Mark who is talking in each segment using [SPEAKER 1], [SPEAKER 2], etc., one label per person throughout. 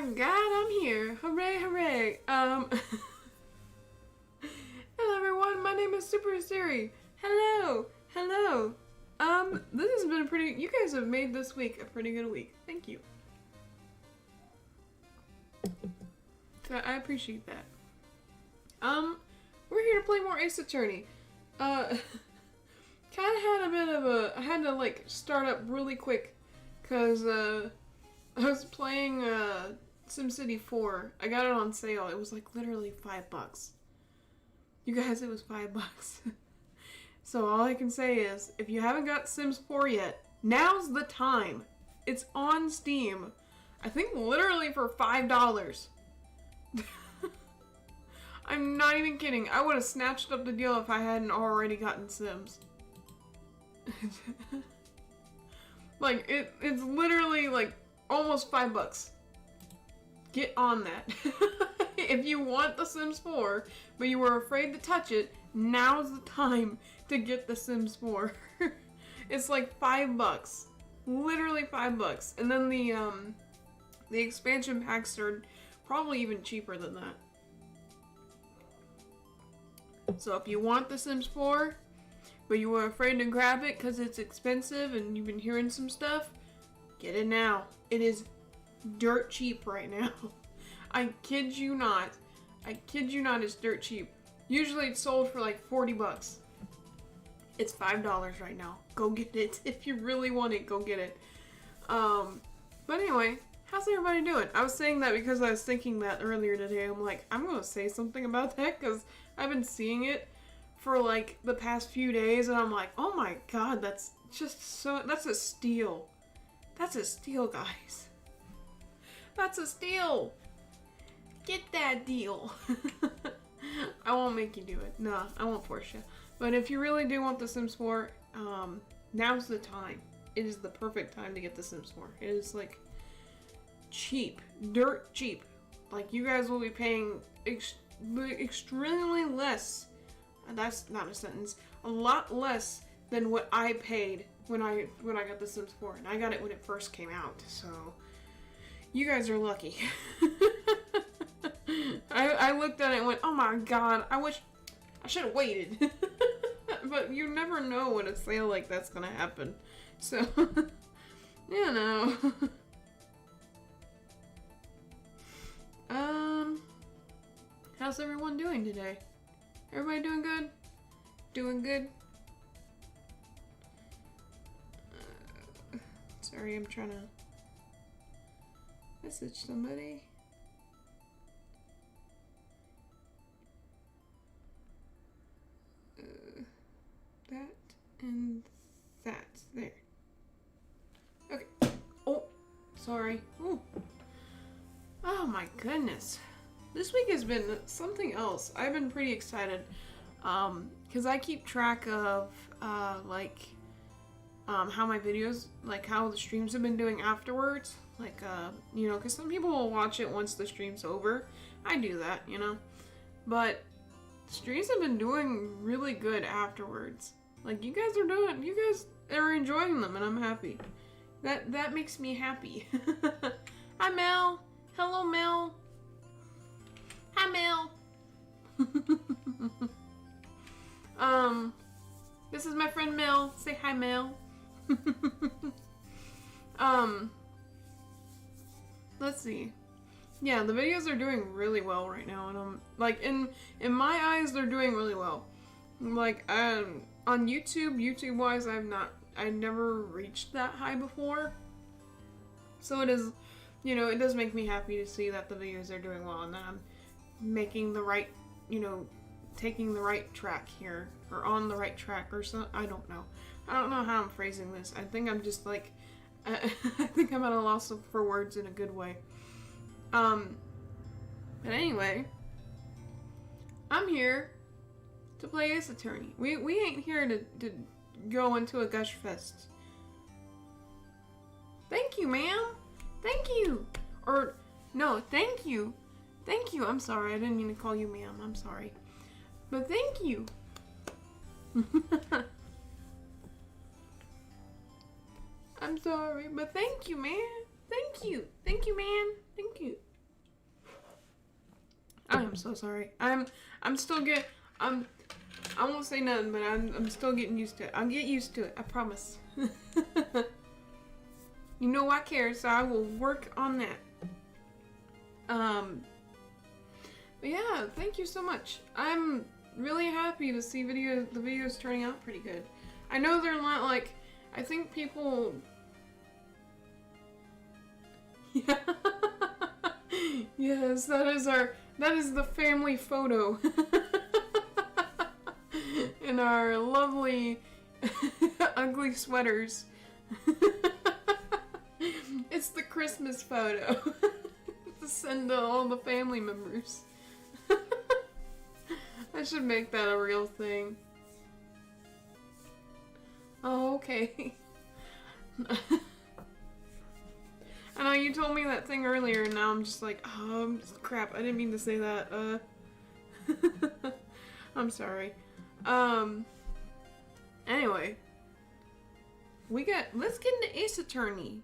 [SPEAKER 1] my god, I'm here. Hooray, hooray. Hello everyone, my name is Super Siri. Hello, hello. This has been you guys have made this week a pretty good week. Thank you. So I appreciate that. We're here to play more Ace Attorney. Kinda had a bit of I had to like start up really quick, cause I was playing SimCity 4. I got it on sale. It was like literally $5. You guys, it was $5. So all I can say is, if you haven't got Sims 4 yet, now's the time. It's on Steam. I think literally for $5. I'm not even kidding. I would have snatched up the deal if I hadn't already gotten Sims. Like, it's literally like almost $5. Get on that. If you want The Sims 4, but you were afraid to touch it, now's the time to get The Sims 4. It's like $5. Literally $5. And then the expansion packs are probably even cheaper than that. So if you want The Sims 4, but you were afraid to grab it because it's expensive and you've been hearing some stuff, get it now. It is dirt cheap right now. I kid you not. I kid you not, it's dirt cheap. Usually it's sold for like $40. It's $5 right now. Go get it. If you really want it, go get it. But anyway, how's everybody doing? I was saying that because I was thinking that earlier today. I'm like, I'm gonna say something about that because I've been seeing it for like the past few days and I'm like, oh my god, that's just so, that's a steal. That's a steal, guys. That's a steal. Get that deal. I won't make you do it. No, I won't force you. But if you really do want The Sims 4, now's the time. It is the perfect time to get The Sims 4. It is like cheap, dirt cheap. Like you guys will be paying extremely less. That's not a sentence. A lot less than what I paid when I got The Sims 4, and I got it when it first came out. So you guys are lucky. I looked at it and went, oh my god, I wish I should have waited. But you never know when a sale like that's gonna happen. So, you know. How's everyone doing today? Everybody doing good? Doing good? Sorry, I'm trying to message somebody. That and that. There. Okay. Oh, sorry. Ooh. Oh my goodness. This week has been something else. I've been pretty excited. Because I keep track of, how my videos, like how the streams have been doing afterwards. Like, you know, because some people will watch it once the stream's over. I do that, you know. But streams have been doing really good afterwards. Like, you guys are enjoying them, and I'm happy. That makes me happy. Hi, Mel. Hello, Mel. Hi, Mel. This is my friend Mel. Say hi, Mel. Let's see. Yeah, the videos are doing really well right now, and I'm like, in my eyes, they're doing really well. Like, on YouTube wise, I never reached that high before. So it is, you know, it does make me happy to see that the videos are doing well and that I'm making the right, you know, taking the right track here, or on the right track, or so. I don't know how I'm phrasing this. I think I'm just like, I think I'm at a loss for words in a good way. But anyway, I'm here to play Ace Attorney. We ain't here to go into a gush fest. Thank you, ma'am. Thank you. Or, no, thank you. Thank you. I'm sorry. I didn't mean to call you ma'am. I'm sorry. But thank you. I'm sorry, but thank you, man. Thank you. Thank you, man. Thank you. I am so sorry. I'm still I won't say nothing, but I'm still getting used to it. I'll get used to it. I promise. You know I care, so I will work on that. But yeah, thank you so much. I'm really happy to see the videos turning out pretty good. I know they're not like, I think people, yeah, yes, that is the family photo in our lovely ugly sweaters. It's the Christmas photo to send to all the family members. I should make that a real thing. Oh, okay. I know you told me that thing earlier, and now I'm just like, oh, crap, I didn't mean to say that. I'm sorry. Anyway. Let's get into Ace Attorney.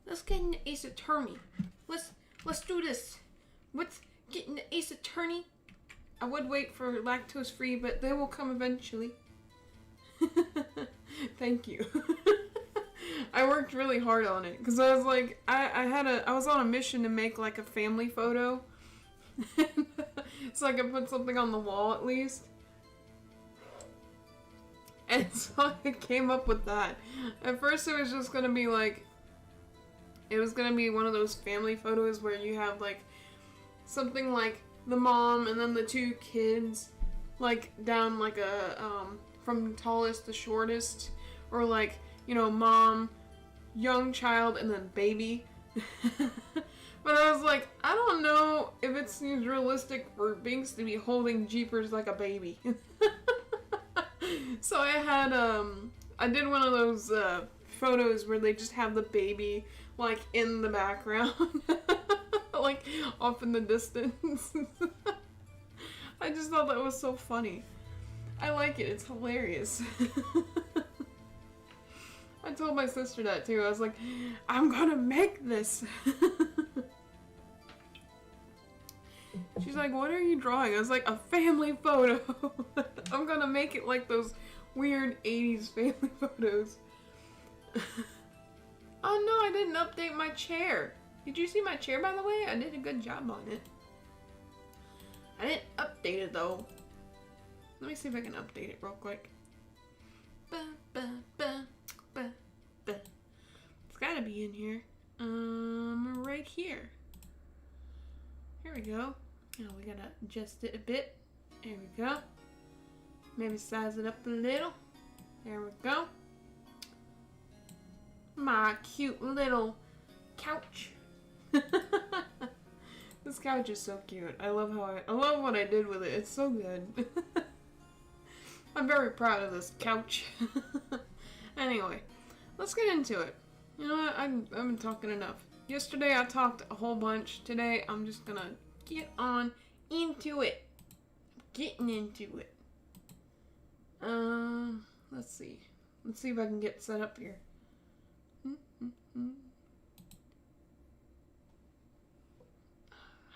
[SPEAKER 1] Let's get into Ace Attorney. Let's do this. Let's get into Ace Attorney. I would wait for lactose free, but they will come eventually. Thank you. I worked really hard on it because I was like, I was on a mission to make like a family photo, so I could put something on the wall at least. And so I came up with that. At first it was just gonna be like, it was gonna be one of those family photos where you have like something like the mom and then the two kids like down like a from tallest to shortest, or like, you know, mom, young child, and then baby. But I was like, I don't know if it seems realistic for Binks to be holding Jeepers like a baby. So I had, I did one of those photos where they just have the baby, like, in the background. Like, off in the distance. I just thought that was so funny. I like it. It's hilarious. I told my sister that, too. I was like, I'm gonna make this. She's like, what are you drawing? I was like, a family photo. I'm gonna make it like those weird 80s family photos. Oh no, I didn't update my chair. Did you see my chair, by the way? I did a good job on it. I didn't update it though. Let me see if I can update it real quick. It's gotta be in here. Right here. Here we go. Now we gotta adjust it a bit. There we go. Maybe size it up a little. There we go. My cute little couch. This couch is so cute. I love what I did with it. It's so good. I'm very proud of this couch. Anyway, let's get into it. You know what? I've been talking enough. Yesterday I talked a whole bunch. Today I'm just gonna get on into it. Getting into it. Let's see. Let's see if I can get set up here.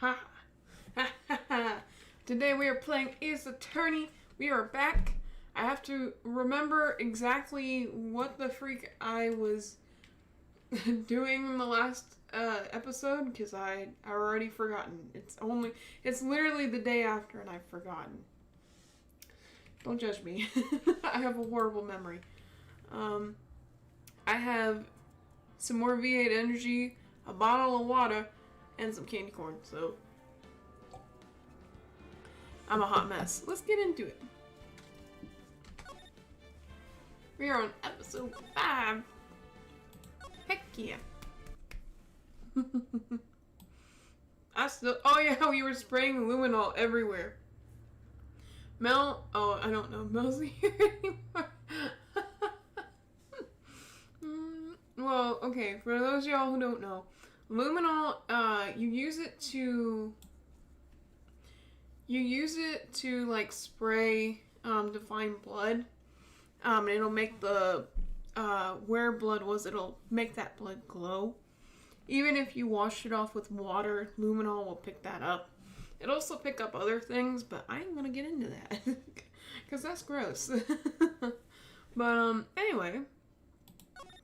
[SPEAKER 1] Ha ha. Today we are playing Ace Attorney. We are back. I have to remember exactly what the freak I was doing in the last episode, because I already forgotten. It's literally the day after and I've forgotten. Don't judge me. I have a horrible memory. I have some more V8 energy, a bottle of water, and some candy corn, so I'm a hot mess. Let's get into it. We are on episode 5. Heck yeah. Oh yeah, we were spraying luminol everywhere. Mel, oh, I don't know. Mel's here anymore. Well, okay, for those of y'all who don't know, luminol, you use it to like spray, to find blood. And it'll make the, where blood was, it'll make that blood glow. Even if you wash it off with water, luminol will pick that up. It also pick up other things, but I ain't gonna get into that because that's gross. But anyway,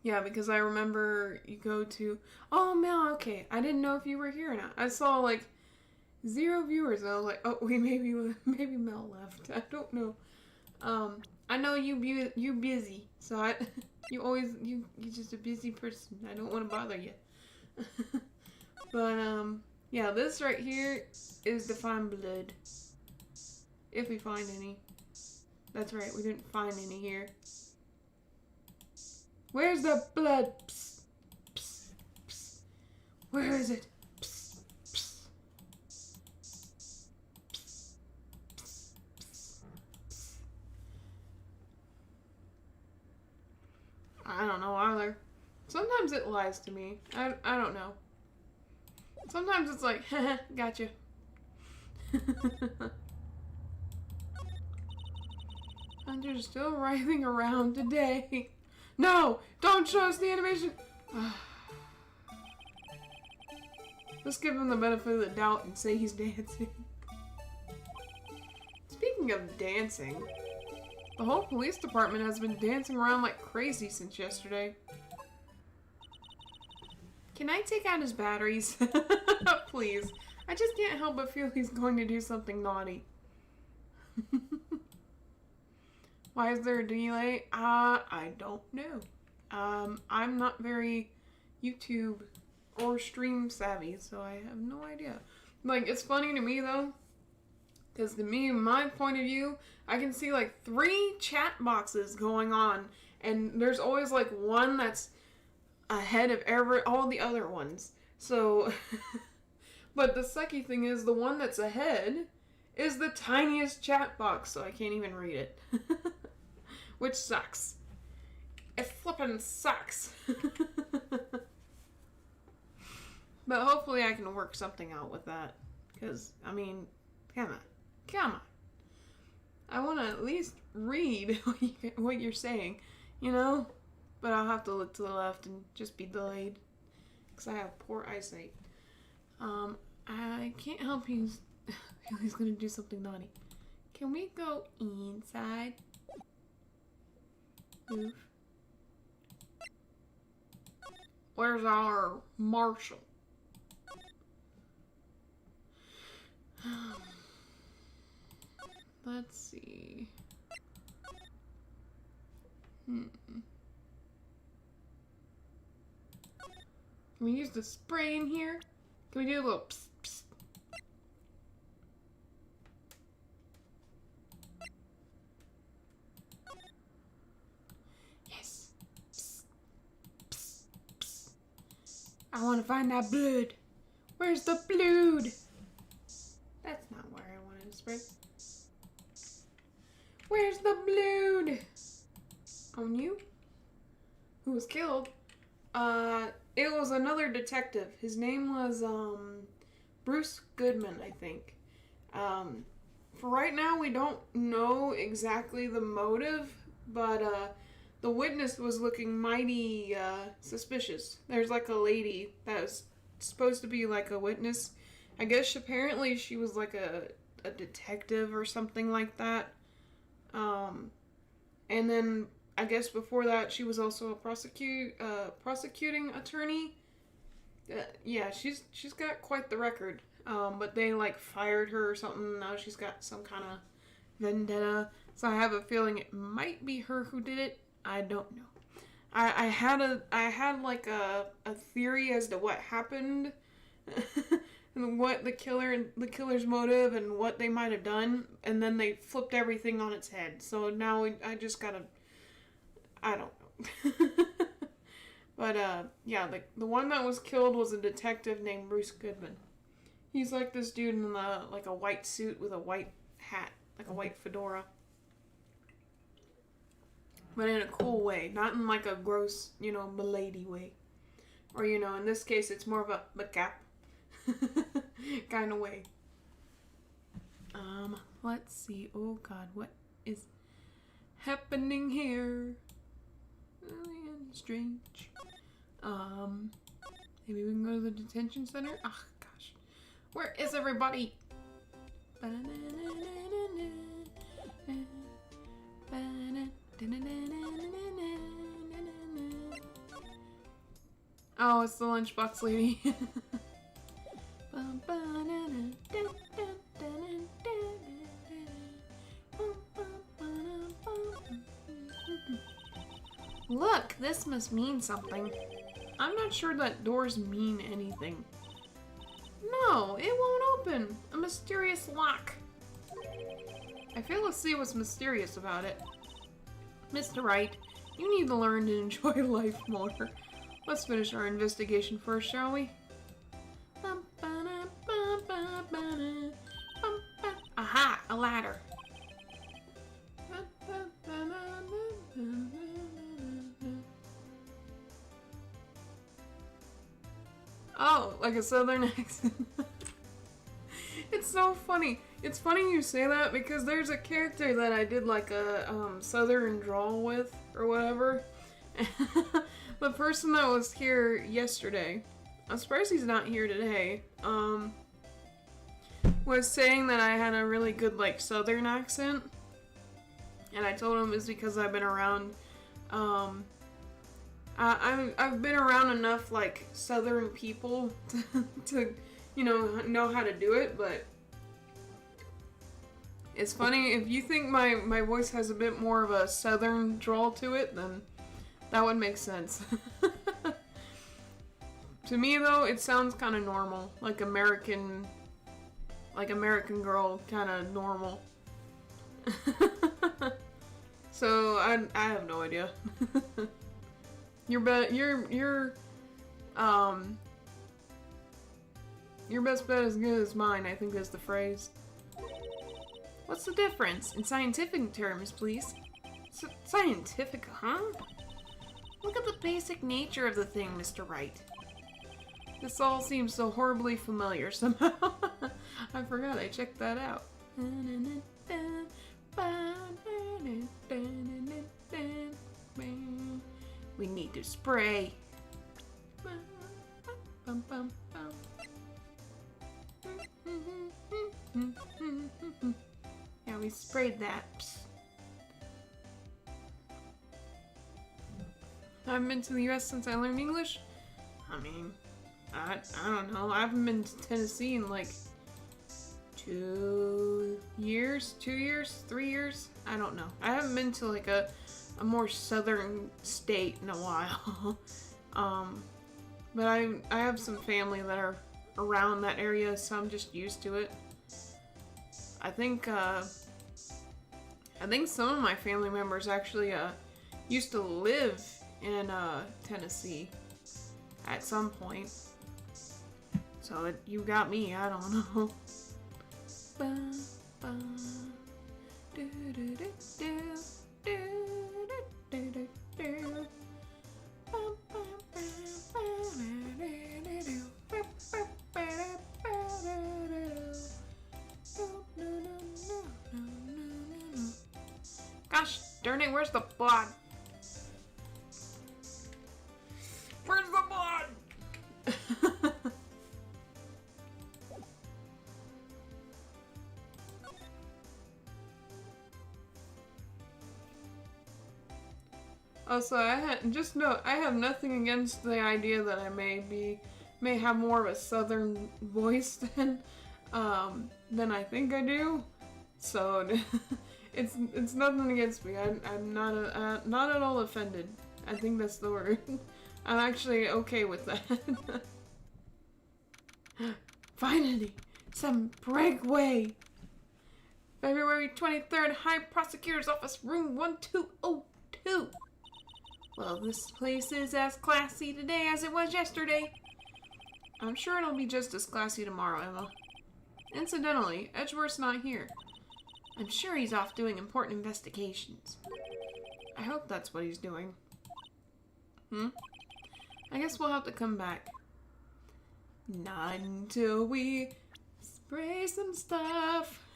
[SPEAKER 1] yeah, because I remember you go to, oh Mel, okay, I didn't know if you were here or not. I saw like 0 viewers, and I was like, oh wait, maybe Mel left. I don't know. I know you busy, so you're just a busy person. I don't want to bother you. But yeah, this right here is to find blood, if we find any. That's right, we didn't find any here. Where's the blood? Psst, psst, psst. Where is it? Psst, psst, psst, psst, psst. I don't know either. Sometimes it lies to me. I don't know. Sometimes it's like, haha, gotcha. And you're still writhing around today. No! Don't show us the animation! Let's give him the benefit of the doubt and say he's dancing. Speaking of dancing, the whole police department has been dancing around like crazy since yesterday. Can I take out his batteries? Please. I just can't help but feel he's going to do something naughty. Why is there a delay? I don't know. I'm not very YouTube or stream savvy, so I have no idea. Like, it's funny to me, though, because to me, my point of view, I can see, like, 3 chat boxes going on, and there's always, like, one that's ahead of all the other ones. So, but the sucky thing is, the one that's ahead is the tiniest chat box, so I can't even read it. Which sucks. It flippin' sucks. But hopefully I can work something out with that. Because, I mean, come on. I want to at least read what you're saying, you know? But I'll have to look to the left and just be delayed. Because I have poor eyesight. I can't help he's going to do something naughty. Can we go inside? Move. Where's our marshal? Let's see. Can we use the spray in here? Can we do a little psst, psst? Yes. Psst, psst, psst. I want to find that blood. Where's the blood? That's not where I wanted to spray. Where's the blood? On you? Who was killed? It was another detective. His name was, Bruce Goodman, I think. For right now, we don't know exactly the motive, but, the witness was looking mighty, suspicious. There's, like, a lady that was supposed to be, like, a witness. I guess apparently she was, like, a detective or something like that. And then I guess before that she was also a prosecuting attorney. Yeah, she's got quite the record. But they like fired her or something. Now she's got some kind of vendetta. So I have a feeling it might be her who did it. I don't know. I had like a theory as to what happened. And what the killer's motive and what they might have done, and then they flipped everything on its head. So now I just gotta, I don't know. But yeah, the one that was killed was a detective named Bruce Goodman. He's like this dude in like a white suit with a white hat, like a white fedora. But in a cool way, not in like a gross, milady way. Or, in this case, it's more of a macabre kind of way. Let's see. Oh God, what is happening here? Really strange. Maybe we can go to the detention center. Ah, gosh, where is everybody? Oh, it's the lunchbox lady. Look, this must mean something. I'm not sure that doors mean anything. No, it won't open. A mysterious lock. I fail to see what's mysterious about it. Mr. Wright, you need to learn to enjoy life more. Let's finish our investigation first, shall we? Aha! A ladder. Oh, like a southern accent. It's so funny. It's funny you say that because there's a character that I did like a southern drawl with or whatever. The person that was here yesterday, I'm surprised he's not here today, was saying that I had a really good like southern accent. And I told him it's because I've been around, I've been around enough like southern people to you know how to do it, but it's funny, if you think my voice has a bit more of a southern drawl to it, then that would make sense. To me though, it sounds kind of normal, like American girl kind of normal. So I have no idea. Your best bet is good as mine, I think that's the phrase. What's the difference? In scientific terms, please. Scientific, huh? Look at the basic nature of the thing, Mr. Wright. This all seems so horribly familiar somehow. I forgot I checked that out. We need to spray. Yeah, we sprayed that. I haven't been to the US since I learned English. I mean, I don't know. I haven't been to Tennessee in like 2 years, 3 years. I don't know. I haven't been to like a more southern state in a while. But I have some family that are around that area, so I'm just used to it. I think some of my family members actually used to live in Tennessee at some point. So you got me, I don't know. Gosh darn it, where's the blood? Where's the blood? Also, I have nothing against the idea that I may have more of a southern voice than I think I do. So it's nothing against me. I'm not not at all offended. I think that's the word. I'm actually okay with that. Finally, some breakaway. February 23rd, High Prosecutor's Office, room 1202. Well, this place is as classy today as it was yesterday. I'm sure it'll be just as classy tomorrow, Emma. Incidentally, Edgeworth's not here. I'm sure he's off doing important investigations. I hope that's what he's doing. I guess we'll have to come back. Not until we spray some stuff.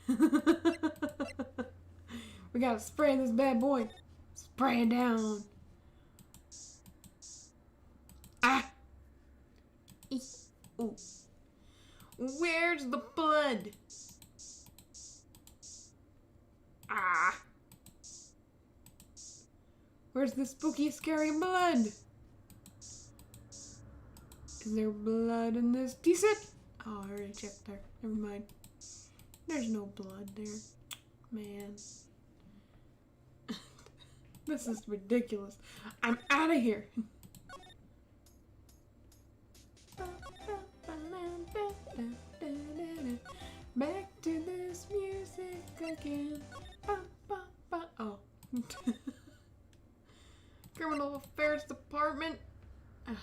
[SPEAKER 1] We gotta spray this bad boy. Spray it down. Ah! Ooh. Where's the blood? Ah. Where's the spooky, scary blood? Is there blood in this? Decent? Oh, I already checked there. Never mind. There's no blood there. Man. This is ridiculous. I'm out of here. Back to this music again. Oh. Criminal Affairs Department. That's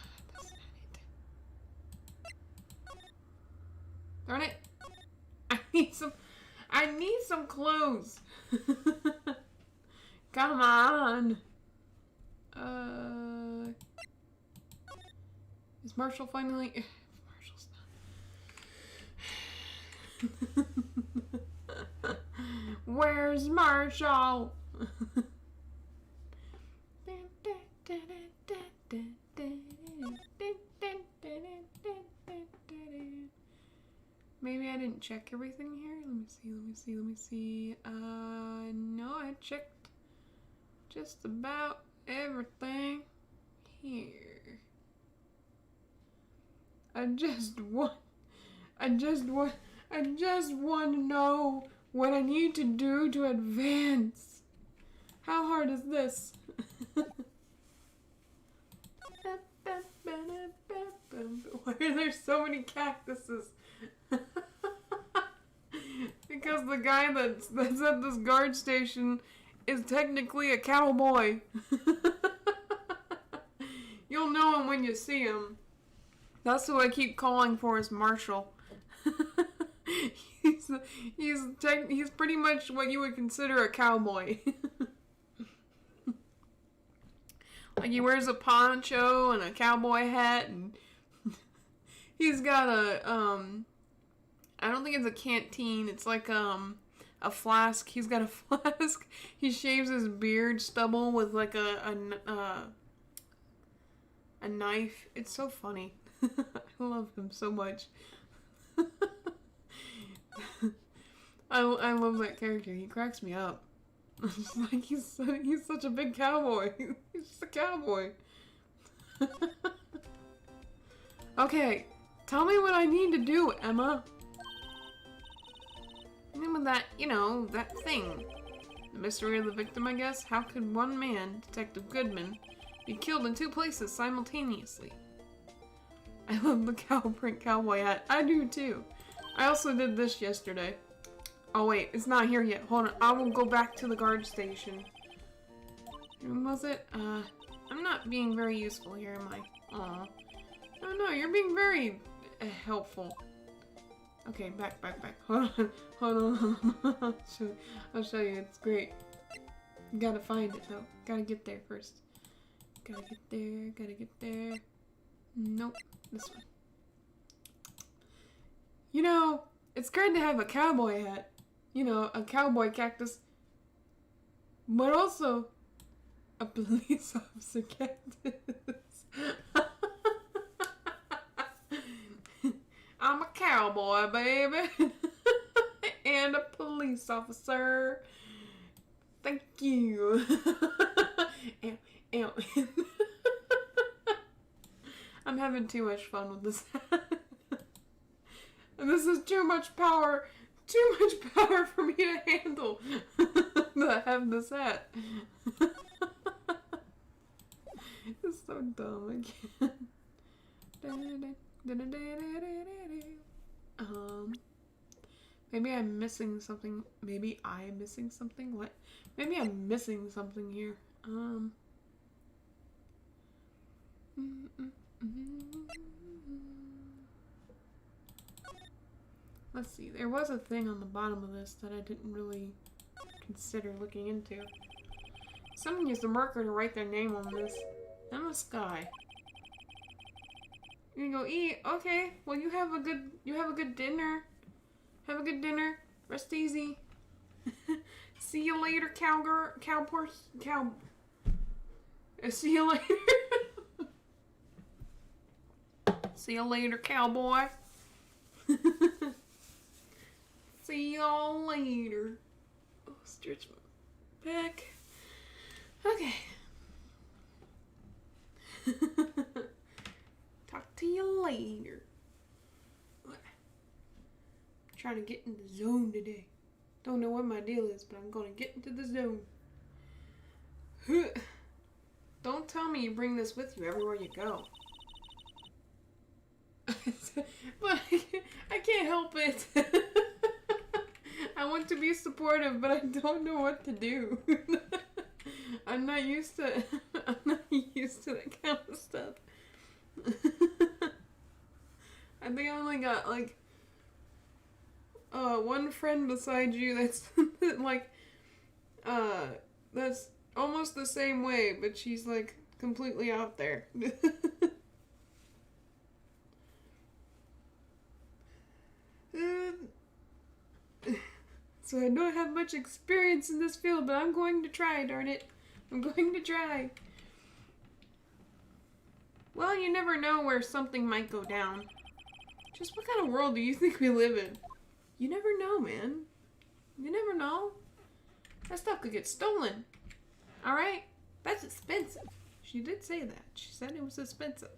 [SPEAKER 1] not it. Darn it. I need some clothes. Come on. Is Marshall finally... Marshall's not... Where's Marshall? Maybe I didn't check everything here. Let me see. No, I checked just about everything here. I just want to know what I need to do to advance. How hard is this? Why are there so many cactuses? Because the guy that's at this guard station is technically a cowboy. You'll know him when you see him. That's who I keep calling for as Marshall. He's pretty much what you would consider a cowboy. Like, he wears a poncho and a cowboy hat, and he's got a, I don't think it's a canteen, it's like, a flask. He's got a flask. He shaves his beard stubble with, like, a knife. It's so funny. I love him so much. I love that character. He cracks me up. It's like he's such a big cowboy. He's just a cowboy. Okay, tell me what I need to do, Emma. Name of that, that thing. The mystery of the victim, I guess. How could one man, Detective Goodman, be killed in two places simultaneously? I love the cow print cowboy hat. I do too. I also did this yesterday. Oh wait, it's not here yet. Hold on, I will go back to the guard station. When was it? I'm not being very useful here, am I? Aw. No, you're being very helpful. Okay, back. Hold on. I'll show you, it's great. Gotta find it though. Gotta get there first. Gotta get there. Nope, this one. It's great to have a cowboy hat. A cowboy cactus. But also, a police officer cactus. I'm a cowboy, baby. And a police officer. Thank you. Ew. I'm having too much fun with this hat. And this is too much power for me to handle. To have this hat. It's so dumb. I can't. Maybe I'm missing something. Maybe I'm missing something. What? Maybe I'm missing something here. Let's see. There was a thing on the bottom of this that I didn't really consider looking into. Someone used a marker to write their name on this. Emma Sky. You can go eat. Okay. Well, you have a good dinner. Have a good dinner. Rest easy. See you later, cowgirl. See you later. See you later, cowboy. See y'all later. Oh, stretch my back. Okay. Talk to you later. Trying to get in the zone today. Don't know what my deal is, but I'm gonna get into the zone. Don't tell me you bring this with you everywhere you go. But I can't help it. I want to be supportive, but I don't know what to do. I'm not used to that kind of stuff. I think I only got like one friend beside you that's like that's almost the same way, but she's like completely out there. So I don't have much experience in this field, but I'm going to try, darn it. I'm going to try. Well, you never know where something might go down. Just what kind of world do you think we live in? You never know, man. You never know. That stuff could get stolen. Alright? That's expensive. She did say that. She said it was expensive.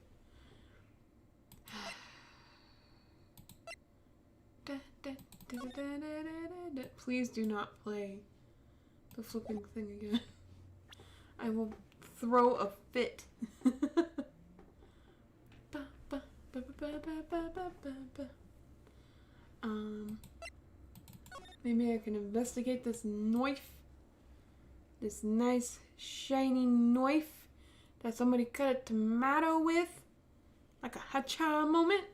[SPEAKER 1] Please do not play the flipping thing again. I will throw a fit. Maybe I can investigate this knife. This nice shiny knife that somebody cut a tomato with. Like a hacha moment.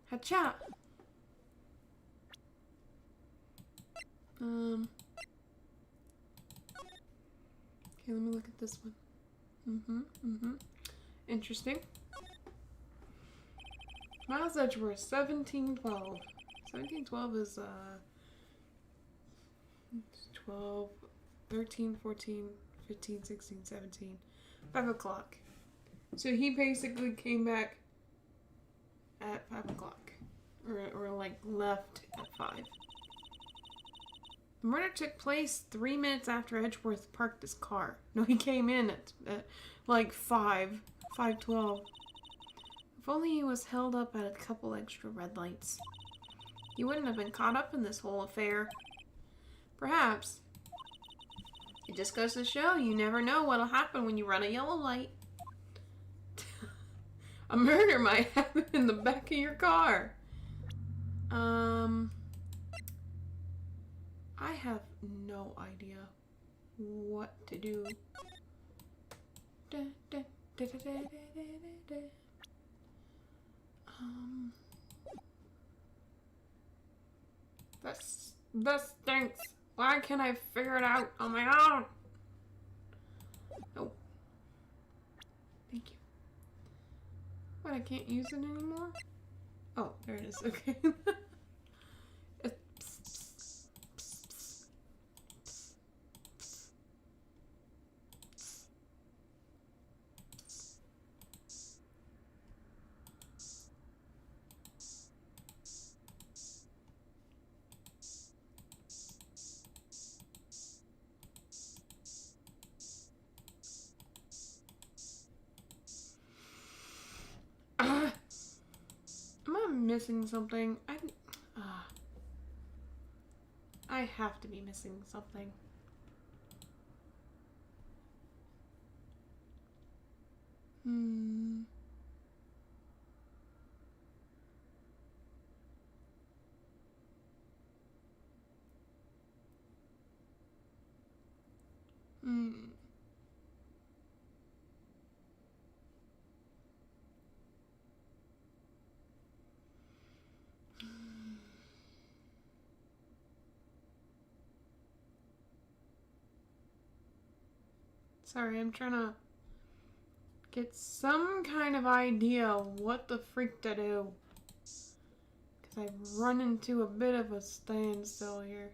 [SPEAKER 1] Hacha. Okay, let me look at this one. Interesting. Miles Edgeworth, 1712. 1712 is 12, 13, 14, 15, 16, 17. 5 o'clock. So he basically came back at 5 o'clock. Or like left at 5. The murder took place 3 minutes after Edgeworth parked his car. No, he came in at like 5:12. If only he was held up at a couple extra red lights. He wouldn't have been caught up in this whole affair. Perhaps. It just goes to show you never know what'll happen when you run a yellow light. A murder might happen in the back of your car. I have no idea what to do. This stinks. Why can't I figure it out on my own? No. Thank you. What, I can't use it anymore? Oh, there it is. Okay. Am I missing something? I have to be missing something. Sorry, I'm trying to get some kind of idea what the freak to do. Because I've run into a bit of a standstill here.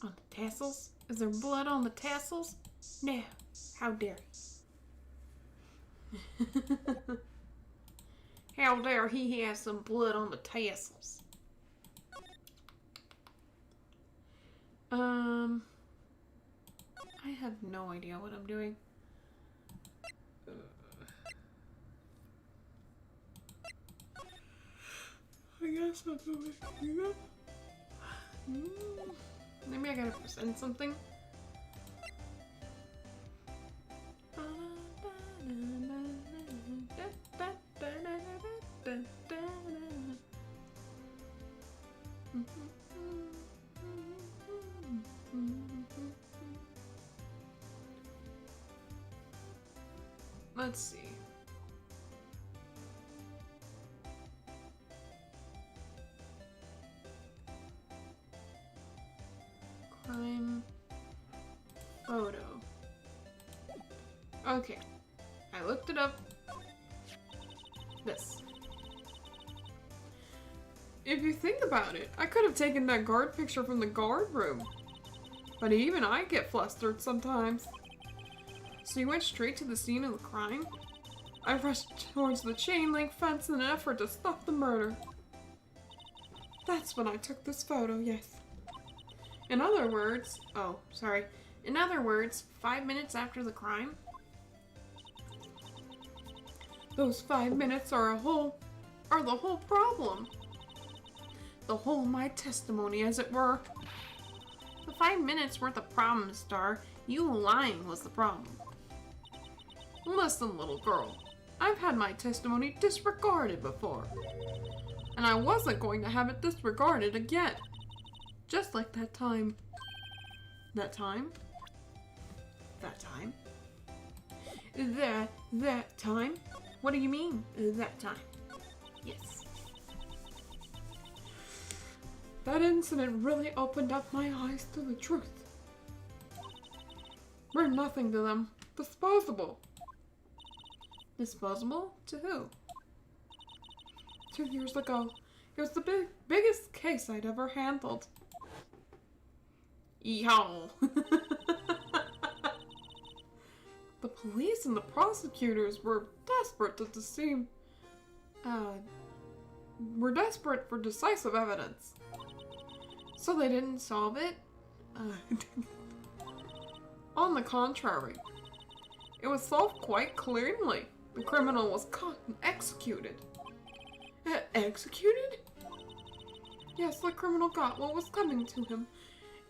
[SPEAKER 1] On the tassels? Is there blood on the tassels? No. How dare he? How dare he have some blood on the tassels? I have no idea what I'm doing. I guess I'll go with you. Maybe I gotta present something. Let's see. Crime photo. Okay. I looked it up. This. If you think about it, I could have taken that guard picture from the guard room. But even I get flustered sometimes. So you went straight to the scene of the crime? I rushed towards the chain link fence in an effort to stop the murder. That's when I took this photo, yes. In other words, in other words, 5 minutes after the crime? Those 5 minutes are the whole problem. The whole of my testimony, as it were. The 5 minutes weren't the problem, Star. You lying was the problem. Listen, little girl. I've had my testimony disregarded before. And I wasn't going to have it disregarded again. Just like that time. That time? That time? That time? What do you mean, that time? Yes. That incident really opened up my eyes to the truth. We're nothing to them. Disposable. Disposable? To who? 2 years ago. It was the biggest case I'd ever handled. Yeehaw. The police and the prosecutors were desperate desperate for decisive evidence. So they didn't solve it? On the contrary, it was solved quite clearly. The criminal was caught and executed. Executed? Yes, the criminal got what was coming to him.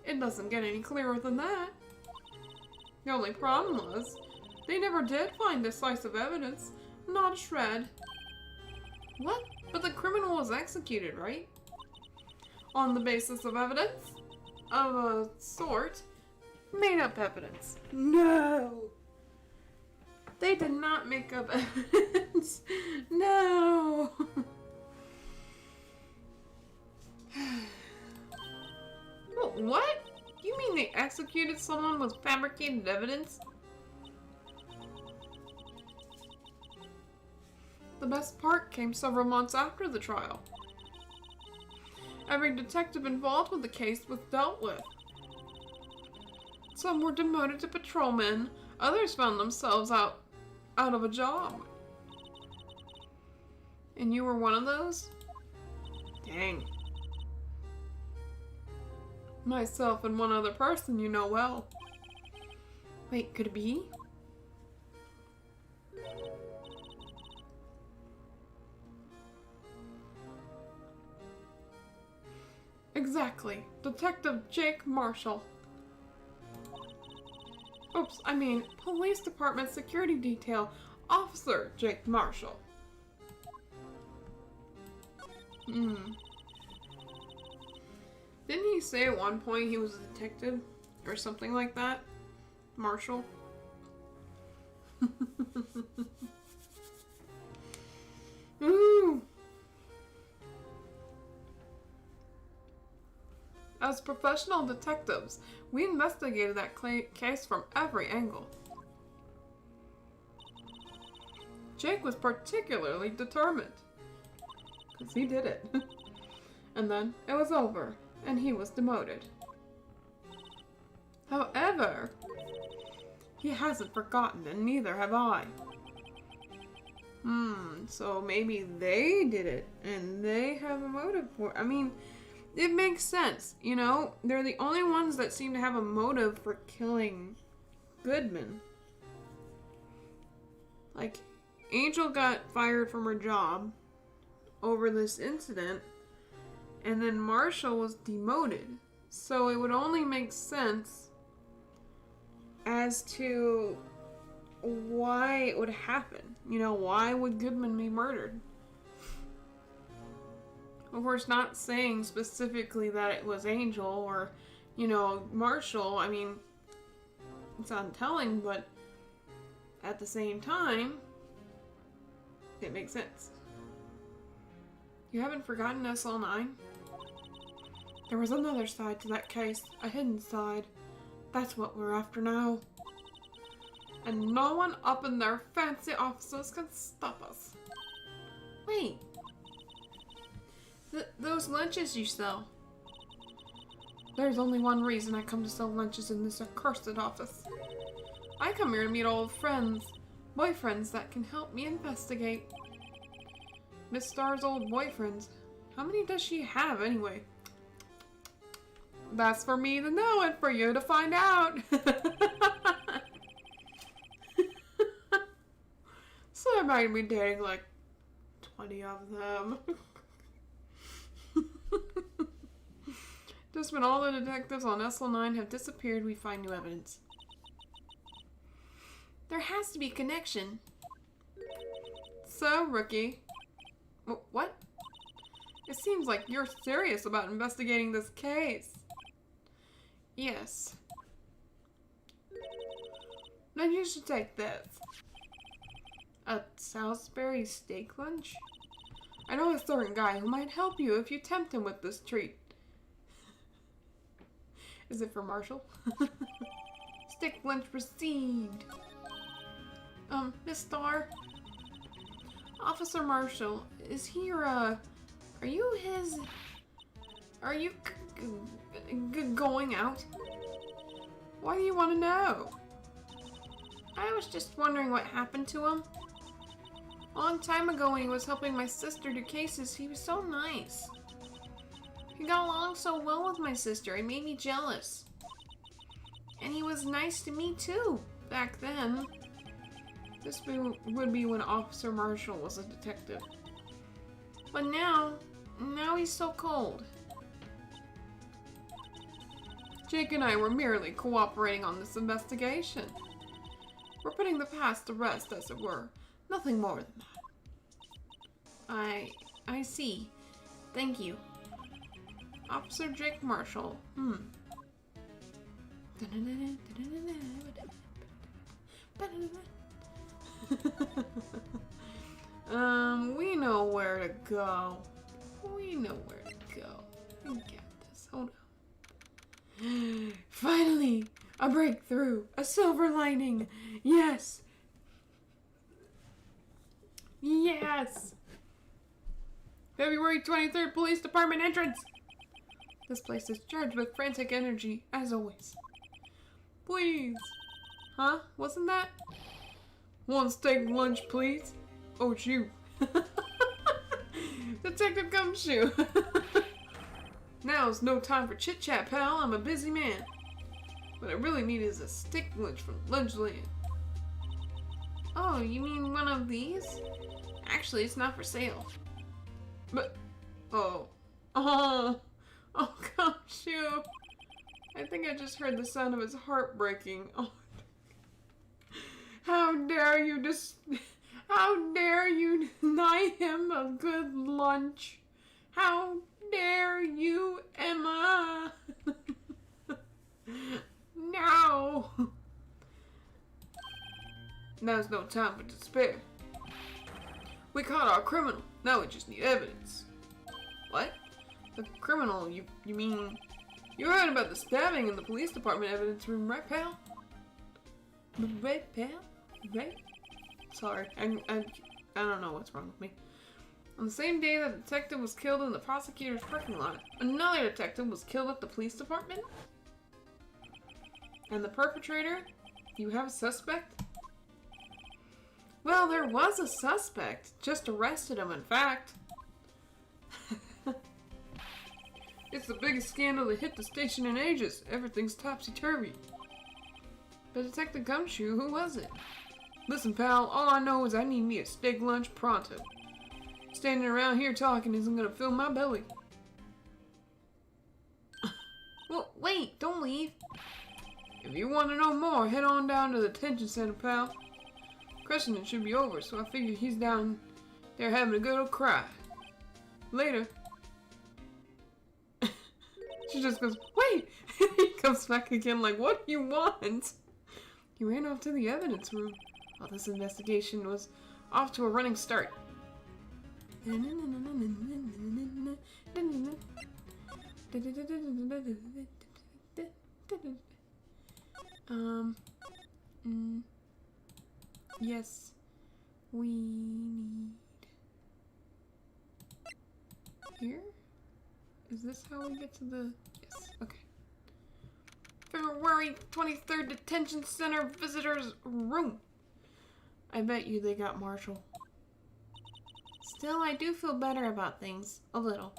[SPEAKER 1] It doesn't get any clearer than that. The only problem was, they never did find decisive evidence. Not a shred. What? But the criminal was executed, right? On the basis of evidence? Of a sort. Made up evidence. No! They did not make up evidence. No! What? You mean they executed someone with fabricated evidence? The best part came several months after the trial. Every detective involved with the case was dealt with. Some were demoted to patrolmen, others found themselves out of a job. And you were one of those? Dang. Myself and one other person you know well. Wait, could it be? Exactly. Detective Jake Marshall. Oops, I mean, Police Department Security Detail Officer Jake Marshall. Didn't he say at one point he was a detective? Or something like that? Marshall? Ooh. As professional detectives, we investigated that case from every angle. Jake was particularly determined. Because he did it. And then it was over, and he was demoted. However, he hasn't forgotten, and neither have I. So maybe they did it, and they have a motive for it. I mean, it makes sense, you know? They're the only ones that seem to have a motive for killing Goodman. Like, Angel got fired from her job over this incident, and then Marshall was demoted. So it would only make sense as to why it would happen. You know, why would Goodman be murdered? Of course, not saying specifically that it was Angel or, you know, Marshall. I mean, it's untelling, but at the same time, it makes sense. You haven't forgotten SL9? There was another side to that case, a hidden side. That's what we're after now. And no one up in their fancy offices can stop us. Wait. Those lunches you sell. There's only one reason I come to sell lunches in this accursed office. I come here to meet old friends, boyfriends that can help me investigate. Miss Star's old boyfriends. How many does she have anyway? That's for me to know and for you to find out. So I might be dating like 20 of them. Just when all the detectives on SL9 have disappeared, we find new evidence. There has to be a connection. So, Rookie. What? It seems like you're serious about investigating this case. Yes. Then you should take this. A Salisbury steak lunch? I know a certain guy who might help you if you tempt him with this treat. Is it for Marshall? Steak lunch received. Miss Star? Officer Marshall, is he your, are you his... Are you going out? Why do you want to know? I was just wondering what happened to him. A long time ago when he was helping my sister do cases, he was so nice. He got along so well with my sister, it made me jealous. And he was nice to me too, back then. This would be when Officer Marshall was a detective. But now he's so cold. Jake and I were merely cooperating on this investigation. We're putting the past to rest, as it were. Nothing more than that. I see. Thank you. Officer Jake Marshall. We know where to go. We know where to go. We get this. Hold on. Finally! A breakthrough! A silver lining! Yes! Yes! February 23rd, Police Department entrance! This place is charged with frantic energy, as always. Please! Huh? Wasn't that? One steak lunch, please? Oh, it's you. Detective Gumshoe. Now's no time for chit-chat, pal. I'm a busy man. What I really need is a steak lunch from Lunchland. Oh, you mean one of these? Actually, it's not for sale. But, oh, Gumshoe. I think I just heard the sound of his heart breaking. Oh. How dare you deny him a good lunch? How dare you, Emma? No. Now's no time for despair. We caught our criminal. Now we just need evidence. What? The criminal? You mean... You heard about the stabbing in the police department evidence room, right, pal? Right, pal? Right? Sorry, I don't know what's wrong with me. On the same day that the detective was killed in the prosecutor's parking lot, another detective was killed at the police department? And the perpetrator? You have a suspect? Well, there was a suspect. Just arrested him, in fact. It's the biggest scandal that hit the station in ages. Everything's topsy-turvy. But Detective Gumshoe, who was it? Listen, pal, all I know is I need me a steak lunch pronto. Standing around here talking isn't gonna fill my belly. Well, wait, don't leave. If you want to know more, head on down to the detention center, pal. Questioning should be over, so I figure he's down there having a good old cry. Later. She just goes, wait! He comes back again like, what do you want? He ran off to the evidence room. While this investigation was off to a running start. Yes, we need... Here? Is this how we get to the... Yes, okay. February 23rd Detention Center Visitors Room. I bet you they got Marshall. Still, I do feel better about things. A little.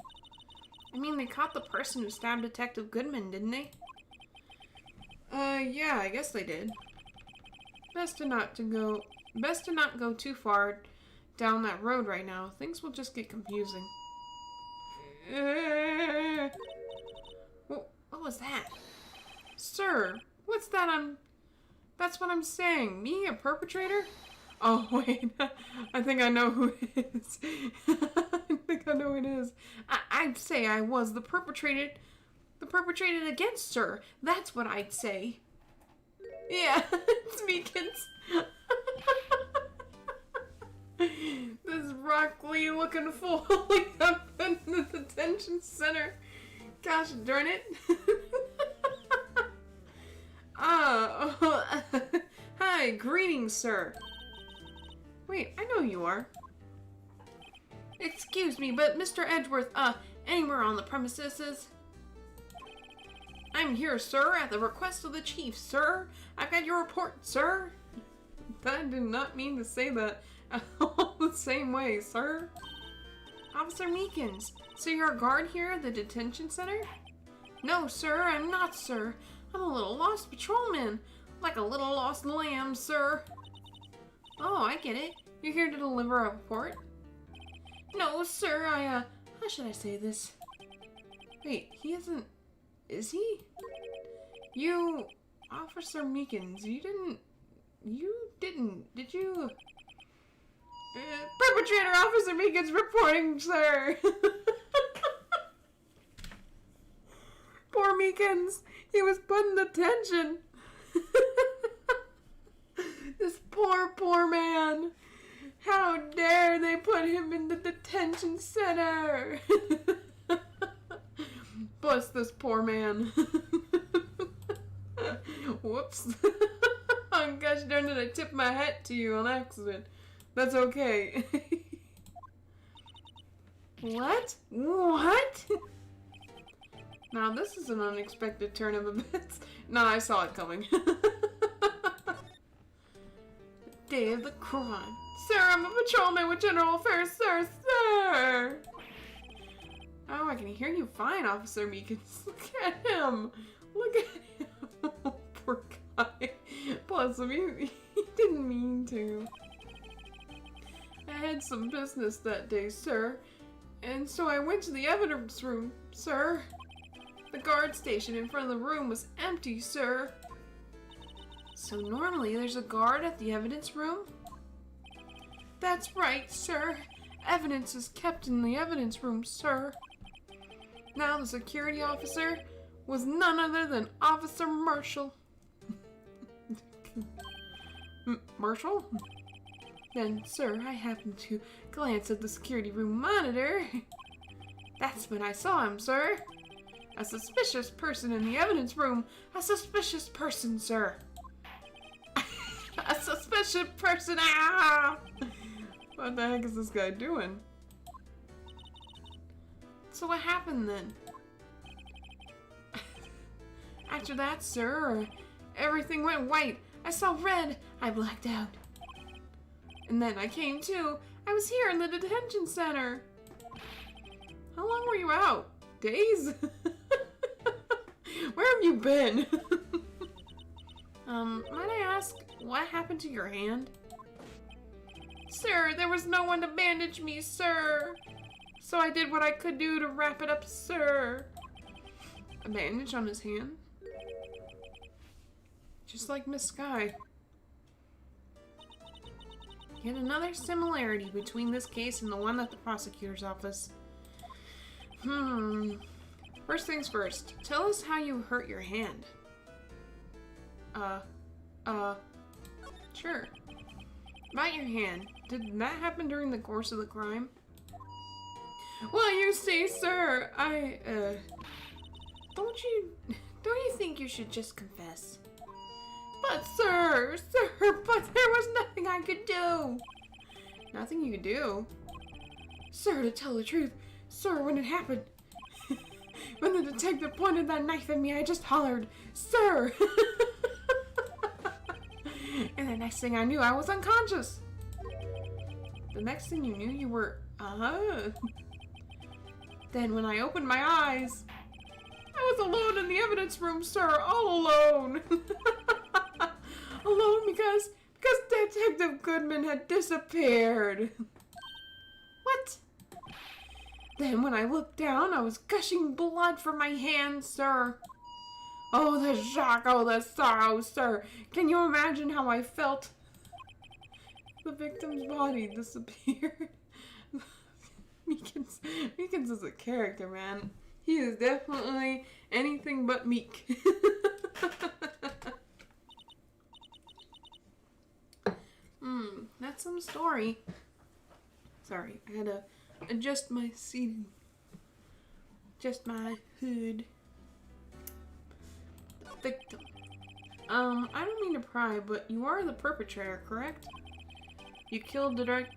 [SPEAKER 1] I mean, they caught the person who stabbed Detective Goodman, didn't they? Yeah, I guess they did. Best to not go too far down that road right now. Things will just get confusing. What was that? Sir, what's that that's what I'm saying. Me, a perpetrator? Oh, wait. I think I know who it is. I think I know who it is. I'd say I was the perpetrated against, sir. That's what I'd say. Yeah, it's Meekins. This Rock Lee looking fool up in the detention center. Gosh darn it. Hi, greetings, sir. Wait, I know you are. Excuse me, but Mr. Edgeworth, anywhere on the premises? I'm here, sir, at the request of the chief, sir. I've got your report, sir. I did not mean to say that all the same way, sir. Officer Meekins, so you're a guard here at the detention center? No, sir, I'm not, sir. I'm a little lost patrolman. Like a little lost lamb, sir. Oh, I get it. You're here to deliver a report? No, sir, how should I say this? Wait, he isn't... Is he? You... Officer Meekins, did you? Perpetrator Officer Meekins reporting, sir! Poor Meekins, he was put in detention. This poor man. How dare they put him in the detention center? Bless this poor man. Whoops. Oh gosh darn it, I tipped my hat to you on accident. That's okay. What? What? Now this is an unexpected turn of events. No, I saw it coming. Day of the crime. Sir, I'm a patrolman with General Affairs, sir, sir! Oh, I can hear you fine, Officer Meekins. Look at him! Look at him! Poor guy. Bless him, he didn't mean to. I had some business that day, sir. And so I went to the evidence room, sir. The guard station in front of the room was empty, sir. So normally there's a guard at the evidence room? That's right, sir. Evidence is kept in the evidence room, sir. Now the security officer was none other than Officer Marshall. Marshall? Then, sir, I happened to glance at the security room monitor. That's when I saw him, sir. A suspicious person in the evidence room. A suspicious person, sir. A suspicious person. Ah! What the heck is this guy doing? So what happened then? After that, sir, everything went white. I saw red. I blacked out. And then I came to. I was here in the detention center. How long were you out? Days? Where have you been? Might I ask, what happened to your hand? Sir, there was no one to bandage me, sir. So I did what I could do to wrap it up, sir. A bandage on his hand? Just like Miss Sky. Yet another similarity between this case and the one at the prosecutor's office. First things first, tell us how you hurt your hand. Sure. About your hand, did that happen during the course of the crime? Well, you see, sir, don't you think you should just confess? But sir, but there was nothing I could do. Nothing you could do? Sir, to tell the truth, sir, when it happened, when the detective pointed that knife at me, I just hollered, sir! And the next thing I knew, I was unconscious. The next thing you knew, you were, Then when I opened my eyes, I was alone in the evidence room, sir, all alone. Alone because Detective Goodman had disappeared. What? Then when I looked down, I was gushing blood from my hand, sir. Oh, the shock, oh, the sorrow, sir. Can you imagine how I felt? The victim's body disappeared. Meekins is a character, man. He is definitely anything but meek. That's some story. Sorry, I had to adjust my seating. Adjust my hood. The victim. I don't mean to pry, but you are the perpetrator, correct? You killed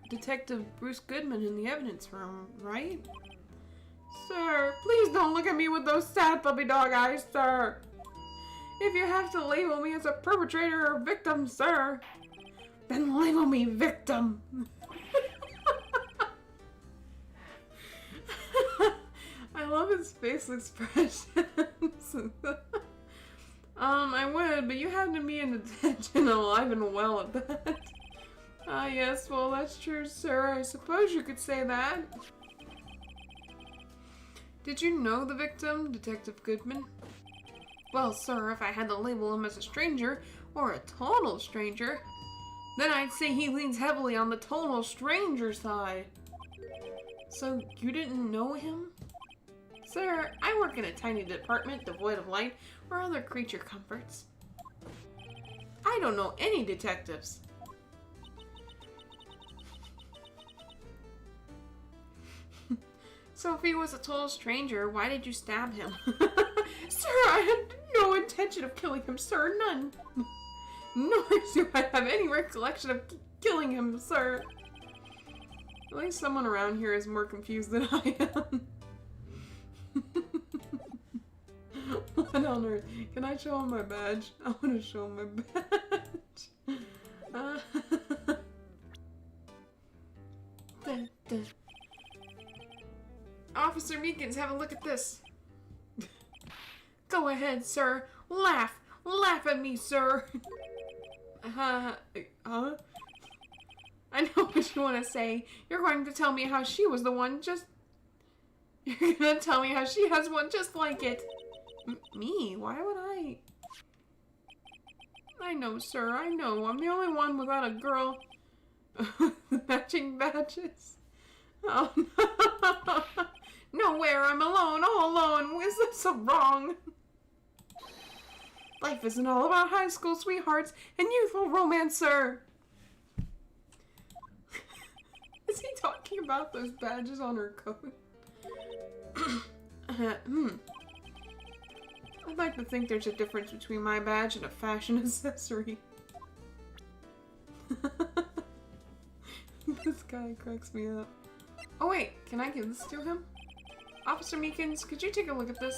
[SPEAKER 1] Detective Bruce Goodman in the evidence room, right? Sir, please don't look at me with those sad puppy dog eyes, sir. If you have to label me as a perpetrator or victim, sir, then label me victim. I love his facial expressions. I would, but you have to be in detention alive and well at that. Yes, well, that's true, sir. I suppose you could say that. Did you know the victim, Detective Goodman? Well, sir, if I had to label him as a stranger, or a total stranger, then I'd say he leans heavily on the total stranger side. So, you didn't know him? Sir, I work in a tiny department devoid of light or other creature comforts. I don't know any detectives. So if he was a total stranger, why did you stab him? Sir, I had no intention of killing him, sir. None. Nor do I have any recollection of killing him, sir. At least someone around here is more confused than I am. What on earth? Can I show him my badge? I want to show him my badge. Officer Meekins, have a look at this. Go ahead, sir. Laugh. Laugh at me, sir. I know what you want to say. You're going to tell me how she was the one just... You're going to tell me how she has one just like it. Me? Why would I? I know, sir. I know. I'm the only one without a girl with matching badges. Oh, no. Nowhere. I'm alone. All alone. Is this so wrong? Life isn't all about high school sweethearts and youthful romance, sir. Is he talking about those badges on her coat? I'd like to think there's a difference between my badge and a fashion accessory. This guy cracks me up. Oh wait, can I give this to him? Officer Meekins, could you take a look at this?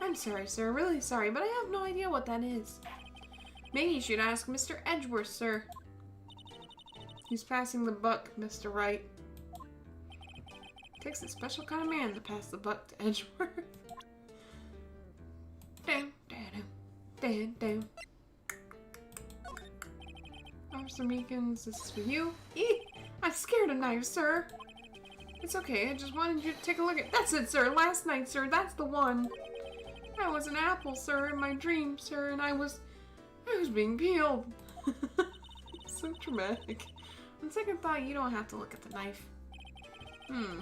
[SPEAKER 1] I'm sorry, sir, really sorry, but I have no idea what that is. Maybe you should ask Mr. Edgeworth, sir. He's passing the buck, Mr. Wright. Takes a special kind of man to pass the buck to Edgeworth. Damn, damn, damn, damn. Officer Meekins, this is for you. Eek! I'm scared of knives, sir. It's okay, I just wanted you to take a look at— That's it, sir! Last night, sir, that's the one! I was an apple, sir, in my dream, sir, and I was being peeled. So dramatic. On second thought, you don't have to look at the knife.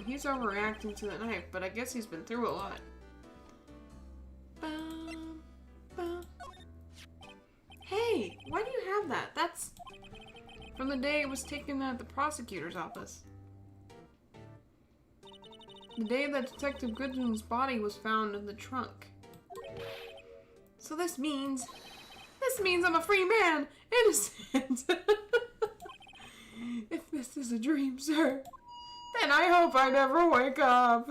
[SPEAKER 1] He's overreacting to the knife, but I guess he's been through a lot. Bum, bum. Hey, why do you have that? That's from the day it was taken at the prosecutor's office. The day that Detective Goodman's body was found in the trunk. So this means I'm a free man! Innocent! If this is a dream, sir, then I hope I never wake up.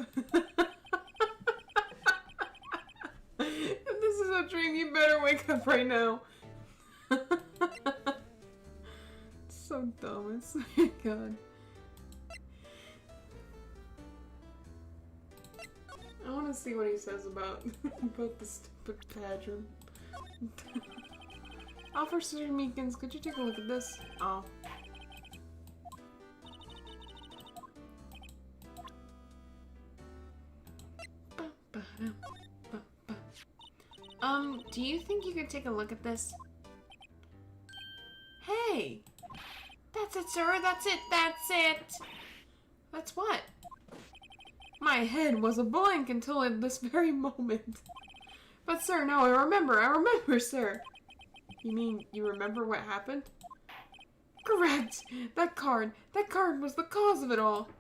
[SPEAKER 1] If this is a dream, you better wake up right now. So dumb, it's my god. I want to see what he says about the stupid pageant. Officer Meekins, could you take a look at this? Oh. Do you think you could take a look at this? Hey! That's it, sir! That's it! That's it! That's what? My head was a blank until this very moment. But sir, now I remember, sir! You mean you remember what happened? Correct! That card was the cause of it all!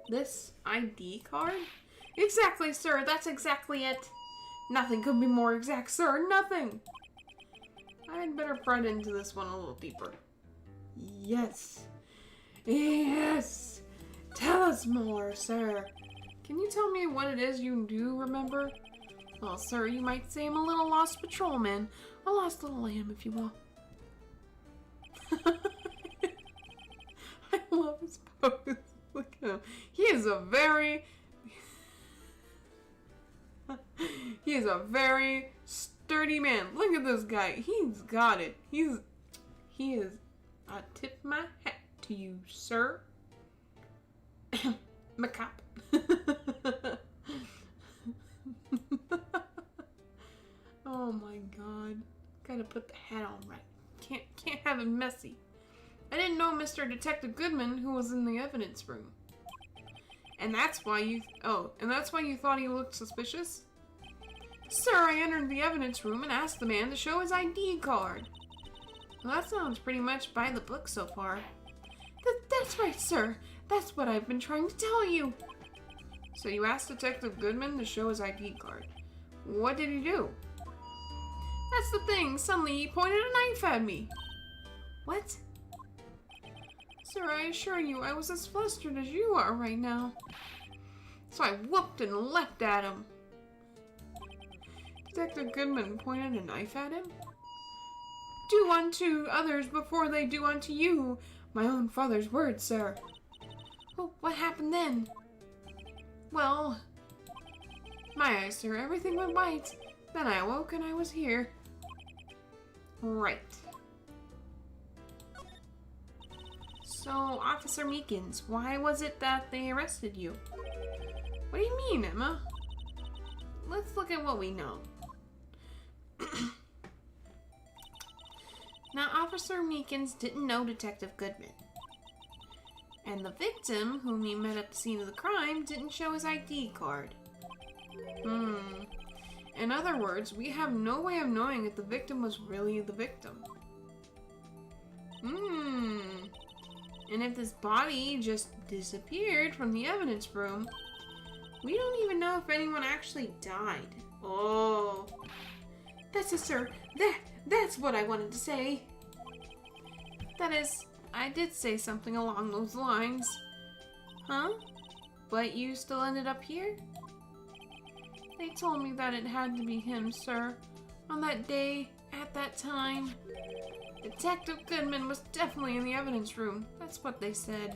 [SPEAKER 1] This ID card? Exactly, sir! That's exactly it! Nothing could be more exact, sir! Nothing! I'd better pry into this one a little deeper. Yes! Yes! Tell us more, sir! Can you tell me what it is you do remember? Well, sir, you might say I'm a little lost patrolman. A lost little lamb, if you will. I love his pose. Look at him. He is a very sturdy man. Look at this guy. He's got it. He is. I tip my hat to you, sir. Macap. Oh my god. Gotta put the hat on right. Can't have it messy. I didn't know Mr. Detective Goodman, who was in the evidence room. And that's why you thought he looked suspicious? Sir, I entered the evidence room and asked the man to show his ID card. Well, that sounds pretty much by the book so far. That's right, sir. That's what I've been trying to tell you. So you asked Detective Goodman to show his ID card. What did he do? That's the thing. Suddenly he pointed a knife at me. What? Sir, I assure you, I was as flustered as you are right now. So I whooped and leapt at him. Detective Goodman pointed a knife at him? Do unto others before they do unto you. My own father's words, sir. Well, what happened then? Well, my eyes, sir, everything went white. Then I awoke and I was here. Right. So, Officer Meekins, why was it that they arrested you? What do you mean, Emma? Let's look at what we know. Now, Officer Meekins didn't know Detective Goodman. And the victim, whom he met at the scene of the crime, didn't show his ID card. In other words, we have no way of knowing if the victim was really the victim. And if this body just disappeared from the evidence room, we don't even know if anyone actually died. Oh. That's it, sir. That's what I wanted to say. That is, I did say something along those lines. Huh? But you still ended up here? They told me that it had to be him, sir. On that day, at that time. Detective Goodman was definitely in the evidence room. That's what they said.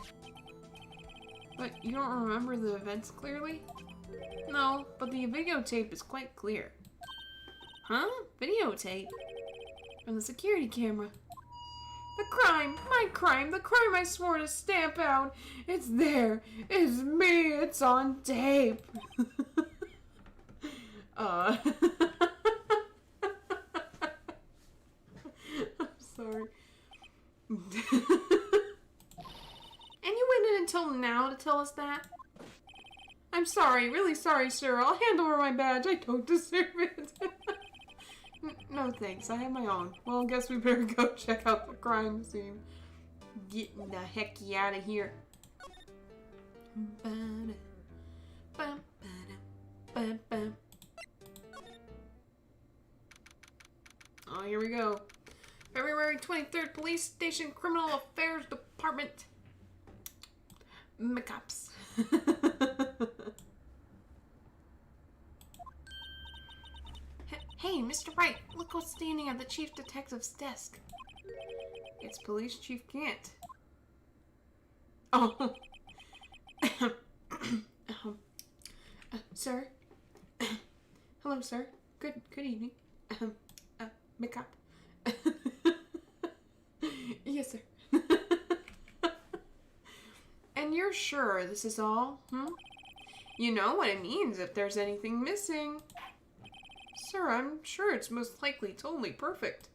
[SPEAKER 1] But you don't remember the events clearly? No, but the videotape is quite clear. Huh? Videotape? From the security camera. The crime! My crime! The crime I swore to stamp out! It's there! It's me! It's on tape! I'm sorry. And you waited until now to tell us that? I'm sorry, really sorry, sir. I'll hand over my badge. I don't deserve it. No thanks, I have my own. Well, I guess we better go check out the crime scene. Getting the hecky out of here. Oh, here we go. February 23rd, Police Station Criminal Affairs Department. McCops. Hey, Mr. Wright, look what's standing at the chief detective's desk. It's Police Chief Gant. Oh. Sir? Hello, sir. Good evening. McCop. Yes, sir. And you're sure this is all, You know what it means if there's anything missing. Sir, I'm sure it's most likely totally perfect.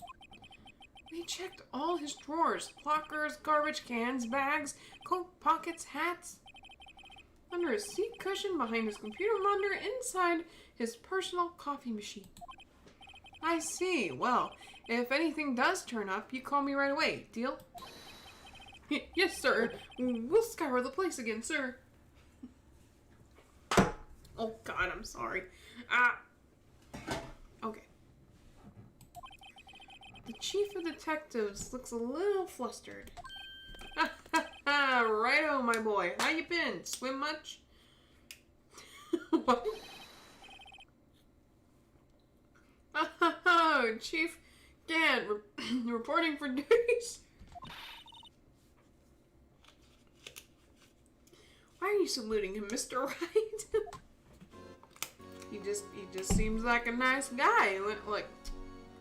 [SPEAKER 1] We checked all his drawers, lockers, garbage cans, bags, coat pockets, hats. Under his seat cushion, behind his computer monitor, inside his personal coffee machine. I see. Well, if anything does turn up, you call me right away. Deal? Yes, sir. We'll scour the place again, sir. Oh, God, I'm sorry. Okay. The chief of detectives looks a little flustered. Righto, my boy. How you been? Swim much? What? Oh, Chief Gant, reporting for duties. Why are you saluting him, Mr. Wright? He just seems like a nice guy.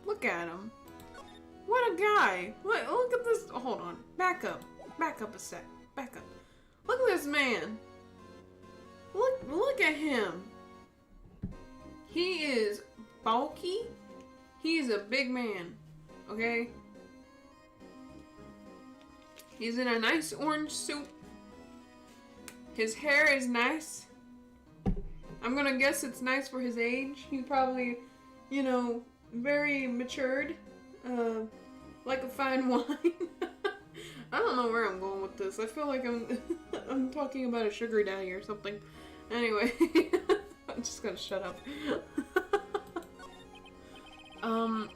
[SPEAKER 1] Look at him. What a guy. Look at this. Hold on. Back up a sec. Back up. Look at this man. Look at him. He is bulky. He's a big man. Okay? He's in a nice orange suit. His hair is nice. I'm gonna guess it's nice for his age. He's probably, very matured. Like a fine wine. I don't know where I'm going with this. I feel like I'm talking about a sugar daddy or something. Anyway, I'm just gonna shut up.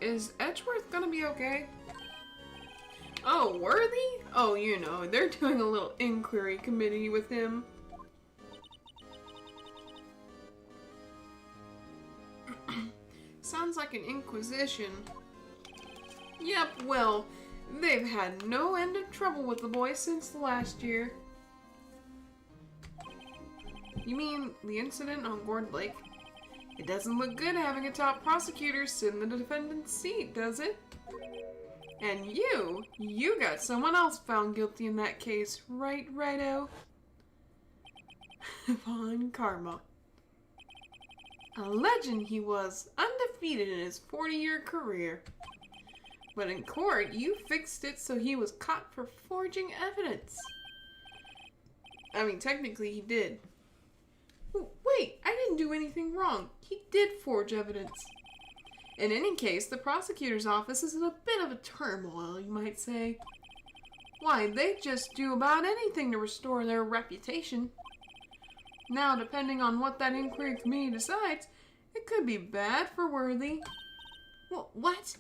[SPEAKER 1] Is Edgeworth gonna be okay? Oh, Worthy? Oh, they're doing a little inquiry committee with him. Sounds like an inquisition. Yep, well, they've had no end of trouble with the boy since last year. You mean the incident on Gourd Lake? It doesn't look good having a top prosecutor sit in the defendant's seat, does it? And you got someone else found guilty in that case, right, righto? Von Karma. A legend he was, undefeated in his 40-year career. But in court, you fixed it so he was caught for forging evidence. I mean, technically he did. Wait, I didn't do anything wrong. He did forge evidence. In any case, the prosecutor's office is in a bit of a turmoil, you might say. Why, they just do about anything to restore their reputation. Now, depending on what that inquiry committee decides, it could be bad for Worthy. What?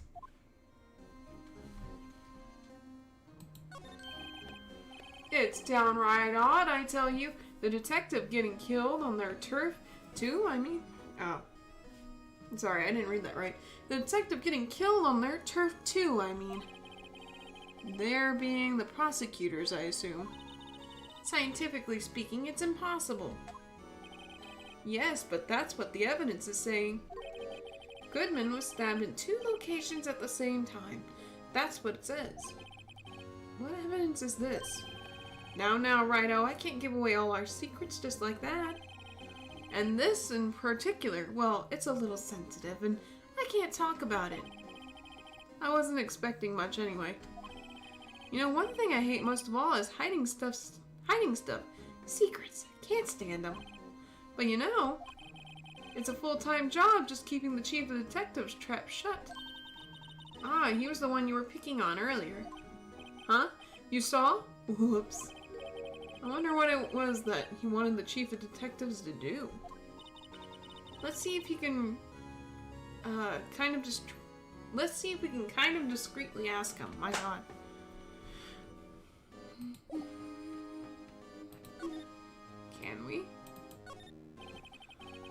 [SPEAKER 1] It's downright odd, I tell you. The detective getting killed on their turf, too, Oh. Sorry, I didn't read that right. The detective getting killed on their turf, too, They're being the prosecutors, I assume. Scientifically speaking, it's impossible. Yes, but that's what the evidence is saying. Goodman was stabbed in 2 locations at the same time. That's what it says. What evidence is this? Now, Righto, I can't give away all our secrets just like that. And this in particular, well, it's a little sensitive, and I can't talk about it. I wasn't expecting much anyway. You know, one thing I hate most of all is hiding stuff. Secrets. Can't stand them. But you know, it's a full-time job just keeping the chief of detectives trap shut. Ah, he was the one you were picking on earlier. Huh? You saw? Whoops. I wonder what it was that he wanted the chief of detectives to do. Let's see if he can, let's see if we can kind of discreetly ask him. My god. Can we?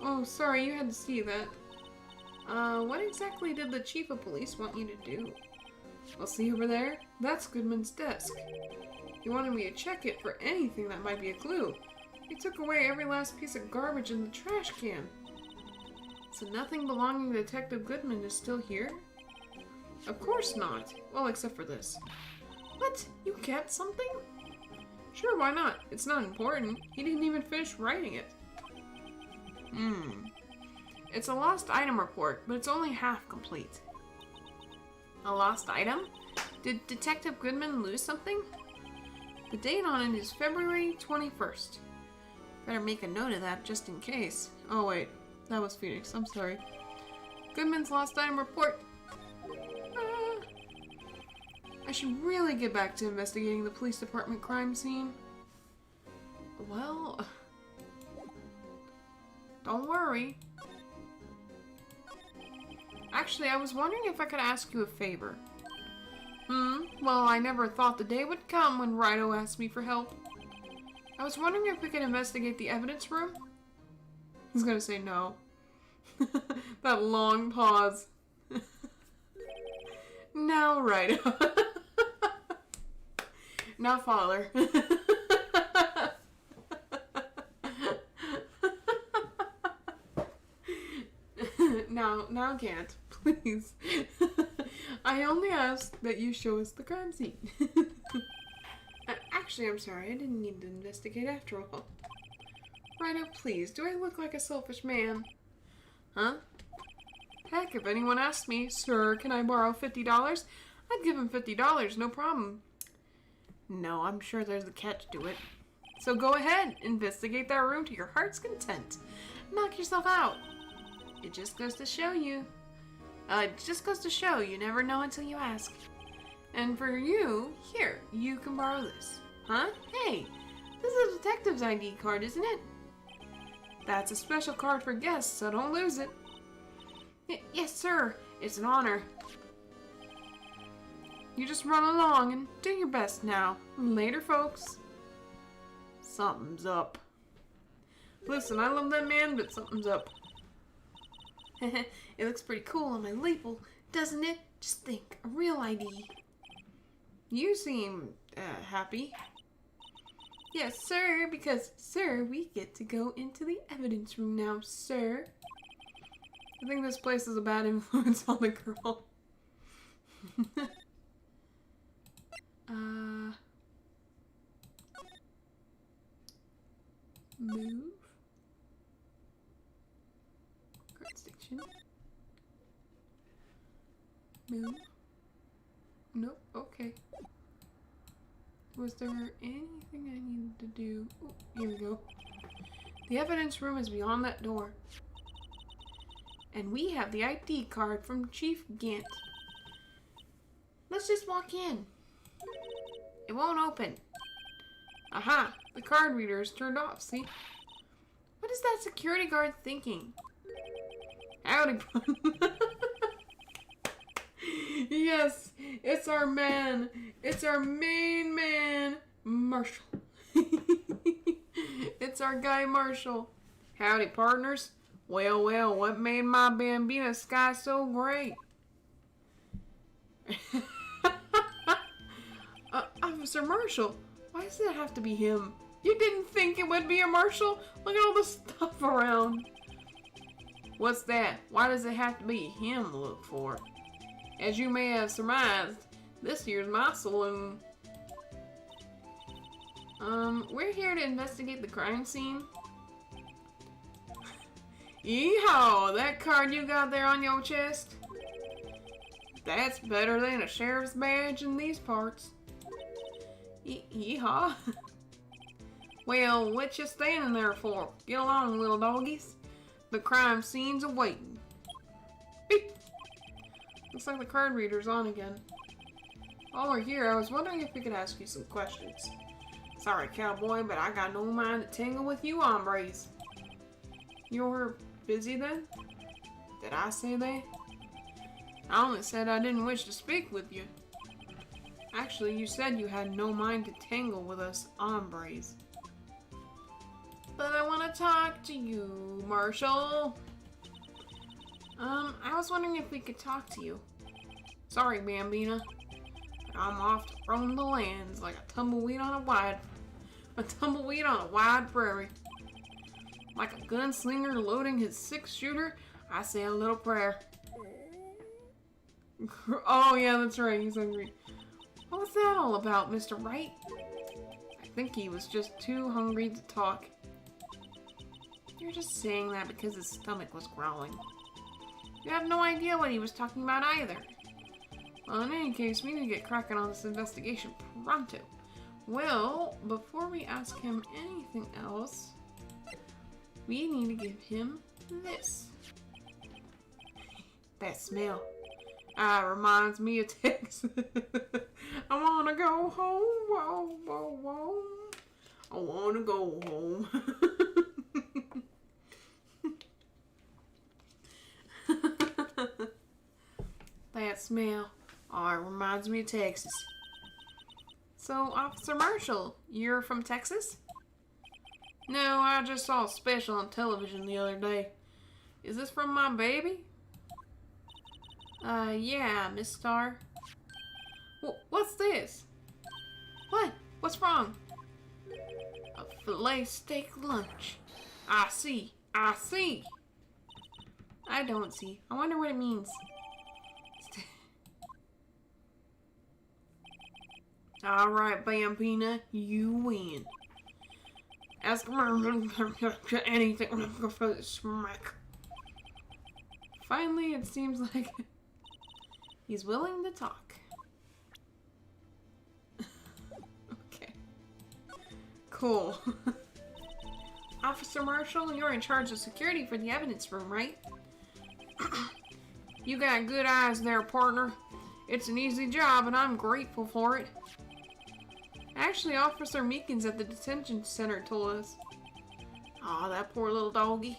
[SPEAKER 1] Oh, sorry, you had to see that. What exactly did the chief of police want you to do? Well, see over there? That's Goodman's desk. He wanted me to check it for anything that might be a clue. He took away every last piece of garbage in the trash can. So nothing belonging to Detective Goodman is still here? Of course not. Well, except for this. What? You kept something? Sure, why not? It's not important. He didn't even finish writing it. It's a lost item report, but it's only half complete. A lost item? Did Detective Goodman lose something? The date on it is February 21st. Better make a note of that just in case. Oh wait, that was Phoenix. I'm sorry. Goodman's lost item report. I should really get back to investigating the police department crime scene. Well, don't worry. Actually, I was wondering if I could ask you a favor. Well, I never thought the day would come when Righto asked me for help. I was wondering if we could investigate the evidence room? He's gonna say no. That long pause. Now, Righto. Now, Father. Now can't. Please. I only ask that you show us the crime scene. Actually, I'm sorry. I didn't need to investigate after all. Righto, please. Do I look like a selfish man? Huh? Heck, if anyone asked me, sir, can I borrow $50? I'd give him $50, no problem. No, I'm sure there's a catch to it. So go ahead, investigate that room to your heart's content. Knock yourself out. It just goes to show you. You never know until you ask. And for you, here, you can borrow this. Huh? Hey, this is a detective's ID card, isn't it? That's a special card for guests, so don't lose it. Yes, sir. It's an honor. You just run along and do your best now. Later, folks. Something's up. Listen, I love that man, but something's up. It looks pretty cool on my label, doesn't it? Just think, a real ID. You seem, happy. Yes, sir, because, sir, we get to go into the evidence room now, sir. I think this place is a bad influence on the girl. Move. Guard station. Move. Nope, okay. Was there anything I needed to do? Oh, here we go. The evidence room is beyond that door. And we have the ID card from Chief Gant. Let's just walk in. It won't open. Aha! The card reader is turned off, see? What is that security guard thinking? Howdy, Yes, it's our man. It's our main man, Marshall. It's our guy, Marshall. Howdy, partners. Well, what made my Bambina sky so great? Officer Marshall, why does it have to be him? You didn't think it would be a Marshall? Look at all the stuff around. What's that? Why does it have to be him to look for? As you may have surmised, this here's my saloon. We're here to investigate the crime scene. Yeehaw! That card you got there on your chest? That's better than a sheriff's badge in these parts. Yeehaw! Well, what you standing there for? Get along, little doggies. The crime scene's awaiting. Beep! Looks like the card reader's on again. While we're here, I was wondering if we could ask you some questions. Sorry, cowboy, but I got no mind to tangle with you hombres. You're busy then? Did I say that? I only said I didn't wish to speak with you. Actually, you said you had no mind to tangle with us hombres. But I want to talk to you, Marshall. I was wondering if we could talk to you. Sorry, Bambina. But I'm off to roam the lands like a tumbleweed on a wide prairie. Like a gunslinger loading his 6-shooter, I say a little prayer. Oh yeah, that's right, he's hungry. What was that all about, Mr. Wright? I think he was just too hungry to talk. You're just saying that because his stomach was growling. You have no idea what he was talking about either. Well, in any case, we need to get cracking on this investigation pronto. Well, before we ask him anything else, we need to give him this. That smell. Reminds me of Texas. I wanna go home, whoa, whoa, whoa. I wanna go home. That smell. Oh, it reminds me of Texas. So, Officer Marshall, you're from Texas? No, I just saw a special on television the other day. Is this from my baby? Yeah, Miss Star. What's this? What? What's wrong? A filet steak lunch. I see. I see. I don't see. I wonder what it means. Alright, Bambina, you win. Ask him anything for the smack. Finally, it seems like he's willing to talk. Okay. Cool. Officer Marshall, you're in charge of security for the evidence room, right? You got good eyes there, partner. It's an easy job, and I'm grateful for it. Actually, Officer Meekins at the detention center told us. Aw, that poor little doggy.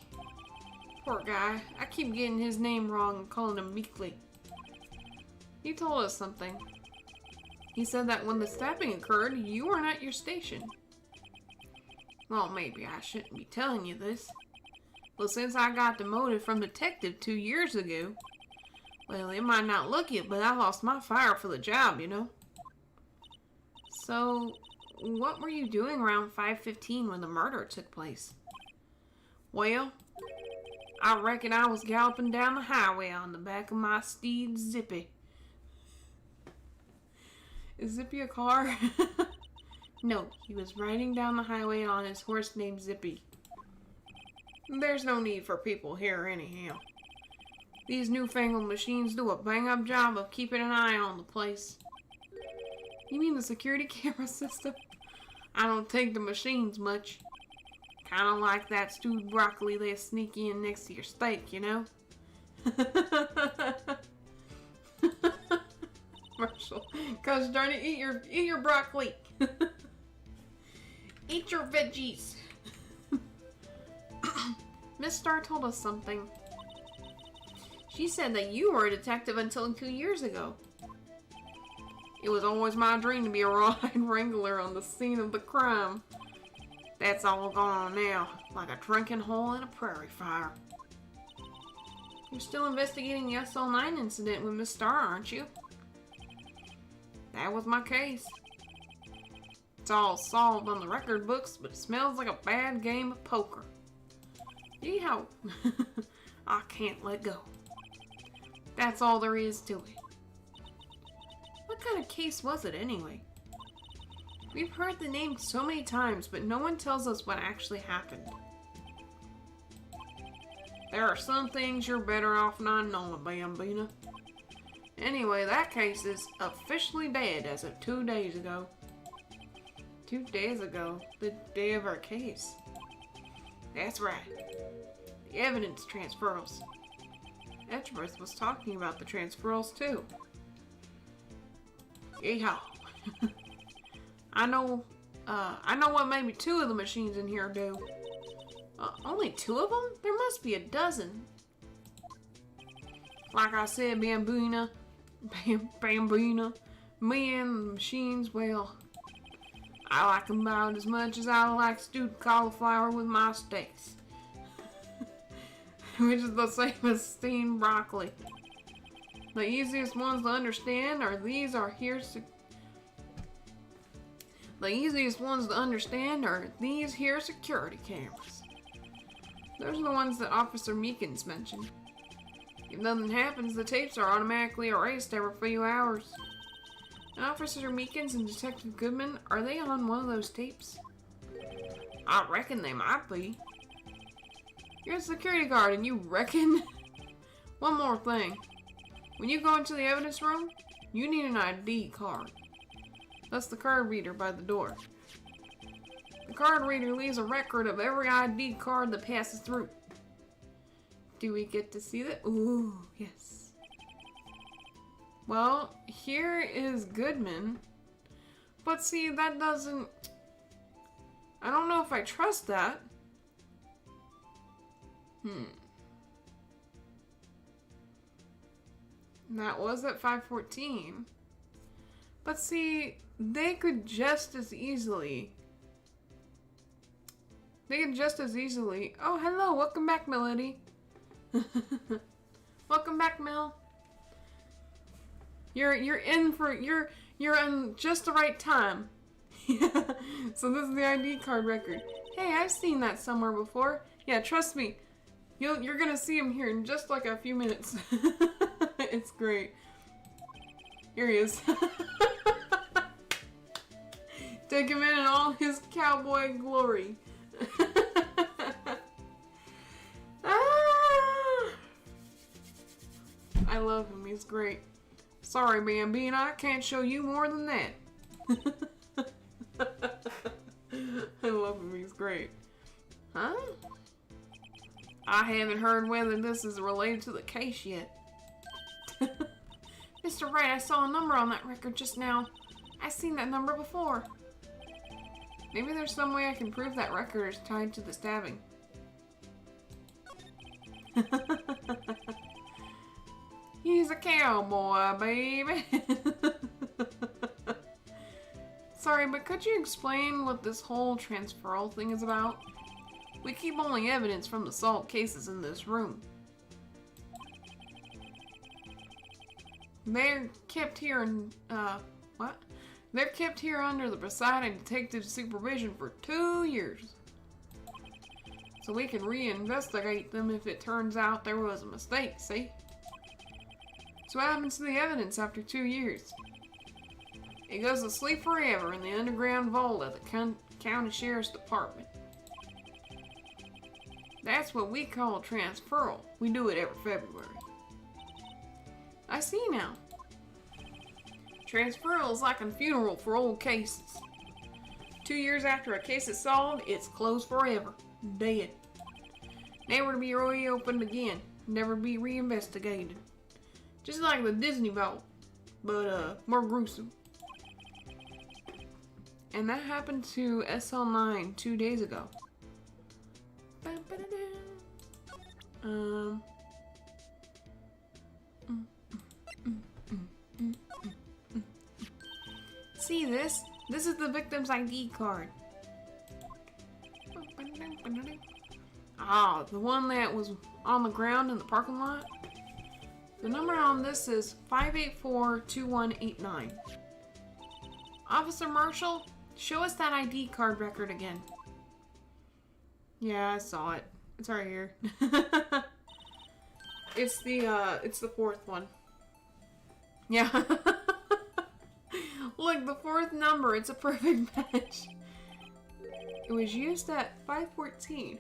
[SPEAKER 1] Poor guy. I keep getting his name wrong and calling him Meekly. He told us something. He said that when the stabbing occurred, you weren't at your station. Well, maybe I shouldn't be telling you this. But since I got demoted from detective 2 years ago, well, it might not look it, but I lost my fire for the job, you know? So, what were you doing around 5:15 when the murder took place? Well, I reckon I was galloping down the highway on the back of my steed, Zippy. Is Zippy a car? No, he was riding down the highway on his horse named Zippy. There's no need for people here anyhow. These newfangled machines do a bang-up job of keeping an eye on the place. You mean the security camera system? I don't take the machines much. Kinda like that stewed broccoli they sneak in next to your steak, you know? Marshall, gosh darn it, eat your broccoli. Eat your veggies. Miss Star told us something. She said that you were a detective until 2 years ago. It was always my dream to be a rawhide wrangler on the scene of the crime. That's all gone now, like a drinking hole in a prairie fire. You're still investigating the SL9 incident with Miss Star, aren't you? That was my case. It's all solved on the record books, but it smells like a bad game of poker. Yeehaw! I can't let go. That's all there is to it. What kind of case was it anyway? We've heard the name so many times, but no one tells us what actually happened. There are some things you're better off not knowing, Bambina. Anyway, that case is officially dead as of 2 days ago. 2 days ago? The day of our case. That's right. The evidence transferals. Edgeworth was talking about the transferals too. Yeehaw. I know what maybe 2 of the machines in here do. Only 2 of them? There must be a dozen. Like I said, Bambina, me and the machines, well, I like them about as much as I like stewed cauliflower with my steaks. Which is the same as steamed broccoli. The easiest ones to understand are these here security cameras. Those are the ones that Officer Meekins mentioned. If nothing happens, the tapes are automatically erased every few hours. And Officer Meekins and Detective Goodman, are they on one of those tapes? I reckon they might be. You're a security guard and you reckon? One more thing. When you go into the evidence room, you need an ID card. That's the card reader by the door. The card reader leaves a record of every ID card that passes through. Do we get to see that? Ooh, yes. Well, here is Goodman. But see, that doesn't... I don't know if I trust that. That was at 5:14. But see, they could just as easily... Oh, hello, welcome back, Melody. Welcome back, Mel. You're in just the right time. So this is the ID card record. Hey, I've seen that somewhere before. Yeah, trust me. You're gonna see him here in just like a few minutes. It's great. Here he is. Take him in all his cowboy glory. I love him, he's great. Sorry, Bambina, I can't show you more than that. I love him, he's great. Huh? I haven't heard whether this is related to the case yet. Mr. Wright, I saw a number on that record just now. I've seen that number before. Maybe there's some way I can prove that record is tied to the stabbing. He's a cowboy, baby. Sorry, but could you explain what this whole transferal thing is about? We keep only evidence from the solved cases in this room. They're kept here in, what? They're kept here under the presiding detective's supervision for 2 years. So we can reinvestigate them if it turns out there was a mistake, see? So what happens to the evidence after 2 years? It goes to sleep forever in the underground vault of the county sheriff's department. That's what we call transferal. We do it every February. I see now. Transferal is like a funeral for old cases. 2 years after a case is solved, it's closed forever. Dead. Never to be reopened again. Never be reinvestigated. Just like the Disney Vault, but more gruesome. And that happened to SL9 2 days ago. See this? This is the victim's ID card. Ah, the one that was on the ground in the parking lot? The number on this is 584-2189. Officer Marshall, Show us that ID card record again. Yeah, I saw it. It's right here. It's the fourth one. Yeah. Look, the fourth number. It's a perfect match. It was used at 5:14.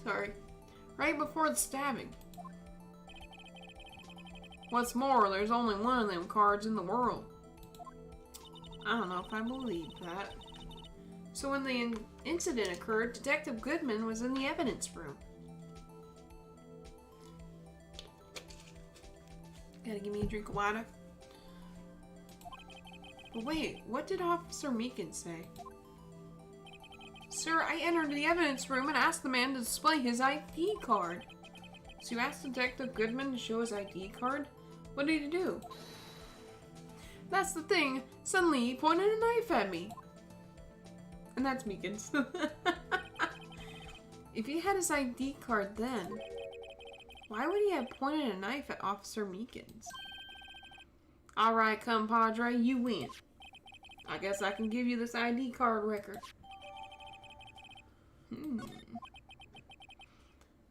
[SPEAKER 1] Sorry. Right before the stabbing. What's more, there's only one of them cards in the world. I don't know if I believe that. So when the incident occurred, Detective Goodman was in the evidence room. Gotta give me a drink of water. But wait, what did Officer Meekins say? Sir, I entered the evidence room and asked the man to display his ID card. So you asked Detective Goodman to show his ID card? What did he do? That's the thing. Suddenly he pointed a knife at me. And that's Meekins. If he had his ID card then, why would he have pointed a knife at Officer Meekins? Alright, compadre, you win. I guess I can give you this ID card record.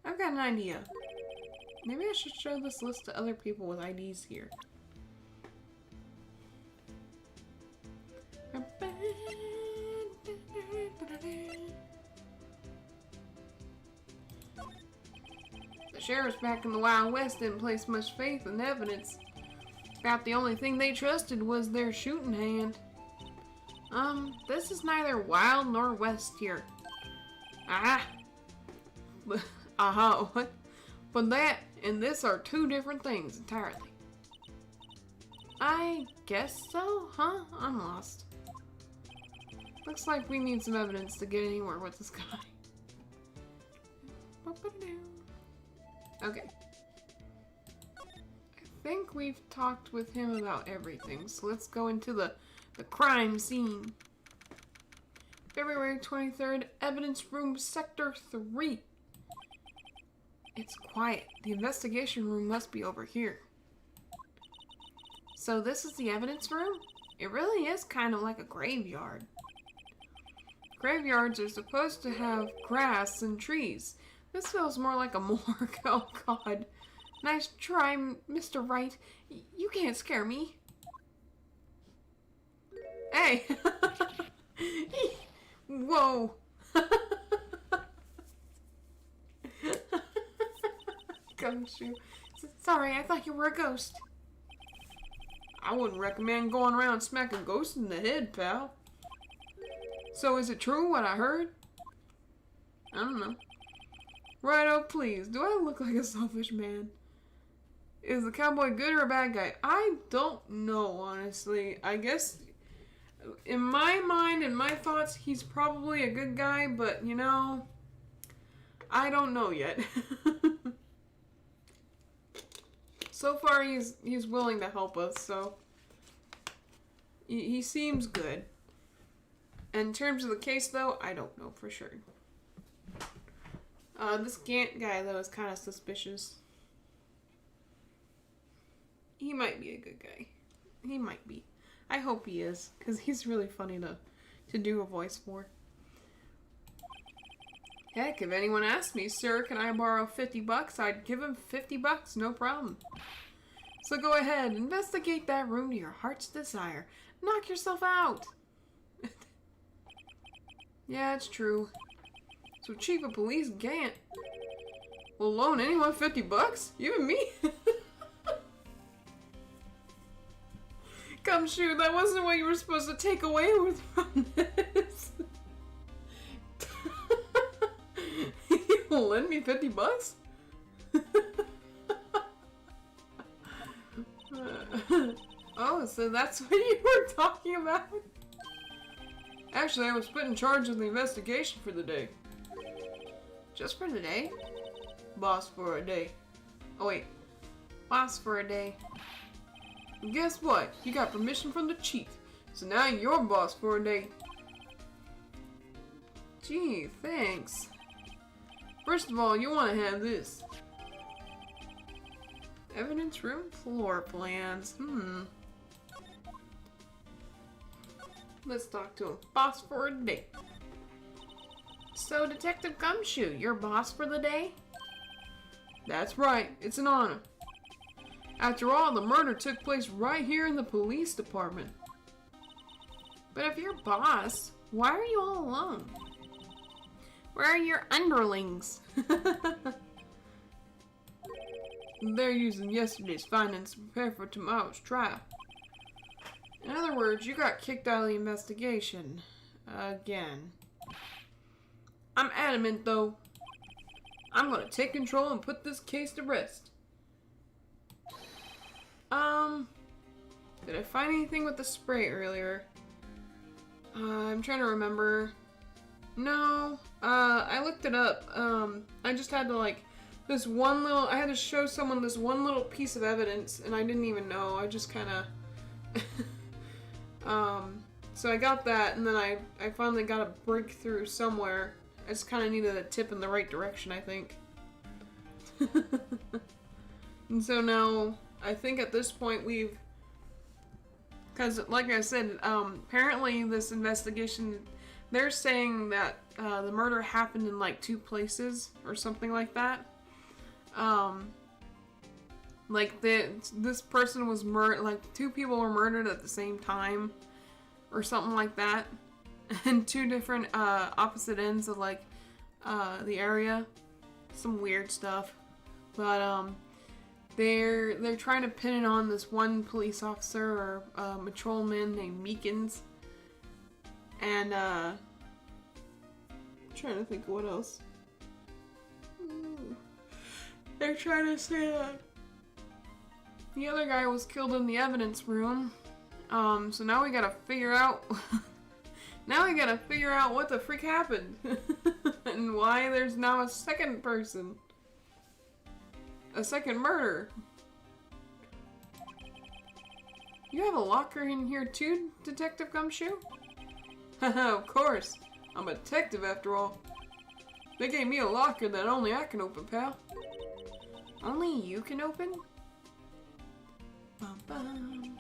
[SPEAKER 1] I've got an idea. Maybe I should show this list to other people with IDs here. The sheriffs back in the Wild West didn't place much faith in evidence. About the only thing they trusted was their shooting hand. This is neither Wild nor West here. What? But that and this are two different things entirely. I guess so, huh? I'm lost. Looks like we need some evidence to get anywhere with this guy. Okay. I think we've talked with him about everything, so let's go into the crime scene. February 23rd, evidence room sector 3. It's quiet. The investigation room must be over here. So this is the evidence room? It really is kind of like a graveyard. Graveyards are supposed to have grass and trees. This feels more like a morgue. Oh god. Nice try, Mr. Wright. You can't scare me. Hey! Whoa! Gumshoe. Sorry, I thought you were a ghost. I wouldn't recommend going around smacking ghosts in the head, pal. So is it true what I heard? I don't know. Righto, please. Do I look like a selfish man? Is the cowboy good or a bad guy? I don't know, honestly. I guess in my mind and my thoughts, he's probably a good guy, but you know, I don't know yet. So far, he's willing to help us, so he seems good. In terms of the case, though, I don't know for sure. This Gant guy, though, is kind of suspicious. He might be a good guy. He might be. I hope he is, because he's really funny to do a voice for. Heck, if anyone asked me, sir, can I borrow $50? I'd give him $50, no problem. So go ahead, investigate that room to your heart's desire. Knock yourself out. Yeah, it's true. So Chief of Police Gant will loan anyone $50? Even me? Come shoot, that wasn't what you were supposed to take away with from this. You will lend me $50? Oh, so that's what you were talking about? Actually, I was put in charge of the investigation for the day. Just for the day? Boss for a day. Oh wait. Boss for a day. And guess what? You got permission from the chief. So now you're boss for a day. Gee, thanks. First of all, you want to have this. Evidence room floor plans. Let's talk to him. Boss for a day. So, Detective Gumshoe, your boss for the day? That's right. It's an honor. After all, the murder took place right here in the police department. But if you're boss, why are you all alone? Where are your underlings? They're using yesterday's findings to prepare for tomorrow's trial. In other words, you got kicked out of the investigation. Again. I'm adamant, though. I'm gonna take control and put this case to rest. Did I find anything with the spray earlier? I'm trying to remember. No, I looked it up. I just had to, like, I had to show someone this one little piece of evidence, and I didn't even know. I just kind of, so I got that, and then I finally got a breakthrough somewhere. I just kind of needed a tip in the right direction, I think. And so now, I think at this point because like I said, apparently this investigation, they're saying that the murder happened in like 2 places or something like that. Like this person was murdered, like 2 people were murdered at the same time or something like that. In 2 different opposite ends of like the area. Some weird stuff. But they're trying to pin it on this one police officer or patrolman named Meekins. And I'm trying to think of what else. They're trying to say that the other guy was killed in the evidence room. So now we gotta figure out what the freak happened. And why there's now a second person. A second murder. You have a locker in here too, Detective Gumshoe? Haha, of course. I'm a detective after all. They gave me a locker that only I can open, pal. Only you can open? Bum, bum.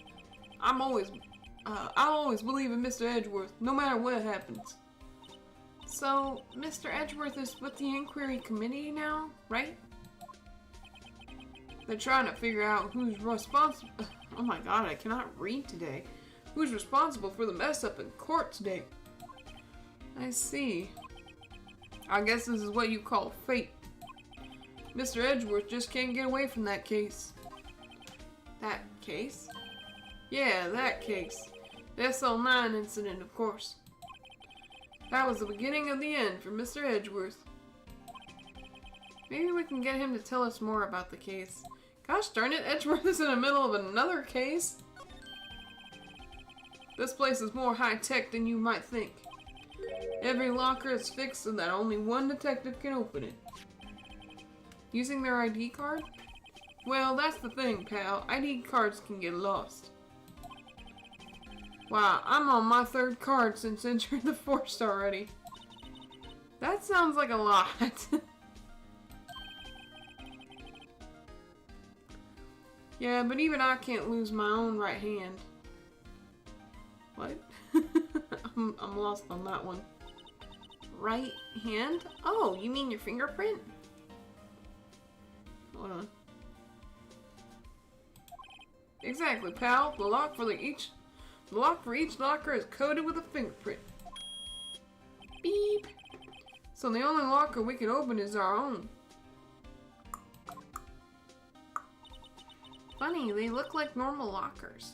[SPEAKER 1] I'll always believe in Mr. Edgeworth, no matter what happens. So, Mr. Edgeworth is with the inquiry committee now, right? They're trying to figure out who's responsible. Oh my god, I cannot read today. Who's responsible for the mess up in court today? I see. I guess this is what you call fate. Mr. Edgeworth just can't get away from that case. That case? Yeah, that case. The SL9 incident, of course. That was the beginning of the end for Mr. Edgeworth. Maybe we can get him to tell us more about the case. Gosh darn it, Edgeworth is in the middle of another case? This place is more high-tech than you might think. Every locker is fixed so that only one detective can open it. Using their ID card? Well, that's the thing, pal. ID cards can get lost. Wow, I'm on my 3rd card since entering the force already. That sounds like a lot. Yeah, but even I can't lose my own right hand. What? I'm lost on that one. Right hand? Oh, you mean your fingerprint? Hold on. Exactly, pal. The lock for each locker is coded with a fingerprint. Beep. So the only locker we can open is our own. Funny, they look like normal lockers.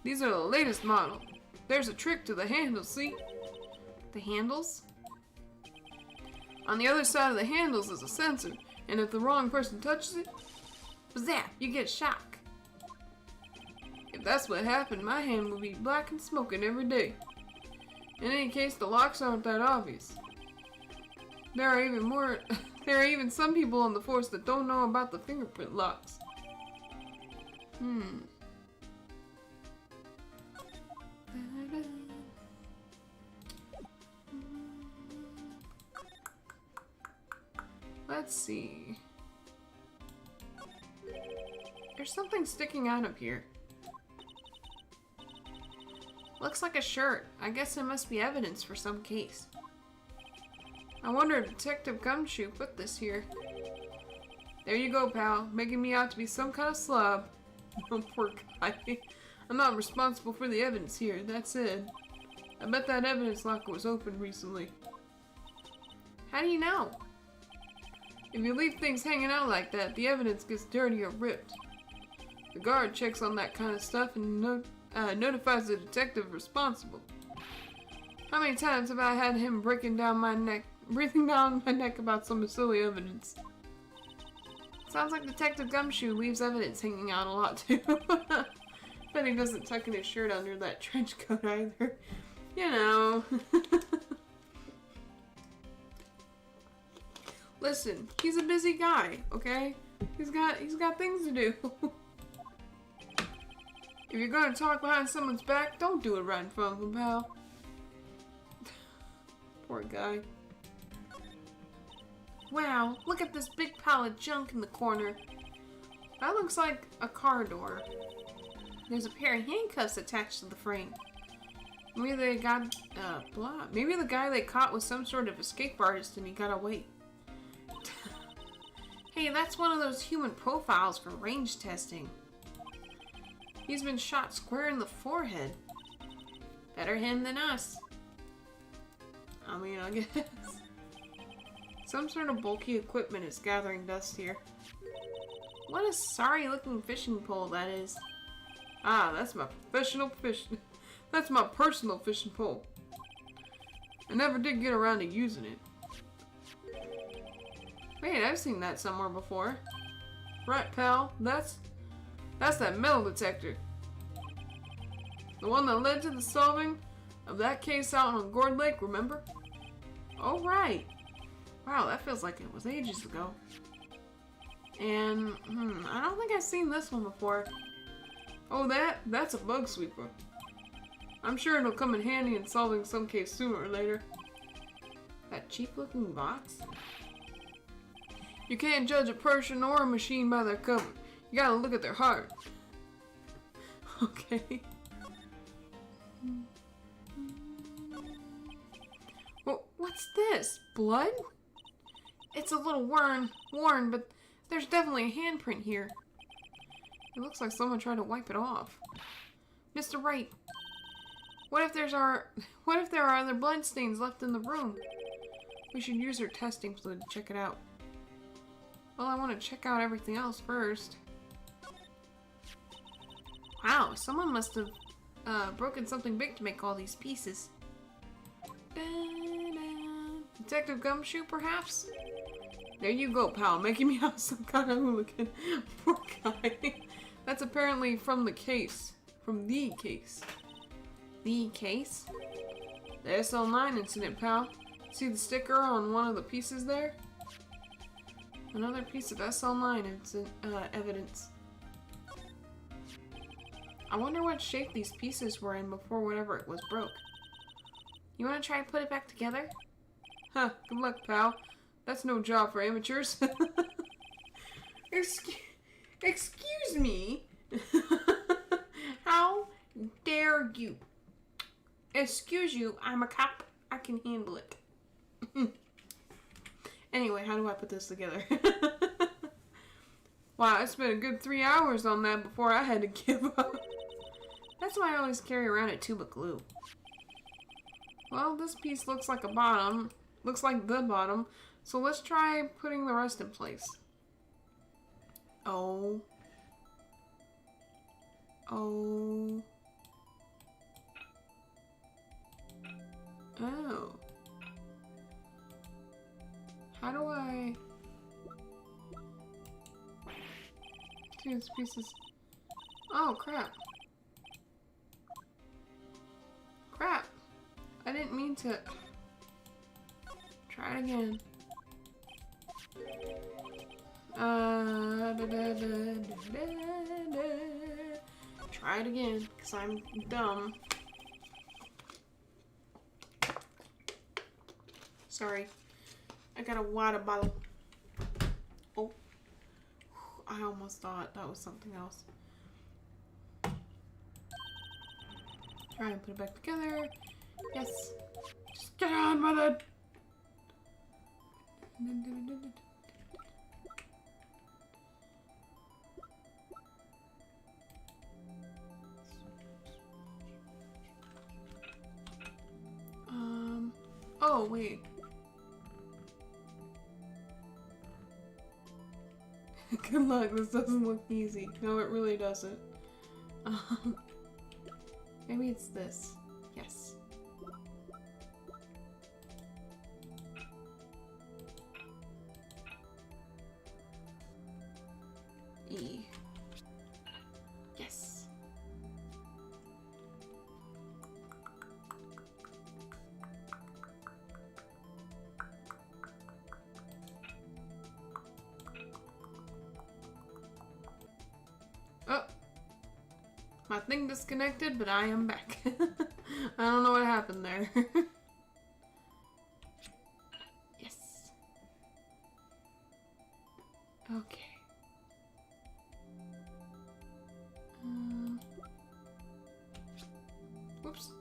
[SPEAKER 1] These are the latest model. There's a trick to the handles, see? The handles? On the other side of the handles is a sensor, and if the wrong person touches it, zap, you get a shock. If that's what happened, my hand would be black and smoking every day. In any case, the locks aren't that obvious. There are even some people on the force that don't know about the fingerprint locks. Let's see. There's something sticking out of here. Looks like a shirt. I guess it must be evidence for some case. I wonder if Detective Gumshoe put this here. There you go, pal. Making me out to be some kind of slob. Oh, poor guy. I'm not responsible for the evidence here, that's it. I bet that evidence locker was opened recently. How do you know? If you leave things hanging out like that, the evidence gets dirty or ripped. The guard checks on that kind of stuff and notifies the detective responsible. How many times have I had him breathing down my neck about some silly evidence? Sounds like Detective Gumshoe leaves evidence hanging out a lot too. Bet he doesn't tuck in his shirt under that trench coat either. You know. Listen, he's a busy guy, okay? He's got things to do. If you're gonna talk behind someone's back, don't do it right in front of him, pal. Poor guy. Wow, look at this big pile of junk in the corner. That looks like a car door. There's a pair of handcuffs attached to the frame. Maybe they got, maybe the guy they caught was some sort of escape artist and he got away. Hey, that's one of those human profiles for range testing. He's been shot square in the forehead. Better him than us. I mean, I guess. Some sort of bulky equipment is gathering dust here. What a sorry looking fishing pole that is. Ah, that's my that's my personal fishing pole. I never did get around to using it. Wait, I've seen that somewhere before. Right, pal. That's that metal detector. The one that led to the solving of that case out on Gourd Lake, remember? Oh, right. Wow, that feels like it was ages ago. And, I don't think I've seen this one before. Oh, that's a bug sweeper. I'm sure it'll come in handy in solving some case sooner or later. That cheap-looking box? You can't judge a person or a machine by their cover. You gotta look at their heart. Okay. Well, what's this? Blood? It's a little worn, but there's definitely a handprint here. It looks like someone tried to wipe it off. Mr. Wright, what if there are other blood stains left in the room? We should use our testing fluid to check it out. Well, I want to check out everything else first. Wow, someone must have broken something big to make all these pieces. Detective Gumshoe, perhaps? There you go, pal, making me out some kind of hooligan. Poor guy. That's apparently from the case. From the case. The case? The SL9 incident, pal. See the sticker on one of the pieces there? Another piece of SL9 evidence. I wonder what shape these pieces were in before whatever it was broke. You want to try and put it back together? Huh, good luck, pal. That's no job for amateurs. Excuse me? How dare you? Excuse you, I'm a cop. I can handle it. Anyway, how do I put this together? Wow, I spent a good 3 hours on that before I had to give up. That's why I always carry around a tube of glue. Well, this piece looks like a bottom. Looks like the bottom. So let's try putting the rest in place. Oh. Oh. Oh. How do I... Two pieces... Oh, crap. Crap. I didn't mean to... Try it again. Try it again, because I'm dumb. Sorry. I got a water bottle. Oh. I almost thought that was something else. Try and put it back together. Yes. Just get on with it. Oh, wait. Good luck, this doesn't look easy. No, it really doesn't. Maybe it's this. Yes. E. Yes. Oh. My thing disconnected, but I am back. I don't know what happened there. Yes. Okay. Whoops.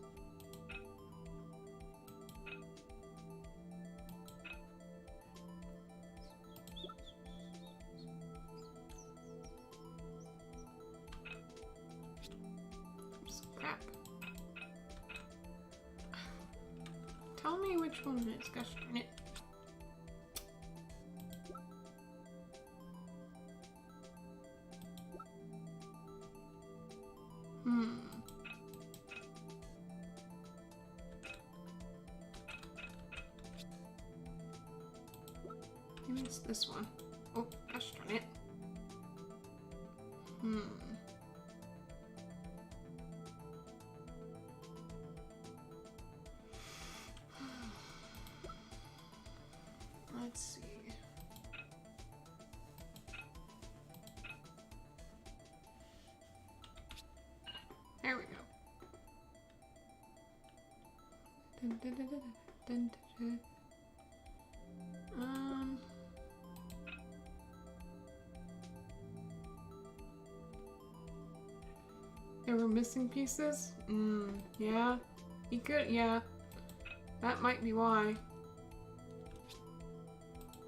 [SPEAKER 1] Oops, crap. Tell me which one it is. Gosh darn it. Maybe it's this one. Oh, gosh darn it. Let's see. There we go. Dun, dun, dun, dun, dun, dun, dun. There were missing pieces? Yeah. You could, yeah. That might be why.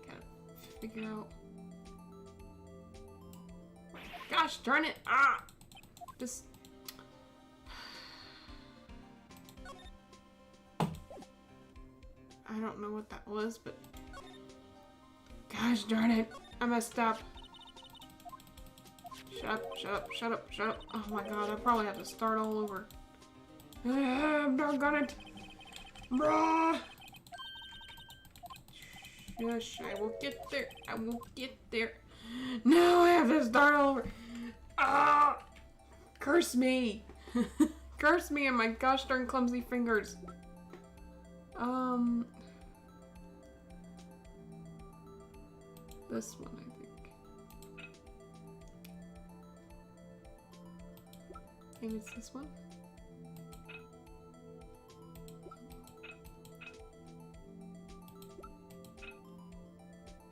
[SPEAKER 1] Gotta figure out. Gosh darn it! Ah! Just. I don't know what that was, but. Gosh darn it! I messed up. Shut up, shut up, shut up, shut up. Oh my god, I probably have to start all over. I'm doggone it. Bruh. Shush, I will get there. I will get there. No, I have to start all over. Ah! Curse me. Curse me and my gosh darn clumsy fingers. This one, I think. Maybe it's this one?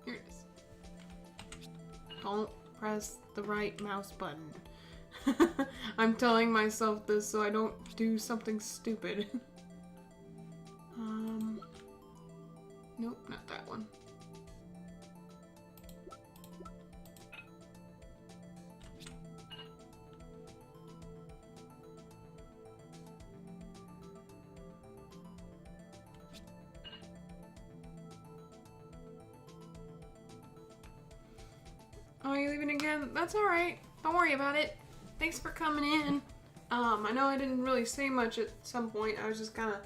[SPEAKER 1] Here it is. Don't press the right mouse button. I'm telling myself this so I don't do something stupid. Nope, not that one. Oh, you're leaving again? That's alright. Don't worry about it. Thanks for coming in. I know I didn't really say much at some point. I was just kind of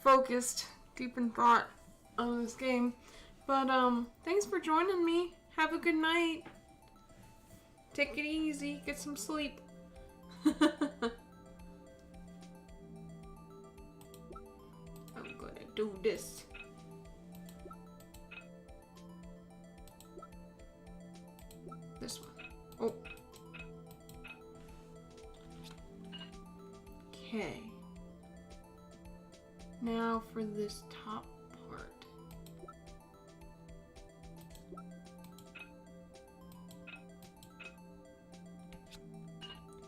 [SPEAKER 1] focused, deep in thought on this game. But, thanks for joining me. Have a good night. Take it easy. Get some sleep. I'm gonna do this. This one. Oh. Okay. Now for this top part.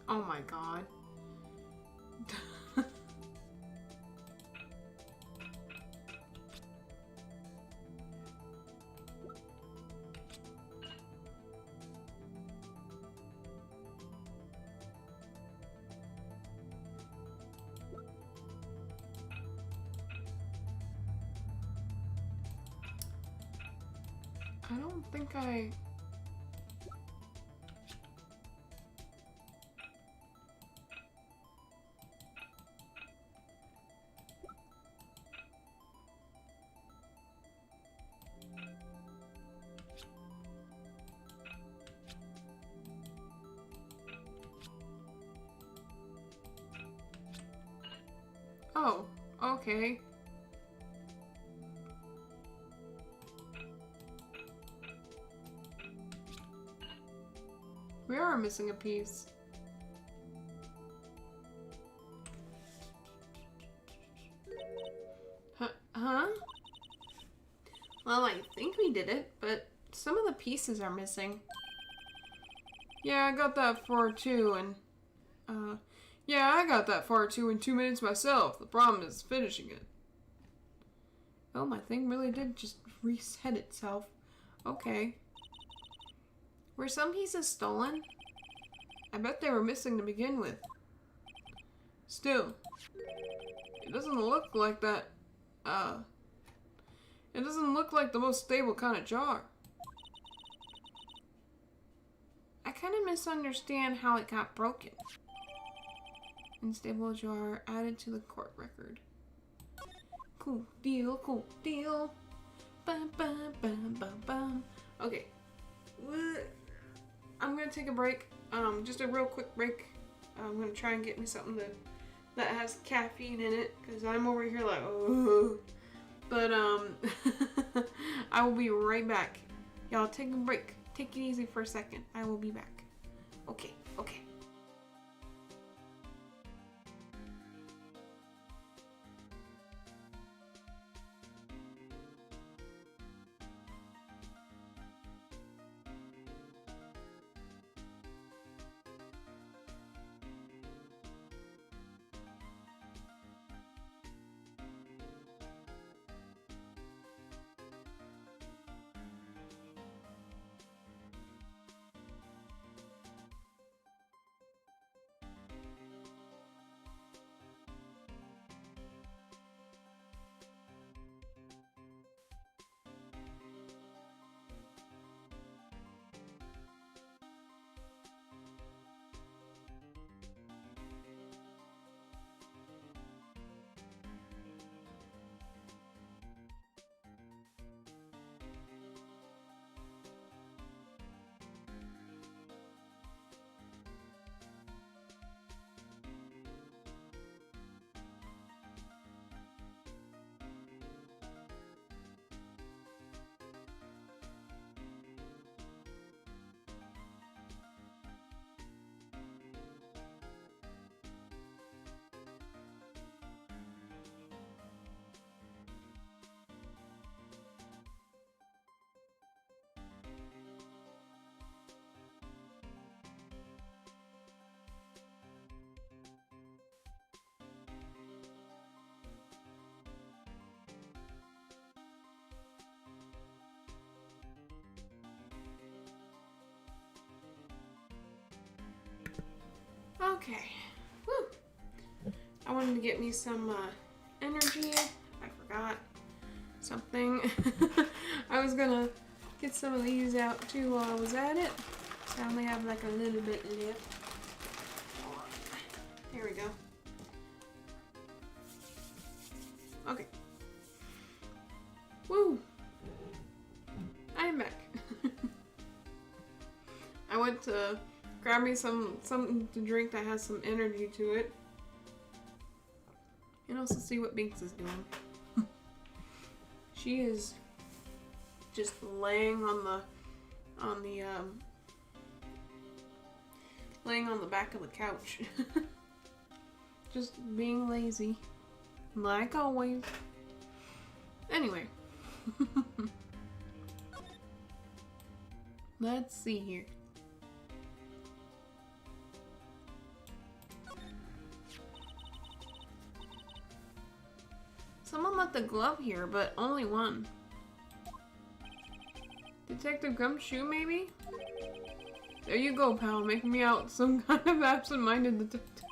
[SPEAKER 1] Oh my god. don't think I... Oh, okay. We are missing a piece. Huh? Well, I think we did it, but some of the pieces are missing. Yeah, I got that far too, and... yeah, I got that far too in 2 minutes myself. The problem is finishing it. Oh, my thing really did just reset itself. Okay. Were some pieces stolen? I bet they were missing to begin with. Still, it doesn't look like that, it doesn't look like the most stable kind of jar. I kind of misunderstand how it got broken. Unstable jar added to the court record. Cool deal, cool deal. Bum, bum, bum, bum, bum. Okay. I'm gonna take a break. Just a real quick break. I'm gonna try and get me something that has caffeine in it, because I'm over here like, oh. But, I will be right back. Y'all take a break. Take it easy for a second. I will be back. Okay, okay. Okay. Woo. I wanted to get me some energy. I forgot something. I was gonna get some of these out too while I was at it. So I only have like a little bit left. Here we go. Okay. Woo! I am back. I went to grab me something to drink that has some energy to it. And also see what Binks is doing. She is just laying on the laying on the back of the couch. Just being lazy. Like always. Anyway. Let's see here. Someone left a glove here, but only one. Detective Gumshoe, maybe? There you go, pal, making me out some kind of absent-minded detective.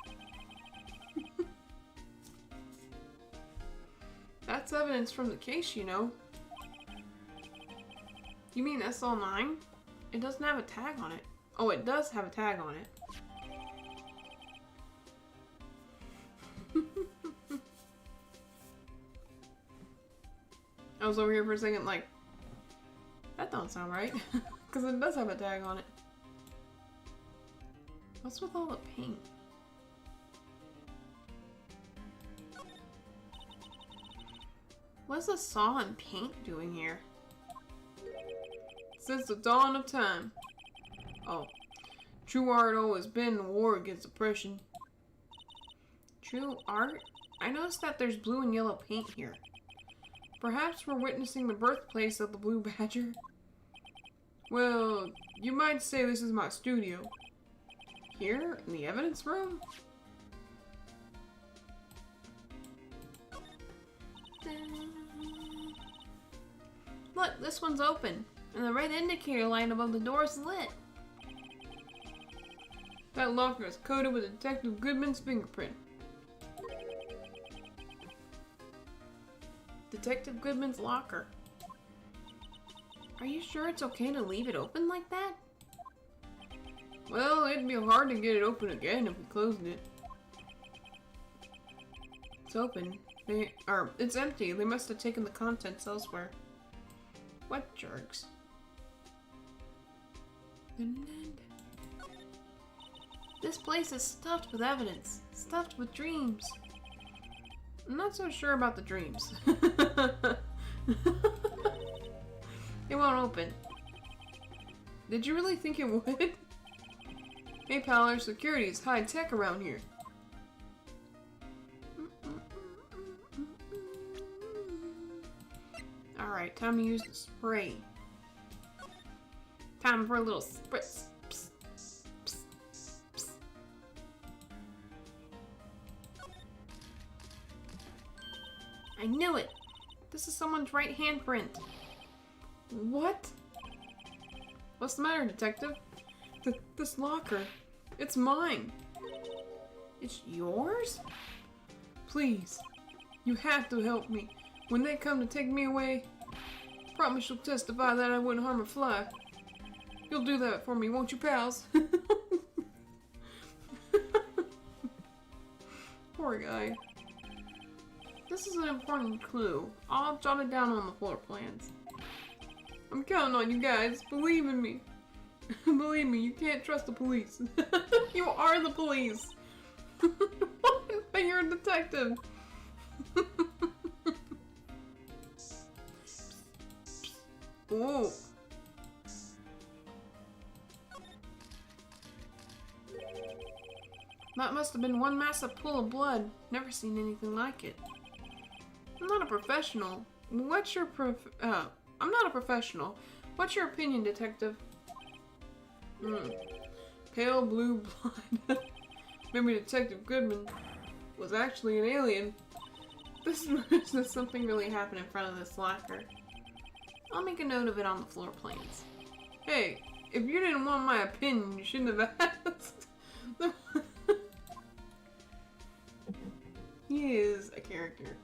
[SPEAKER 1] That's evidence from the case, you know. You mean SL9? It doesn't have a tag on it. Oh, it does have a tag on it. I was over here for a second like, that don't sound right. Because it does have a tag on it. What's with all the paint? What's the saw and paint doing here? Since the dawn of time. Oh. True art always been a war against oppression. True art? I noticed that there's blue and yellow paint here. Perhaps we're witnessing the birthplace of the Blue Badger? Well, you might say this is my studio. Here, in the evidence room? Look, this one's open, and the red indicator light above the door is lit. That locker is coated with Detective Goodman's fingerprint. Detective Goodman's locker. Are you sure it's okay to leave it open like that? Well, it'd be hard to get it open again if we closed it. It's open. It's empty. They must have taken the contents elsewhere. What jerks? This place is stuffed with evidence. Stuffed with dreams. I'm not so sure about the dreams. It won't open. Did you really think it would? Hey pal, our security is high tech around here. Alright, time to use the spray. Time for a little spritz. Psst, psst, psst. I knew it! This is someone's right handprint. What? What's the matter, detective? This locker. It's mine. It's yours? Please. You have to help me. When they come to take me away, promise you'll testify that I wouldn't harm a fly. You'll do that for me, won't you, pals? Poor guy. This is an important clue. I'll jot it down on the floor plans. I'm counting on you guys. Believe in me. Believe me, you can't trust the police. You are the police. But you're a detective. Ooh. That must have been one massive pool of blood. Never seen anything like it. I'm not a professional. What's your I'm not a professional. What's your opinion, detective? Pale blue blood. Maybe Detective Goodman was actually an alien. This means that something really happened in front of this locker. I'll make a note of it on the floor plans. Hey, if you didn't want my opinion, you shouldn't have asked. He is a character.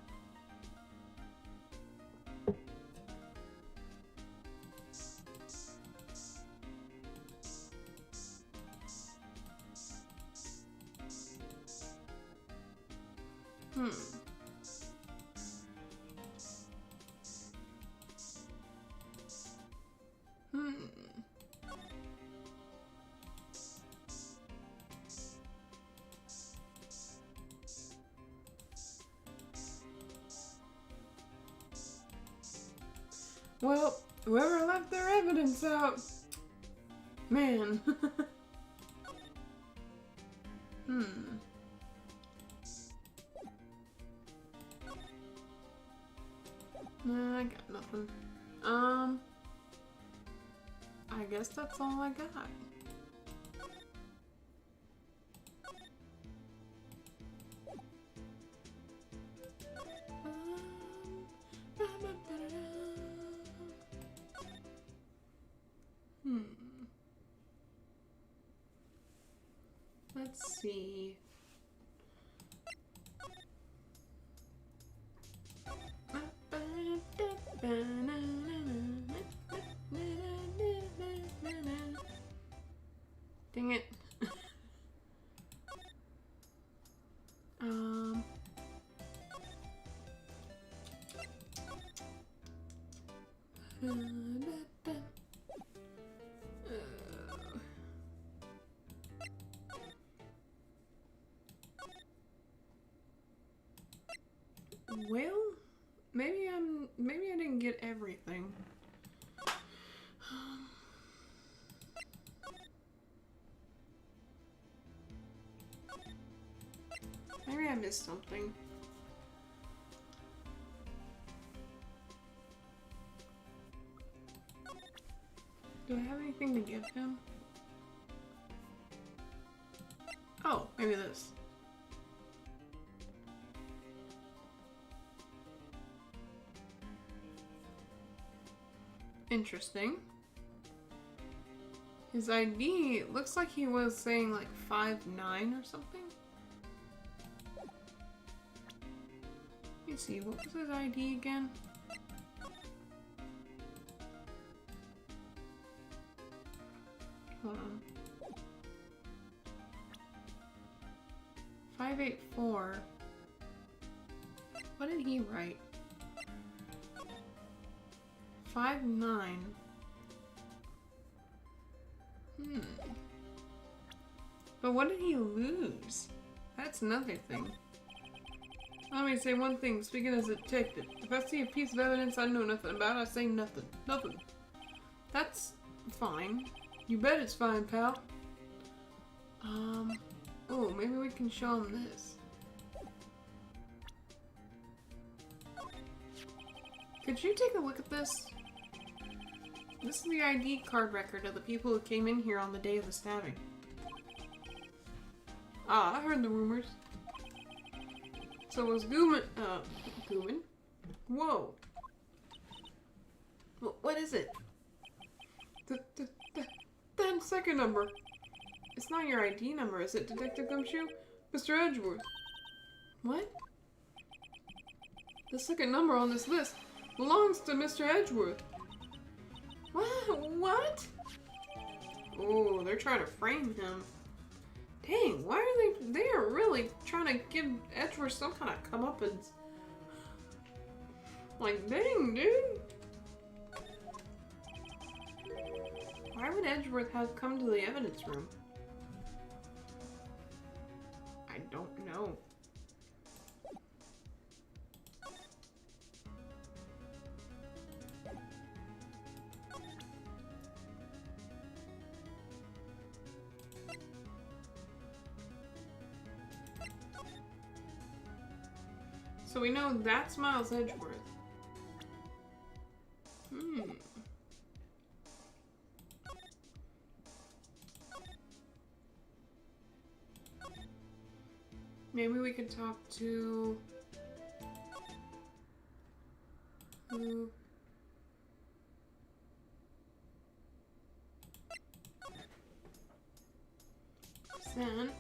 [SPEAKER 1] Well, whoever left their evidence out. Man. Nah, I got nothing. I guess that's all I got. Let's see. Well, maybe I didn't get everything. Maybe I missed something. Do I have anything to give him? Oh, maybe this. Interesting. His ID looks like he was saying like 5'9" or something. Let me see, what was his ID again? Hold on. 5'8'4". What did he write? 5'9". But what did he lose? That's another thing. Let me say one thing, speaking as a detective. If I see a piece of evidence I know nothing about, I say nothing. Nothing. That's fine. You bet it's fine, pal. Oh, maybe we can show him this. Could you take a look at this? This is the ID card record of the people who came in here on the day of the stabbing. Ah, I heard the rumors. So was Gooman, Gooman? Whoa. What is it? That second number. It's not your ID number, is it, Detective Gumshoe? Mr. Edgeworth. What? The second number on this list belongs to Mr. Edgeworth. What? Oh, they're trying to frame him. Dang, why are they are really trying to give Edgeworth some kind of comeuppance. Like, dang, dude. Why would Edgeworth have come to the evidence room? I don't know. So we know that's Miles Edgeworth. Maybe we could talk to... who? Then...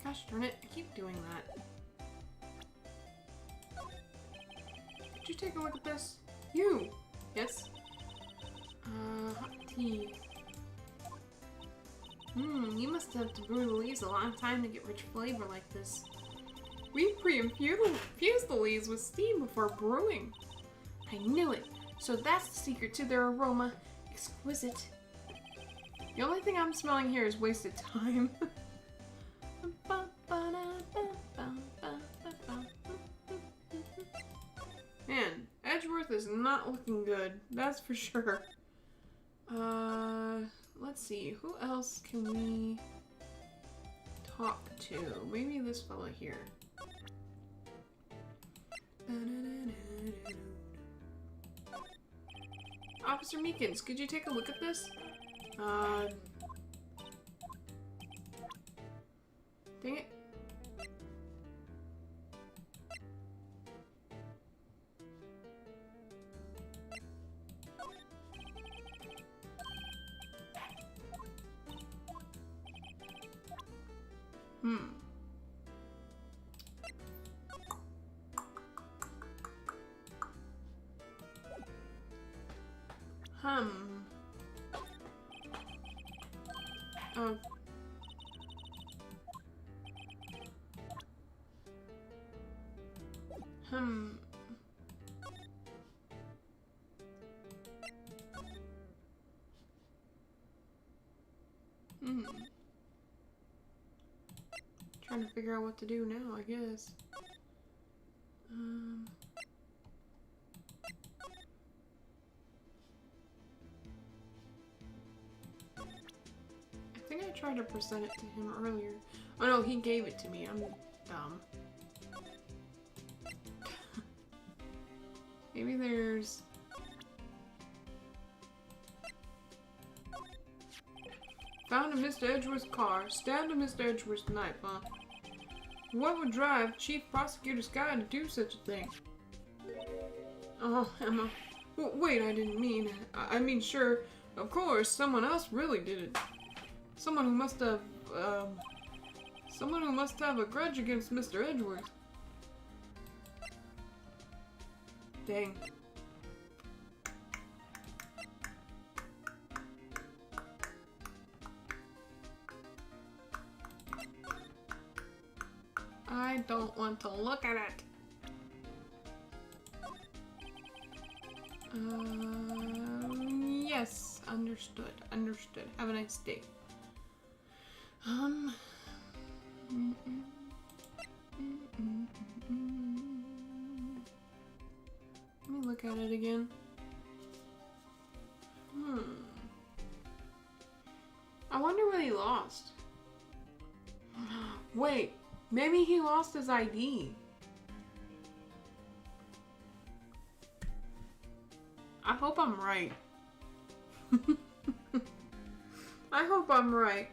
[SPEAKER 1] Gosh darn it, I keep doing that. Could you take a look at this? You! Yes? Hot tea. You must have to brew the leaves a long time to get rich flavor like this. We pre-infuse the leaves with steam before brewing. I knew it! So that's the secret to their aroma. Exquisite. The only thing I'm smelling here is wasted time. Man, Edgeworth is not looking good, that's for sure. Let's see, who else can we talk to? Maybe this fella here. Officer Meekins, could you take a look at this? Dang it. Oh. Trying to figure out what to do now, I guess. I think I tried to present it to him earlier. Oh no, he gave it to me. I'm dumb. Maybe there's... Found in Mr. Edgeworth's car. Stabbed in Mr. Edgeworth's knife, huh? What would drive Chief Prosecutor Sky to do such a thing? Oh, Emma. Wait, I didn't mean... I mean, sure, of course, someone else really did it. Someone who must have, someone who must have a grudge against Mr. Edgeworth. Dang. I don't want to look at it. Yes, understood, understood. Have a nice day. Let me look at it again. I wonder what he lost. Wait, maybe he lost his ID. I hope I'm right. I hope I'm right.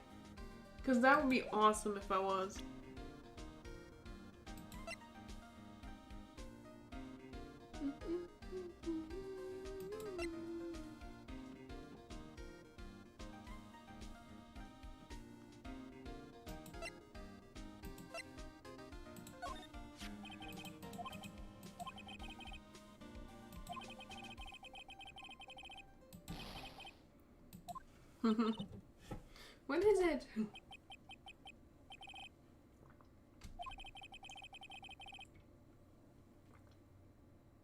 [SPEAKER 1] Because that would be awesome if I was. What is it?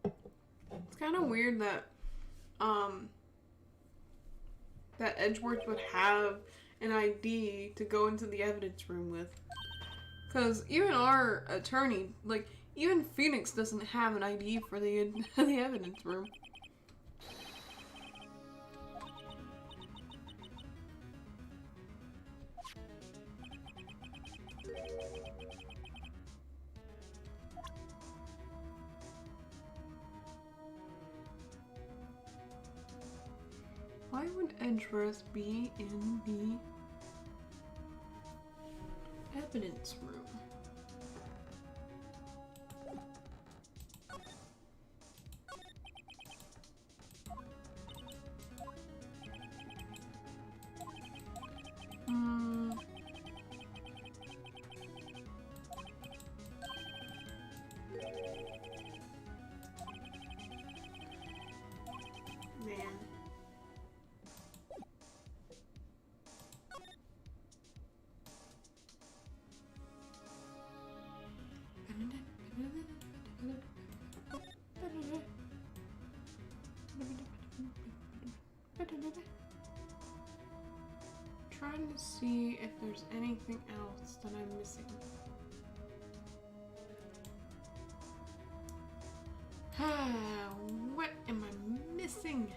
[SPEAKER 1] It's kind of weird that that Edgeworth would have an ID to go into the evidence room with. Because even our attorney, like, even Phoenix doesn't have an ID for the evidence room. Why would Edgeworth be in the evidence room? Man. Trying to see if there's anything else that I'm missing. What am I missing?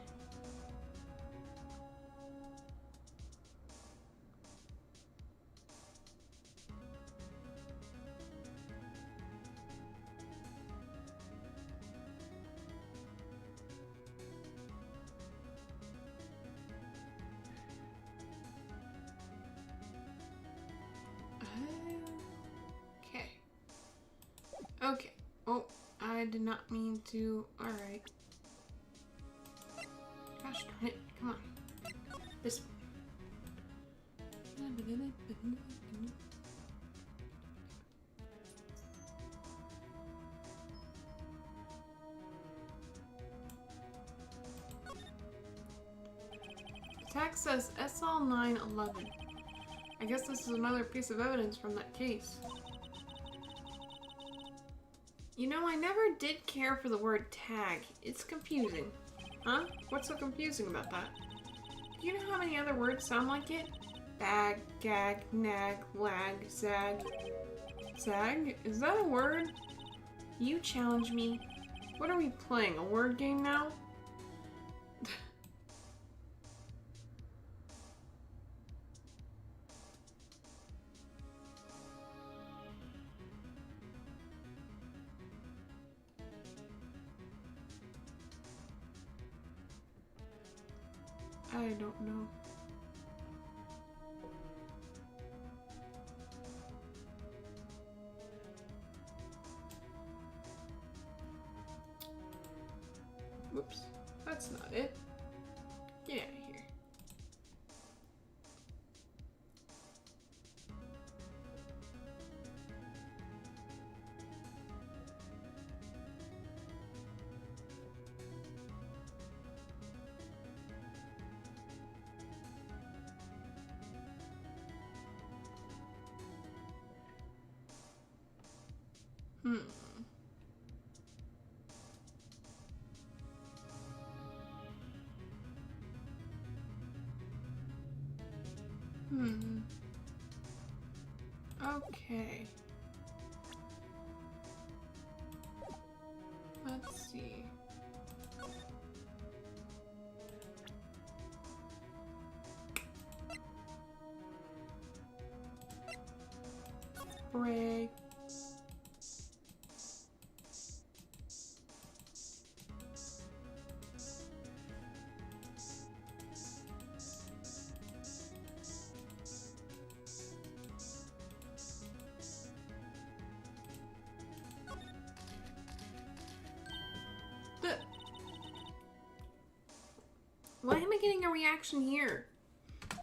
[SPEAKER 1] Okay. Oh, I did not mean to. Alright. Gosh darn it. Come on. This one. Tax says SL911. I guess this is another piece of evidence from that case. You know, I never did care for the word tag. It's confusing. Huh? What's so confusing about that? Do you know how many other words sound like it? Bag, gag, nag, lag, zag. Zag? Is that a word? You challenge me. What are we playing? A word game now? I don't know. Whoops, that's not it. Get out of here. Hmm. Okay. Let's see. Break. Why am I getting a reaction here?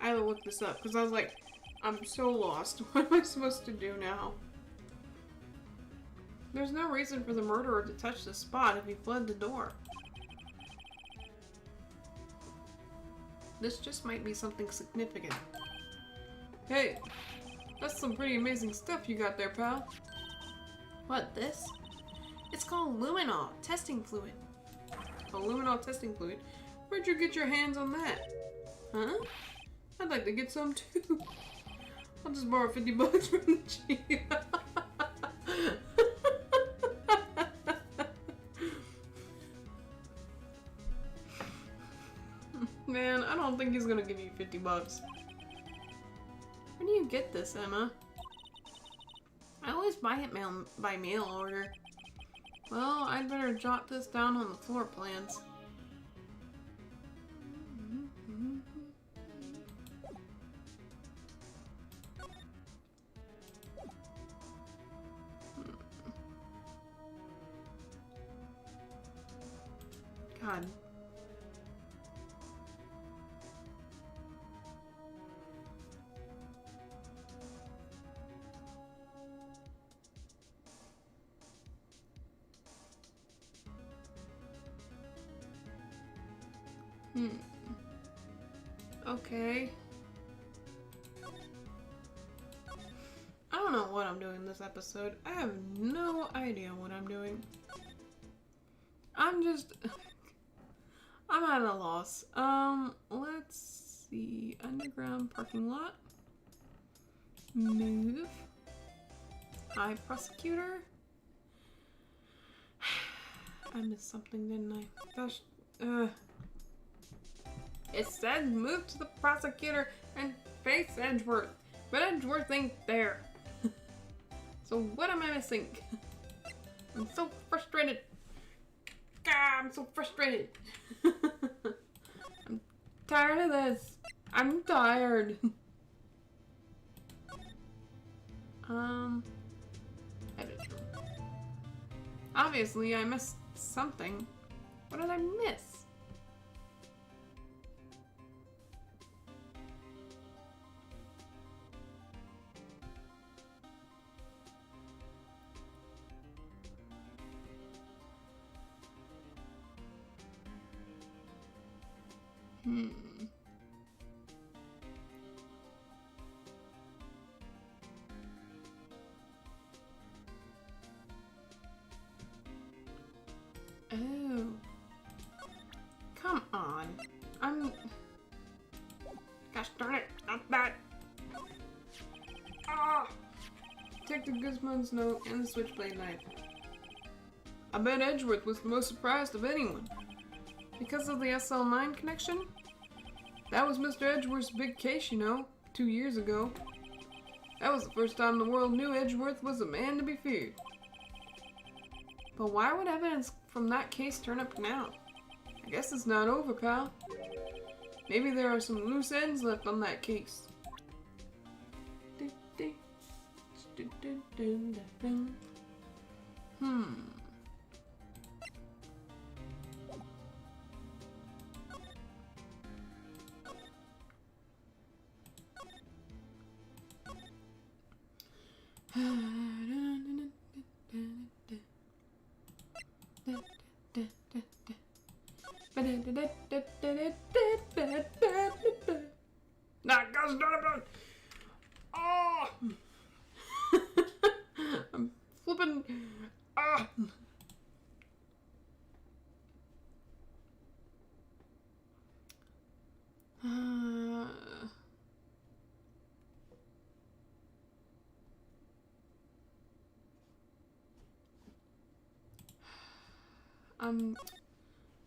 [SPEAKER 1] I had to look this up because I was like, I'm so lost. What am I supposed to do now? There's no reason for the murderer to touch the spot if he fled the door. This just might be something significant. Hey, that's some pretty amazing stuff you got there, pal. What, this? It's called luminol testing fluid. A luminol testing fluid? Where'd you get your hands on that? Huh? I'd like to get some too. I'll just borrow 50 bucks from the chief. Man, I don't think he's gonna give you 50 bucks. Where do you get this, Emma? I always buy it by mail order. Well, I'd better jot this down on the floor plans. God. Okay. I don't know what I'm doing this episode. I have no idea what I'm doing. I'm at a loss. Let's see. Underground parking lot. Move. High prosecutor. I missed something, didn't I? Gosh. It said move to the prosecutor and face Edgeworth, but Edgeworth ain't there. So what am I missing? I'm so frustrated. God, I'm so frustrated. I'm tired of this. I'm tired. Editor. Obviously, I missed something. What did I miss? Oh. Come on. Gosh darn it. Not that. Ah! Take the Guzman's note and the switchblade knife. I bet Edgeworth was the most surprised of anyone. Because of the SL9 connection? That was Mr. Edgeworth's big case, you know, 2 years ago. That was the first time the world knew Edgeworth was a man to be feared. But why would evidence from that case turn up now? I guess it's not over, pal. Maybe there are some loose ends left on that case. That goes down. Oh! I'm flipping. Ah!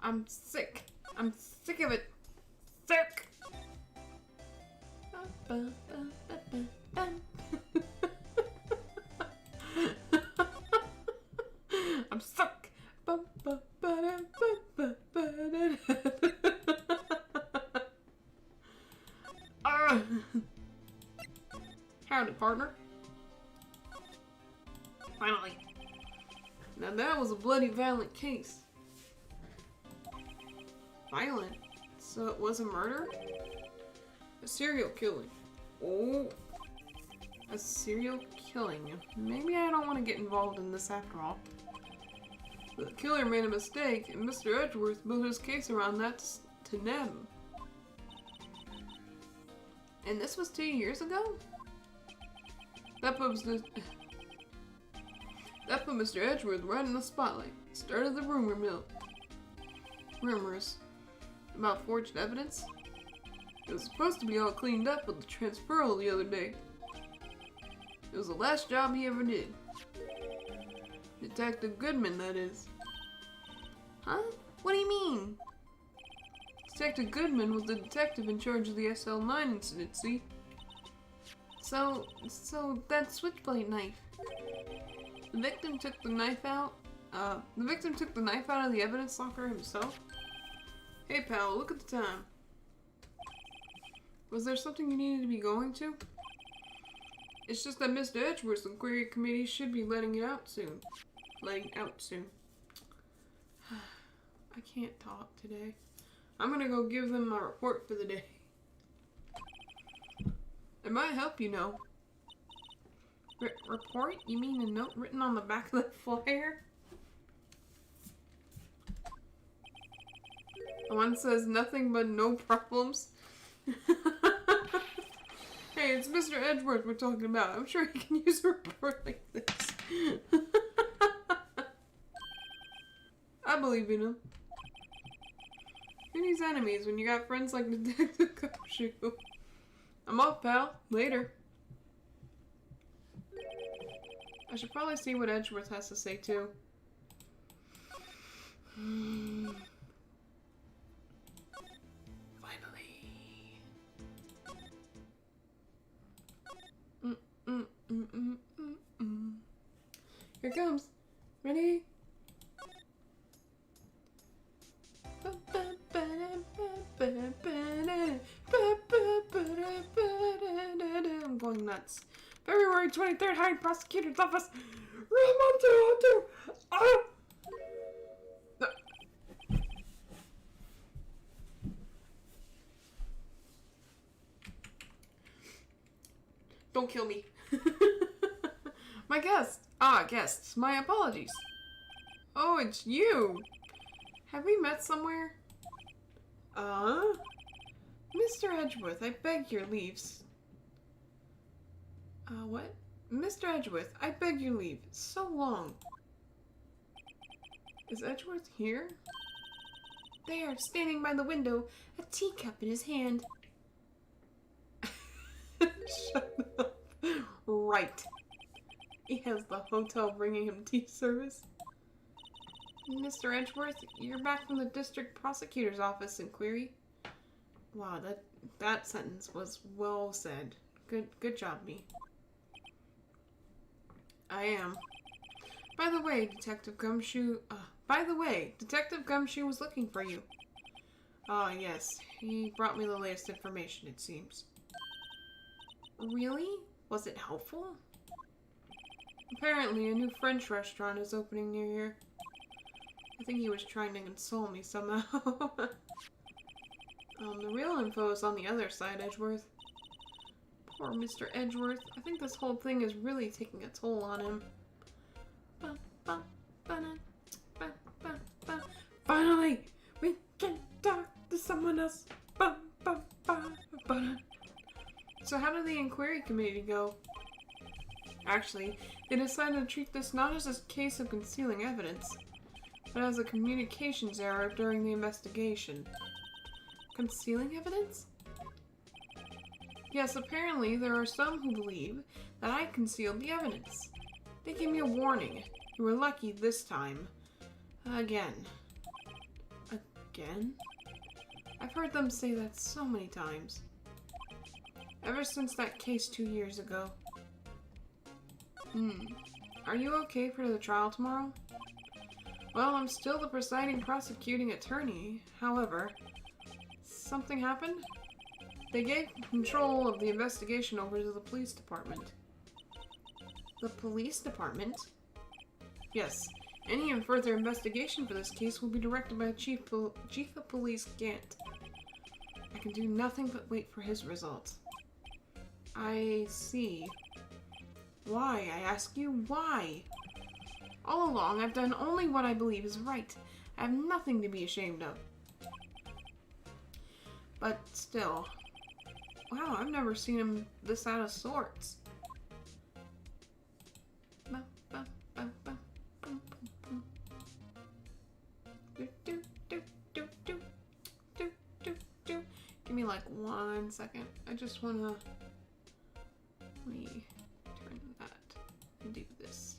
[SPEAKER 1] I'm sick. I'm sick of it. Sick! I'm stuck. Howdy, partner. Finally. Now that was a bloody violent case. Violent? So it was a murder? A serial killing. Oh. A serial killing. Maybe I don't want to get involved in this after all. The killer made a mistake, and Mr. Edgeworth built his case around that to nab him. And this was 2 years ago? That put Mr. Edgeworth right in the spotlight. Started the rumor mill. Rumors about forged evidence. It was supposed to be all cleaned up with the transferal the other day. It was the last job he ever did. Detective Goodman, that is. Huh? What do you mean? Detective Goodman was the detective in charge of the SL9 incident, see? So that switchblade knife. The victim took the knife out of the evidence locker himself? Hey pal, look at the time. Was there something you needed to be going to? It's just that Mr. Edgeworth's inquiry committee should be letting out soon. I can't talk today. I'm gonna go give them my report for the day. It might help, you know. Report? You mean a note written on the back of the flyer? The one says nothing but no problems. Hey, it's Mr. Edgeworth we're talking about. I'm sure he can use a report like this. I believe in him. Who needs enemies when you got friends like Detective Gumshoe? I'm off, pal. Later. I should probably see what Edgeworth has to say, too. Here it comes. Ready? I'm going nuts. February 23rd, High Prosecutor's Office. Room 1202. Ah! Don't kill me. My guest. Guests. My apologies. Oh, it's you. Have we met somewhere? Mr. Edgeworth, I beg your leaves. What? Mr. Edgeworth, I beg your leave. So long. Is Edgeworth here? There, standing by the window, a teacup in his hand. Shut up. Right. He has the hotel bringing him tea service. Mr. Edgeworth, you're back from the district prosecutor's office inquiry. Wow, that sentence was well said. Good job, me. I am. By the way, Detective Gumshoe was looking for you. Ah, yes. He brought me the latest information, it seems. Really? Was it helpful? Apparently, a new French restaurant is opening near here. I think he was trying to console me somehow. The real info is on the other side, Edgeworth. Poor Mr. Edgeworth. I think this whole thing is really taking a toll on him. Finally! We can talk to someone else. So how did the inquiry committee go? Actually, they decided to treat this not as a case of concealing evidence, but as a communications error during the investigation. Concealing evidence? Yes, apparently there are some who believe that I concealed the evidence. They gave me a warning. You were lucky this time. Again. Again? I've heard them say that so many times. Ever since that case 2 years ago. Are you okay for the trial tomorrow? Well, I'm still the presiding prosecuting attorney. However, something happened? They gave control of the investigation over to the police department. The police department? Yes. Any further investigation for this case will be directed by Chief of Police Gant. I can do nothing but wait for his results. I see. Why? I ask you, why? All along, I've done only what I believe is right. I have nothing to be ashamed of. But still... Wow, I've never seen him this out of sorts. Give me like 1 second. I just wanna... Let me turn that and do this.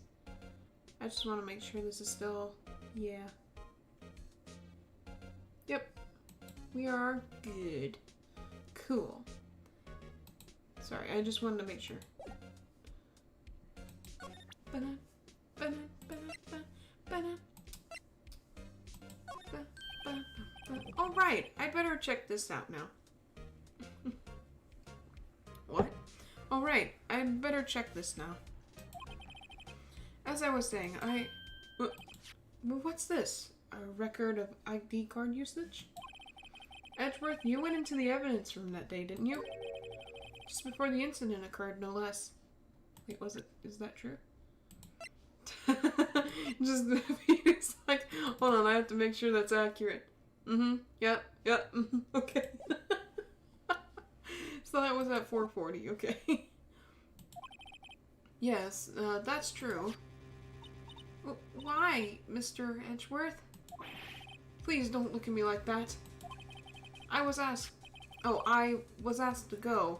[SPEAKER 1] I just want to make sure this is still... Yeah. Yep. We are good. Cool. Sorry, I just wanted to make sure. Alright, I better check this out now. What? Alright, I'd better check this now. As I was saying, what's this? A record of ID card usage? Edgeworth, you went into the evidence room that day, didn't you? Just before the incident occurred, no less. Wait, is that true? Just, it's like, hold on, I have to make sure that's accurate. Yep, okay. So that was at 4:40, okay. Yes, that's true. Why, Mr. Edgeworth? Please don't look at me like that. I was asked to go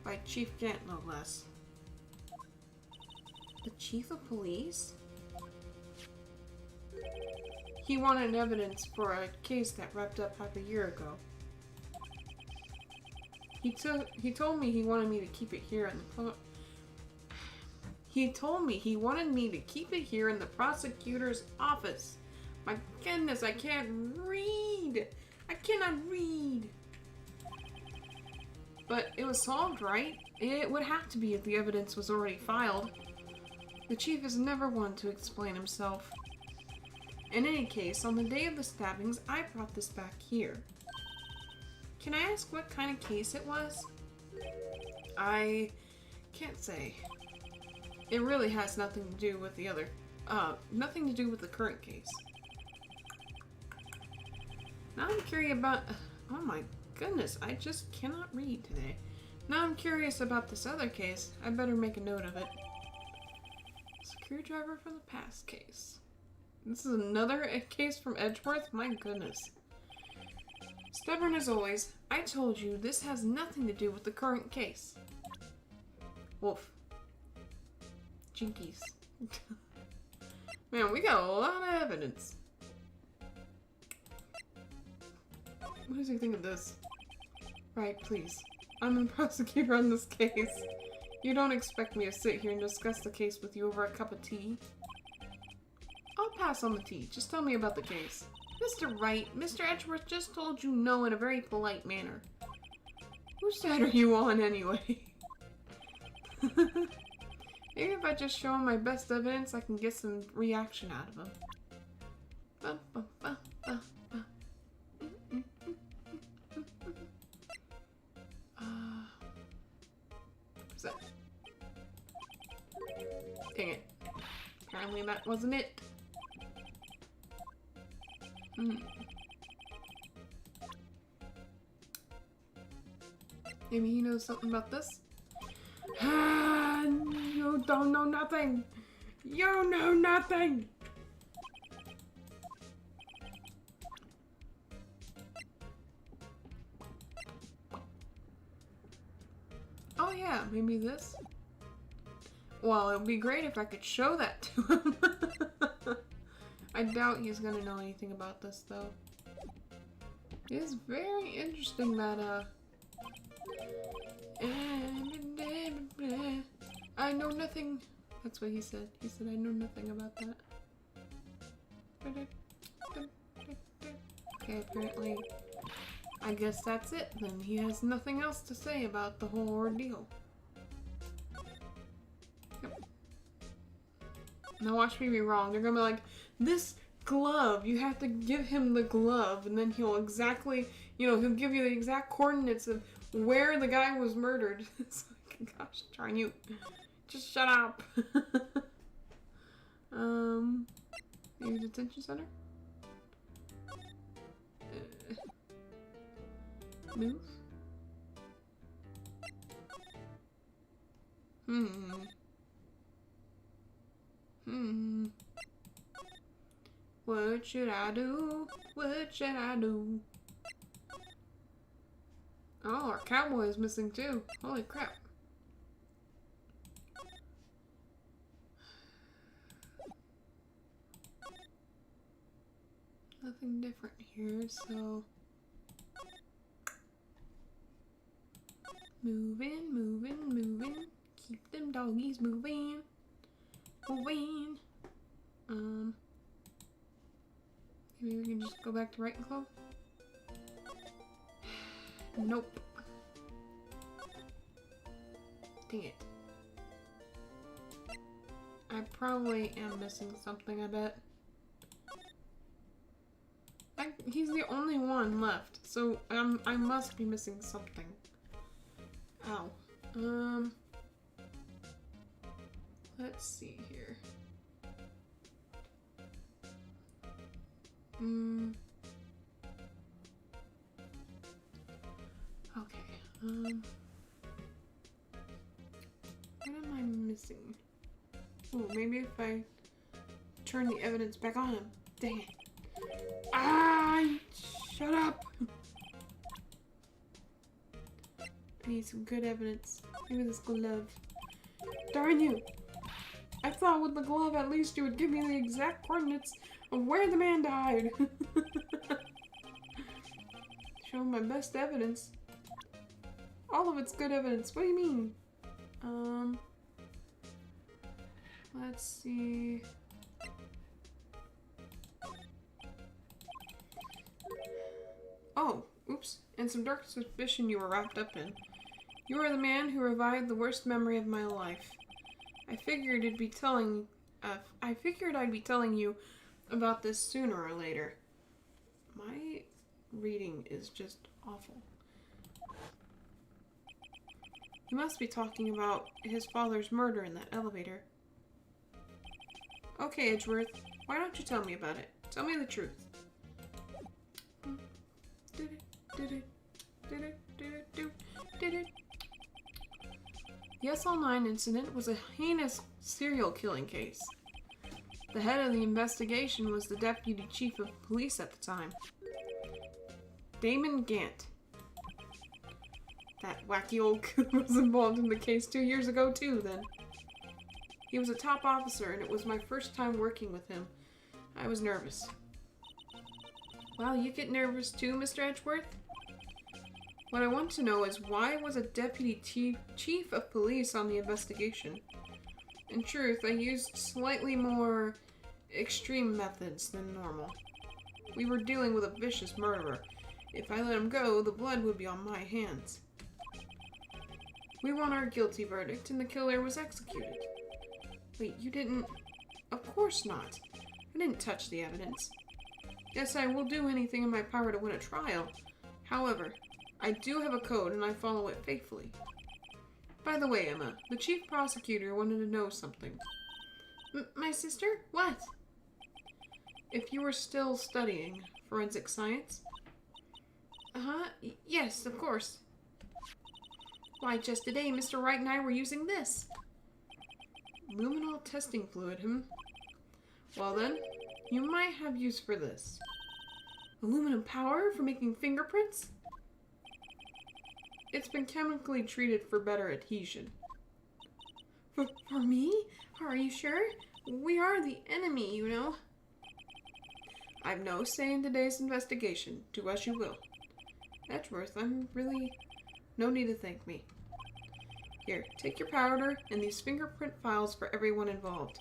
[SPEAKER 1] by Chief Gant, no less. The Chief of Police? He wanted evidence for a case that wrapped up half a year ago. He told me he wanted me to keep it here in the prosecutor's office. My goodness, I can't read. I cannot read. But it was solved, right? It would have to be if the evidence was already filed. The chief is never one to explain himself. In any case, on the day of the stabbings, I brought this back here. Can I ask what kind of case it was? I can't say. It really has nothing to do with the other, nothing to do with the current case. Now I'm curious about, oh my goodness, I just cannot read today. Now I'm curious about this other case. I better make a note of it. Screwdriver from the past case. This is another case from Edgeworth? My goodness. Stubborn as always, I told you this has nothing to do with the current case. Wolf. Jinkies. Man, we got a lot of evidence. What does he think of this? Right, please. I'm the prosecutor on this case. You don't expect me to sit here and discuss the case with you over a cup of tea? I'll pass on the tea. Just tell me about the case. Mr. Wright, Mr. Edgeworth just told you no in a very polite manner. Whose side are you on anyway? Maybe if I just show him my best evidence, I can get some reaction out of him. What's that? Dang it. Apparently that wasn't it. Maybe he knows something about this? You don't know nothing! You know nothing! Oh yeah, maybe this? Well, it would be great if I could show that to him. I doubt he's gonna know anything about this, though. It is very interesting that, I know nothing. That's what he said. He said, I know nothing about that. Okay, apparently, I guess that's it then. He has nothing else to say about the whole ordeal. Yep. Now watch me be wrong. They're gonna be like, this glove, you have to give him the glove, and then he'll exactly, you know, he'll give you the exact coordinates of where the guy was murdered. It's like, gosh, darn you. Just shut up. Maybe detention center? Move? What should I do? What should I do? Oh, our cowboy is missing too. Holy crap. Nothing different here, so... Moving, moving, moving. Keep them doggies moving. Moving. Maybe we can just go back to Ravenclaw? Nope. Dang it. I probably am missing something, I bet. He's the only one left, so I must be missing something. Ow. Let's see here. Okay, what am I missing? Ooh, maybe if I turn the evidence back on him. Dang it. Ah! Shut up! I need some good evidence. Maybe this glove. Darn you! I thought with the glove at least you would give me the exact coordinates of where the man died. Show my best evidence. All of it's good evidence. What do you mean? Let's see. Oh, oops. And some dark suspicion you were wrapped up in. You are the man who revived the worst memory of my life. I figured I'd be telling you about this sooner or later. My reading is just awful. You must be talking about his father's murder in that elevator. Okay, Edgeworth, why don't you tell me about it? Tell me the truth. The SL9 incident was a heinous serial killing case. The head of the investigation was the deputy chief of police at the time, Damon Gant. That wacky old coon was involved in the case 2 years ago too, then. He was a top officer, and it was my first time working with him. I was nervous. Well, you get nervous too, Mr. Edgeworth? What I want to know is why was a deputy chief of police on the investigation? In truth, I used slightly more extreme methods than normal. We were dealing with a vicious murderer. If I let him go, the blood would be on my hands. We won our guilty verdict, and the killer was executed. Wait, you didn't... Of course not. I didn't touch the evidence. Yes, I will do anything in my power to win a trial. However, I do have a code, and I follow it faithfully. By the way, Emma, the chief prosecutor wanted to know something. My sister? What? If you were still studying forensic science? Yes, of course. Why, just today, Mr. Wright and I were using this. Luminol testing fluid, Well then, you might have use for this. Aluminum powder for making fingerprints? It's been chemically treated for better adhesion. For me? Are you sure? We are the enemy, you know. I've no say in today's investigation. Do as you will. Edgeworth, I'm really... No need to thank me. Here, take your powder and these fingerprint files for everyone involved.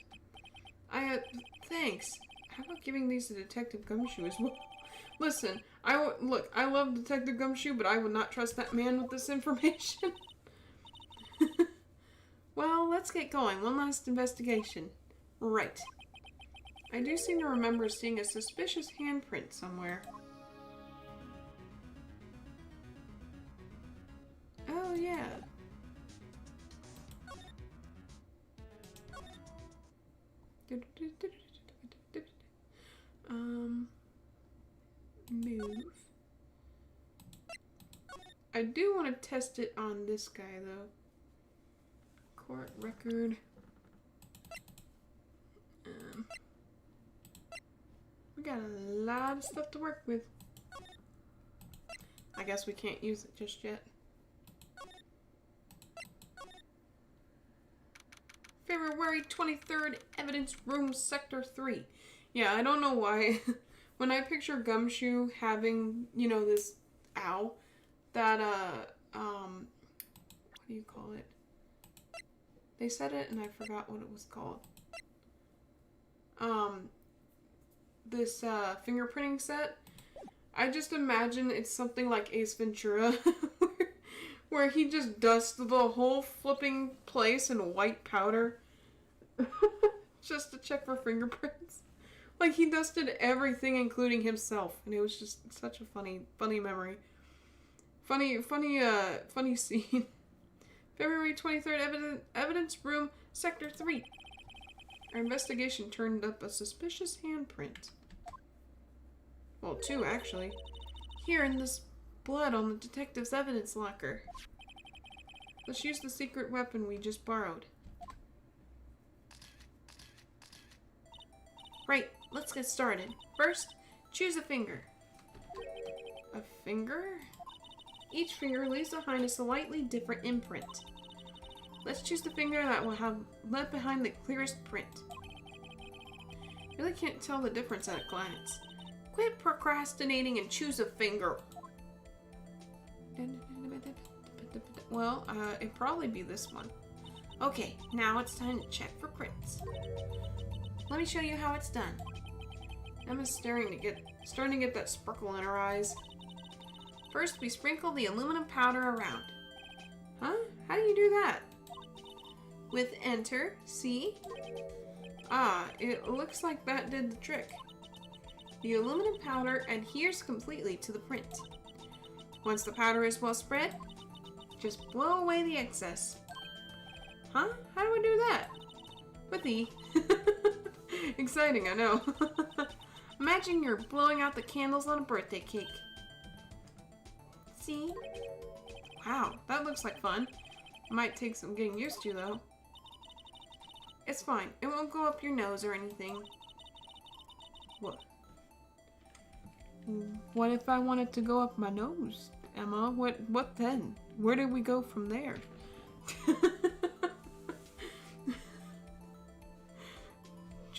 [SPEAKER 1] Thanks. How about giving these to Detective Gumshoe as well? Listen, look, I love Detective Gumshoe, but I would not trust that man with this information. Well, let's get going. One last investigation. Right. I do seem to remember seeing a suspicious handprint somewhere. Oh, yeah. Move. I do want to test it on this guy, though. Court record. We got a lot of stuff to work with. I guess we can't use it just yet. February 23rd, Evidence Room, Sector 3. Yeah, I don't know why. When I picture Gumshoe having, you know, this owl, that, what do you call it? They said it and I forgot what it was called. This, fingerprinting set. I just imagine it's something like Ace Ventura, where he just dusts the whole flipping place in white powder just to check for fingerprints. Like, he dusted everything, including himself, and it was just such a funny memory. Funny scene. February 23rd, Evidence Room, Sector 3. Our investigation turned up a suspicious handprint. Well, 2, actually. Here in this blood on the detective's evidence locker. Let's use the secret weapon we just borrowed. Right, let's get started. First, choose a finger. A finger? Each finger leaves behind a slightly different imprint. Let's choose the finger that will have left behind the clearest print. Really can't tell the difference at a glance. Quit procrastinating and choose a finger. Well, it'd probably be this one. Okay, now it's time to check for prints. Let me show you how it's done. Emma's starting to get that sparkle in her eyes. First, we sprinkle the aluminum powder around. Huh? How do you do that? With enter, see? Ah, it looks like that did the trick. The aluminum powder adheres completely to the print. Once the powder is well spread, just blow away the excess. Huh? How do I do that? With E. Exciting, I know. Imagine you're blowing out the candles on a birthday cake. See? Wow, that looks like fun. Might take some getting used to, though. It's fine. It won't go up your nose or anything. What? What if I wanted to go up my nose, Emma? What then? Where do we go from there?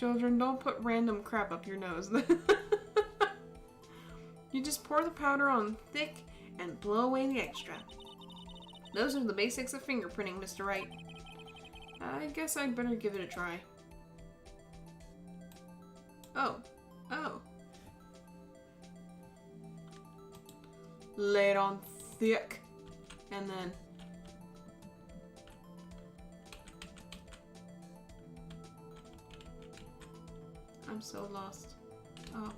[SPEAKER 1] children, don't put random crap up your nose. You just pour the powder on thick and blow away the extra. Those are the basics of fingerprinting, Mr. Wright. I guess I'd better give it a try. Oh. Oh. Lay it on thick. And then... I'm so lost. Oh.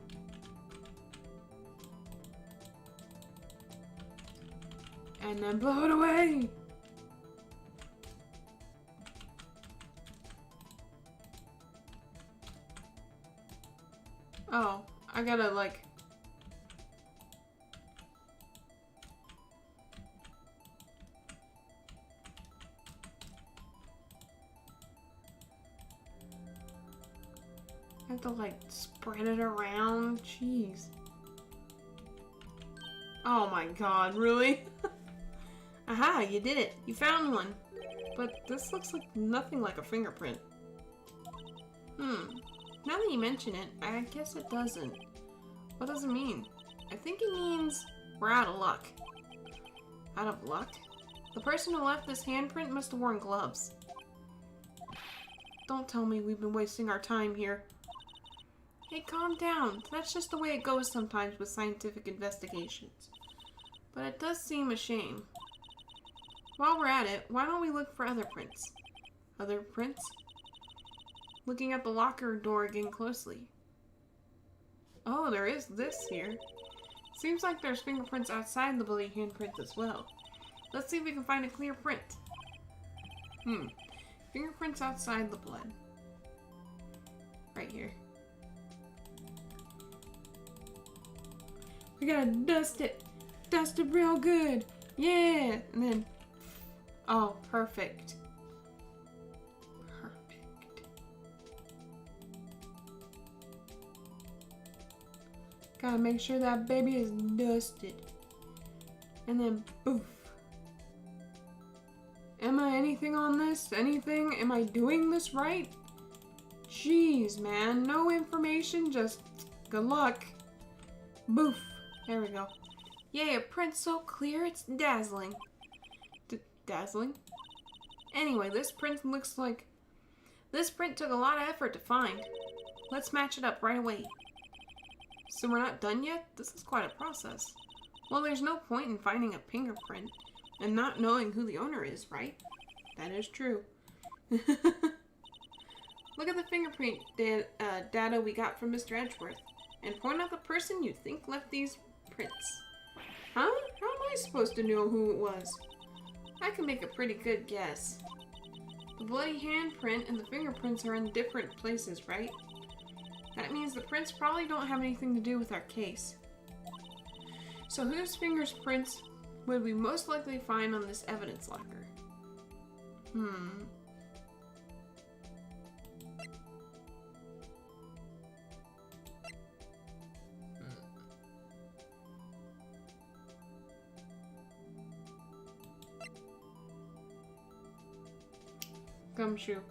[SPEAKER 1] And then blow it away! Oh, I gotta like... I have to like spread it around. Jeez. Oh my god, really? Aha, you did it. You found one. But this looks like nothing like a fingerprint. Now that you mention it, I guess it doesn't. What does it mean? I think it means we're out of luck. Out of luck? The person who left this handprint must have worn gloves. Don't tell me we've been wasting our time here. Hey, calm down. That's just the way it goes sometimes with scientific investigations. But it does seem a shame. While we're at it, why don't we look for other prints? Other prints? Looking at the locker door again closely. Oh, there is this here. Seems like there's fingerprints outside the bloody handprint as well. Let's see if we can find a clear print. Fingerprints outside the blood. Right here. We gotta dust it. Dust it real good. Yeah. And then... Oh, perfect. Gotta make sure that baby is dusted. And then poof. Am I anything on this? Anything? Am I doing this right? Jeez, man. No information, just good luck. Boof. There we go. Yay, a print's so clear, it's dazzling. Dazzling? Anyway, this print looks like... This print took a lot of effort to find. Let's match it up right away. So we're not done yet? This is quite a process. Well, there's no point in finding a fingerprint and not knowing who the owner is, right? That is true. Look at the fingerprint data we got from Mr. Edgeworth and point out the person you think left these prints. Huh? How am I supposed to know who it was? I can make a pretty good guess. The bloody handprint and the fingerprints are in different places, right? That means the prints probably don't have anything to do with our case. So whose fingerprints would we most likely find on this evidence locker? Gumshoe.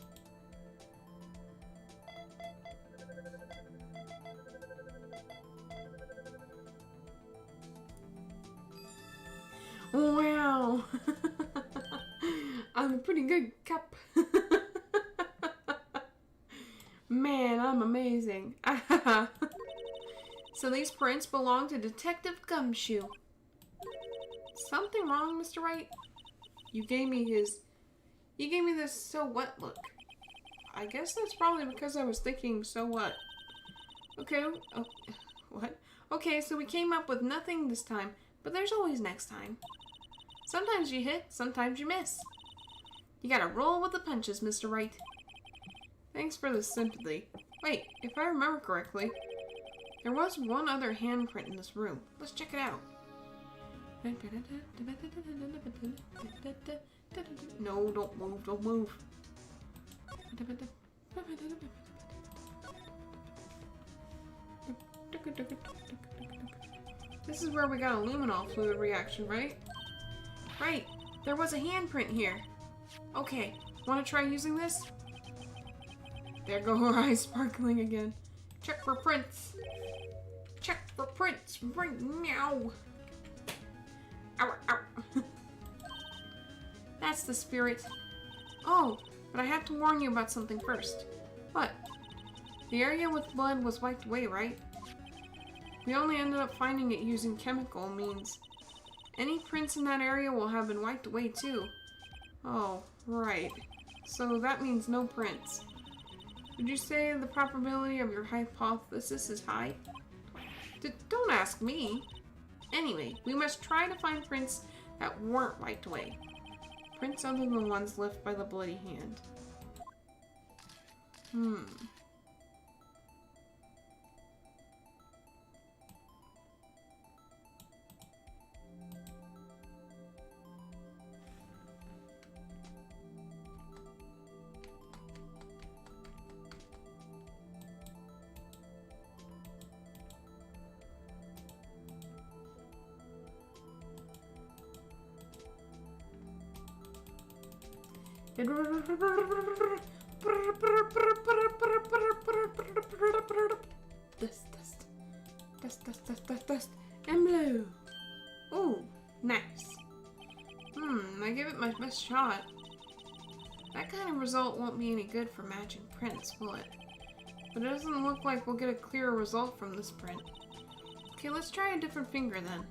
[SPEAKER 1] Wow. I'm a pretty good cop. Man, I'm amazing. So these prints belong to Detective Gumshoe. Something wrong, Mr. Wright? You gave me this so what look. I guess that's probably because I was thinking so what. Okay, oh, what? Okay, so we came up with nothing this time, but there's always next time. Sometimes you hit, sometimes you miss. You gotta roll with the punches, Mr. Wright. Thanks for the sympathy. Wait, if I remember correctly, there was one other handprint in this room. Let's check it out. No, don't move, don't move. This is where we got a luminol fluid reaction, right? Right, there was a handprint here. Okay, want to try using this? There go her eyes sparkling again. Check for prints. Check for prints right now. Ow, ow. That's the spirit. Oh, but I have to warn you about something first. What? The area with blood was wiped away, right? We only ended up finding it using chemical means. Any prints in that area will have been wiped away too. Oh, right. So that means no prints. Would you say the probability of your hypothesis is high? Don't ask me. Anyway, we must try to find prints that weren't wiped away. Prints other than the ones left by the bloody hand. Dust. And blue. Ooh, nice. I give it my best shot. That kind of result won't be any good for matching prints, will it? But it doesn't look like we'll get a clearer result from this print. Okay, let's try a different finger then.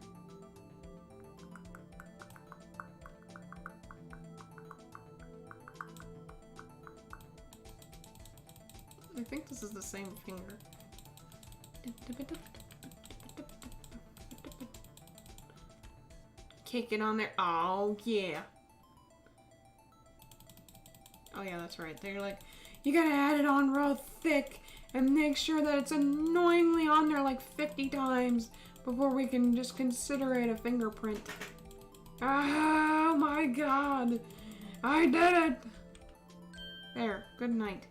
[SPEAKER 1] I think this is the same finger. Cake it on there. Oh, yeah. Oh, yeah, that's right. They're like, you gotta add it on real thick and make sure that it's annoyingly on there like 50 times before we can just consider it a fingerprint. Oh, my God. I did it. There. Good night.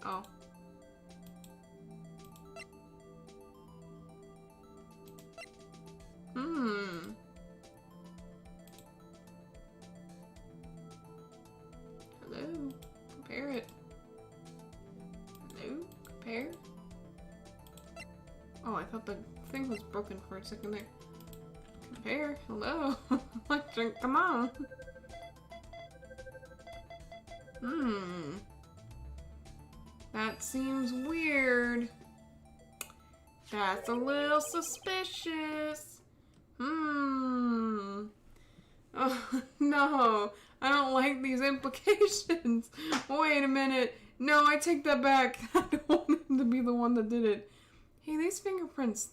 [SPEAKER 1] Oh. Hello. Compare it. Hello. Compare. Oh, I thought the thing was broken for a second there. Compare. Hello. Like, come on. That seems weird. That's a little suspicious. Oh, no. I don't like these implications. Wait a minute. No, I take that back. I don't want him to be the one that did it. Hey, these fingerprints,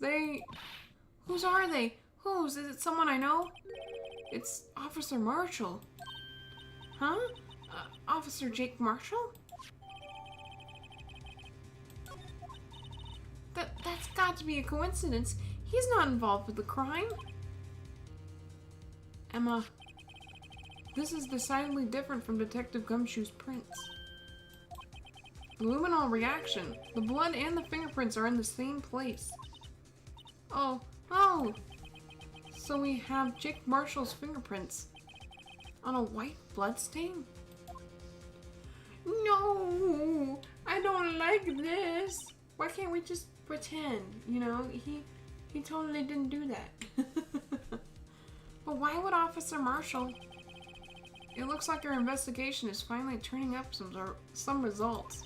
[SPEAKER 1] whose are they? Whose? Is it someone I know? It's Officer Marshall. Huh? Officer Jake Marshall? That's got to be a coincidence. He's not involved with the crime. Emma, this is decidedly different from Detective Gumshoe's prints. Luminol reaction. The blood and the fingerprints are in the same place. Oh. So we have Jake Marshall's fingerprints on a white blood stain? No, I don't like this. Why can't we just pretend, you know? He totally didn't do that. But why would Officer Marshall? It looks like our investigation is finally turning up some results.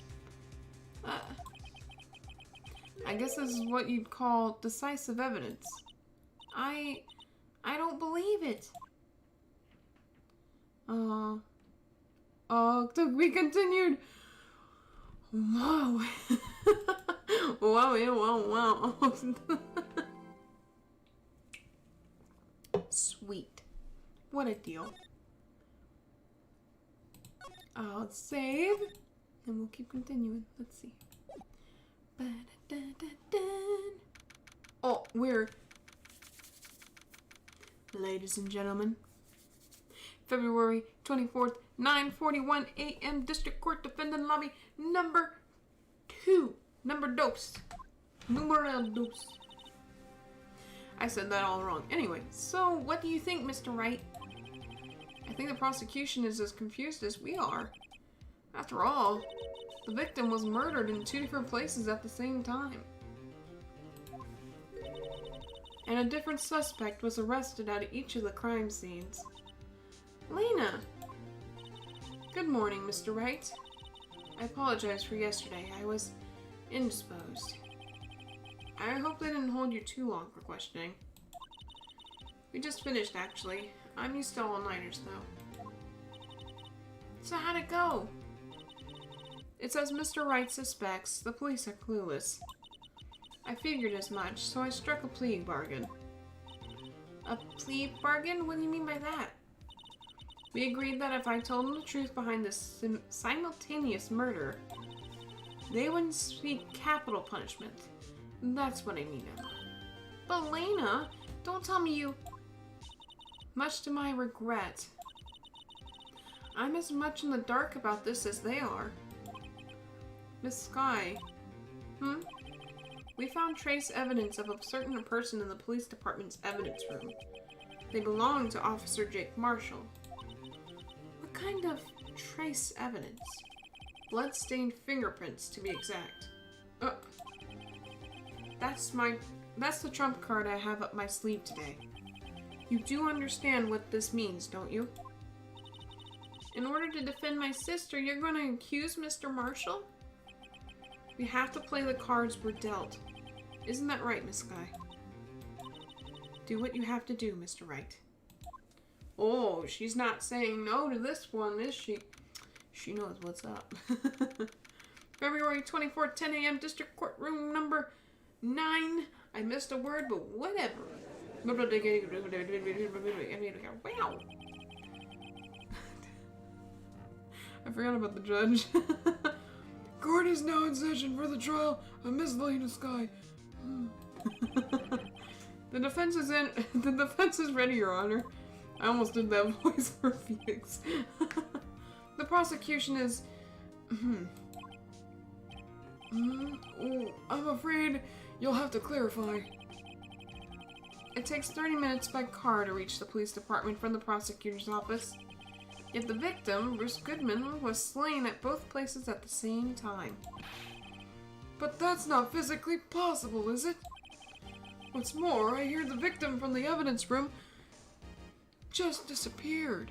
[SPEAKER 1] I guess this is what you'd call decisive evidence. I don't believe it. To be continued. Whoa. Whoa. Sweet. What a deal. I'll save. And we'll keep continuing. Let's see. Oh, ladies and gentlemen, February 24th, 9:41 a.m. District Court Defendant Lobby number 2. Number dos. Numero dos. I said that all wrong. Anyway, so what do you think, Mr. Wright? I think the prosecution is as confused as we are. After all, the victim was murdered in 2 different places at the same time. And a different suspect was arrested at each of the crime scenes. Lena! Good morning, Mr. Wright. I apologize for yesterday. I was indisposed. I hope they didn't hold you too long for questioning. We just finished, actually. I'm used to all-nighters, though. So how'd it go? It's as Mr. Wright suspects. The police are clueless. I figured as much, so I struck a plea bargain. A plea bargain? What do you mean by that? We agreed that if I told them the truth behind this simultaneous murder, they wouldn't seek capital punishment. That's what I mean, Emma. But Lena, don't tell me you... Much to my regret, I'm as much in the dark about this as they are. Miss Skye. We found trace evidence of a certain person in the police department's evidence room. They belong to Officer Jake Marshall. What kind of trace evidence? Blood-stained fingerprints, to be exact. That's the trump card I have up my sleeve today. You do understand what this means, don't you? In order to defend my sister, you're going to accuse Mr. Marshall? We have to play the cards we're dealt. Isn't that right, Miss Skye? Do what you have to do, Mr. Wright. Oh, she's not saying no to this one, is she? She knows what's up. February 24th, 10 a.m., District Courtroom number 9. I missed a word, but whatever. Wow. I forgot about the judge. Court is now in session for the trial of Miss Lena Skye. The defense is ready, Your Honor. I almost did that voice for Felix. The prosecution is... Oh, I'm afraid you'll have to clarify. It takes 30 minutes by car to reach the police department from the prosecutor's office. Yet the victim, Bruce Goodman, was slain at both places at the same time. But that's not physically possible, is it? What's more, I hear the victim from the evidence room just disappeared.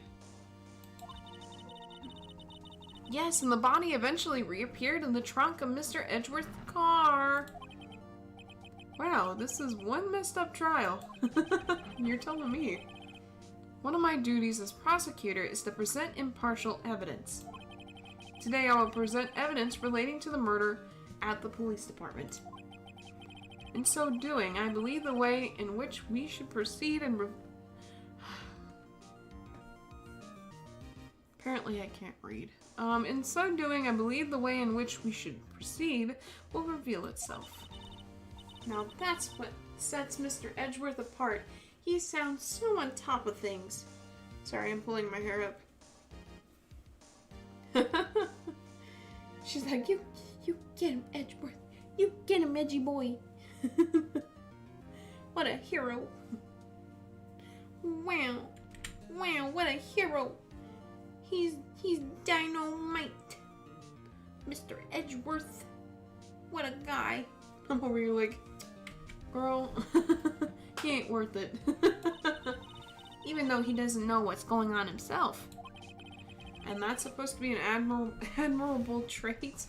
[SPEAKER 1] Yes, and the body eventually reappeared in the trunk of Mr. Edgeworth's car. Wow, this is one messed up trial. You're telling me. One of my duties as prosecutor is to present impartial evidence. Today I will present evidence relating to the murder at the police department. In so doing, I believe the way in which we should proceed and apparently I can't read. In so doing, I believe the way in which we should proceed will reveal itself. Now that's what sets Mr. Edgeworth apart. He sounds so on top of things. Sorry, I'm pulling my hair up. She's like, you get him, Edgeworth. You get him, Edgy boy. What a hero. Wow, what a hero. He's dynamite. Mr. Edgeworth. What a guy. I'm over here like, girl, he ain't worth it. Even though he doesn't know what's going on himself. And that's supposed to be an admirable trait.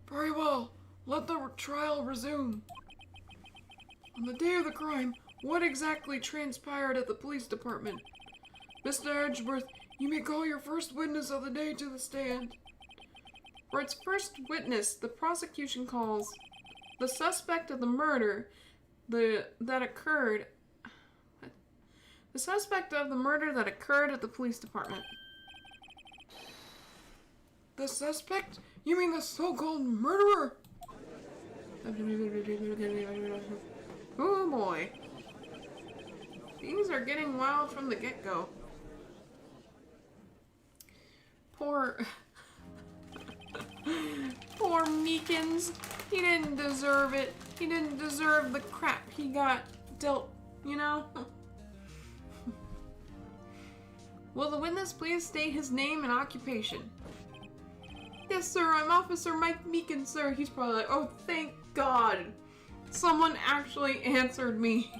[SPEAKER 1] Very well. Let the trial resume. On the day of the crime, what exactly transpired at the police department? Mr. Edgeworth, you may call your first witness of the day to the stand. For its first witness, the prosecution calls the suspect of the murder that occurred at the police department. The suspect? You mean the so-called murderer? Oh boy. Things are getting wild from the get-go. Poor... Poor Meekins. He didn't deserve it. He didn't deserve the crap he got dealt, you know? Will the witness please state his name and occupation? Yes, sir, I'm Officer Mike Meekins, sir. He's probably like, oh, thank God. Someone actually answered me.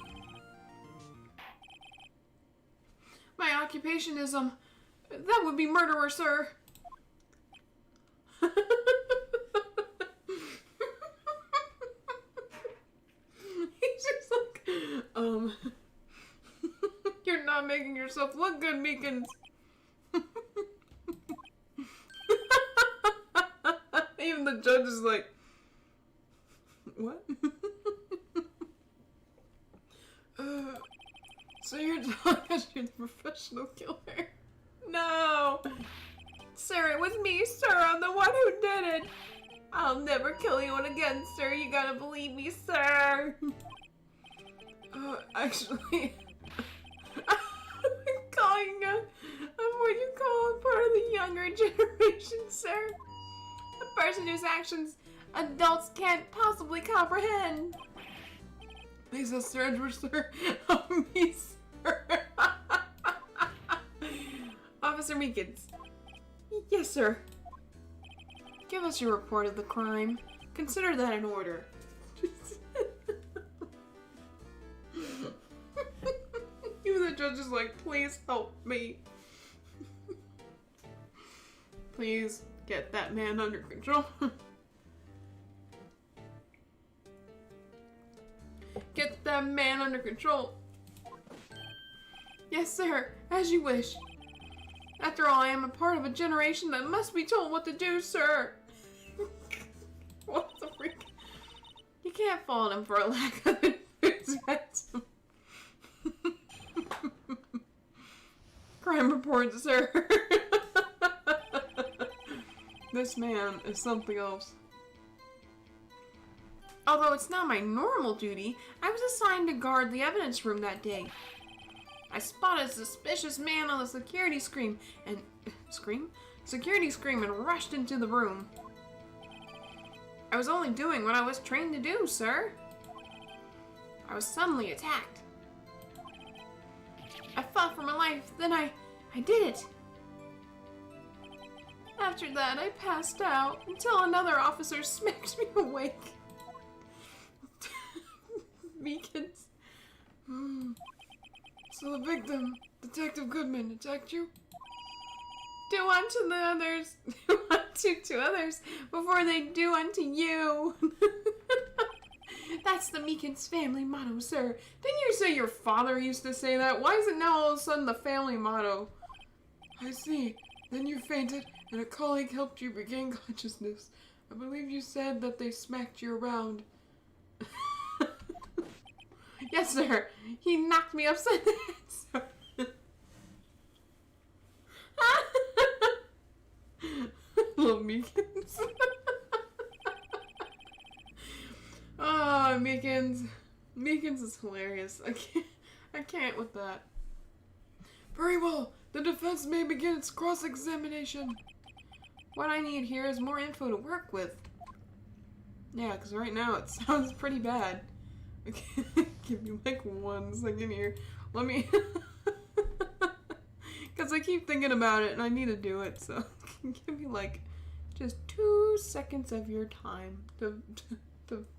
[SPEAKER 1] My occupation is, that would be murderer, sir. He's just like, you're not making yourself look good, Meekins. Even the judge is like, what? So you're telling us you're the professional killer? No! Sir, it was me, sir. I'm the one who did it. I'll never kill anyone again, sir. You gotta believe me, sir. Actually, I'm calling I'm what you call a part of the younger generation, sir. A person whose actions adults can't possibly comprehend. Please, Sir Edward, sir. Help me, sir. Officer Meekins. Yes, sir. Give us your report of the crime. Consider that an order. Even the judge is like, please help me. Please get that man under control. Get that man under control. Yes, sir. As you wish. After all, I am a part of a generation that must be told what to do, sir. What the freak? You can't fault him for a lack of enthusiasm. Crime report, sir. This man is something else. Although it's not my normal duty, I was assigned to guard the evidence room that day. I spotted a suspicious man on the security screen and rushed into the room. I was only doing what I was trained to do, sir. I was suddenly attacked. I fought for my life, then I did it. After that, I passed out until another officer smacked me awake. Meekins. So the victim, Detective Goodman, attacked you? Do unto the others, do unto others before they do unto you. That's the Meekins family motto, sir. Didn't you say your father used to say that? Why is it now all of a sudden the family motto? I see. Then you fainted, and a colleague helped you regain consciousness. I believe you said that they smacked you around. Yes, sir. He knocked me upside the head, sir. Little Meekins. Oh, Meekins. Meekins is hilarious. I can't with that. Very well. The defense may begin its cross-examination. What I need here is more info to work with. Yeah, because right now it sounds pretty bad. Okay, give me like 1 second here. Let me... Because I keep thinking about it and I need to do it, so give me like just 2 seconds of your time to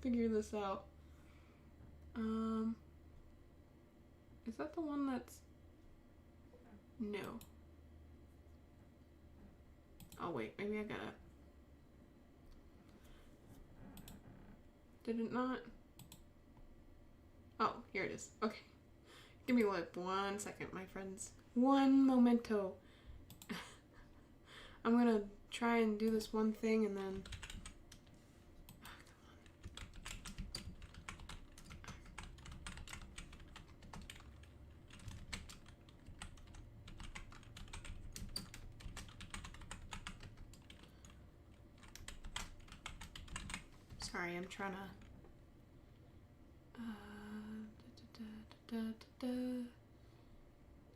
[SPEAKER 1] figure this out. Is that the one that's... No. Oh wait, maybe I gotta... Did it not? Oh, here it is. Okay. Give me like 1 second, my friends. One momento. I'm gonna try and do this one thing and then... Sorry, I'm trying to...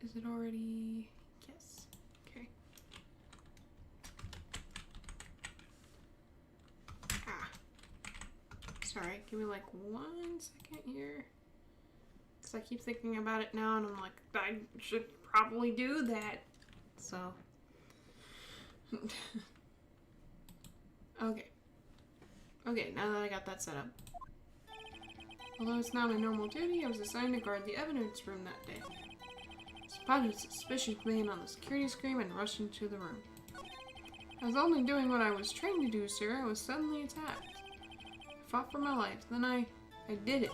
[SPEAKER 1] Is it already? Yes. Okay. Ah. Sorry, give me like 1 second here. Because I keep thinking about it now and I'm like, I should probably do that. So. Okay. Okay, now that I got that set up. Although it's not my normal duty, I was assigned to guard the evidence room that day. Spotted a suspicious man on the security screen and rushed into the room. I was only doing what I was trained to do, sir. I was suddenly attacked. I fought for my life. Then I did it.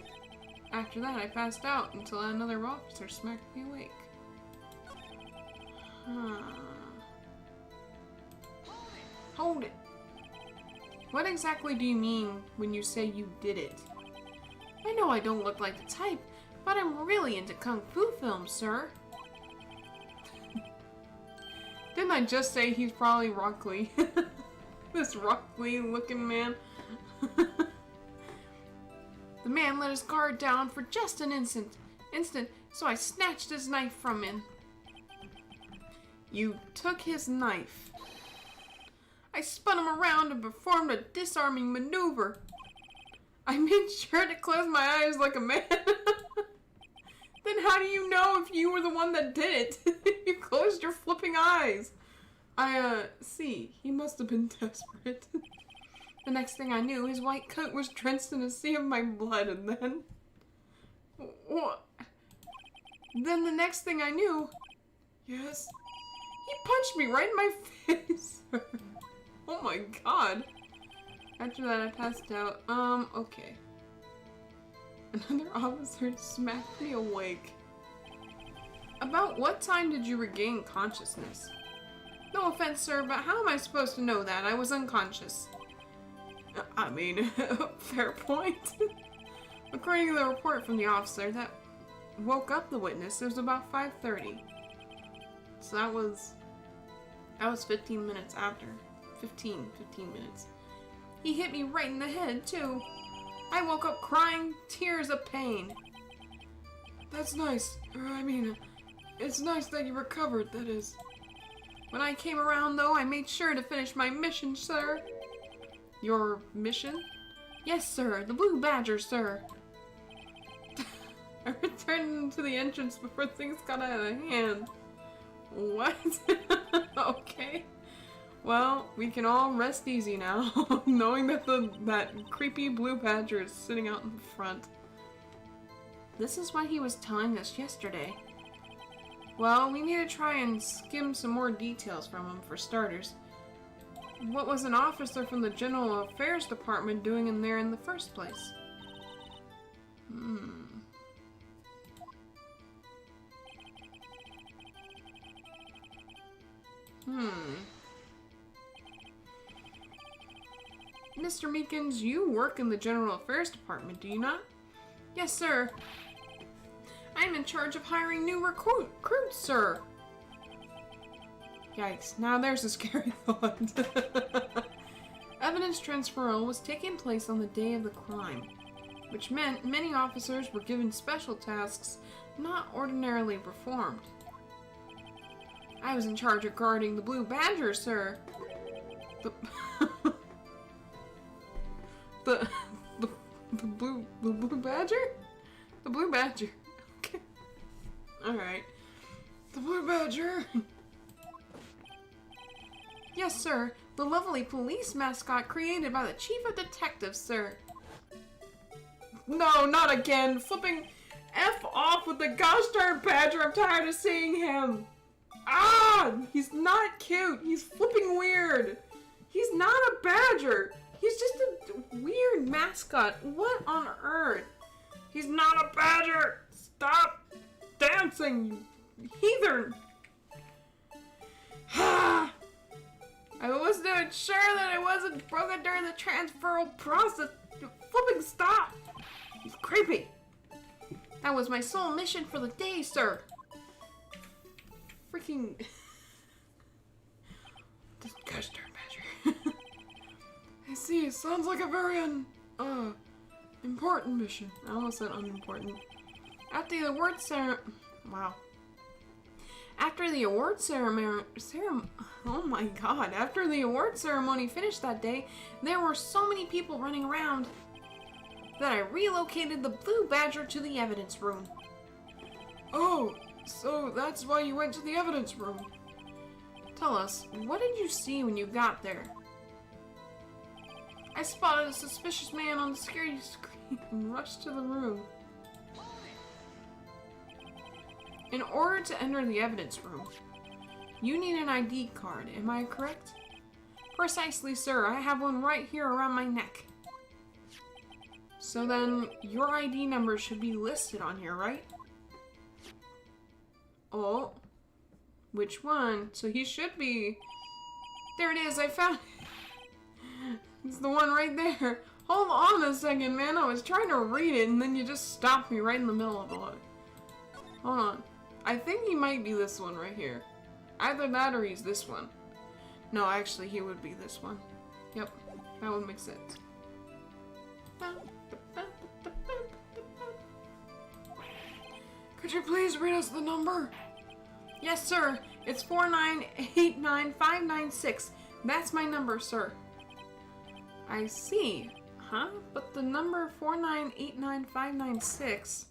[SPEAKER 1] After that, I passed out until another officer smacked me awake. Hold it. What exactly do you mean when you say you did it? I know I don't look like the type, but I'm really into kung fu films, sir. Didn't I just say he's probably Rock Lee? This Rock Lee looking man. The man let his guard down for just an instant, so I snatched his knife from him. You took his knife. I spun him around and performed a disarming maneuver. I made sure to close my eyes like a man. Then how do you know if you were the one that did it? You closed your flipping eyes. See, he must have been desperate. The next thing I knew, his white coat was drenched in a sea of my blood, and then... What? Then the next thing I knew... Yes? He punched me right in my face. Oh my god. After that, I passed out. Okay. Another officer smacked me awake. About what time did you regain consciousness? No offense, sir, but how am I supposed to know that? I was unconscious. I mean, fair point. According to the report from the officer that woke up the witness, it was about 5:30. So that was 15 minutes after. 15 minutes. He hit me right in the head, too. I woke up crying tears of pain. That's nice. I mean, it's nice that you recovered, that is. When I came around, though, I made sure to finish my mission, sir. Your mission? Yes, sir. The Blue Badger, sir. I returned to the entrance before things got out of hand. What? Okay. Well, we can all rest easy now, knowing that that creepy Blue Badger is sitting out in front. This is what he was telling us yesterday. Well, we need to try and skim some more details from him for starters. What was an officer from the General Affairs Department doing in there in the first place? Mr. Meekins, you work in the General Affairs Department, do you not? Yes, sir. I'm in charge of hiring new recruits, sir. Yikes, now there's a scary thought. Evidence transferal was taking place on the day of the crime, which meant many officers were given special tasks not ordinarily performed. I was in charge of guarding the Blue Badger, sir. The Blue Badger? The Blue Badger. Okay. Alright. The Blue Badger. Yes, sir. The lovely police mascot created by the Chief of Detectives, sir. No, not again. Flipping F off with the gosh darn badger. I'm tired of seeing him. Ah! He's not cute. He's flipping weird. He's not a badger. He's just a weird mascot. What on earth? He's not a badger. Stop dancing, you heathen. I was doing sure that it wasn't broken during the transferal process. Flipping stop. He's creepy. That was my sole mission for the day, sir. Freaking... This gosh darn badger. I see, it sounds like a very important mission. I almost said unimportant. After the award ceremony... Wow. After the award ceremony, oh my god, after the award ceremony finished that day, there were so many people running around that I relocated the Blue Badger to the evidence room. Oh, so that's why you went to the evidence room. Tell us, what did you see when you got there? I spotted a suspicious man on the security screen and rushed to the room. In order to enter the evidence room, you need an ID card, am I correct? Precisely, sir. I have one right here around my neck. So then, your ID number should be listed on here, right? Oh. Which one? So he should be... There it is, I found it. It's the one right there. Hold on a second, man. I was trying to read it and then you just stopped me right in the middle of it. Hold on. I think he might be this one right here. Either that or he's this one. No, actually, he would be this one. Yep, that would make sense. Could you please read us the number? Yes, sir. It's 4989596. That's my number, sir. I see. Huh? But the number 4989596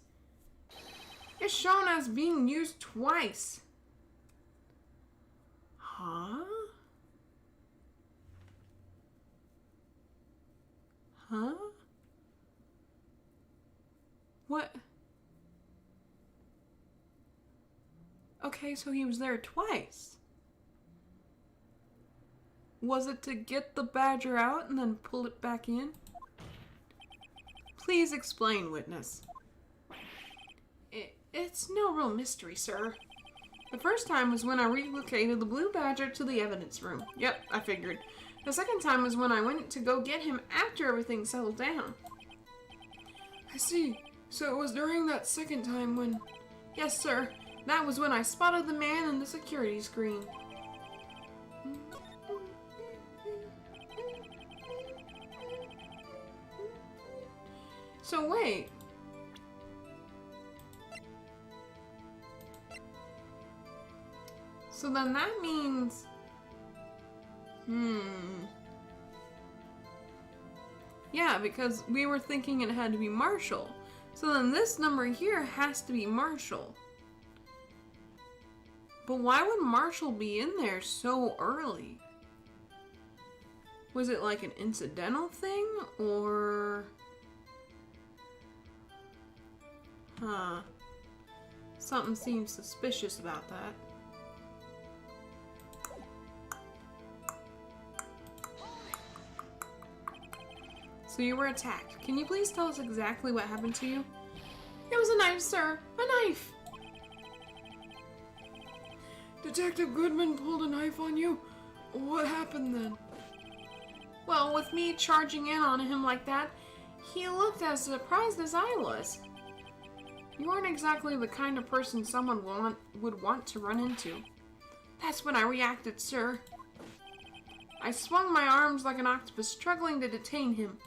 [SPEAKER 1] is shown as being used twice. Huh? Huh? What? Okay, so he was there twice. Was it to get the badger out and then pull it back in? Please explain, witness. It's no real mystery, sir. The first time was when I relocated the Blue Badger to the evidence room. Yep, I figured. The second time was when I went to go get him after everything settled down. I see. So it was during that second time when... Yes, sir. That was when I spotted the man in the security screen. So wait. So then that means... Yeah, because we were thinking it had to be Marshall. So then this number here has to be Marshall. But why would Marshall be in there so early? Was it like an incidental thing, or... Huh. Something seems suspicious about that. So you were attacked. Can you please tell us exactly what happened to you? It was a knife, sir. A knife! Detective Goodman pulled a knife on you? What happened then? Well, with me charging in on him like that, he looked as surprised as I was. You weren't exactly the kind of person someone would want to run into. That's when I reacted, sir. I swung my arms like an octopus, struggling to detain him.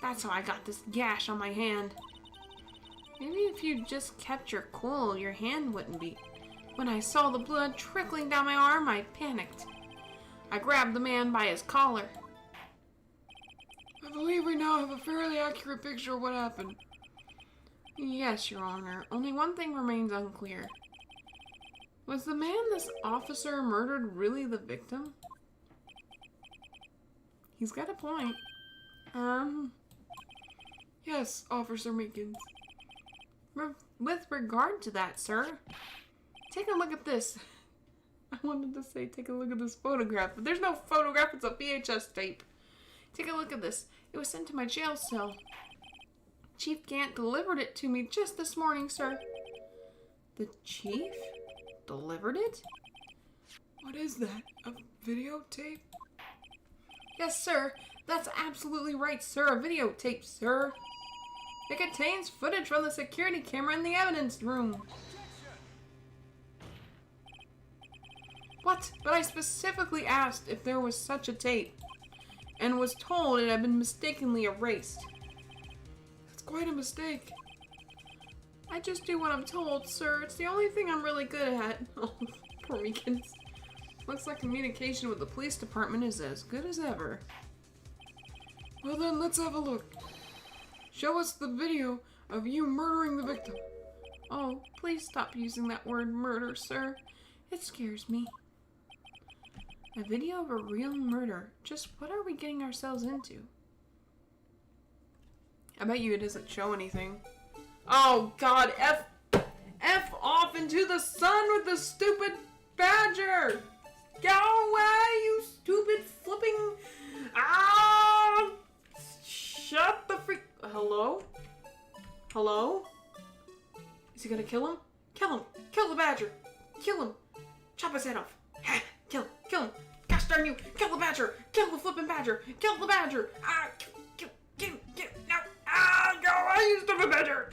[SPEAKER 1] That's how I got this gash on my hand. Maybe if you just kept your cool, your hand wouldn't be. When I saw the blood trickling down my arm, I panicked. I grabbed the man by his collar. I believe we now have a fairly accurate picture of what happened. Yes, Your Honor. Only one thing remains unclear. Was the man this officer murdered really the victim? He's got a point. Yes, Officer Meekins. With regard to that, sir, take a look at this. I wanted to say take a look at this photograph, but there's no photograph, it's a VHS tape. Take a look at this. It was sent to my jail cell. Chief Gant delivered it to me just this morning, sir. The chief? Delivered it? What is that? A videotape? Yes, sir. That's absolutely right, sir. A videotape, sir. It contains footage from the security camera in the evidence room. What? But I specifically asked if there was such a tape, and was told it had been mistakenly erased. That's quite a mistake. I just do what I'm told, sir. It's the only thing I'm really good at. Oh, poor Meekins. Looks like communication with the police department is as good as ever. Well then, let's have a look. Show us the video of you murdering the victim. Oh, please stop using that word murder, sir. It scares me. A video of a real murder. Just what are we getting ourselves into? I bet you it doesn't show anything. Oh god, F off into the sun with the stupid badger! Go away, you stupid flipping... Ah! Shut the freak... Hello? Hello? Is he gonna kill him? Kill him! Kill the badger! Kill him! Chop his head off! Kill him! Kill him! Gosh darn you! Kill the badger! Kill the flipping badger! Kill the badger! Ah! Get him! No! Ah! Go away, you stupid badger!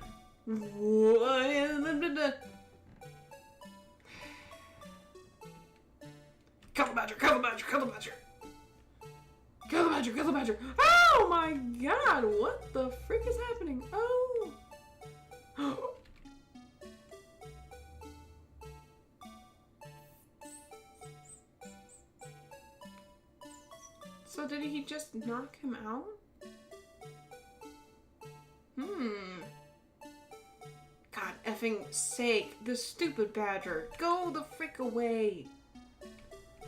[SPEAKER 1] Kill the badger! Kill the badger! Kill the badger! Kill the badger! Kill the badger! Oh my god! What the frick is happening? Oh! So did he just knock him out? God effing sake, the stupid badger. Go the frick away.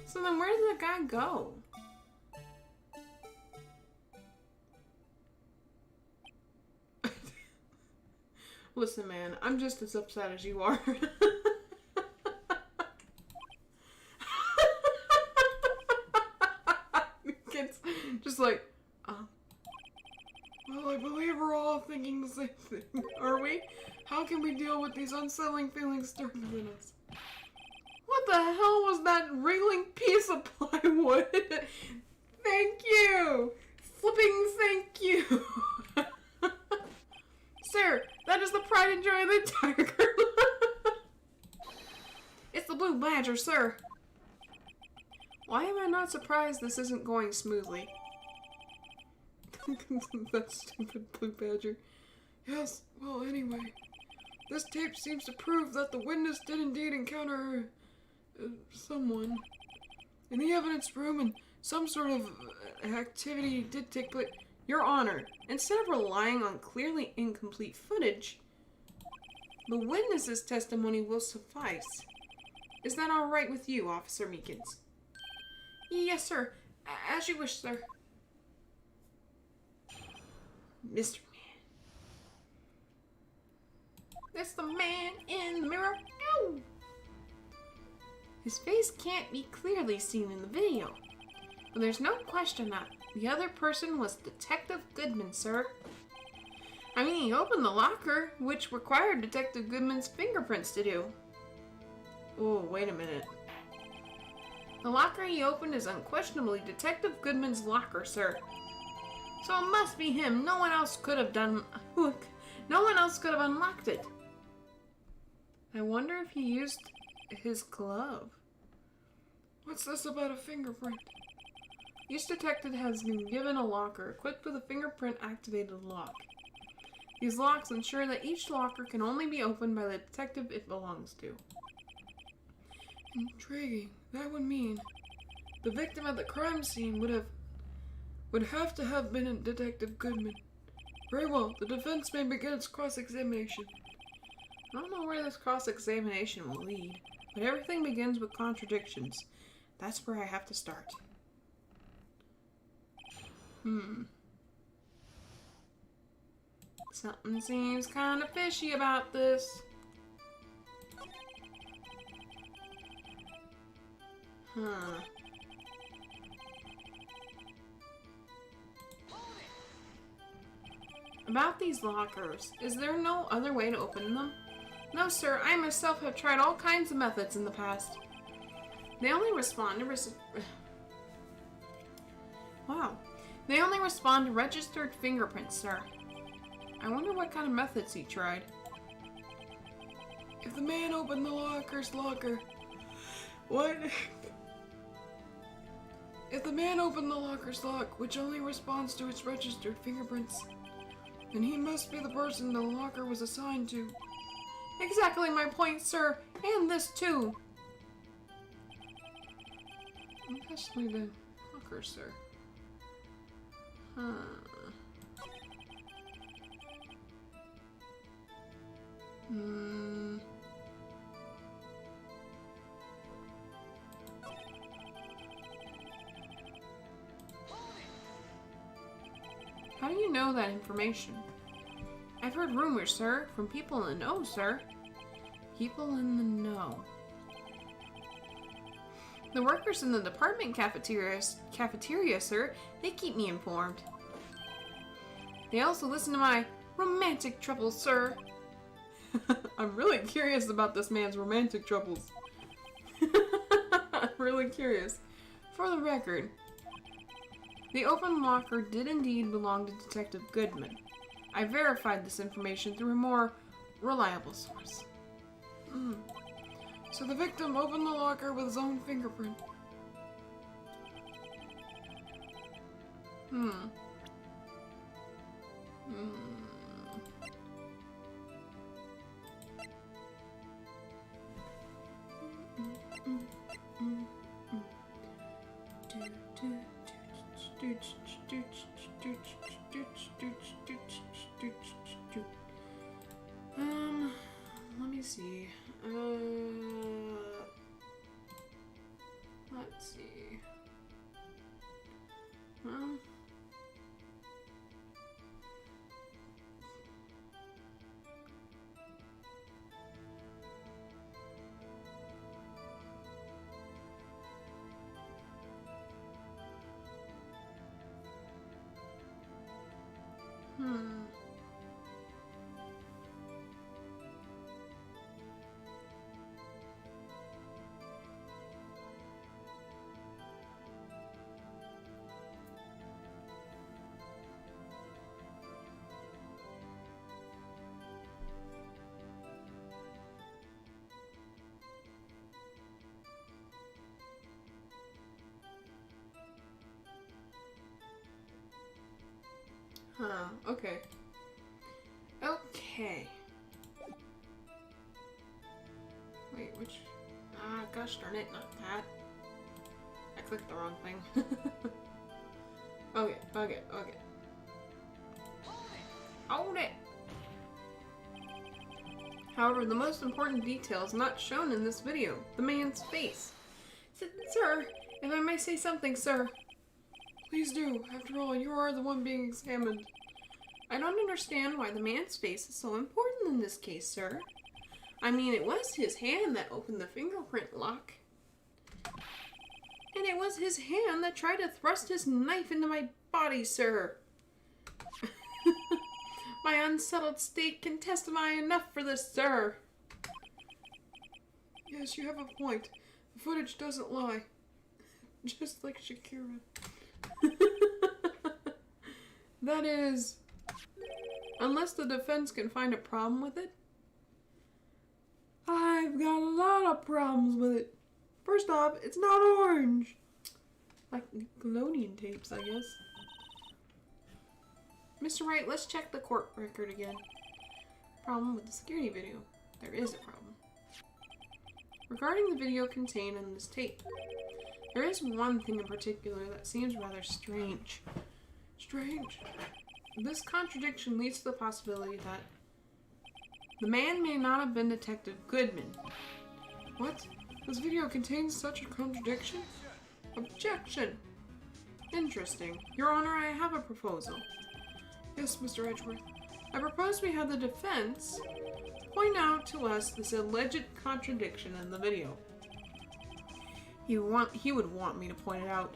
[SPEAKER 1] So then where did the guy go? Listen, man, I'm just as upset as you are. Kids just like, well, I believe we're all thinking the same thing, are we? How can we deal with these unsettling feelings stirring within us? What the hell was that wriggling piece of plywood? Thank you! Flipping thank you! Sir, that is the pride and joy of the tiger. It's the blue badger, sir. Why am I not surprised this isn't going smoothly? That stupid blue badger. Yes, well anyway. This tape seems to prove that the witness did indeed encounter someone in the evidence room and some sort of activity did take place. Your Honor, instead of relying on clearly incomplete footage, the witness's testimony will suffice. Is that all right with you, Officer Meekins? Yes, sir. As you wish, sir. Mr. Man. That's the man in the mirror. Ow! His face can't be clearly seen in the video, but there's no question that the other person was Detective Goodman, sir. I mean, he opened the locker, which required Detective Goodman's fingerprints to do. Oh, wait a minute. The locker he opened is unquestionably Detective Goodman's locker, sir. So it must be him. No one else could have done... No one else could have unlocked it. I wonder if he used his glove. What's this about a fingerprint? Each detective has been given a locker equipped with a fingerprint-activated lock. These locks ensure that each locker can only be opened by the detective it belongs to. Intriguing. That would mean the victim at the crime scene would have to have been a Detective Goodman. Very well. The defense may begin its cross-examination. I don't know where this cross-examination will lead, but everything begins with contradictions. That's where I have to start. Something seems kind of fishy about this. About these lockers, is there no other way to open them? No, sir. I myself have tried all kinds of methods in the past. They only respond to They only respond to registered fingerprints, sir. I wonder what kind of methods he tried. If the man opened the locker's locker... What? If the man opened the locker's lock, which only responds to its registered fingerprints, then he must be the person the locker was assigned to. Exactly my point, sir. And this too. Especially the hawker, sir. Huh. Hmm. How do you know that information? I've heard rumors, sir, from people in the know, sir. People in the know. The workers in the department cafeteria, sir, they keep me informed. They also listen to my romantic troubles, sir. I'm really curious about this man's romantic troubles. I'm really curious. For the record, the open locker did indeed belong to Detective Goodman. I verified this information through a more reliable source. So the victim opened the locker with his own fingerprint. Let me see. Let's see. Okay. Okay. Wait, which... gosh darn it, not that. I clicked the wrong thing. Okay. Hold it! However, the most important detail is not shown in this video. The man's face. Sir, if I may say something, sir. Please do. After all, you are the one being examined. I don't understand why the man's face is so important in this case, sir. I mean, it was his hand that opened the fingerprint lock. And it was his hand that tried to thrust his knife into my body, sir. My unsettled state can testify enough for this, sir. Yes, you have a point. The footage doesn't lie. Just like Shakira. That is... Unless the defense can find a problem with it. I've got a lot of problems with it. First off, it's not orange. Like Nickelodeon tapes, I guess. Mr. Wright, let's check the court record again. Problem with the security video. There is a problem. Regarding the video contained in this tape, there is one thing in particular that seems rather strange. Strange? This contradiction leads to the possibility that the man may not have been Detective Goodman. What? This video contains such a contradiction? Objection! Interesting. Your Honor, I have a proposal. Yes, Mr. Edgeworth. I propose we have the defense point out to us this alleged contradiction in the video. He would want me to point it out.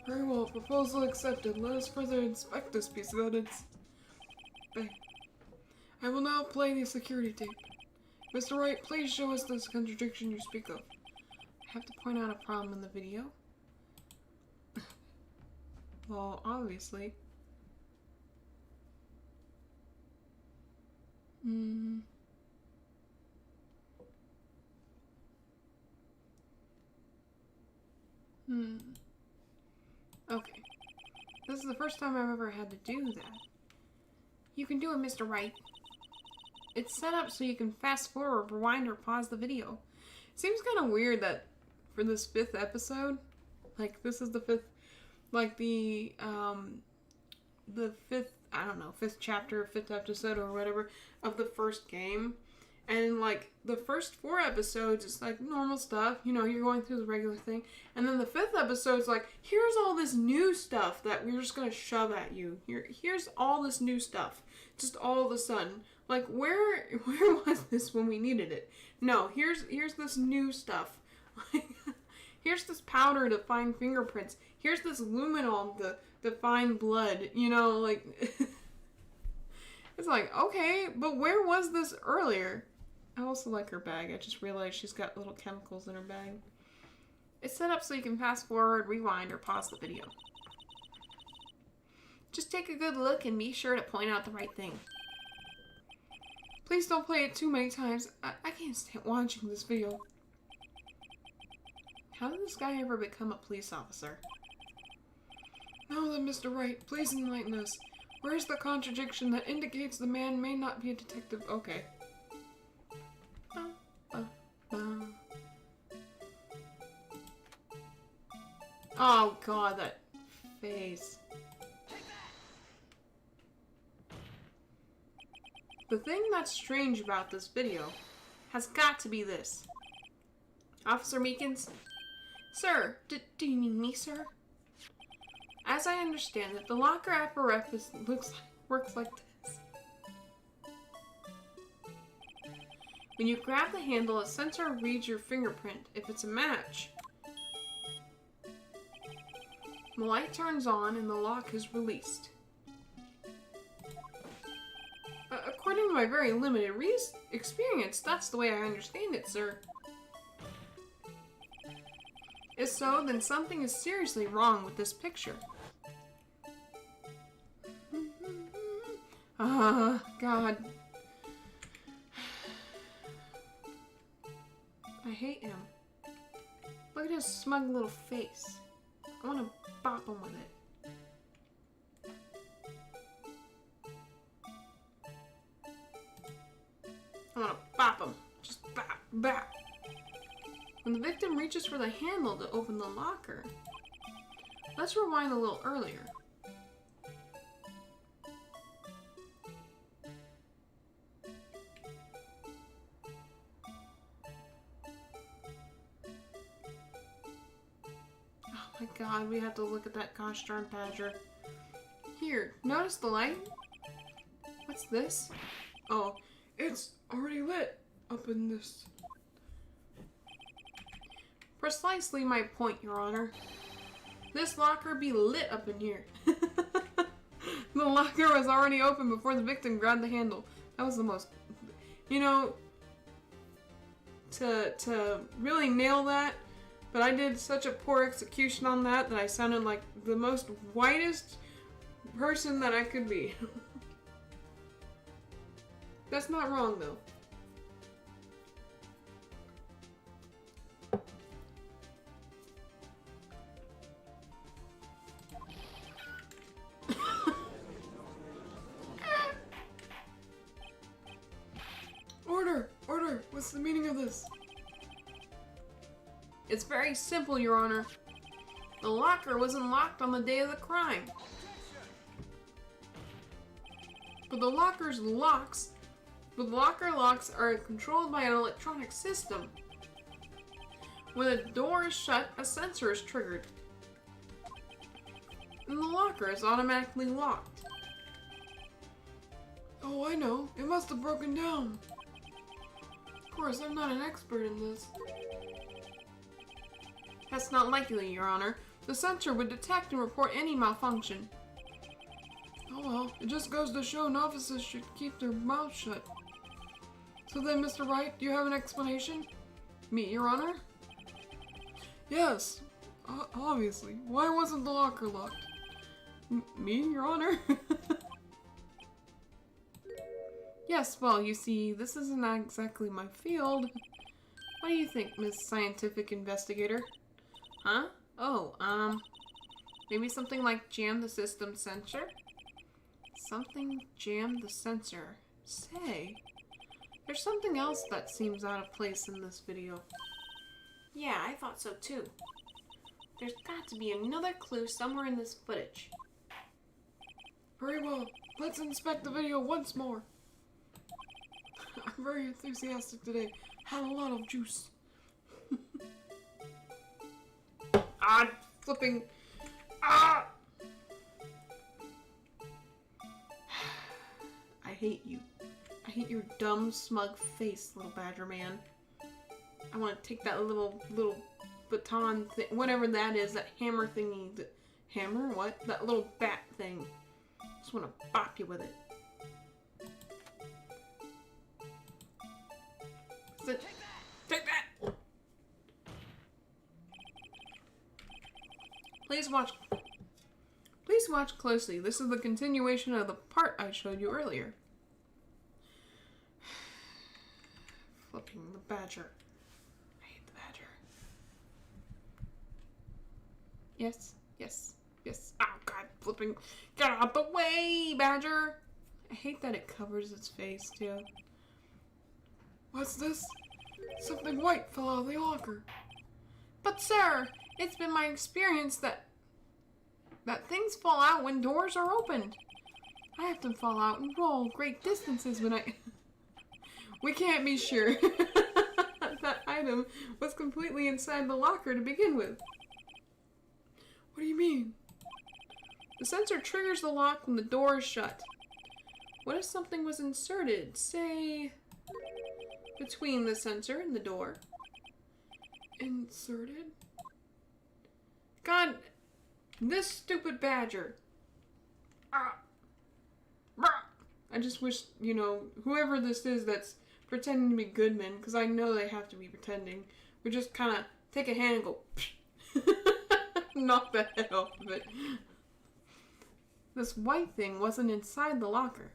[SPEAKER 1] Very well, proposal accepted. Let us further inspect this piece of evidence. Bang. I will now play the security tape. Mr. Wright, please show us this contradiction you speak of. I have to point out a problem in the video. Well, obviously. Okay. This is the first time I've ever had to do that. You can do it, Mr. Wright. It's set up so you can fast forward, rewind, or pause the video. It seems kind of weird that for this 5th episode, like this is the 5th, like the 5th, I don't know, 5th chapter, 5th episode or whatever of the first game. And like the first 4 episodes, it's like normal stuff, you know, you're going through the regular thing. And then the 5th episode's like, here's all this new stuff that we're just gonna shove at you. Here's all this new stuff, just all of a sudden. Like where was this when we needed it? No, here's this new stuff. Here's this powder to find fingerprints. Here's this luminol to find blood. You know, like it's like, okay, but where was this earlier? I also like her bag. I just realized she's got little chemicals in her bag. It's set up so you can fast forward, rewind, or pause the video. Just take a good look and be sure to point out the right thing. Please don't play it too many times. I can't stand watching this video. How did this guy ever become a police officer? Now then, Mr. Wright, please enlighten us. Where's the contradiction that indicates the man may not be a detective? Okay. Oh god, that face. The thing that's strange about this video has got to be this. Officer Meekins? Sir, do you mean me, sir? As I understand it, the locker apparatus works like this. When you grab the handle, a sensor reads your fingerprint. If it's a match, the light turns on and the lock is released. According to my very limited experience, that's the way I understand it, sir. If so, then something is seriously wrong with this picture. God. I hate him. Look at his smug little face. I want to bop him with it. I want to bop him. Just bop, bop. When the victim reaches for the handle to open the locker. Let's rewind a little earlier. Oh my god, we have to look at that gosh darn badger. Here, notice the light? What's this? Oh, it's already lit up in this. Precisely my point, Your Honor. This locker be lit up in here. The locker was already open before the victim grabbed the handle. That was the most... You know, to really nail that, but I did such a poor execution on that I sounded like the most whitest person that I could be. That's not wrong, though. Order! Order! What's the meaning of this? It's very simple, Your Honor. The locker wasn't locked on the day of the crime. But the locker locks are controlled by an electronic system. When a door is shut, a sensor is triggered. And the locker is automatically locked. Oh, I know. It must have broken down. Of course, I'm not an expert in this. That's not likely, Your Honor. The sensor would detect and report any malfunction. Oh well, it just goes to show novices should keep their mouths shut. So then, Mr. Wright, do you have an explanation? Me, Your Honor? Yes, obviously. Why wasn't the locker locked? Me, Your Honor? Yes, well, you see, this isn't exactly my field. What do you think, Miss Scientific Investigator? Huh? Oh, maybe something like jam the system sensor? Something jam the sensor. Say, There's something else that seems out of place in this video. Yeah, I thought so too. There's got to be another clue somewhere in this footage. Very well. Let's inspect the video once more. I'm very enthusiastic today. Had a lot of juice. Ah, flipping. Ah! I hate you. I hate your dumb, smug face, little badger man. I want to take that little baton thing, whatever that is, that hammer thingy. Hammer? What? That little bat thing. Just want to bop you with it. Take that! Please watch closely. This is the continuation of the part I showed you earlier. Flipping the badger. I hate the badger. Yes, yes, yes. Oh god, flipping. Get out the way, badger! I hate that it covers its face, too. What's this? Something white fell out of the locker. But sir, it's been my experience that things fall out when doors are opened. I have them fall out and roll great distances when I... We can't be sure. That item was completely inside the locker to begin with. What do you mean? The sensor triggers the lock when the door is shut. What if something was inserted, say, between the sensor and the door? Inserted? God, this stupid badger. I just wish, you know, whoever this is that's pretending to be Goodman, because I know they have to be pretending, would just kind of take a hand and go, knock the head off of it. This white thing wasn't inside the locker.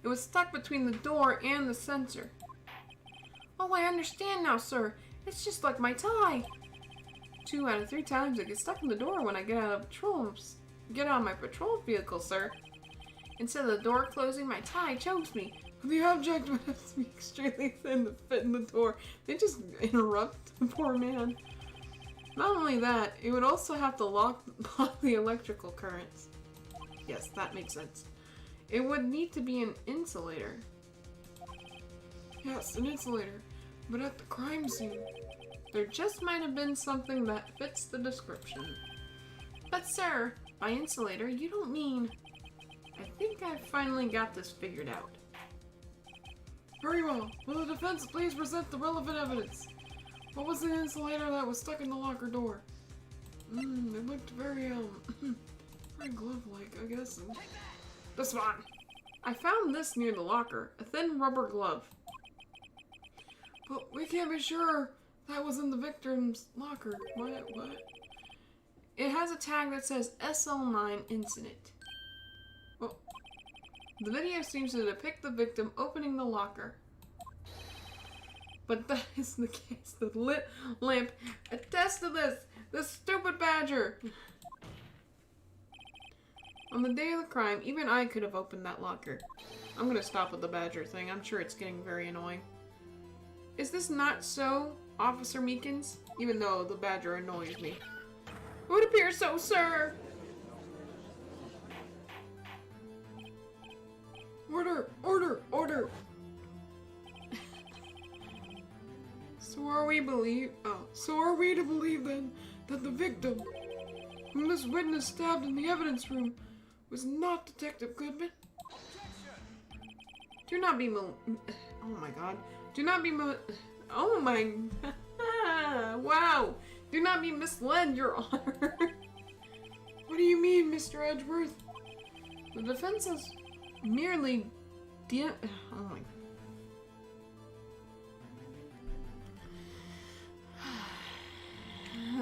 [SPEAKER 1] It was stuck between the door and the sensor. Oh, I understand now, sir. It's just like my tie. 2 out of 3 times it gets stuck in the door when I get out of my patrol vehicle, sir. Instead of the door closing, my tie chokes me. The object would have to be extremely thin to fit in the door. They just interrupt the poor man. Not only that, it would also have to block the electrical currents. Yes, that makes sense. It would need to be an insulator. Yes, an insulator. But at the crime scene, there just might have been something that fits the description. But sir, by insulator, you don't mean... I think I finally got this figured out. Very well. Will the defense please present the relevant evidence? What was the insulator that was stuck in the locker door? It looked very, very glove-like, I guess. This one! I found this near the locker. A thin rubber glove. But we can't be sure that was in the victim's locker. What? It has a tag that says SL9 incident. Well, the video seems to depict the victim opening the locker. But that is the case. The lit lamp attests to this. This stupid badger. On the day of the crime, even I could have opened that locker. I'm gonna stop with the badger thing. I'm sure it's getting very annoying. Is this not so, Officer Meekins? Even though the badger annoys me. It would appear so, sir! Order! Order! Order! So are we to believe then that the victim, whom this witness stabbed in the evidence room, was not Detective Goodman? Do not be oh my god. Do not be oh my wow. Do not be misled, Your Honor. What do you mean, Mr. Edgeworth? The defense has merely oh my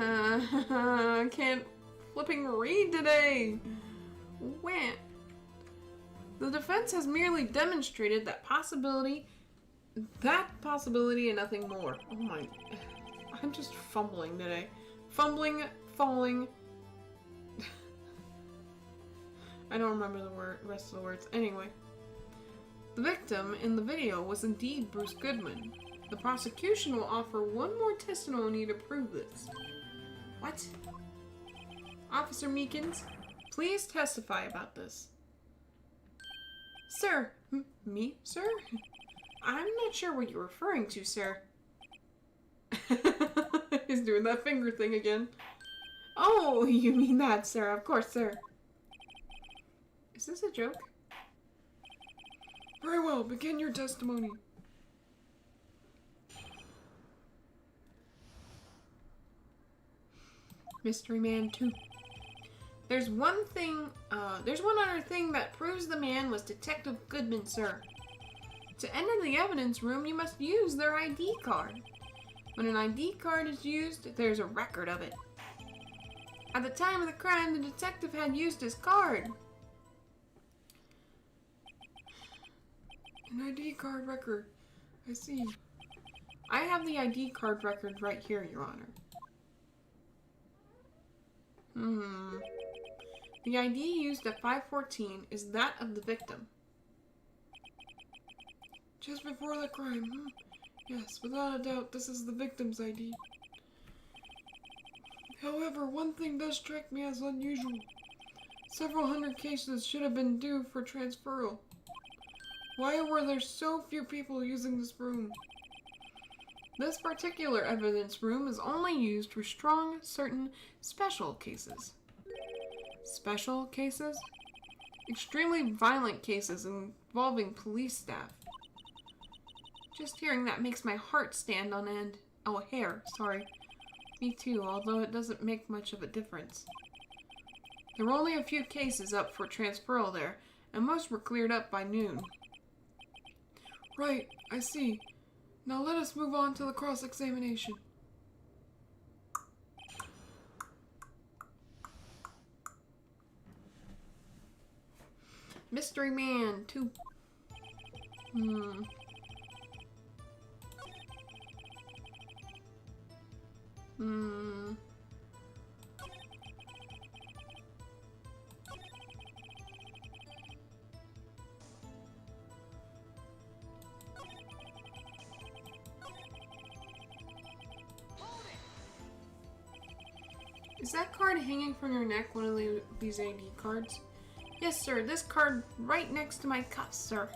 [SPEAKER 1] I can't flipping read today. When the defense has merely demonstrated that possibility and nothing more. Oh my, I'm just fumbling today. Fumbling, falling. I don't remember the rest of the words. Anyway, The victim in the video was indeed Bruce Goodman. The prosecution will offer one more testimony to prove this. What? Officer Meekins, please testify about this. Sir. Me, sir? I'm not sure what you're referring to, sir. He's doing that finger thing again. Oh, you mean that, sir. Of course, sir. Is this a joke? Very well, begin your testimony. Mystery Man 2. There's one other thing that proves the man was Detective Goodman, sir. To enter the evidence room, you must use their ID card. When an ID card is used, there's a record of it. At the time of the crime, the detective had used his card. An ID card record. I see. I have the ID card record right here, Your Honor. The ID used at 514 is that of the victim. Just before the crime, Yes, without a doubt, this is the victim's ID. However, one thing does strike me as unusual. Several hundred cases should have been due for transferal. Why were there so few people using this room? This particular evidence room is only used for strong, certain, special cases. Special cases? Extremely violent cases involving police staff. Just hearing that makes my heart stand on end. Oh, hair, sorry. Me too, although it doesn't make much of a difference. There were only a few cases up for transferal there, and most were cleared up by noon. Right, I see. Now let us move on to the cross-examination. Mystery Man 2. Is that card hanging from your neck, one of these ID cards? Yes, sir. This card right next to my cuffs, sir.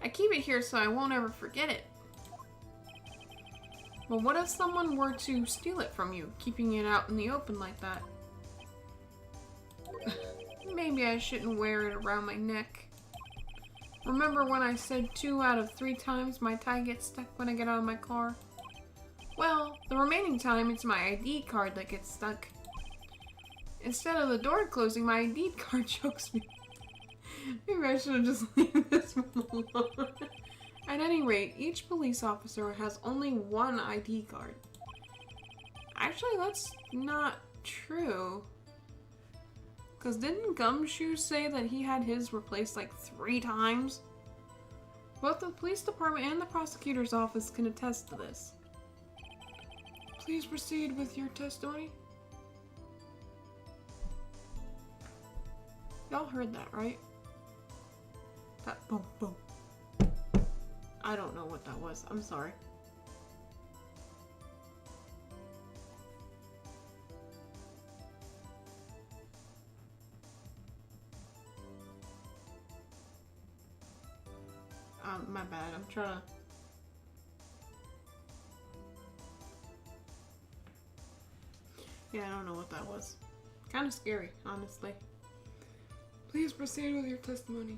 [SPEAKER 1] I keep it here so I won't ever forget it. Well, what if someone were to steal it from you, keeping it out in the open like that? Maybe I shouldn't wear it around my neck. Remember when I said 2 out of 3 times my tie gets stuck when I get out of my car? Well, the remaining time it's my ID card that gets stuck. Instead of the door closing, my ID card chokes me. Maybe I should have just left this one alone. At any rate, each police officer has only one ID card. Actually, that's not true. Because didn't Gumshoe say that he had his replaced like 3 times? Both the police department and the prosecutor's office can attest to this. Please proceed with your testimony. Y'all heard that, right? That boom, boom. I don't know what that was. I'm sorry. My bad. I'm trying to... Yeah, I don't know what that was. Kind of scary, honestly. Please proceed with your testimony.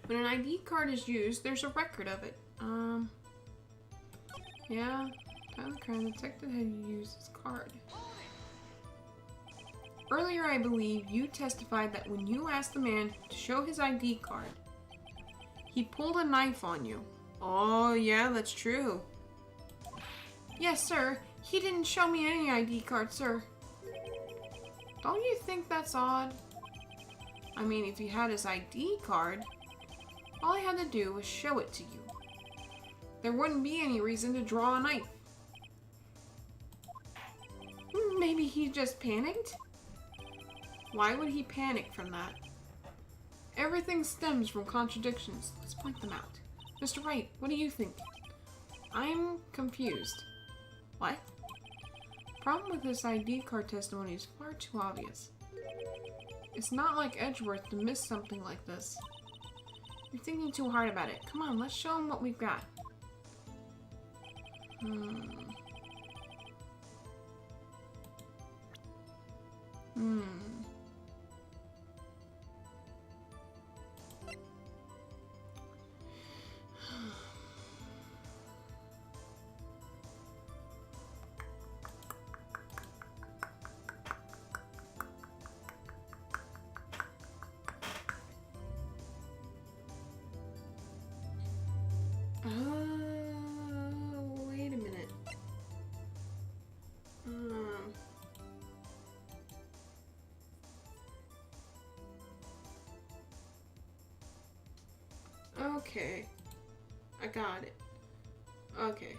[SPEAKER 1] When an ID card is used, there's a record of it. Yeah. Time of the crime, the detective had used his card. Earlier, I believe, you testified that when you asked the man to show his ID card, he pulled a knife on you. Oh, yeah, that's true. Yes, sir. He didn't show me any ID card, sir. Don't you think that's odd? I mean, if he had his ID card, all he had to do was show it to you. There wouldn't be any reason to draw a knife. Maybe he just panicked? Why would he panic from that? Everything stems from contradictions. Let's point them out. Mr. Wright, what do you think? I'm confused. What? Problem with this ID card testimony is far too obvious. It's not like Edgeworth to miss something like this. You're thinking too hard about it. Come on, let's show him what we've got. Wait a minute. Okay. I got it. Okay.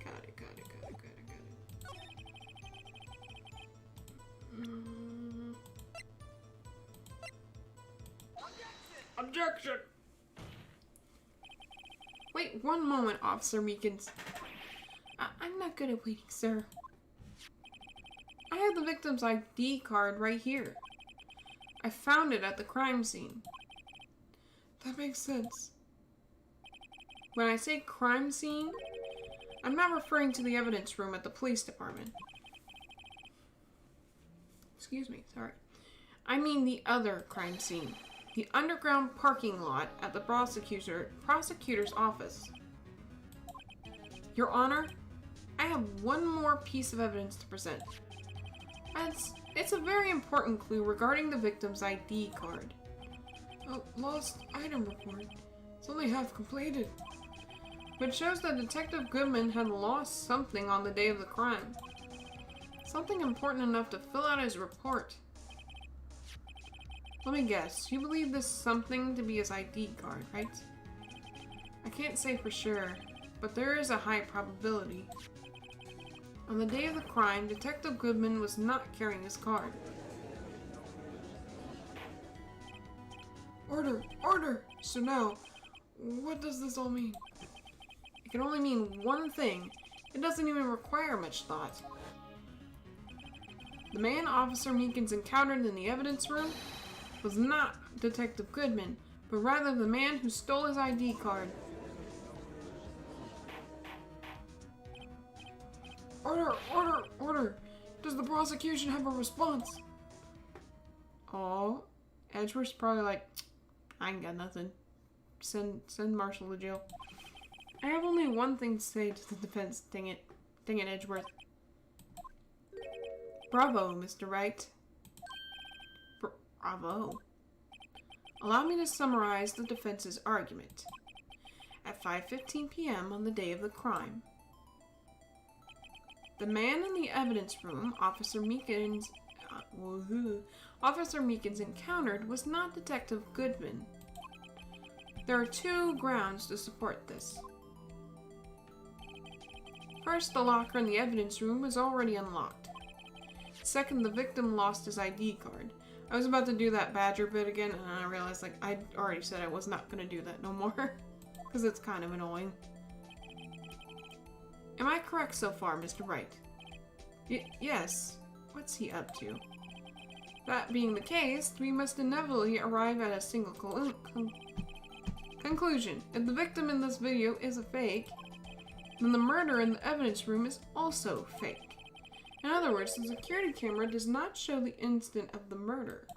[SPEAKER 1] Got it. Objection! Wait one moment, Officer Meekins. I'm not good at waiting, sir. I have the victim's ID card right here. I found it at the crime scene. That makes sense. When I say crime scene, I'm not referring to the evidence room at the police department. Excuse me, sorry. I mean the other crime scene. The underground parking lot at the prosecutor's office. Your Honor, I have one more piece of evidence to present. It's a very important clue regarding the victim's ID card. A lost item report. It's only half completed. But it shows that Detective Goodman had lost something on the day of the crime. Something important enough to fill out his report. Let me guess, you believe this something to be his ID card, right? I can't say for sure, but there is a high probability. On the day of the crime, Detective Goodman was not carrying his card. Order! Order! So now, what does this all mean? It can only mean one thing. It doesn't even require much thought. The man Officer Meekins encountered in the evidence room was not Detective Goodman, but rather the man who stole his ID card. Order! Order! Order! Does the prosecution have a response? Oh, Edgeworth's probably like, I ain't got nothing. Send Marshall to jail. I have only one thing to say to the defense. Dang it, Edgeworth. Bravo, Mr. Wright. Bravo. Allow me to summarize the defense's argument. At 5:15 p.m. on the day of the crime, the man in the evidence room Officer Meekins encountered was not Detective Goodman. There are two grounds to support this. First, the locker in the evidence room was already unlocked. Second, the victim lost his ID card. I was about to do that Badger bit again, and I realized, like, I already said I was not going to do that no more. Because it's kind of annoying. Am I correct so far, Mr. Wright? Yes. What's he up to? That being the case, we must inevitably arrive at a single conclusion. If the victim in this video is a fake, then the murder in the evidence room is also fake. In other words, the security camera does not show the instant of the murder.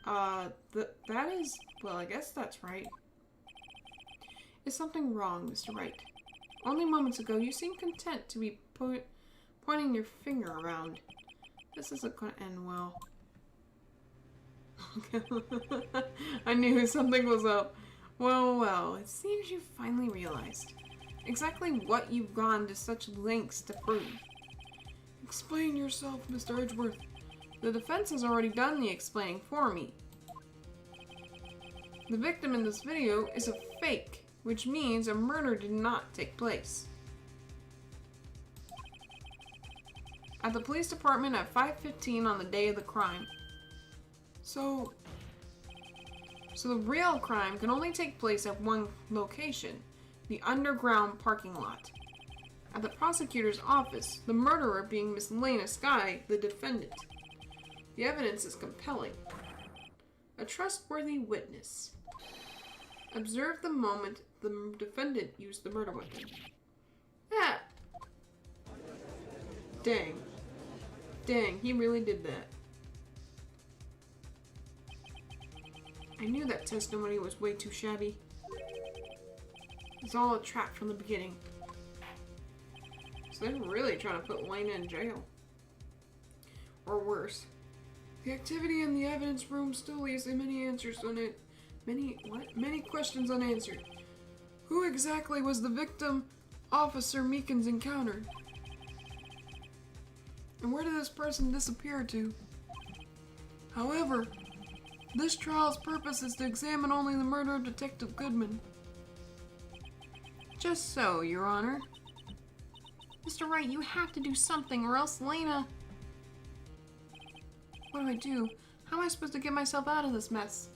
[SPEAKER 1] That is... well, I guess that's right. Is something wrong, Mr. Wright? Only moments ago, you seemed content to be pointing your finger around. This isn't gonna end well. I knew something was up. Well, it seems you finally realized exactly what you've gone to such lengths to prove. Explain yourself, Mr. Edgeworth. The defense has already done the explaining for me. The victim in this video is a fake, which means a murder did not take place. At the police department at 5:15 on the day of the crime. So, So the real crime can only take place at one location, the underground parking lot. At the prosecutor's office, the murderer being Miss Lena Skye, the defendant. The evidence is compelling. A trustworthy witness. Observe the moment the defendant used the murder weapon. Ah! Dang. Dang, he really did that. I knew that testimony was way too shabby. It's all a trap from the beginning. So they're really trying to put Lena in jail. Or worse. The activity in the evidence room still leaves many answers on it. Many questions unanswered. Who exactly was the victim Officer Meekins encountered? And where did this person disappear to? However, this trial's purpose is to examine only the murder of Detective Goodman. Just so, Your Honor. Mr. Wright, you have to do something or else Lena... What do I do? How am I supposed to get myself out of this mess?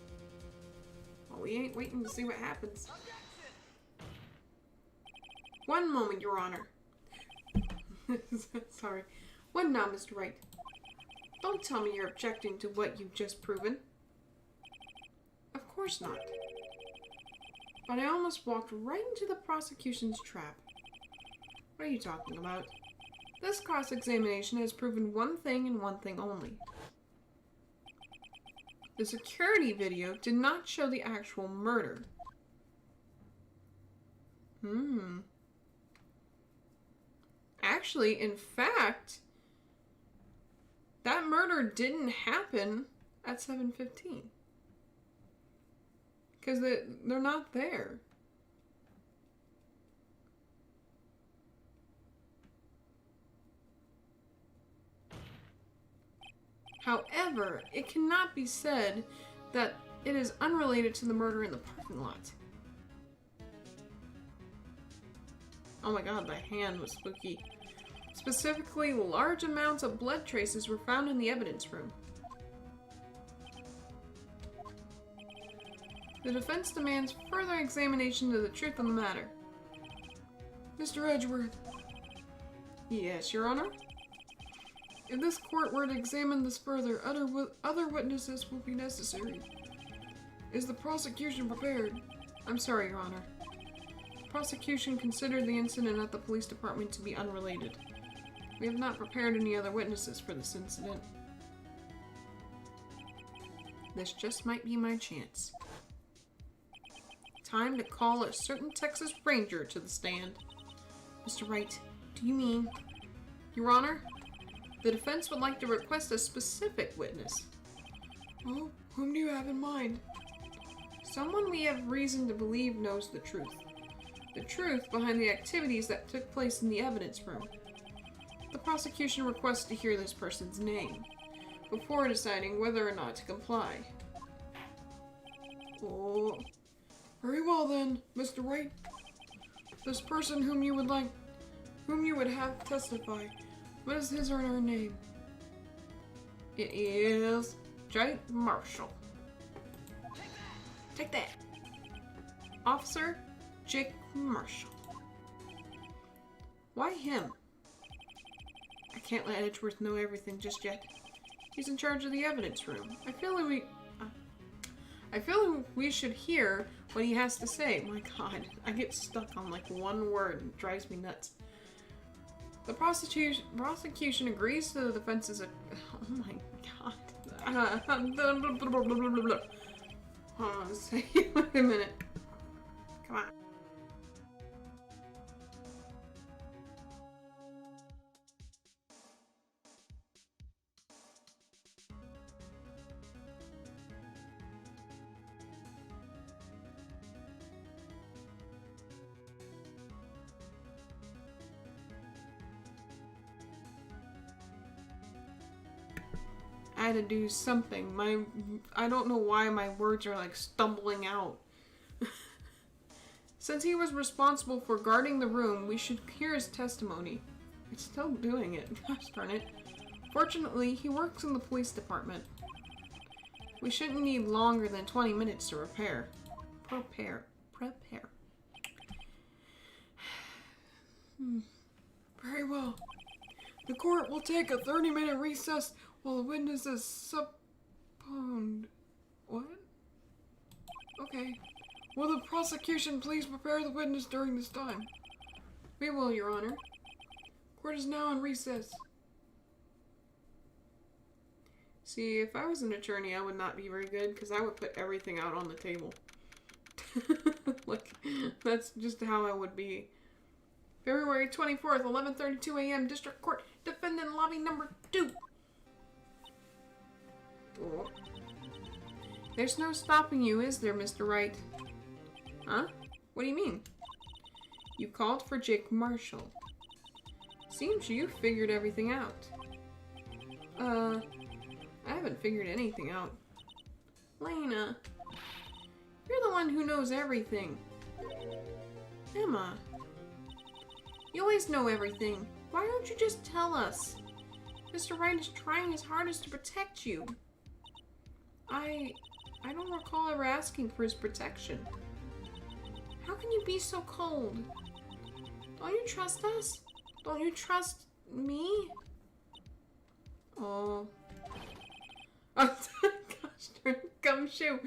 [SPEAKER 1] Well, we ain't waiting to see what happens. One moment, Your Honor. Sorry. What now, Mr. Wright? Don't tell me you're objecting to what you've just proven. Of course not. But I almost walked right into the prosecution's trap. What are you talking about? This cross-examination has proven one thing and one thing only. The security video did not show the actual murder. Actually, in fact, that murder didn't happen at 7:15. Because they're not there. However, it cannot be said that it is unrelated to the murder in the parking lot. Oh my god, the hand was spooky. Specifically, large amounts of blood traces were found in the evidence room. The defense demands further examination of the truth of the matter. Mr. Edgeworth. Yes, Your Honor? If this court were to examine this further, other witnesses will be necessary. Is the prosecution prepared? I'm sorry, Your Honor. The prosecution considered the incident at the police department to be unrelated. We have not prepared any other witnesses for this incident. This just might be my chance. Time to call a certain Texas Ranger to the stand. Mr. Wright, do you mean... Your Honor? The defense would like to request a specific witness. Oh, whom do you have in mind? Someone we have reason to believe knows the truth. The truth behind the activities that took place in the evidence room. The prosecution requests to hear this person's name before deciding whether or not to comply. Oh, very well then, Mr. Wright. This person whom you would have testify. What is his or her name? It is Jake Marshall. Take that. Officer Jake Marshall. Why him? I can't let Edgeworth know everything just yet. He's in charge of the evidence room. I feel like we should hear what he has to say. My god, I get stuck on like one word and it drives me nuts. The prosecution agrees to the defense's... Oh my god. Hold on, wait a minute. Come on. I had to do something. I don't know why my words are like stumbling out. Since he was responsible for guarding the room, we should hear his testimony. It's still doing it. Gosh darn it. Fortunately, he works in the police department. We shouldn't need longer than 20 minutes to prepare. Very well. The court will take a 30-minute recess while the witness is subpoenaed. What? Okay. Will the prosecution please prepare the witness during this time? We will, Your Honor. Court is now in recess. See, if I was an attorney, I would not be very good, because I would put everything out on the table. Like, that's just how I would be. February 24th, 11:32 a.m., District Court, Defendant Lobby number 2. Oh. There's no stopping you, is there, Mr. Wright? Huh? What do you mean? You called for Jake Marshall. Seems you figured everything out. I haven't figured anything out. Lena, you're the one who knows everything. Emma, you always know everything. Why don't you just tell us? Mr. Wright is trying his hardest to protect you. I don't recall ever asking for his protection. How can you be so cold? Don't you trust us? Don't you trust me? Oh. Oh, gosh darn it, Gumshoe!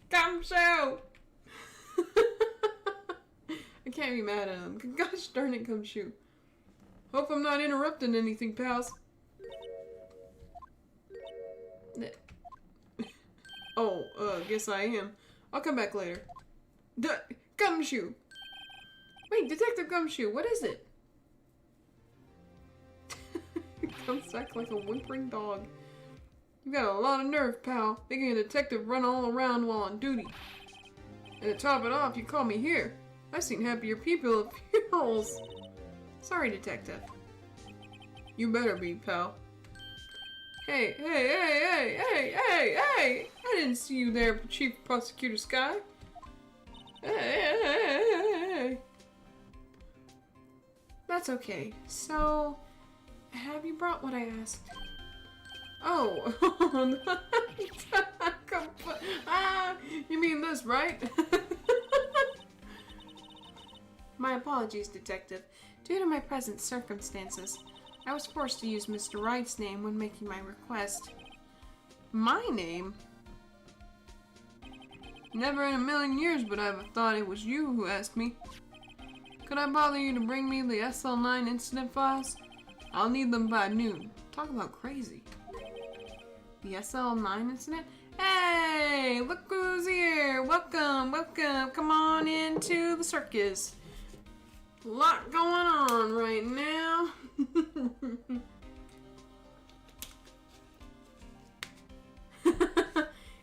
[SPEAKER 1] Gumshoe! I can't be mad at him. Gosh darn it, Gumshoe. Hope I'm not interrupting anything, pals. Oh, guess I am. I'll come back later. Gumshoe! Wait, Detective Gumshoe, what is it? It comes back like a whimpering dog. You got a lot of nerve, pal. Making a detective run all around while on duty. And to top it off, you call me here. I've seen happier people at funerals. Sorry, Detective. You better be, pal. Hey, hey, hey, hey, hey, hey, hey! I didn't see you there, Chief Prosecutor Skye. Hey, hey, hey, hey, hey. That's okay. So, have you brought what I asked? Oh, you mean this, right? My apologies, Detective. Due to my present circumstances, I was forced to use Mr. Wright's name when making my request. My name? Never in a million years would I have thought it was you who asked me. Could I bother you to bring me the SL9 incident files? I'll need them by noon. Talk about crazy. The SL9 incident? Hey! Look who's here! Welcome, welcome! Come on into the circus. A lot going on right now.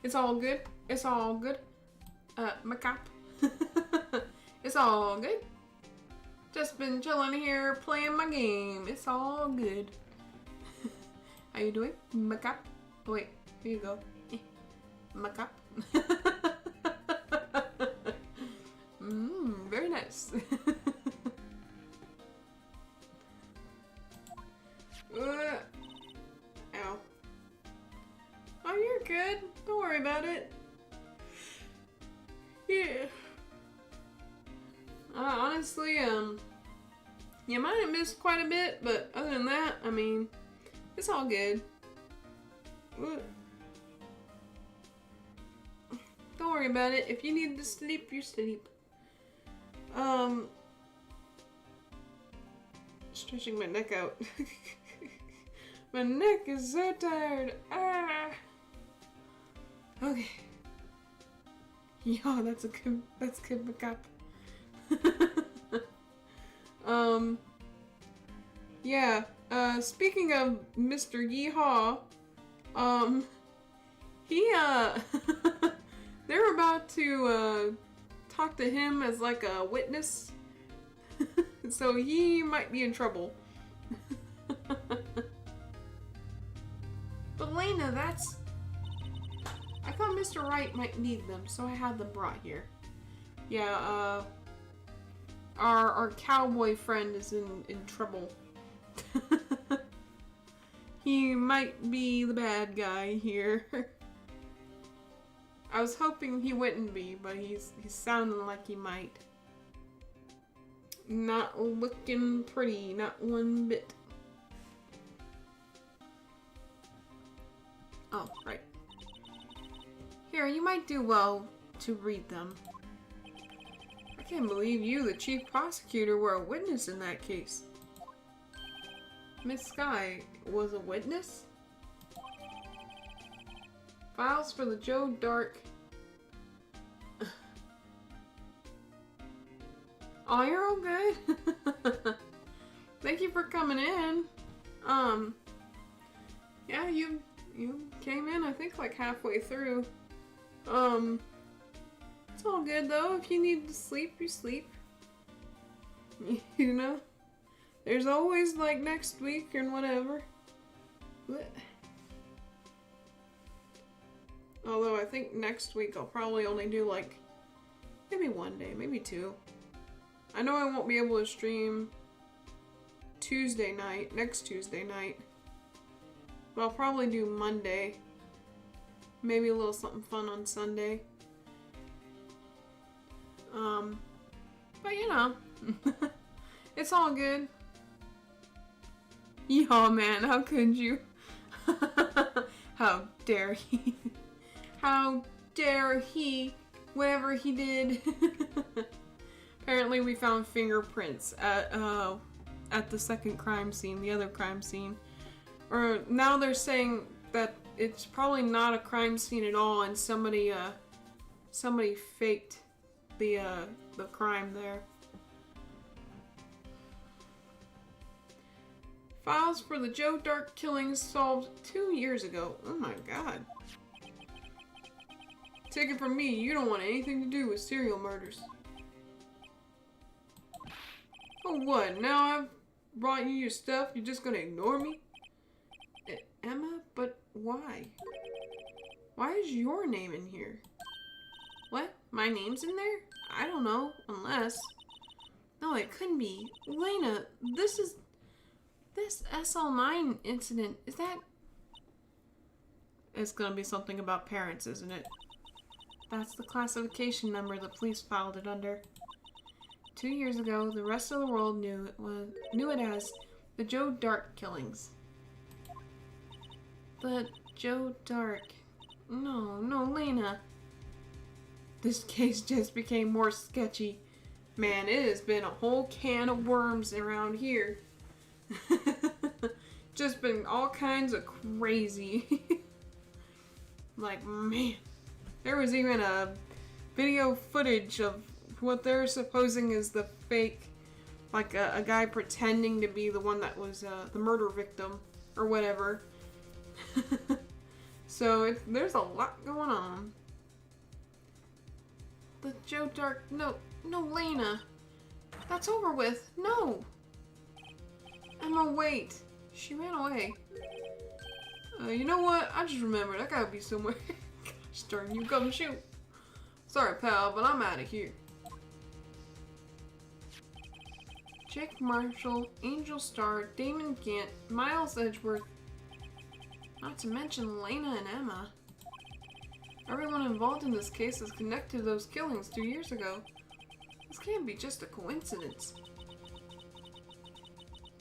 [SPEAKER 1] It's all good. It's all good. Macap. It's all good. Just been chilling here playing my game. It's all good. How you doing? Macap. Oh, wait, here you go. Macap. Very nice. Ow. Oh, you're good. Don't worry about it. Yeah. Honestly, you might have missed quite a bit, but other than that, I mean, it's all good. Don't worry about it. If you need to sleep, you sleep. Stretching my neck out. My neck is so tired. Ah. Okay. Yeah, that's good backup. Yeah, speaking of Mr. Yeehaw, he, they're about to, talk to him as like a witness, so he might be in trouble. But Lena, I thought Mr. Wright might need them, so I had them brought here. Yeah, our cowboy friend is in trouble. He might be the bad guy here. I was hoping he wouldn't be, but he's sounding like he might. Not looking pretty, not one bit. Oh, right. Here, you might do well to read them. I can't believe you, the chief prosecutor, were a witness in that case. Miss Sky was a witness? Files for the Joe Dark. Oh, you're all good. Thank you for coming in. Yeah, you came in, I think, like halfway through. It's all good though. If you need to sleep, you sleep. You know? There's always like next week and whatever. What? Although I think next week I'll probably only do like maybe one day, maybe two. I know I won't be able to stream Tuesday night, next Tuesday night. But I'll probably do Monday. Maybe a little something fun on Sunday. But you know, it's all good. Yo, man, how could you? How dare he? How dare he? Whatever he did. Apparently we found fingerprints at the second crime scene, the other crime scene. Or now they're saying that it's probably not a crime scene at all, and somebody faked the crime there. Files for the Joe Dark killings solved 2 years ago. Oh my god. Take it from me, you don't want anything to do with serial murders. Oh what, now I've brought you your stuff, you're just gonna ignore me? Emma? But why? Why is your name in here? What? My name's in there? I don't know, unless... No, it couldn't be. Lena, this SL9 incident, is that... It's gonna be something about parents, isn't it? That's the classification number the police filed it under. 2 years ago, the rest of the world knew it as the Joe Dark killings. The Joe Dark. No, Lena. This case just became more sketchy. Man, it has been a whole can of worms around here. Just been all kinds of crazy. Like, man. There was even a video footage of what they're supposing is the fake, like a guy pretending to be the one that was the murder victim or whatever. So there's a lot going on. The Joe Dark, no, Lena. That's over with. No. Emma, wait. She ran away. You know what? I just remembered. I gotta be somewhere. Gosh darn, you come shoot. Sorry, pal, but I'm out of here. Jake Marshall, Angel Starr, Damon Gant, Miles Edgeworth. Not to mention Lena and Emma. Everyone involved in this case is connected to those killings 2 years ago. This can't be just a coincidence.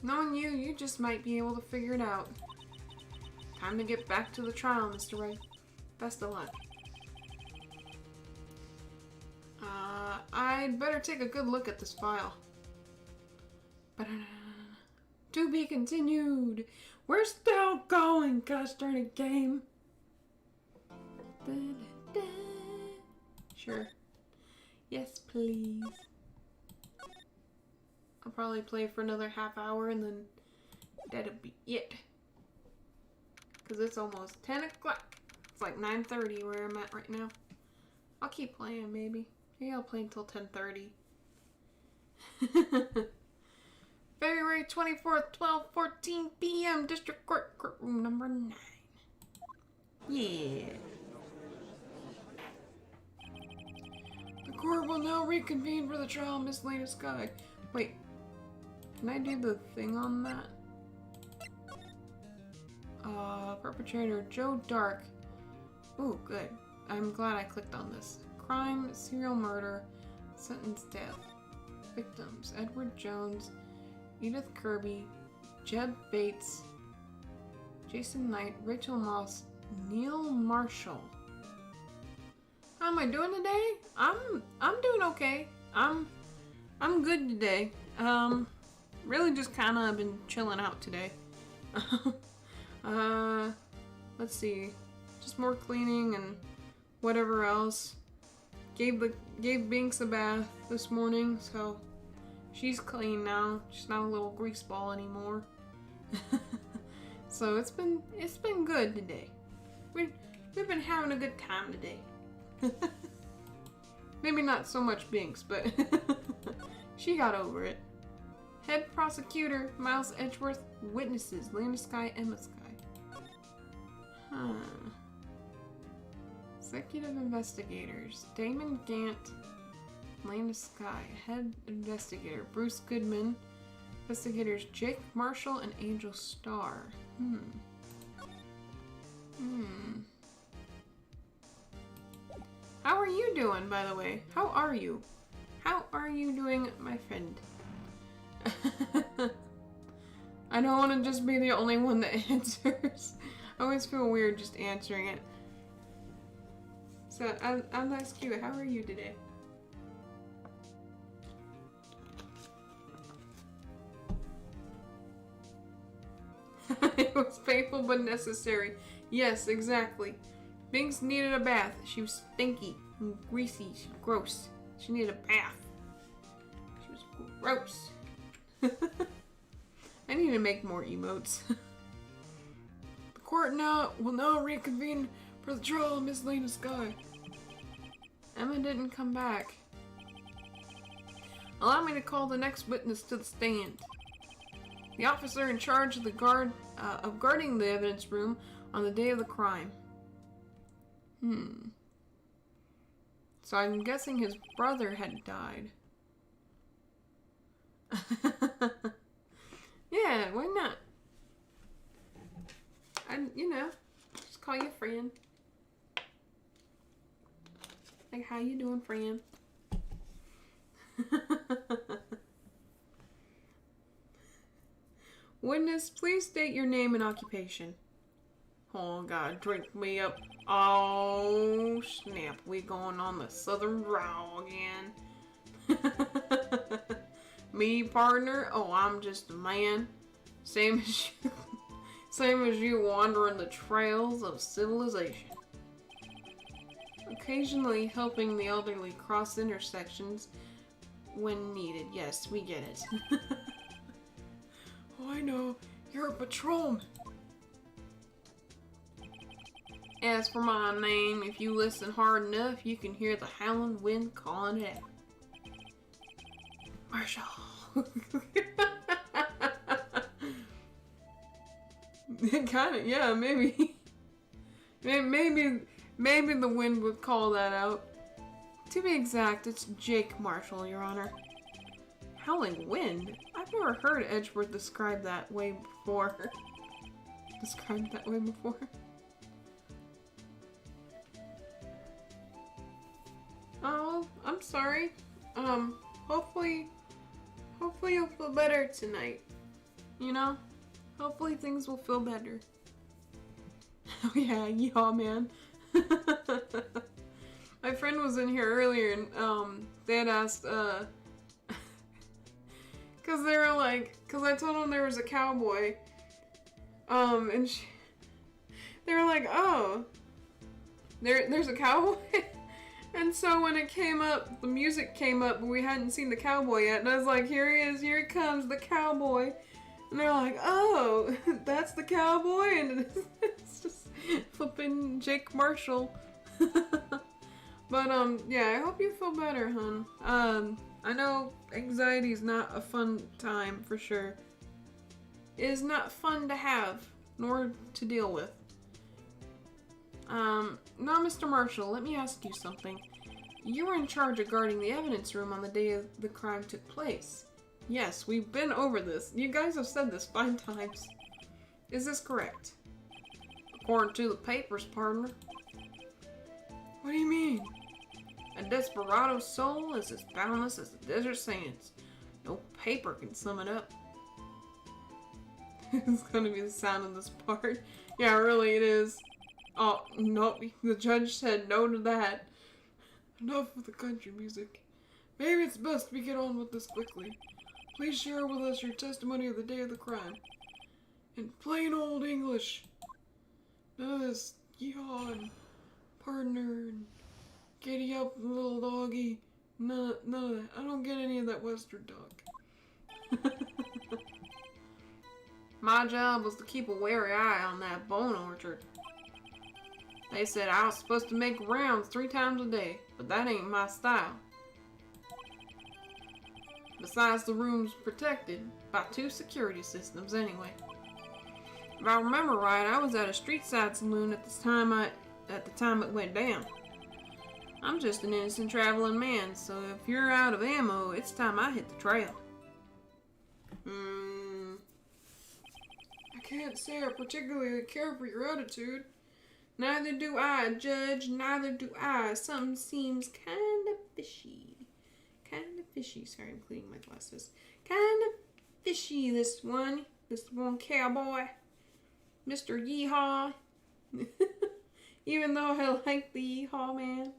[SPEAKER 1] Knowing you, you just might be able to figure it out. Time to get back to the trial, Mr. Ray. Best of luck. I'd better take a good look at this file. To be continued. We're still going, gosh darn it, game. Sure. Yes, please. I'll probably play for another half hour and then that'll be it. Because it's almost 10 o'clock. It's like 9:30 where I'm at right now. I'll keep playing, maybe. Maybe I'll play until 10:30. February 24th, 12:14 p.m. District Court, courtroom number 9. Yeah. The court will now reconvene for the trial of Miss Lena Sky. Wait. Can I do the thing on that? Perpetrator Joe Dark. Ooh, good. I'm glad I clicked on this. Crime, serial murder, sentence death. Victims: Edward Jones, Edith Kirby, Jeb Bates, Jason Knight, Rachel Moss, Neil Marshall. How am I doing today? I'm doing okay. I'm good today. Really just kind of been chilling out today. Let's see. Just more cleaning and whatever else. Gave Binks a bath this morning, so she's clean now. She's not a little grease ball anymore. So it's been good today. We've been having a good time today. Maybe not so much Binks, but she got over it. Head prosecutor Miles Edgeworth. Witnesses Lena Skye, Emma Skye. Huh. Executive investigators Damon Gant, Lena Skye. Head investigator Bruce Goodman. Investigators Jake Marshall and Angel Starr. How are you doing, by the way? How are you? How are you doing, my friend? I don't want to just be the only one that answers. I always feel weird just answering it. So, I'll ask you, how are you today? It was painful but necessary. Yes, exactly. Binks needed a bath. She was stinky and greasy. Gross. She needed a bath. She was gross. I need to make more emotes. The court will now reconvene for the trial of Miss Lena Skye. Emma didn't come back. Allow me to call the next witness to the stand. The officer in charge of the guarding the evidence room on the day of the crime. So I'm guessing his brother had died. Yeah, why not? Just call you a friend. Like, how you doing, friend? Witness, please state your name and occupation. Oh, God, drink me up. Oh, snap. We going on the Southern Drawl again. Me, partner? Oh, I'm just a man. Same as you. Same as you wandering the trails of civilization. Occasionally helping the elderly cross intersections when needed. Yes, we get it. Oh, I know. You're a patrolman. As for my name, if you listen hard enough, you can hear the howling wind calling it out. Marshall. Kinda, yeah, maybe. Maybe the wind would call that out. To be exact, it's Jake Marshall, Your Honor. Howling wind? I've never heard Edgeworth described that way before. Oh, I'm sorry. Hopefully you'll feel better tonight. You know? Hopefully things will feel better. Oh yeah, yeehaw, man. My friend was in here earlier and, they had asked, cause they were like, cause I told them there was a cowboy, and they were like, oh, there's a cowboy? And so when it came up, the music came up, but we hadn't seen the cowboy yet, and I was like, here he is, here he comes, the cowboy. And they're like, oh, that's the cowboy? And it's just flipping Jake Marshall. But, yeah, I hope you feel better, hon. I know anxiety is not a fun time, for sure. It is not fun to have, nor to deal with. Now, Mr. Marshall, let me ask you something. You were in charge of guarding the evidence room on the day the crime took place. Yes, we've been over this. You guys have said this 5 times. Is this correct? According to the papers, partner. What do you mean? A desperado's soul is as boundless as the desert sands. No paper can sum it up. It's gonna be the sound of this part. Yeah, really it is. Oh, no, the judge said no to that. Enough of the country music. Maybe it's best we get on with this quickly. Please share with us your testimony of the day of the crime. In plain old English. None of this yeehaw and partner and giddy up little doggy. None of that. I don't get any of that Western talk. My job was to keep a wary eye on that bone orchard. They said I was supposed to make rounds 3 times a day, but that ain't my style. Besides, the room's protected by 2 security systems anyway. If I remember right, I was at a street side saloon at the time it went down. I'm just an innocent traveling man, so if you're out of ammo, it's time I hit the trail. I can't say I particularly care for your attitude. Neither do I, Judge, neither do I. Something seems kind of fishy. Kind of fishy. Sorry, I'm cleaning my glasses. Kind of fishy, this one cowboy. Mr. Yeehaw. Even though I like the Yeehaw man.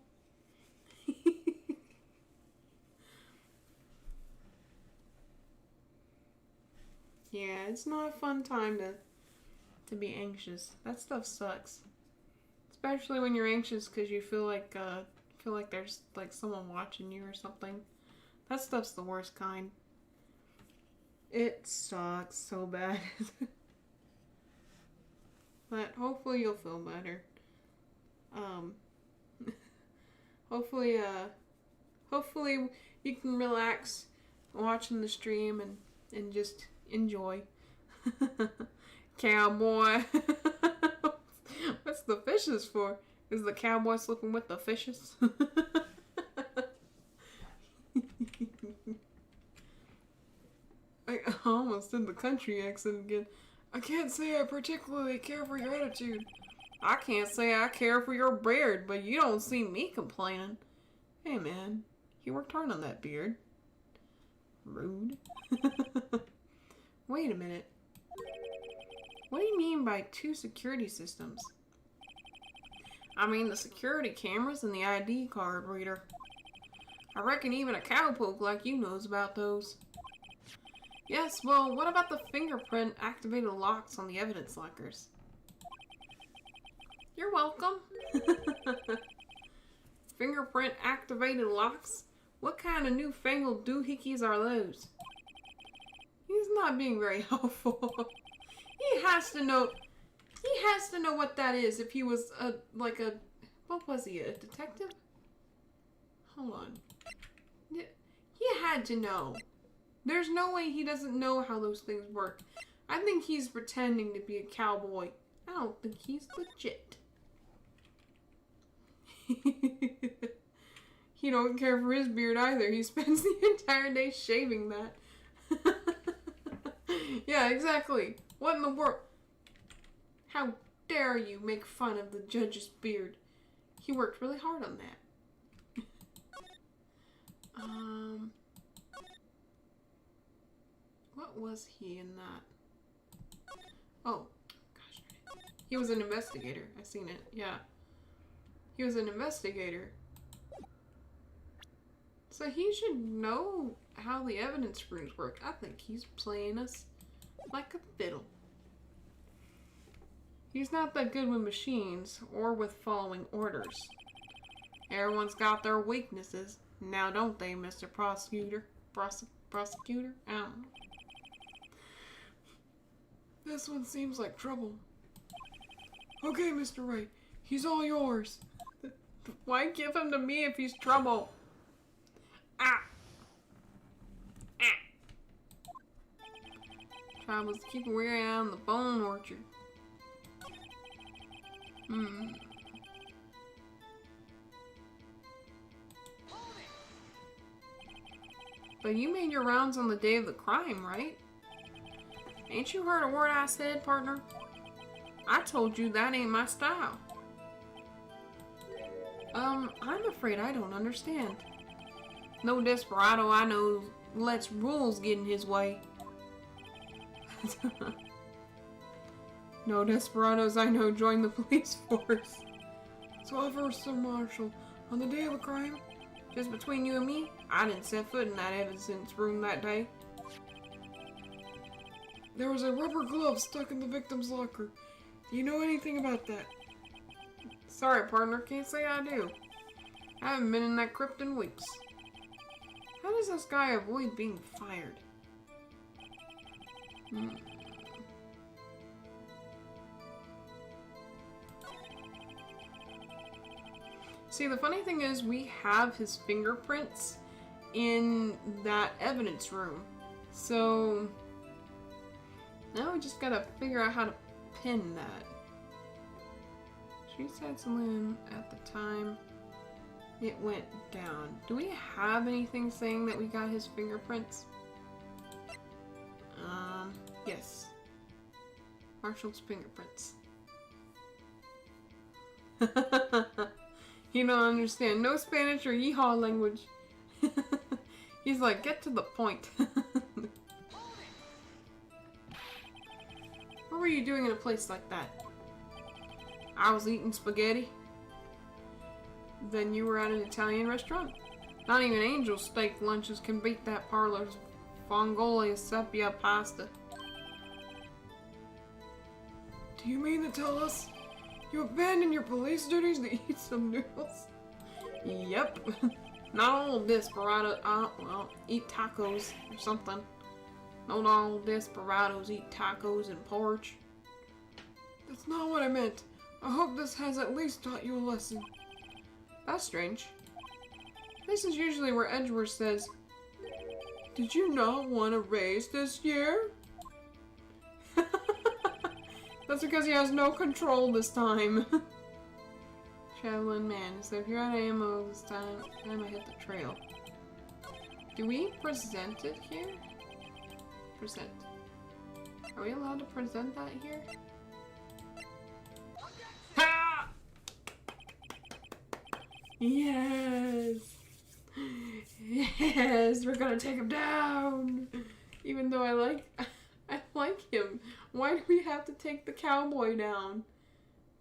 [SPEAKER 1] Yeah, it's not a fun time to be anxious. That stuff sucks. Especially when you're anxious because you feel like there's like someone watching you or something. That stuff's the worst kind. It sucks so bad. But hopefully you'll feel better. Hopefully you can relax watching the stream and just enjoy. Cowboy. What's the fishes for? Is the cowboy slipping with the fishes? I almost did the country accent again. I can't say I particularly care for your attitude. I can't say I care for your beard, but you don't see me complaining. Hey man, you worked hard on that beard. Rude. Wait a minute. What do you mean by 2 security systems? I mean the security cameras and the ID card reader. I reckon even a cowpoke like you knows about those. Yes, well, what about the fingerprint activated locks on the evidence lockers? You're welcome. Fingerprint activated locks? What kind of newfangled doohickeys are those? He's not being very helpful. He has to know what that is if he was what was he, a detective? Hold on. He had to know. There's no way he doesn't know how those things work. I think he's pretending to be a cowboy. I don't think he's legit. He don't care for his beard either. He spends the entire day shaving that. Yeah, exactly. What in the world? How dare you make fun of the judge's beard? He worked really hard on that. What was he in that? Oh, gosh. He was an investigator. I seen it. Yeah. He was an investigator. So he should know how the evidence screens work. I think he's playing us like a fiddle. He's not that good with machines or with following orders. Everyone's got their weaknesses. Now don't they, Mr. Prosecutor? Prosecutor? I don't know. This one seems like trouble. Okay, Mr. Wright. He's all yours. Why give him to me if he's trouble? Ah! Ah! Job was to keep a weary eye on the bone orchard. But you made your rounds on the day of the crime, right? Ain't you heard a word I said, partner? I told you that ain't my style. I'm afraid I don't understand. No desperado I know lets rules get in his way. No desperados I know join the police force. So Officer Marshall, on the day of a crime, just between you and me, I didn't set foot in that evidence room that day. There was a rubber glove stuck in the victim's locker. Do you know anything about that? Sorry, partner, can't say I do. I haven't been in that crypt in weeks. How does this guy avoid being fired? See, the funny thing is we have his fingerprints in that evidence room. So now we just gotta figure out how to pin that. She said something at the time it went down. Do we have anything saying that we got his fingerprints? Yes. Marshall's fingerprints. You don't understand. No Spanish or yeehaw language. He's like, get to the point. What were you doing in a place like that? I was eating spaghetti. Then you were at an Italian restaurant? Not even Angel's steak lunches can beat that parlor's Fongolia sepia pasta. Do you mean to tell us you abandoned your police duties to eat some noodles? Yep. Not all desperados, well, eat tacos or something. Not all desperados eat tacos and porridge. That's not what I meant. I hope this has at least taught you a lesson. That's strange. This is usually where Edgeworth says, "Did you not want a raise this year?" That's because he has no control this time. Traveling man, so if you're out of ammo this time I hit the trail. Do we present it here? Present. Are we allowed to present that here? Ha! Yes! Yes! We're gonna take him down! Even though I like him. Why do we have to take the cowboy down?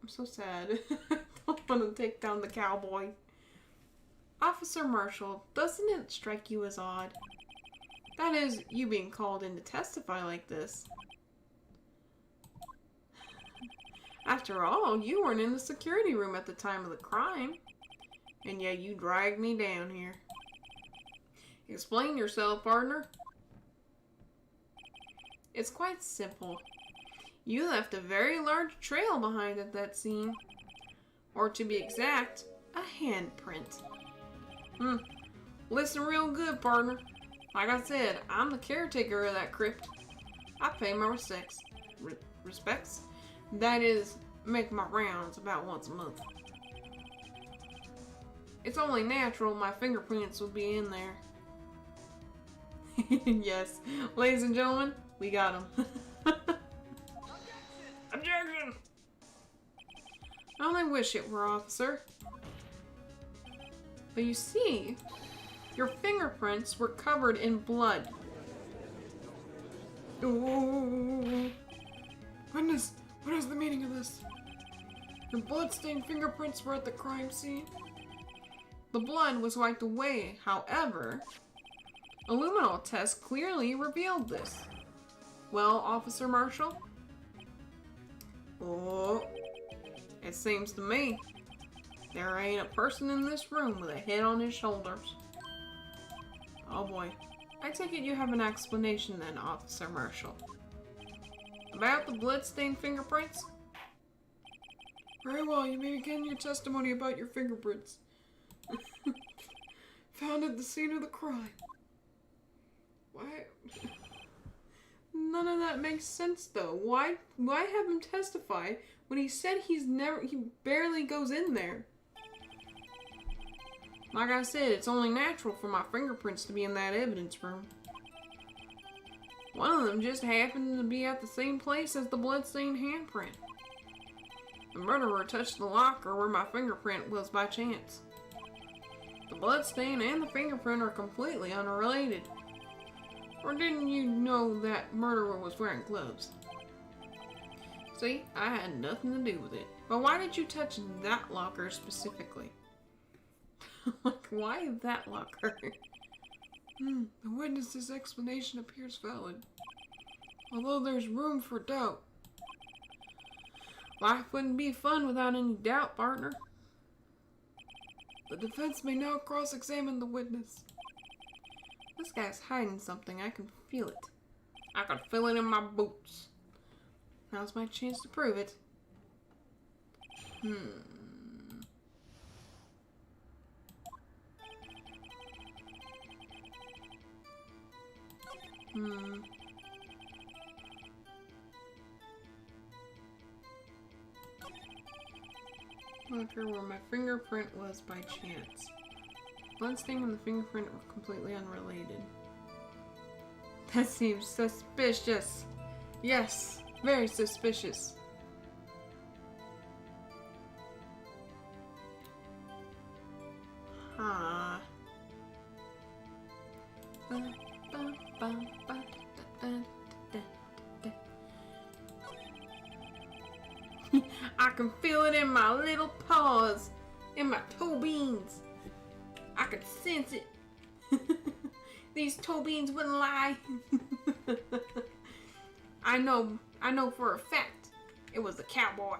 [SPEAKER 1] I'm so sad. I don't want to take down the cowboy. Officer Marshall, doesn't it strike you as odd? That is, you being called in to testify like this. After all, you weren't in the security room at the time of the crime. And yet you dragged me down here. Explain yourself, partner. It's quite simple. You left a very large trail behind at that scene. Or to be exact, a handprint. Listen real good, partner. Like I said, I'm the caretaker of that crypt. I pay my respects. That is, make my rounds about once a month. It's only natural my fingerprints will be in there. Yes, ladies and gentlemen, we got him. Objection! I only wish it were, officer. But you see, your fingerprints were covered in blood. Ooh. Goodness, what is the meaning of this? Your blood-stained fingerprints were at the crime scene. The blood was wiped away, however, a luminol test clearly revealed this. Well, Officer Marshall? Oh, it seems to me there ain't a person in this room with a head on his shoulders. Oh boy. I take it you have an explanation then, Officer Marshall. About the blood-stained fingerprints? Very well, you may begin your testimony about your fingerprints. Found at the scene of the crime. Why? None of that makes sense though. Why have him testify when he said he barely goes in there? Like I said, it's only natural for my fingerprints to be in that evidence room. One of them just happened to be at the same place as the bloodstained handprint. The murderer touched the locker where my fingerprint was by chance. The bloodstain and the fingerprint are completely unrelated. Or didn't you know that murderer was wearing gloves? See, I had nothing to do with it. But why did you touch that locker specifically? Like, why that locker? The witness's explanation appears valid. Although there's room for doubt. Life wouldn't be fun without any doubt, partner. The defense may now cross-examine the witness. This guy's hiding something. I can feel it. I can feel it in my boots. Now's my chance to prove it. Locker where my fingerprint was by chance. Bloodstain and the fingerprint were completely unrelated. That seems suspicious. Yes, very suspicious. Huh. I can feel it in my little paws, in my toe beans. I can sense it. These toe beans wouldn't lie. I know for a fact it was a cowboy.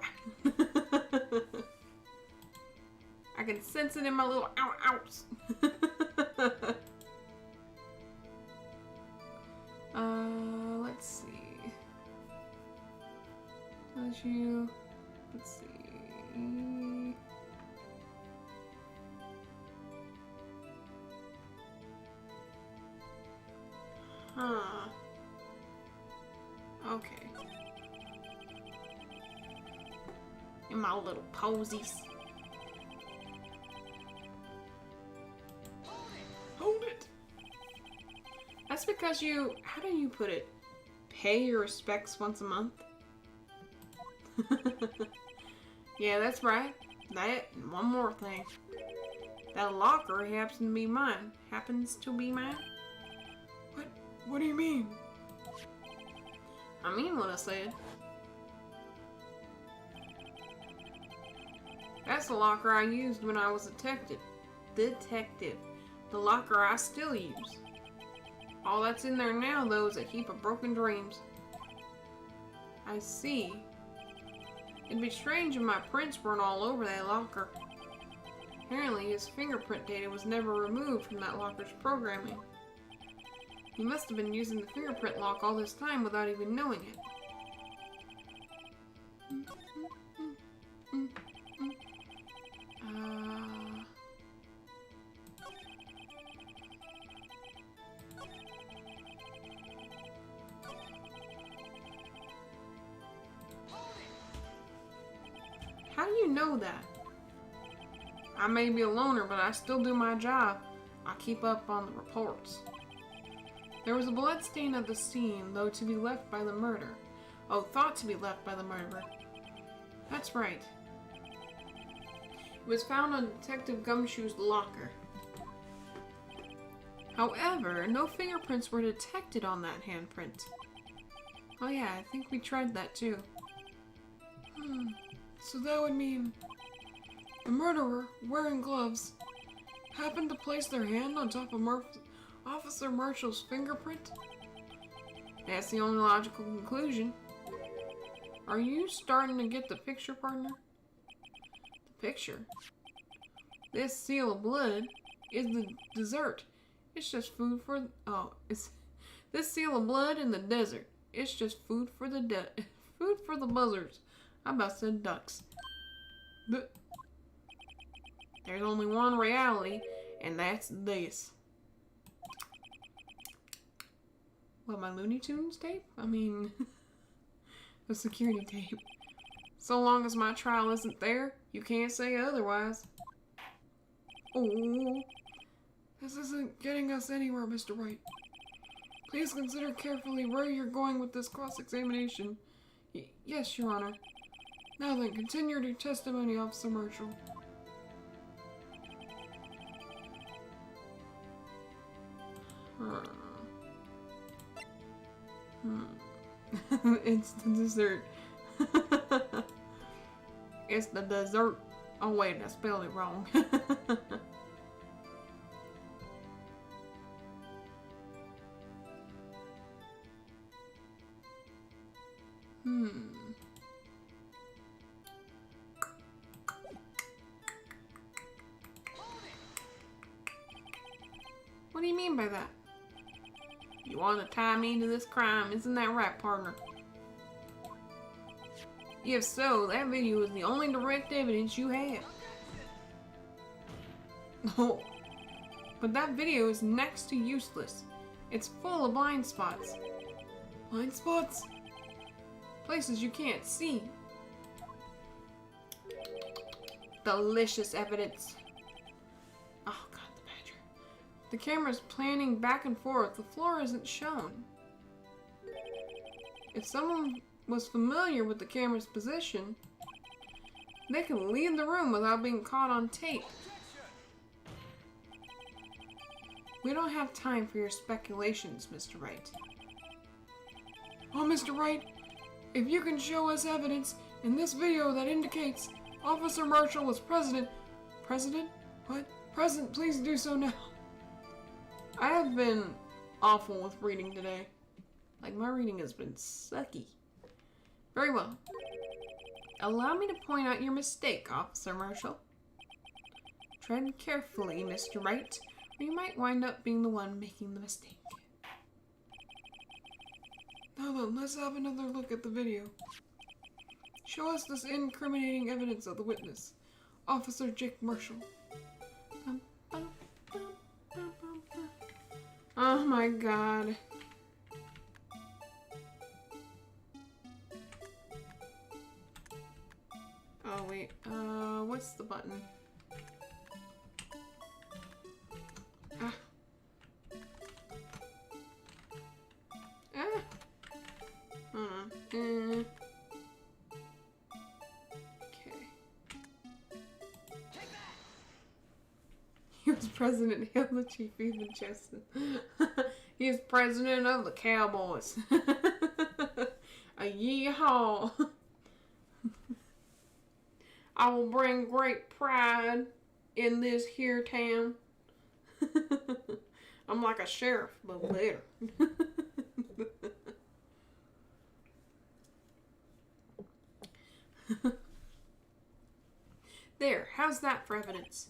[SPEAKER 1] I can sense it in my little outs. Let's see. Let's see. Huh. Okay. In my little posies. Hold it! That's because you, how do you put it? Pay your respects once a month? Yeah, that's right. That and one more thing. That locker happens to be mine. Happens to be mine? What do you mean? I mean what I said. That's the locker I used when I was a detective. The locker I still use. All that's in there now, though, is a heap of broken dreams. I see. It'd be strange if my prints weren't all over that locker. Apparently, his fingerprint data was never removed from that locker's programming. He must have been using the fingerprint lock all this time without even knowing it. How do you know that? I may be a loner, but I still do my job. I keep up on the reports. There was a blood stain at the scene, though to be left by the murder. Oh, thought to be left by the murderer. That's right. It was found on Detective Gumshoe's locker. However, no fingerprints were detected on that handprint. Oh yeah, I think we tried that too. So that would mean the murderer, wearing gloves, happened to place their hand on top of Officer Marshall's fingerprint? That's the only logical conclusion. Are you starting to get the picture, partner? The picture? This seal of blood is the dessert. It's just food for... it's... This seal of blood in the desert. It's just food for the food for the buzzards. I about said ducks. But there's only one reality, and that's this. What, my Looney Tunes tape? I mean, the security tape. So long as my trial isn't there, you can't say otherwise. Oh, this isn't getting us anywhere, Mr. Wright. Please consider carefully where you're going with this cross-examination. Yes, Your Honor. Now then, continue your testimony, Officer Marshall. It's the dessert. It's the dessert. Oh wait, I spelled it wrong. What do you mean by that? You want to tie me to this crime, isn't that right, partner? If so, that video is the only direct evidence you have. Oh, but that video is next to useless. It's full of blind spots. Blind spots? Places you can't see. Delicious evidence. Oh god, the badger. The camera's panning back and forth. The floor isn't shown. If someone was familiar with the camera's position, they can leave the room without being caught on tape. We don't have time for your speculations, Mr. Wright. Oh, Mr. Wright, if you can show us evidence in this video that indicates Officer Marshall was present, what? Present, please do so now. I have been awful with reading today. Like, my reading has been sucky. Very well. Allow me to point out your mistake, Officer Marshall. Tread carefully, Mr. Wright, or you might wind up being the one making the mistake. Now then, let's have another look at the video. Show us this incriminating evidence of the witness, Officer Jake Marshall. Oh my god. Oh wait, what's the button? Ah. Ah. Hold on. Okay. He was president. Hail the chief, even Cheston. He is president of the Cowboys. A yeehaw. I will bring great pride in this here town. I'm like a sheriff, but better. There, how's that for evidence?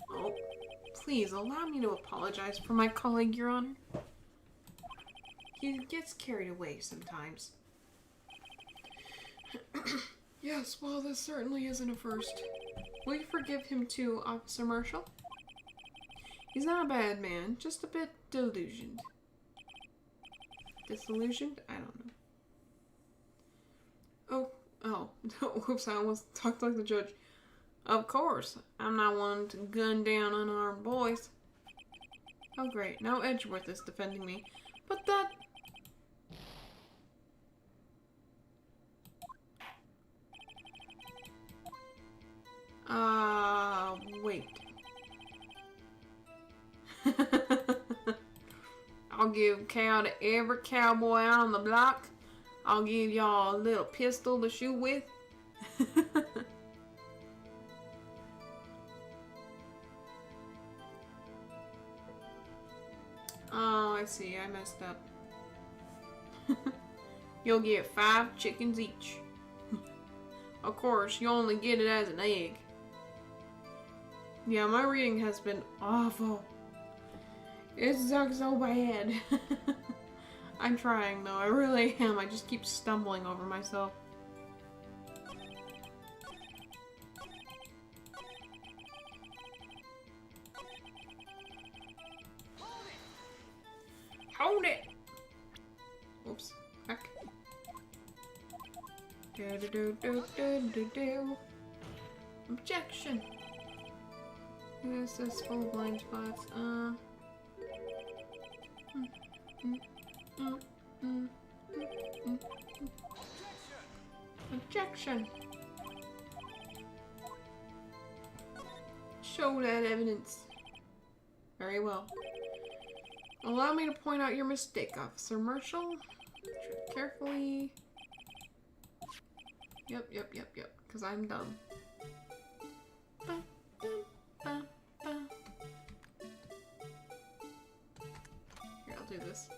[SPEAKER 1] Oh, please allow me to apologize for my colleague, Your Honor. He gets carried away sometimes. Yes, well, this certainly isn't a first. Will you forgive him too, Officer Marshall? He's not a bad man, just a bit delusioned. Disillusioned? I don't know. Oh, whoops, I almost talked like the judge. Of course, I'm not one to gun down unarmed boys. Oh great, now Edgeworth is defending me. But that... wait. I'll give cow to every cowboy out on the block. I'll give y'all a little pistol to shoot with. Oh, I see. I messed up. You'll get 5 chickens each. Of course, you only get it as an egg. Yeah, my reading has been awful. It sucks so bad. I'm trying though, I really am. I just keep stumbling over myself. Hold it! Oops. Back. Objection! This is full of blind spots. Objection. Show that evidence. Very well. Allow me to point out your mistake, Officer Marshall. Tread carefully. Yep, because I'm dumb. Ba, ba, ba, ba. Here, I'll do this.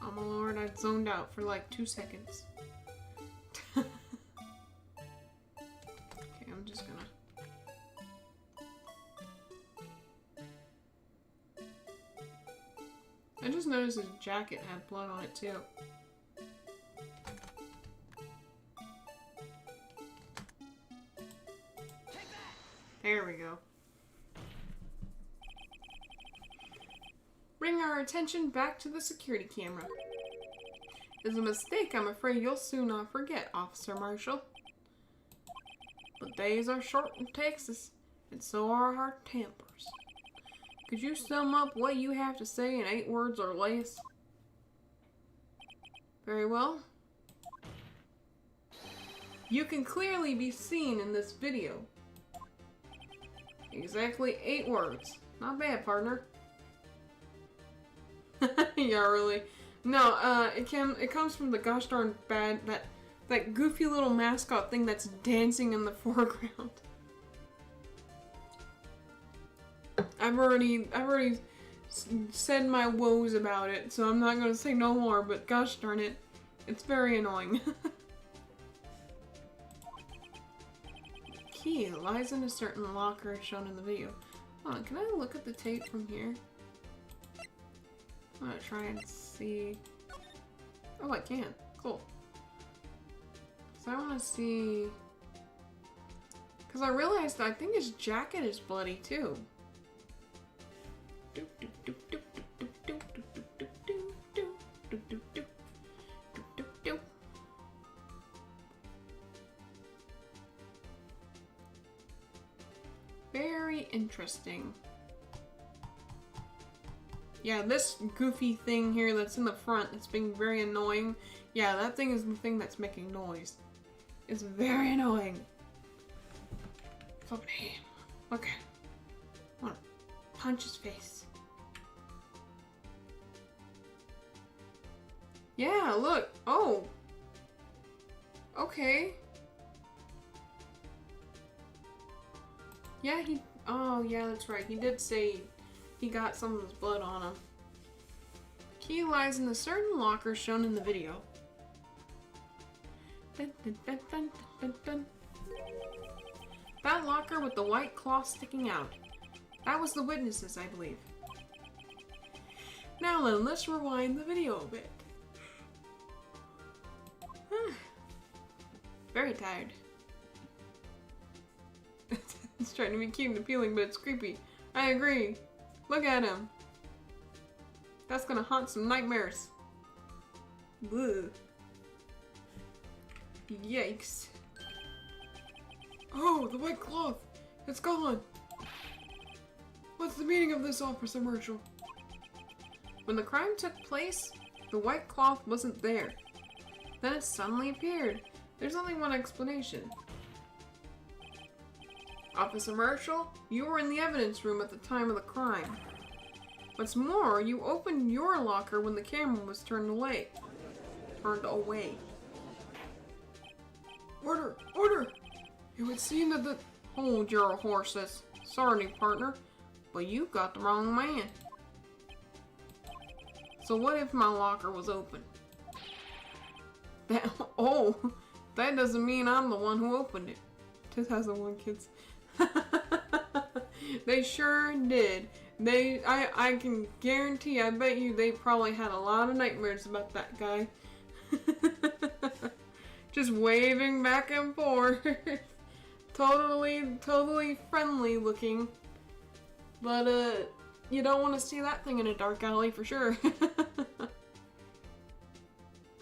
[SPEAKER 1] Oh my lord, I zoned out for like 2 seconds. Okay, I'm just gonna... I just noticed his jacket had blood on it too. There we go. Bring our attention back to the security camera. It's a mistake I'm afraid you'll soon not forget, Officer Marshall. But days are short in Texas, and so are our tempers. Could you sum up what you have to say in 8 words or less? Very well. You can clearly be seen in this video. Exactly 8 words. Not bad, partner. Yeah, really. No, it comes from the gosh darn bad that goofy little mascot thing that's dancing in the foreground. I've already said my woes about it, so I'm not gonna say no more. But gosh darn it, it's very annoying. Key lies in a certain locker shown in the video. Hold on, can I look at the tape from here? I'm gonna try and see. Oh, I can. Cool. So I want to see. Because I realized I think his jacket is bloody too. Very interesting. Yeah, this goofy thing here that's in the front that's being very annoying. Yeah, that thing is the thing that's making noise. It's very annoying. Fucking hate him. Okay. I wanna punch his face. Yeah, look. Oh. Okay. Yeah, oh, yeah, that's right. He did say he got some of his blood on him. The key lies in a certain locker shown in the video. Dun, dun, dun, dun, dun, dun. That locker with the white cloth sticking out. That was the witnesses, I believe. Now then, let's rewind the video a bit. Very tired. It's trying to be cute and appealing, but it's creepy. I agree. Look at him. That's gonna haunt some nightmares. Ugh. Yikes. Oh, the white cloth. It's gone. What's the meaning of this, Officer Marshall? When the crime took place, the white cloth wasn't there. Then it suddenly appeared. There's only one explanation. Officer Marshall, you were in the evidence room at the time of the crime. What's more, you opened your locker when the camera was turned away. Order! Order! It would seem that the... Hold your horses. Sorry, partner, but you got the wrong man. So what if my locker was open? That doesn't mean I'm the one who opened it. 2001 kids. They sure did. I can guarantee, I bet you they probably had a lot of nightmares about that guy. Just waving back and forth. Totally friendly looking. But, you don't want to see that thing in a dark alley for sure.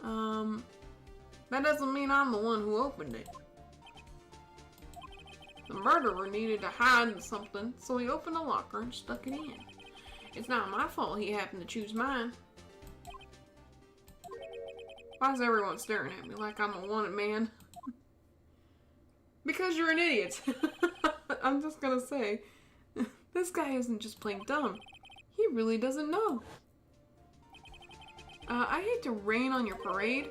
[SPEAKER 1] That doesn't mean I'm the one who opened it. The murderer needed to hide something, so he opened the locker and stuck it in. It's not my fault he happened to choose mine. Why is everyone staring at me like I'm a wanted man? Because you're an idiot. I'm just gonna say, this guy isn't just plain dumb. He really doesn't know. I hate to rain on your parade,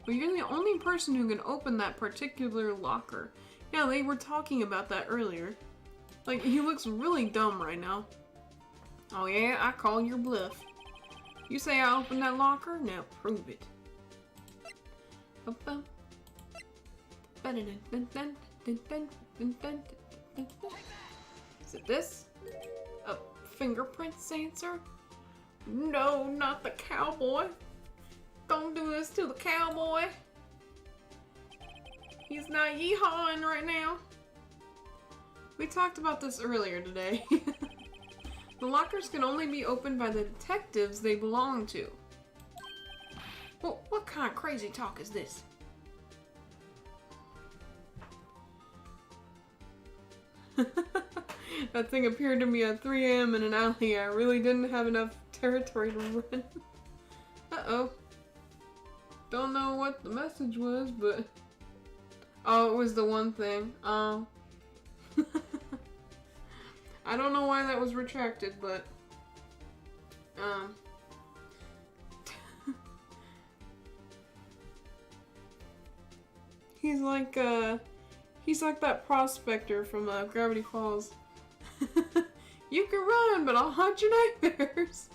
[SPEAKER 1] but you're the only person who can open that particular locker. Yeah, they were talking about that earlier. Like, he looks really dumb right now. Oh yeah, I call your bluff. You say I opened that locker? Now prove it. Is it this? A fingerprint sensor? No, not the cowboy. Don't do this to the cowboy. He's not yeehawing right now. We talked about this earlier today. The lockers can only be opened by the detectives they belong to. Well, what kind of crazy talk is this? That thing appeared to me at 3 a.m. in an alley. I really didn't have enough territory to run. Uh-oh. Don't know what the message was, but... Oh, it was the one thing. I don't know why that was retracted, but... He's like that prospector from Gravity Falls. You can run, but I'll haunt your nightmares.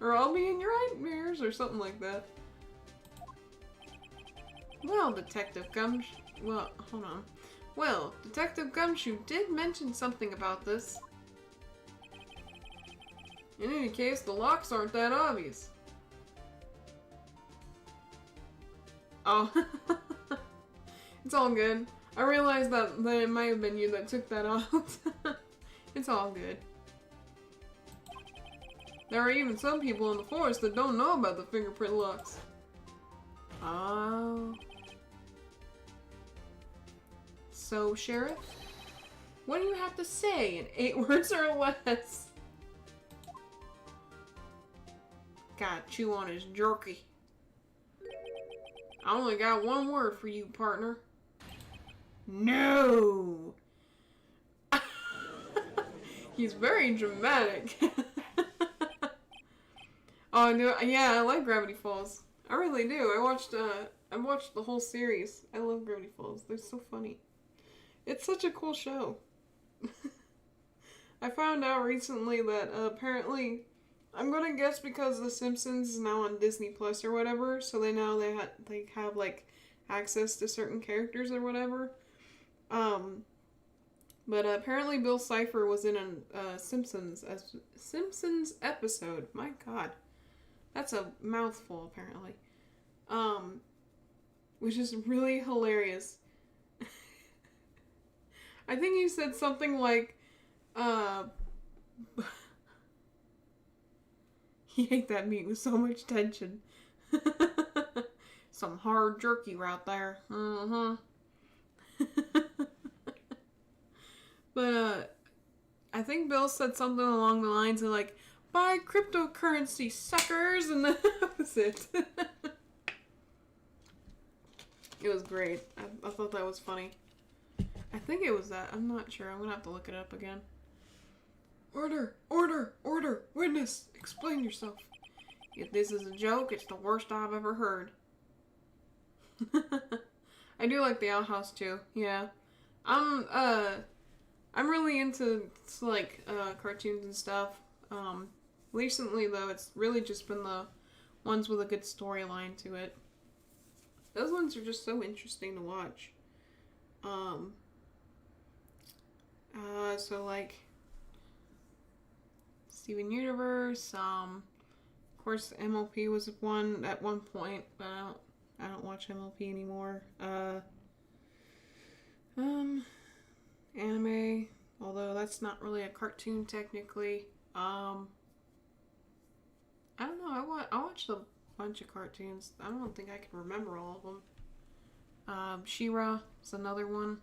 [SPEAKER 1] Or I'll be in your nightmares, or something like that. Well, Detective Gumshoe... Well, hold on. Well, Detective Gumshoe did mention something about this. In any case, the locks aren't that obvious. Oh. It's all good. I realized that it might have been you that took that out. It's all good. There are even some people in the forest that don't know about the fingerprint locks. Oh. So, Sheriff? What do you have to say in 8 words or less? Gotta chew on his jerky. I only got one word for you, partner. No! He's very dramatic. Oh, no, yeah, I like Gravity Falls. I really do. I watched the whole series. I love Gravity Falls. They're so funny. It's such a cool show. I found out recently that apparently, I'm gonna guess because The Simpsons is now on Disney Plus or whatever, so they have like access to certain characters or whatever. But apparently Bill Cipher was in a Simpsons episode. My God, that's a mouthful apparently. Which is really hilarious. I think he said something like, he ate that meat with so much tension. Some hard jerky right there. But, I think Bill said something along the lines of like, buy cryptocurrency, suckers, and that was it. It was great. I thought that was funny. I think it was that. I'm not sure. I'm gonna have to look it up again. Order! Order! Order! Witness! Explain yourself. If this is a joke, it's the worst I've ever heard. I do like the Owl House too. Yeah. I'm really into like cartoons and stuff. Recently though, it's really just been the ones with a good storyline to it. Those ones are just so interesting to watch. So like Steven Universe, of course MLP was one at one point, but I don't watch MLP anymore. Anime, although that's not really a cartoon technically. I don't know, I watch the bunch of cartoons. I don't think I can remember all of them. She-Ra is another one.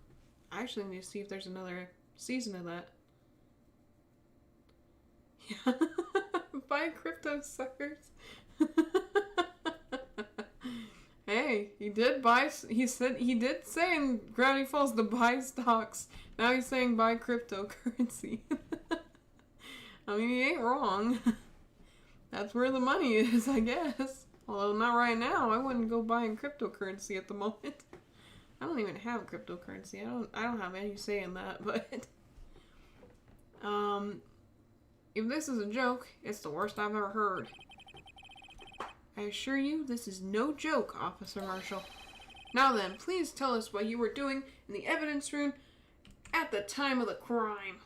[SPEAKER 1] I actually need to see if there's another season of that. Yeah. Buy crypto, suckers. Hey, he did buy. He did say in Gravity Falls to buy stocks. Now he's saying buy cryptocurrency. I mean, he ain't wrong. That's where the money is, I guess. Although not right now. I wouldn't go buying cryptocurrency at the moment. I don't even have cryptocurrency. I don't have any say in that, but if this is a joke, it's the worst I've ever heard. I assure you, this is no joke, Officer Marshall. Now then, please tell us what you were doing in the evidence room at the time of the crime.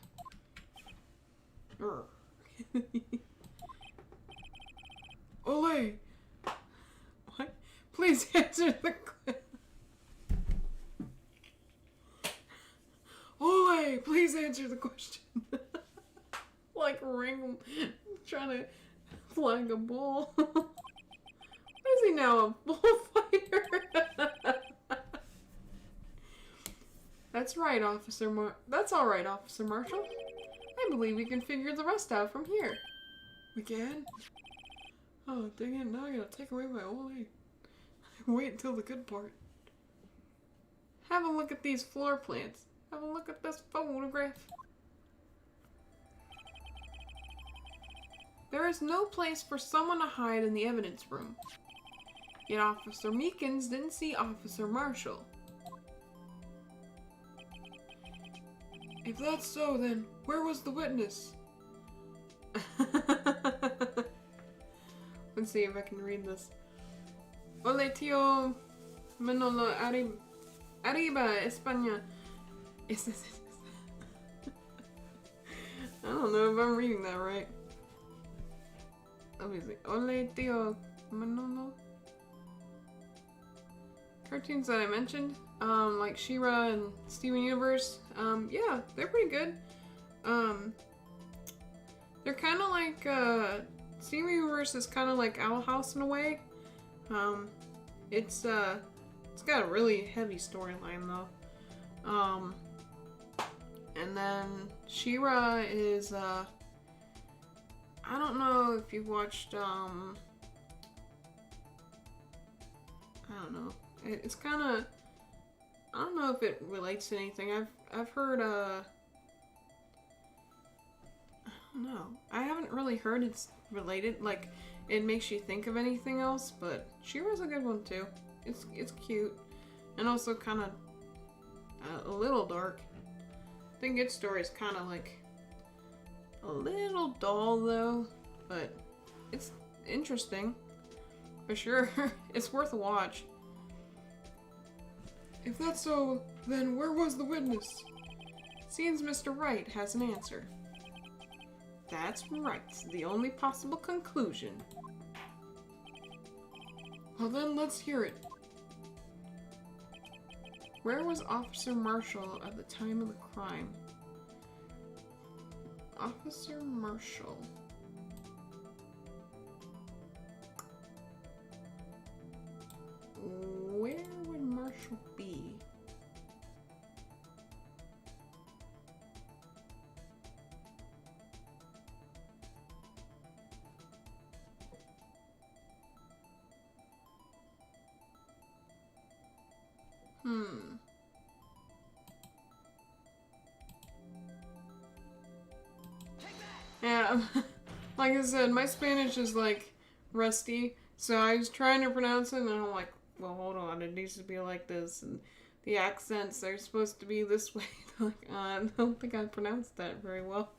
[SPEAKER 1] Ole! What? Please answer the question. Ole! Please answer the question. Like Ring trying to flag a bull. Is he now a bullfighter? That's right, That's all right, Officer Marshall. I believe we can figure the rest out from here. We can? Oh, dang it, now I gotta take away my Ole. Wait until the good part. Have a look at these floor plans. Have a look at this photograph. There is no place for someone to hide in the evidence room. Yet Officer Meekins didn't see Officer Marshall. If that's so, then where was the witness? Let's see if I can read this. Ole tío Manolo arriba España. I don't know if I'm reading that right. Let me see. Ole tío Manolo. Cartoons that I mentioned, like She-Ra and Steven Universe, yeah, they're pretty good. They're kind of like, Steven Universe is kind of like Owl House in a way. It's got a really heavy storyline though. And then She-Ra is, I don't know if you've watched, I don't know. It's kind of, I don't know if it relates to anything. I've heard, I don't know. I haven't really heard it's related, like, it makes you think of anything else, but She-Ra's a good one too. It's cute. And also kind of, a little dark. I think its story is kind of like, a little dull though, but it's interesting. For sure. It's worth a watch. If that's so, then where was the witness? Seems Mr. Wright has an answer. That's right, the only possible conclusion. Well then, let's hear it. Where was Officer Marshall at the time of the crime? Officer Marshall. Where would Marshall be? Yeah, like I said, my Spanish is like rusty, so I was trying to pronounce it and I'm like, well, hold on, it needs to be like this, and the accents are supposed to be this way. Like, I don't think I pronounced that very well.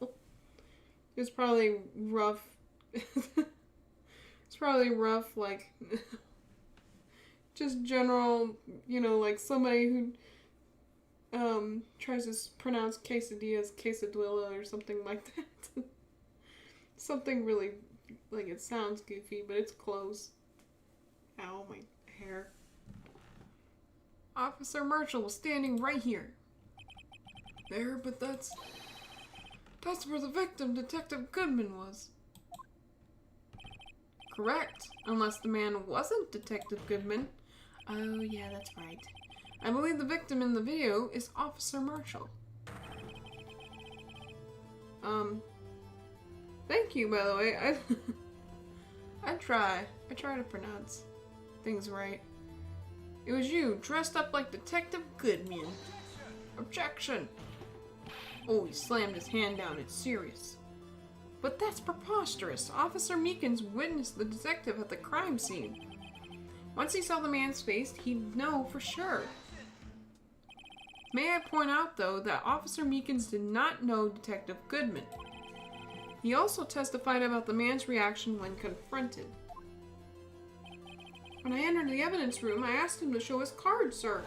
[SPEAKER 1] It's probably rough. It's probably rough, like, just general, you know, like somebody who tries to pronounce quesadillas quesadilla or something like that. Something really, like, it sounds goofy, but it's close. Ow, my hair. Officer Marshall was standing right here. There, but that's where the victim, Detective Goodman, was. correct, unless the man wasn't Detective Goodman. Oh, yeah, that's right. I believe the victim in the video is Officer Marshall. Thank you, by the way. I try to pronounce things right. It was you, dressed up like Detective Goodman. Objection! Oh, he slammed his hand down. It's serious. But that's preposterous. Officer Meekins witnessed the detective at the crime scene. Once he saw the man's face, he'd know for sure. May I point out, though, that Officer Meekins did not know Detective Goodman. He also testified about the man's reaction when confronted. When I entered the evidence room, I asked him to show his card, sir.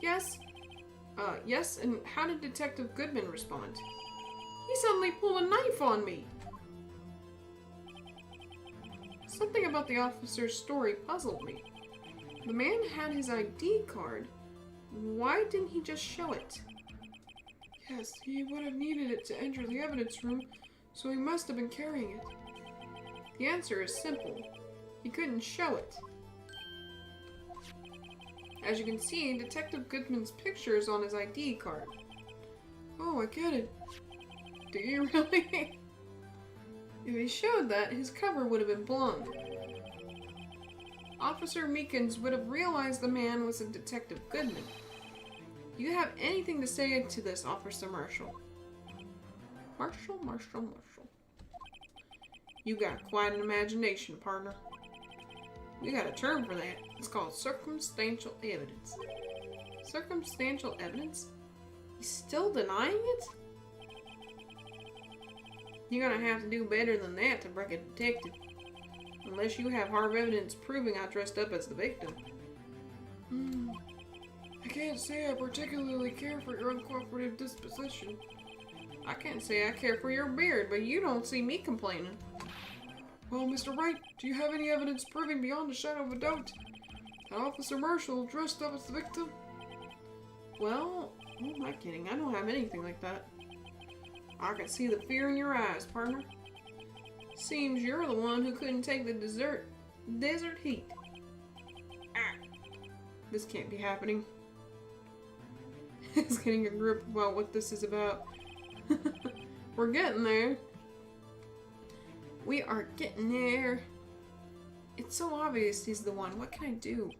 [SPEAKER 1] Yes. Yes, and how did Detective Goodman respond? He suddenly pulled a knife on me. Something about the officer's story puzzled me. The man had his ID card. Why didn't he just show it? Yes, he would have needed it to enter the evidence room, so he must have been carrying it. The answer is simple. He couldn't show it. As you can see, Detective Goodman's picture is on his ID card. Oh, I get it. Do you really? If he showed that, his cover would have been blown. Officer Meekins would have realized the man was a Detective Goodman. Do you have anything to say to this, Officer Marshall? Marshall. You got quite an imagination, partner. We got a term for that. It's called circumstantial evidence. Circumstantial evidence? He's still denying it? You're gonna have to do better than that to break a detective. Unless you have hard evidence proving I dressed up as the victim. I can't say I particularly care for your uncooperative disposition. I can't say I care for your beard, but you don't see me complaining. Well, Mr. Wright, do you have any evidence proving beyond a shadow of a doubt that Officer Marshall dressed up as the victim? Well, who am I kidding? I don't have anything like that. I can see the fear in your eyes, partner. Seems you're the one who couldn't take the desert heat. Ah, this can't be happening. He's getting a grip about what this is about. We're getting there. We are getting there. It's so obvious he's the one. What can I do?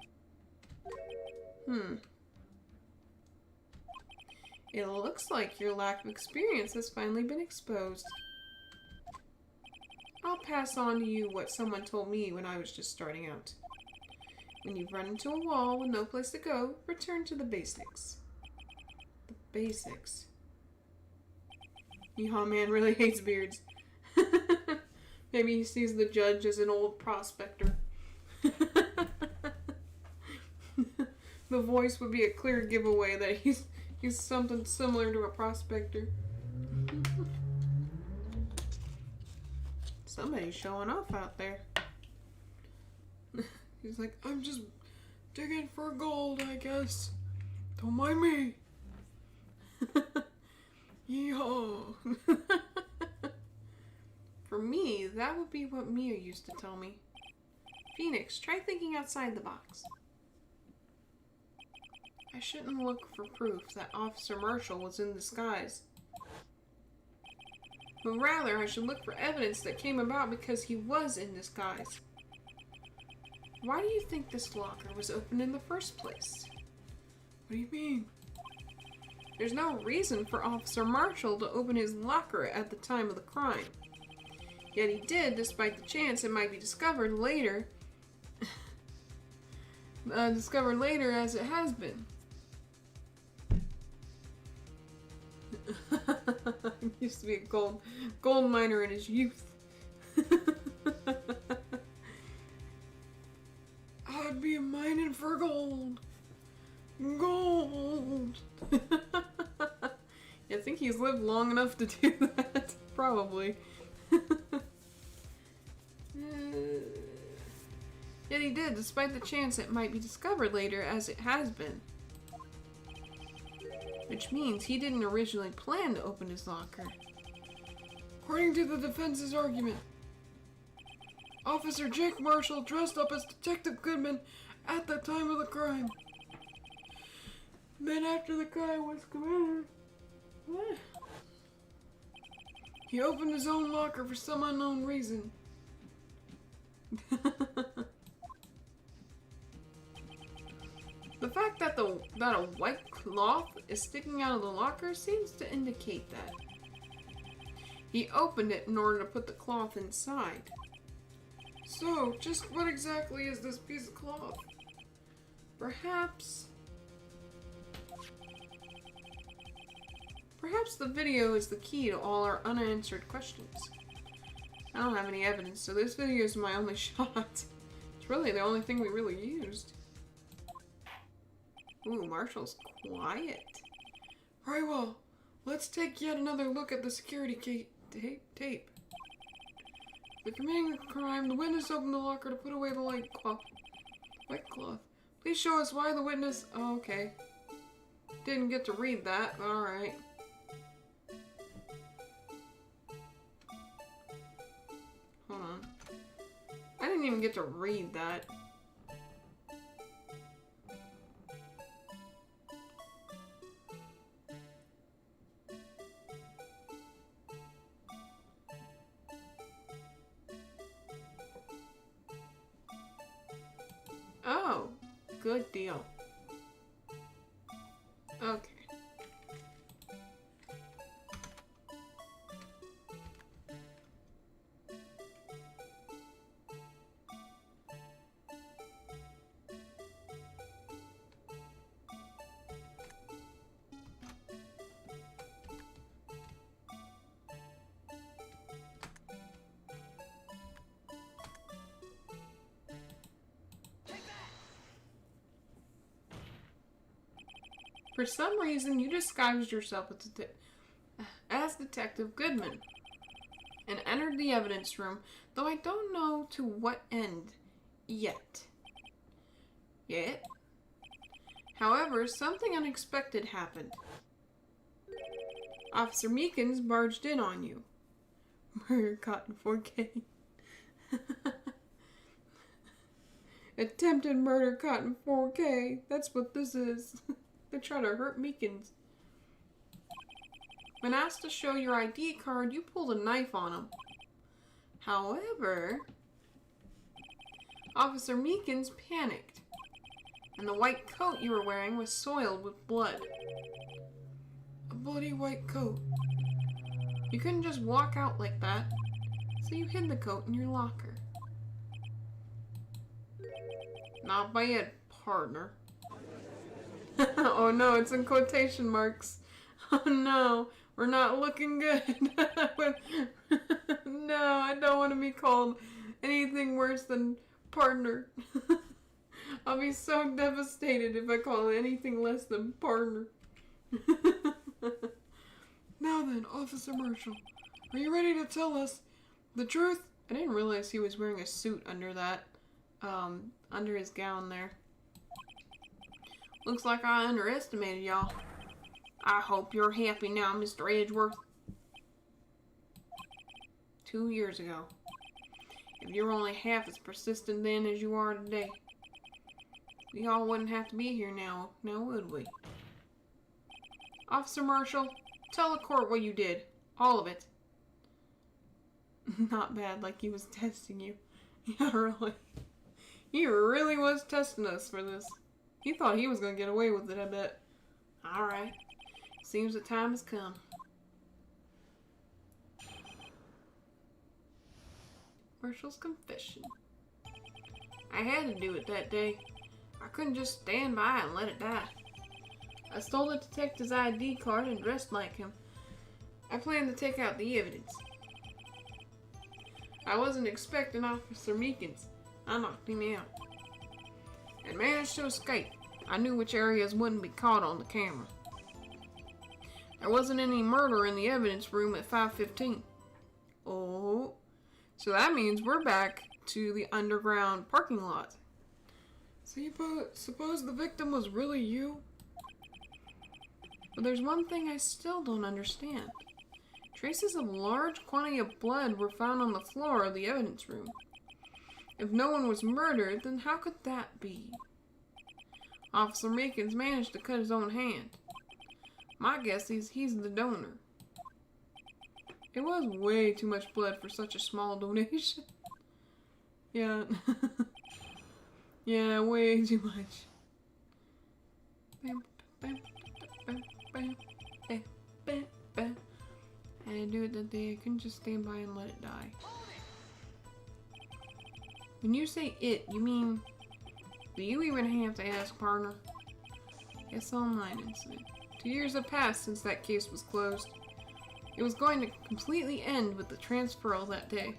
[SPEAKER 1] It looks like your lack of experience has finally been exposed. I'll pass on to you what someone told me when I was just starting out. When you've run into a wall with no place to go, return to the basics. The basics. Yeehaw man really hates beards. Maybe he sees the judge as an old prospector. The voice would be a clear giveaway that he's something similar to a prospector. Somebody's showing off out there. He's like, I'm just digging for gold, I guess. Don't mind me. Yeehaw. For me, that would be what Mia used to tell me. Phoenix, try thinking outside the box. I shouldn't look for proof that Officer Marshall was in disguise. But rather, I should look for evidence that came about because he was in disguise. Why do you think this locker was opened in the first place? What do you mean? There's no reason for Officer Marshall to open his locker at the time of the crime. Yet he did, despite the chance it might be discovered later. Discovered later as it has been. He used to be a gold miner in his youth. I'd be mining for gold. Gold. I think he's lived long enough to do that. Probably. Yet he did, despite the chance it might be discovered later as it has been. Which means he didn't originally plan to open his locker. According to the defense's argument. Officer Jake Marshall dressed up as Detective Goodman at the time of the crime. Then after the crime was committed, he opened his own locker for some unknown reason. The fact that a white cloth is sticking out of the locker seems to indicate that he opened it in order to put the cloth inside. So, just what exactly is this piece of cloth? Perhaps the video is the key to all our unanswered questions. I don't have any evidence, so this video is my only shot. It's really the only thing we really used. Ooh, Marshall's quiet. Very well. Let's take yet another look at the security tape. The committing the crime, the witness opened the locker to put away the white cloth. Please show us why the witness... Oh, okay. Didn't get to read that, but alright. Hold on. I didn't even get to read that. Oh, good deal. Okay. For some reason, you disguised yourself as Detective Goodman and entered the evidence room, though I don't know to what end yet. However, something unexpected happened. Officer Meekins barged in on you. Murder caught in 4K. Attempted murder caught in 4K. That's what this is. They try to hurt Meekins. When asked to show your ID card, you pulled a knife on him. However, Officer Meekins panicked, and the white coat you were wearing was soiled with blood. A bloody white coat. You couldn't just walk out like that, so you hid the coat in your locker. Not bad, partner. Oh no, it's in quotation marks. Oh no, we're not looking good. No, I don't want to be called anything worse than partner. I'll be so devastated if I call it anything less than partner. Now then, Officer Marshall, are you ready to tell us the truth? I didn't realize he was wearing a suit under that, under his gown there. Looks like I underestimated y'all. I hope you're happy now, Mr. Edgeworth. 2 years ago. If you were only half as persistent then as you are today, we all wouldn't have to be here now would we? Officer Marshall, tell the court what you did. All of it. Not bad, like he was testing you. Yeah, really. He really was testing us for this. He thought he was going to get away with it, I bet. Alright. Seems the time has come. Marshall's confession. I had to do it that day. I couldn't just stand by and let it die. I stole the detective's ID card and dressed like him. I planned to take out the evidence. I wasn't expecting Officer Meekins. I knocked him out and managed to escape. I knew which areas wouldn't be caught on the camera. There wasn't any murder in the evidence room at 5:15. Oh, so that means we're back to the underground parking lot. So you suppose the victim was really you? But there's one thing I still don't understand. Traces of large quantity of blood were found on the floor of the evidence room. If no one was murdered, then how could that be? Officer Meekins managed to cut his own hand. My guess is he's the donor. It was way too much blood for such a small donation. Yeah. Yeah, way too much. I had to do it that day. I couldn't just stand by and let it die. When you say it, you mean... Do you even have to ask, partner? Guess online incident. 2 years have passed since that case was closed. It was going to completely end with the transferal that day.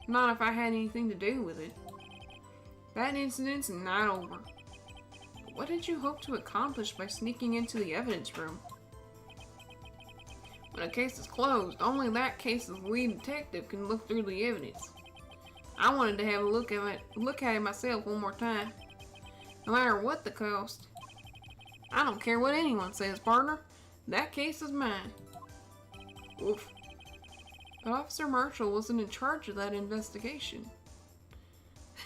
[SPEAKER 1] Not if I had anything to do with it. That incident's not over. But what did you hope to accomplish by sneaking into the evidence room? When a case is closed, only that case's lead detective can look through the evidence. I wanted to have a look at it myself one more time. No matter what the cost. I don't care what anyone says, partner. That case is mine. Oof. But Officer Marshall wasn't in charge of that investigation.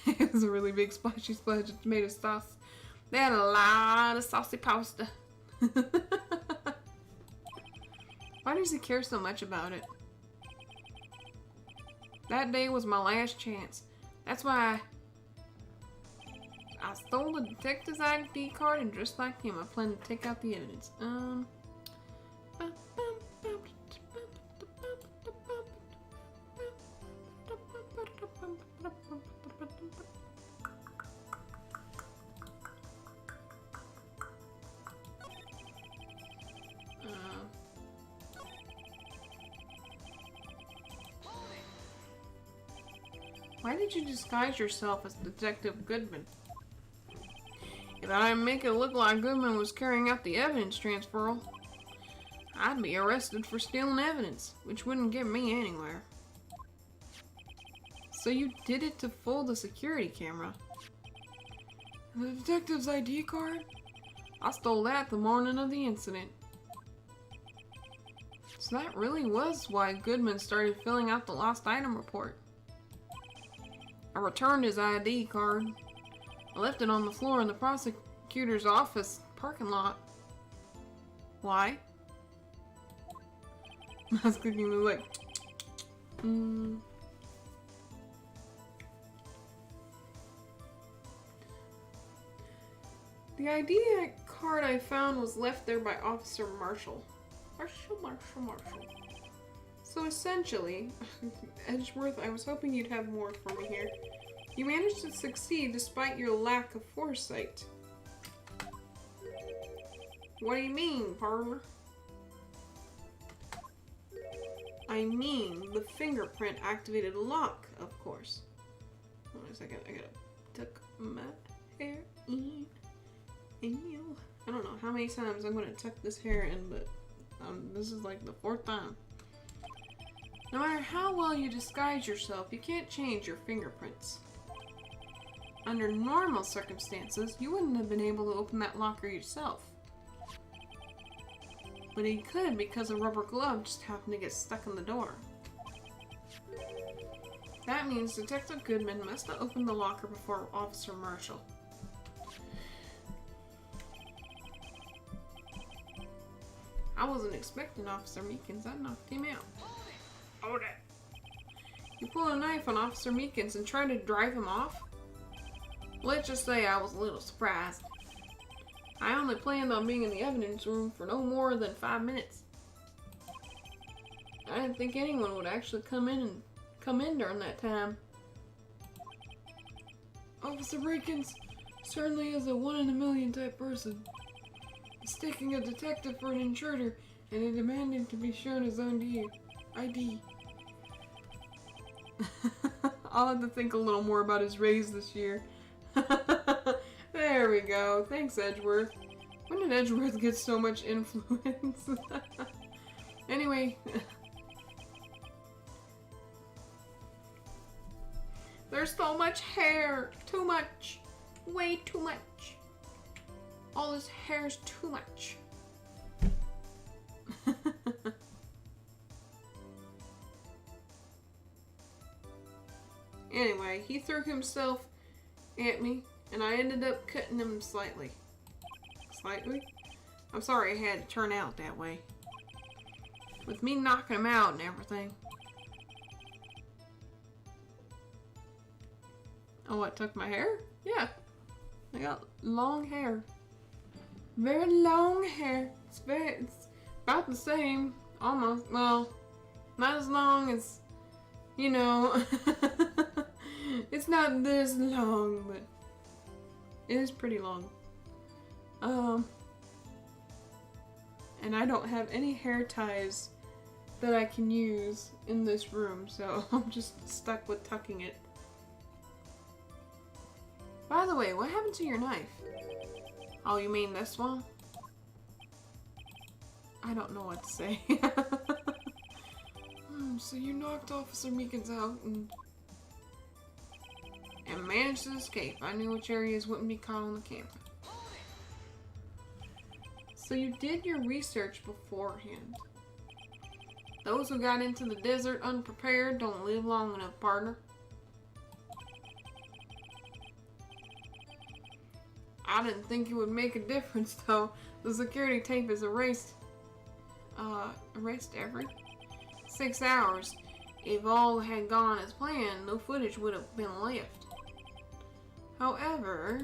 [SPEAKER 1] It was a really big splashy splash of tomato sauce. They had a lot of saucy pasta. Why does he care so much about it? That day was my last chance. That's why I stole the detective's ID card and just like him, I plan to take out the evidence. Why did you disguise yourself as Detective Goodman? If I didn't make it look like Goodman was carrying out the evidence transferal, I'd be arrested for stealing evidence, which wouldn't get me anywhere. So you did it to fool the security camera? The detective's ID card? I stole that the morning of the incident. So that really was why Goodman started filling out the lost item report. I returned his ID card. I left it on the floor in the prosecutor's office parking lot. Why? I was clicking the like. The ID card I found was left there by Officer Marshall. Marshall. So essentially, Edgeworth, I was hoping you'd have more for me here. You managed to succeed despite your lack of foresight. What do you mean, partner? I mean, the fingerprint activated lock, of course. Hold on a second, I gotta tuck my hair in. Ew. I don't know how many times I'm gonna tuck this hair in, but this is like the 4th time. No matter how well you disguise yourself, you can't change your fingerprints. Under normal circumstances, you wouldn't have been able to open that locker yourself. But he could because a rubber glove just happened to get stuck in the door. That means Detective Goodman must have opened the locker before Officer Marshall. I wasn't expecting Officer Meekins. I knocked him out. Hold it. You pulled a knife on Officer Meekins and tried to drive him off? Let's just say I was a little surprised. I only planned on being in the evidence room for no more than 5 minutes. I didn't think anyone would actually come in during that time. Officer Meekins certainly is a 1 in a million type person. Mistaking a detective for an intruder and demanding to be shown his own ID. I'll have to think a little more about his raise this year. There we go. Thanks, Edgeworth. When did Edgeworth get so much influence? Anyway. There's so much hair. Too much. Way too much. All this hair's too much. Anyway. guy. He threw himself at me, and I ended up cutting him slightly. Slightly? I'm sorry it had to turn out that way. With me knocking him out and everything. Oh, what, took my hair? Yeah. I got long hair. Very long hair. It's about the same. Almost. Well, not as long as, you know. It's not this long, but it is pretty long. And I don't have any hair ties that I can use in this room, so I'm just stuck with tucking it. By the way, what happened to your knife? Oh, you mean this one? I don't know what to say. So you knocked Officer Meekins out and managed to escape. I knew which areas wouldn't be caught on the camera. So you did your research beforehand. Those who got into the desert unprepared don't live long enough, partner. I didn't think it would make a difference, though. The security tape is erased every 6 hours. If all had gone as planned, no footage would have been left. However,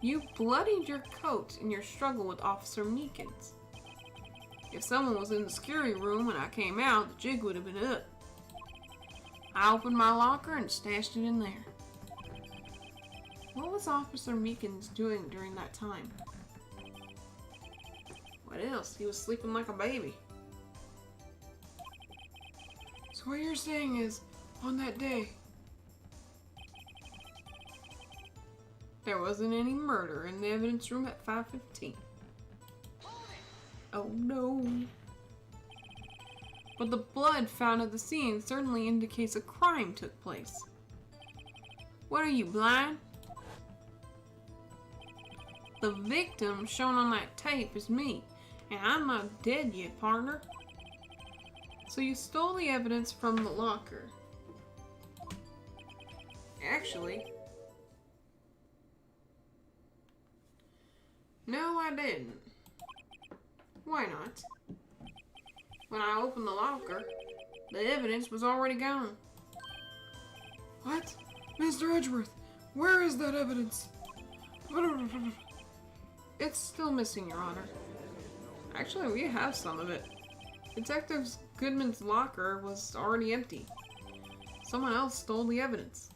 [SPEAKER 1] you bloodied your coat in your struggle with Officer Meekins. If someone was in the security room when I came out, the jig would have been up. I opened my locker and stashed it in there. What was Officer Meekins doing during that time? What else? He was sleeping like a baby. So what you're saying is, on that day, there wasn't any murder in the evidence room at 5:15. Oh no. But the blood found at the scene certainly indicates a crime took place. What are you, blind? The victim shown on that tape is me, and I'm not dead yet, partner. So you stole the evidence from the locker. Actually, no, I didn't. Why not? When I opened the locker, the evidence was already gone. What? Mr. Edgeworth, where is that evidence? It's still missing, Your Honor. Actually, we have some of it. Detective Goodman's locker was already empty. Someone else stole the evidence.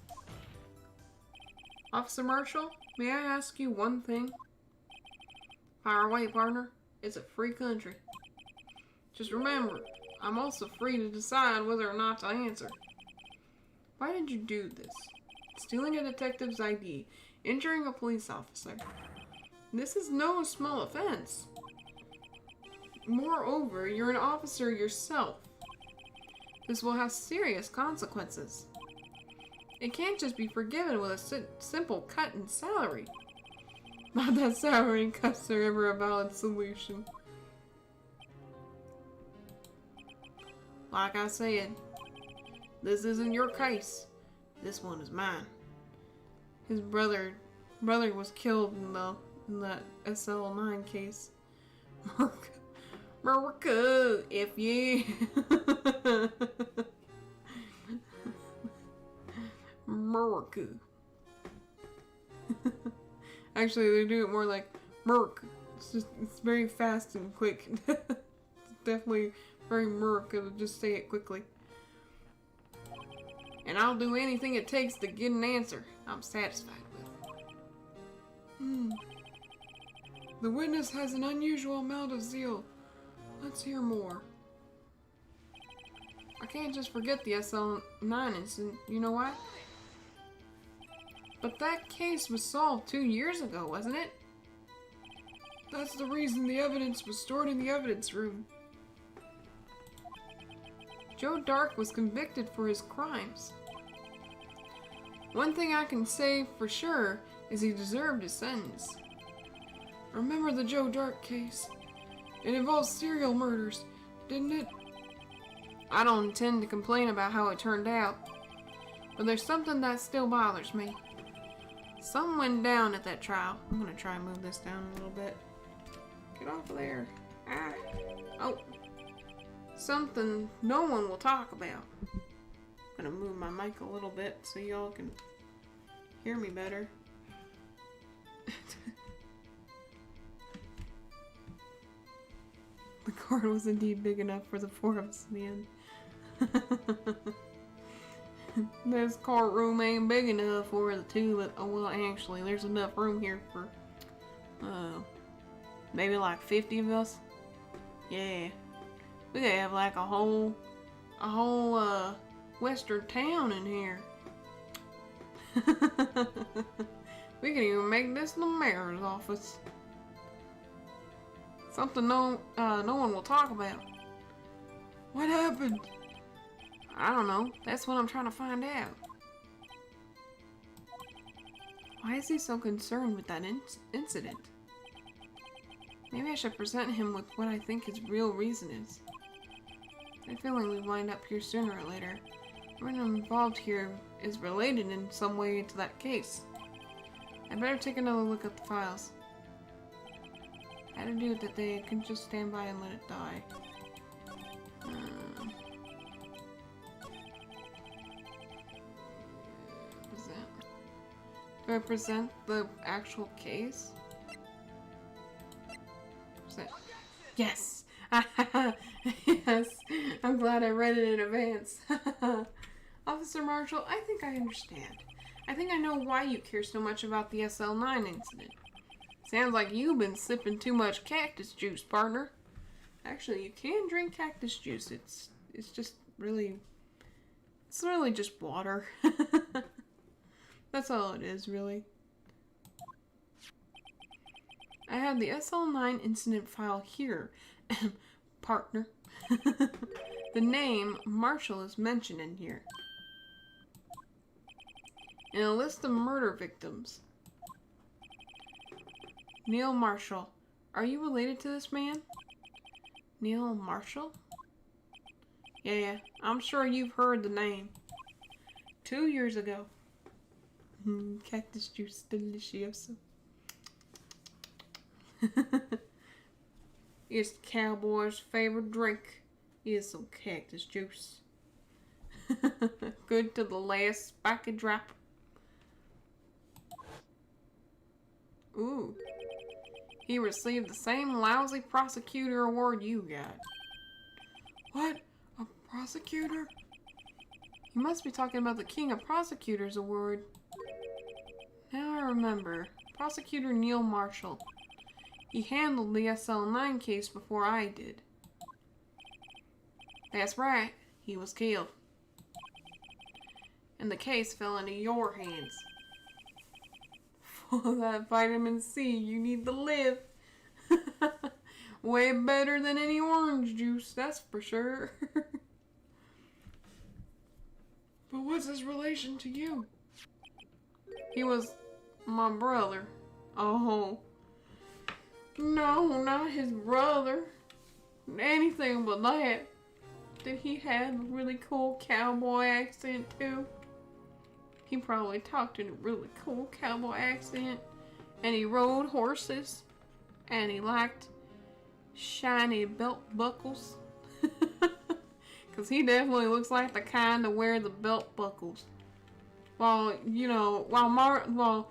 [SPEAKER 1] Officer Marshall, may I ask you one thing? Fire away, partner. It's a free country. Just remember, I'm also free to decide whether or not to answer. Why did you do this? Stealing a detective's ID, injuring a police officer. This is no small offense. Moreover, you're an officer yourself. This will have serious consequences. It can't just be forgiven with a simple cut in salary. Not that salary cuts are ever a valid solution. Like I said, this isn't your case. This one is mine. His brother was killed in that SL9 case. America, if you America. Actually, they do it more like Merc. It's very fast and quick. It's definitely very Merc. It'll just say it quickly. And I'll do anything it takes to get an answer I'm satisfied with. The witness has an unusual amount of zeal. Let's hear more. I can't just forget the SL9 incident, you know why? But that case was solved 2 years ago, wasn't it? That's the reason the evidence was stored in the evidence room. Joe Dark was convicted for his crimes. One thing I can say for sure is he deserved his sentence. Remember the Joe Dark case? It involved serial murders, didn't it? I don't intend to complain about how it turned out, But there's something that still bothers me. Something went down at that trial. I'm gonna try and move this down a little bit. Get off of there. Ah. Oh. Something no one will talk about. I'm gonna move my mic a little bit so y'all can hear me better. The card was indeed big enough for the four of us in the end. This courtroom ain't big enough for the two, but oh well, actually, there's enough room here for maybe like 50 of us. Yeah, we could have like a whole western town in here. We could even make this the mayor's office. Something no one will talk about. What happened? I don't know. That's what I'm trying to find out. Why is he so concerned with that incident? Maybe I should present him with what I think his real reason is. I have a feeling we wind up here sooner or later. Everyone involved here is related in some way to that case. I better take another look at the files. I had to do it that day. I couldn't just stand by and let it die. Represent the actual case? Yes! Yes! I'm glad I read it in advance. Officer Marshall, I think I understand. I think I know why you care so much about the SL9 incident. Sounds like you've been sipping too much cactus juice, partner. Actually, you can drink cactus juice. It's just really... It's really just water. That's all it is, really. I have the SL9 incident file here. Partner. The name Marshall is mentioned in here. And a list of murder victims. Neil Marshall. Are you related to this man? Neil Marshall? Yeah, I'm sure you've heard the name. 2 years ago. Cactus juice, delicioso. It's Cowboy's favorite drink. Is some cactus juice. Good to the last spiky drop. Ooh. He received the same lousy prosecutor award you got. What? A prosecutor? You must be talking about the King of Prosecutors award. Now I remember. Prosecutor Neil Marshall. He handled the SL9 case before I did. That's right. He was killed. And the case fell into your hands. For that vitamin C you need to live. Way better than any orange juice, that's for sure. But what's his relation to you? He was my brother. Oh. No, not his brother. Anything but that. Did he have a really cool cowboy accent too? He probably talked in a really cool cowboy accent. And he rode horses. And he liked shiny belt buckles. Because he definitely looks like the kind to wear the belt buckles. While, you know, while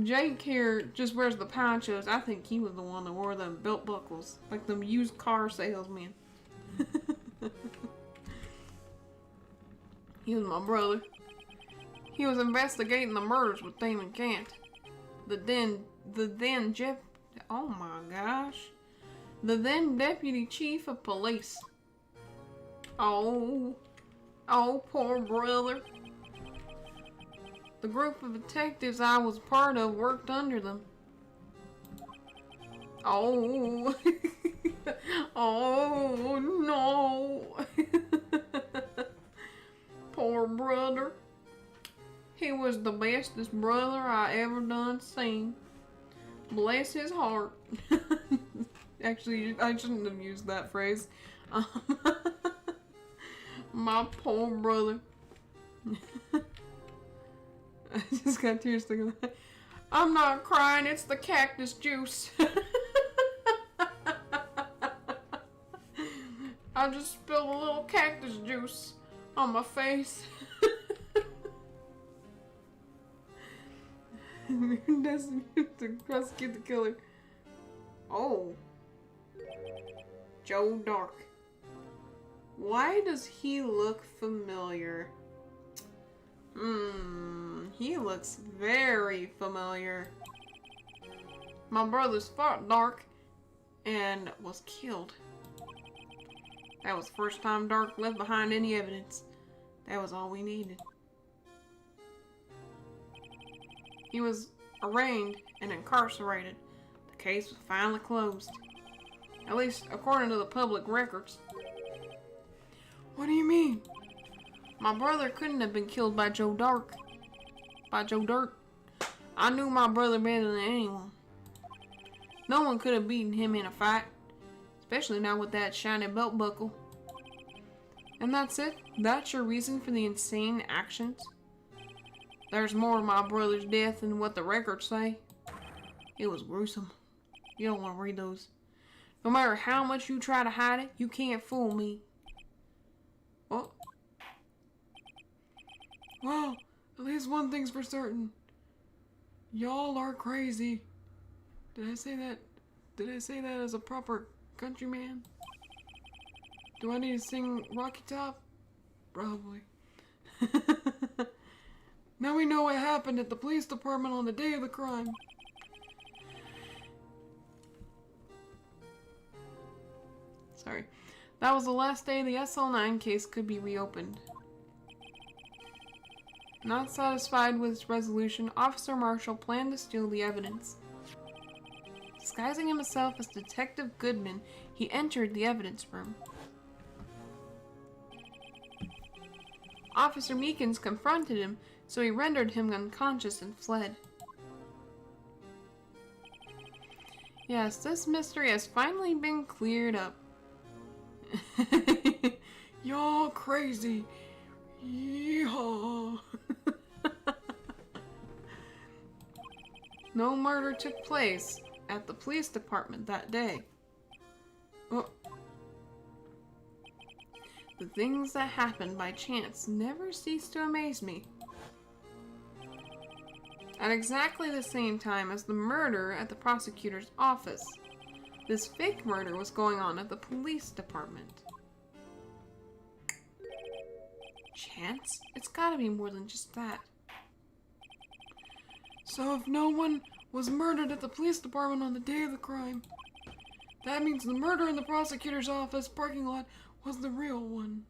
[SPEAKER 1] Jake here just wears the ponchos, I think he was the one that wore them belt buckles. Like them used car salesmen. He was my brother. He was investigating the murders with Damon Kent. The then oh my gosh. The then deputy chief of police. Oh, poor brother. The group of detectives I was part of worked under them. Oh, oh no. Poor brother. He was the bestest brother I ever done seen. Bless his heart. Actually, I shouldn't have used that phrase. My poor brother. I just got tears sticking. I'm not crying, it's the cactus juice. I just spilled a little cactus juice on my face. To prosecute the killer. Oh. Joe Dark. Why does he look familiar? He looks very familiar. My brother's fought Dark and was killed. That was the first time Dark left behind any evidence. That was all we needed. He was arraigned and incarcerated. The case was finally closed. At least according to the public records. What do you mean? My brother couldn't have been killed by Joe Dark. By Joe Dirt. I knew my brother better than anyone. No one could have beaten him in a fight. Especially not with that shiny belt buckle. And that's it? That's your reason for the insane actions? There's more of my brother's death than what the records say. It was gruesome. You don't want to read those. No matter how much you try to hide it, you can't fool me. Oh. Well, at least one thing's for certain. Y'all are crazy. Did I say that? Did I say that as a proper countryman? Do I need to sing Rocky Top? Probably. Now we know what happened at the police department on the day of the crime. Sorry. That was the last day the SL9 case could be reopened. Not satisfied with its resolution, Officer Marshall planned to steal the evidence. Disguising himself as Detective Goodman, he entered the evidence room. Officer Meekins confronted him, so he rendered him unconscious and fled. Yes, this mystery has finally been cleared up. Y'all crazy. Yeehaw. No murder took place at the police department that day. Oh. The things that happen by chance never cease to amaze me. At exactly the same time as the murder at the prosecutor's office, this fake murder was going on at the police department. Chance? It's gotta be more than just that. So if no one was murdered at the police department on the day of the crime, that means the murder in the prosecutor's office parking lot was the real one.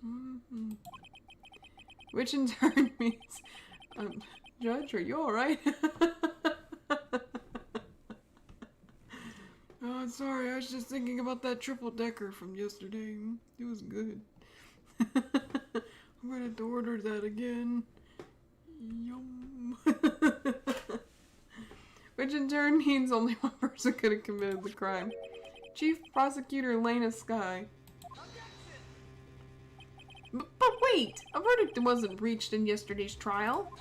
[SPEAKER 1] Which in turn means, Judge, are you alright? Oh, sorry, I was just thinking about that triple-decker from yesterday. It was good. I'm gonna have to order that again. Yum. Which in turn means only one person could have committed the crime. Chief Prosecutor Lena Skye. But wait! A verdict wasn't reached in yesterday's trial.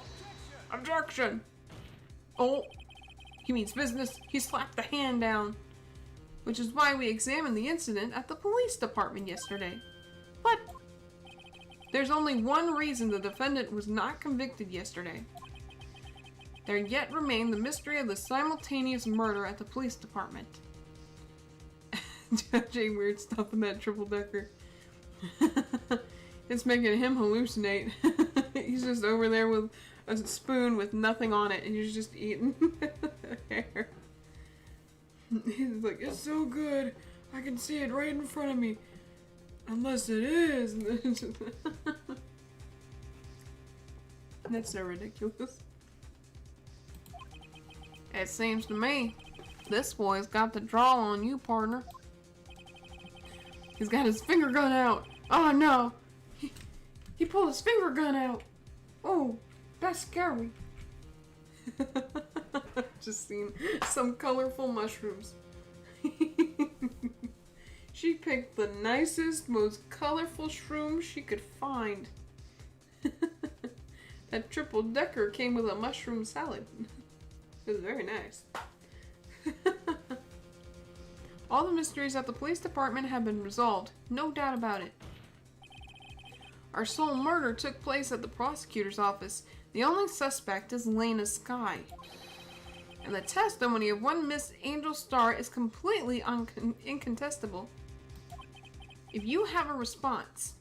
[SPEAKER 1] Objection! Oh, he means business. He slapped the hand down. Which is why we examined the incident at the police department yesterday. But there's only one reason the defendant was not convicted yesterday. There yet remained the mystery of the simultaneous murder at the police department. Judging weird stuff in that triple-decker. It's making him hallucinate. He's just over there with a spoon with nothing on it and he's just eating hair. He's like, it's so good. I can see it right in front of me. Unless it is. That's so ridiculous. It seems to me this boy's got the draw on you, partner. He's got his finger gun out. Oh no. He pulled his finger gun out. Oh, that's scary. Just seen some colorful mushrooms. She picked the nicest, most colorful shroom she could find. That triple decker came with a mushroom salad. It was very nice. All the mysteries at the police department have been resolved. No doubt about it. Our sole murder took place at the prosecutor's office. The only suspect is Lena Skye. And the testimony of one Miss Angel Star is completely incontestable. If you have a response,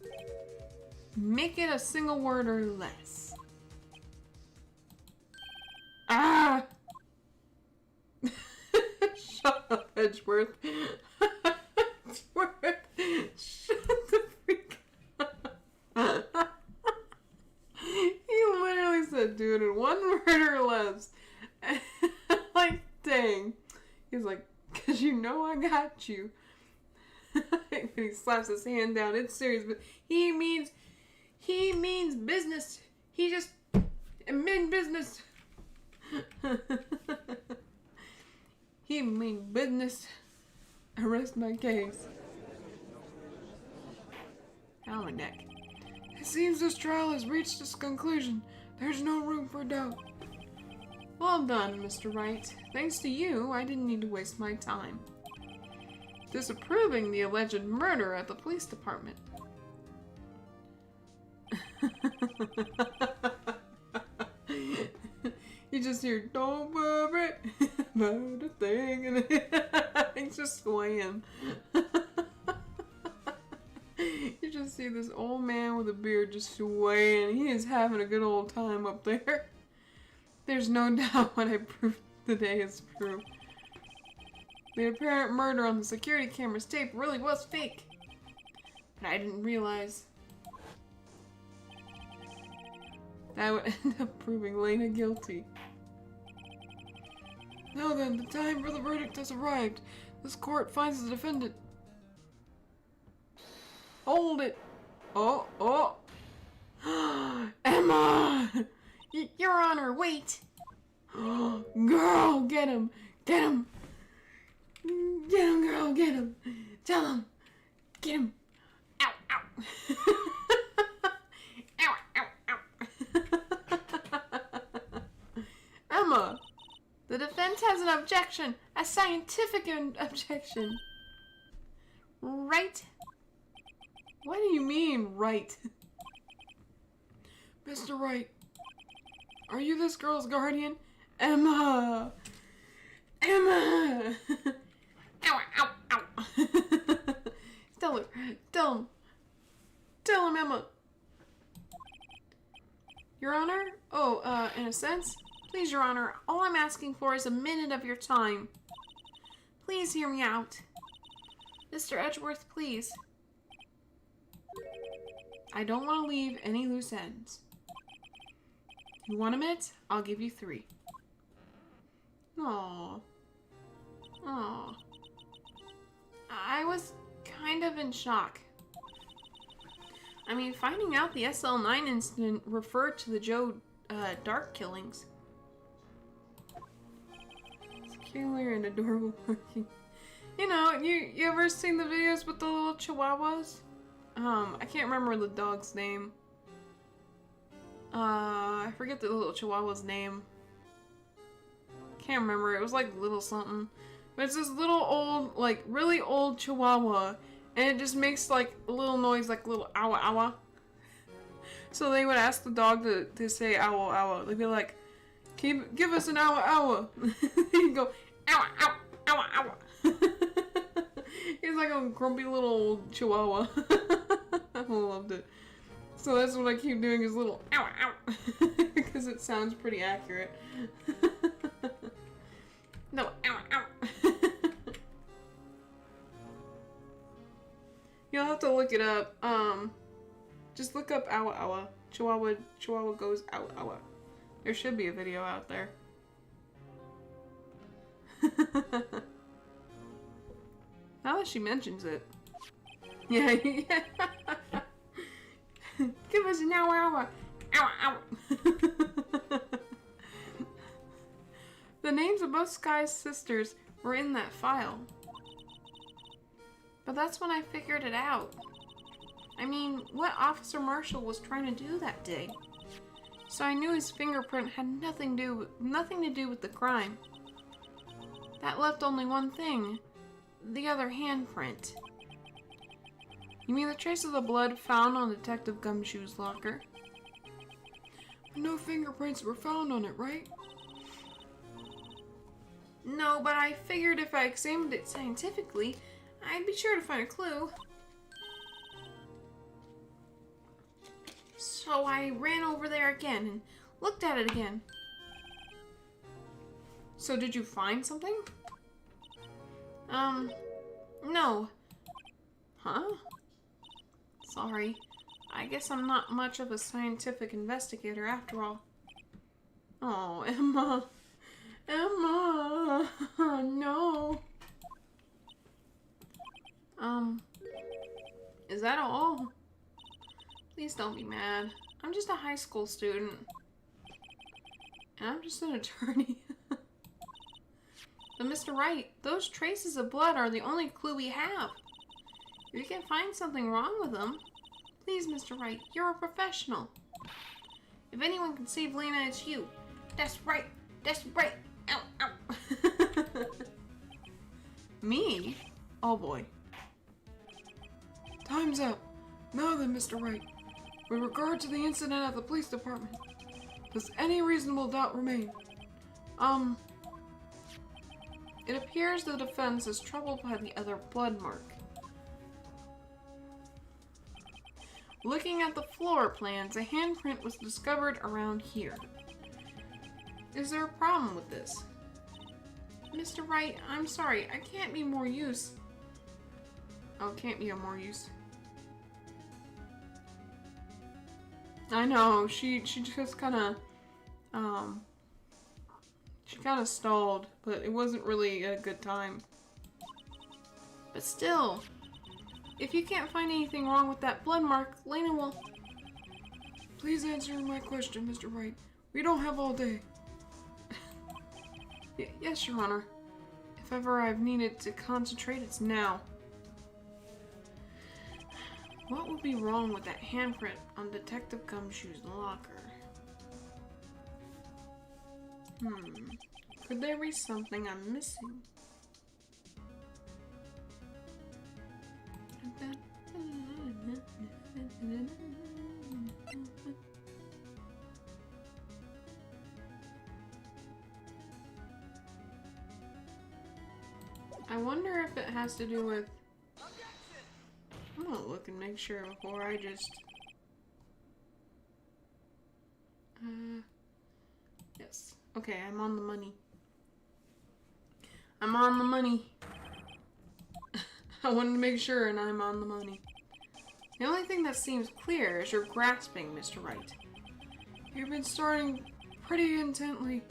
[SPEAKER 1] make it a single word or less. Ah! Shut up, Edgeworth. Edgeworth. Shut the freak up. He literally said, dude, in one word or less. Like, dang. He's like, 'cause you know I got you. And he slaps his hand down. It's serious, but he means business. He just mean business. He mean business. Arrest my case. Almanac. It seems this trial has reached its conclusion. There's no room for doubt. Well done, Mr. Wright. Thanks to you, I didn't need to waste my time disapproving the alleged murder at the police department. You just hear, don't worry about a thing, and he's just swaying. You just see this old man with a beard just swaying. He is having a good old time up there. There's no doubt what I proved today is true. The apparent murder on the security camera's tape really was fake. But I didn't realize that would end up proving Lena guilty. Now then, the time for the verdict has arrived. This court finds the defendant. Hold it! Oh! Emma! Your Honor, wait! Girl, get him! Get him! Get him, girl, get him! Tell him! Get him! Ow, ow! Ow, ow, ow! Emma! The defense has an objection! A scientific objection! Right? What do you mean, right? Mr. Wright, are you this girl's guardian? Emma! Emma! Ow, ow, ow! Tell him, Emma! Your Honor? Oh, in a sense? Please, Your Honor, all I'm asking for is a minute of your time. Please hear me out. Mr. Edgeworth, please. I don't want to leave any loose ends. You want a minute? I'll give you 3. Aww. Aww. I was kind of in shock. I mean, finding out the SL9 incident referred to the Joe Dark killings. It's peculiar and adorable looking. You know, you ever seen the videos with the little chihuahuas? I can't remember the dog's name. I forget the little chihuahua's name. Can't remember. It was like little something. But it's this little old, like really old chihuahua. And it just makes like a little noise, like a little owa owa. So they would ask the dog to say owa owa. They'd be like, can you give us an owa owa? He'd go, owa owa owa owa. He's like a grumpy little old chihuahua. I loved it. So that's what I keep doing is little ow ow because it sounds pretty accurate. No, ow ow. You'll have to look it up. Just look up owa owa. Chihuahua goes owa owa. There should be a video out there. Now that she mentions it. Yeah, yeah. Give us an hour, hour. Ow, ow. The names of both Skye's sisters were in that file. But that's when I figured it out. I mean, what Officer Marshall was trying to do that day. So I knew his fingerprint had nothing to do with the crime. That left only one thing. The other handprint. You mean the trace of the blood found on Detective Gumshoe's locker? No fingerprints were found on it, right? No, but I figured if I examined it scientifically, I'd be sure to find a clue. So I ran over there again and looked at it again. So did you find something? No. Huh? Sorry. I guess I'm not much of a scientific investigator after all. Oh, Emma. Emma. No. Is that all? Please don't be mad. I'm just a high school student. And I'm just an attorney. But Mr. Wright, those traces of blood are the only clue we have. If you can find something wrong with them, please, Mr. Wright, you're a professional. If anyone can save Lena, it's you. That's right. That's right. Ow, ow. Me? Oh boy. Time's up. Now then, Mr. Wright. With regard to the incident at the police department, does any reasonable doubt remain? It appears the defense is troubled by the other blood mark. Looking at the floor plans, a handprint was discovered around here. Is there a problem with this? Mr. Wright, I'm sorry, I can't be more use. Oh, can't be of more use. I know, she just kinda, she kinda stalled, but it wasn't really a good time. But still, if you can't find anything wrong with that blood mark, Lena will... Please answer my question, Mr. Wright. We don't have all day. Yes, Your Honor. If ever I've needed to concentrate, it's now. What would be wrong with that handprint on Detective Gumshoe's locker? Could there be something I'm missing? I wonder if it has to do with... I'm gonna look and make sure before I just... Yes. Okay, I'm on the money. I'm on the money. I wanted to make sure, and I'm on the money. The only thing that seems clear is your grasping, Mr. Wright. You've been staring at pretty intently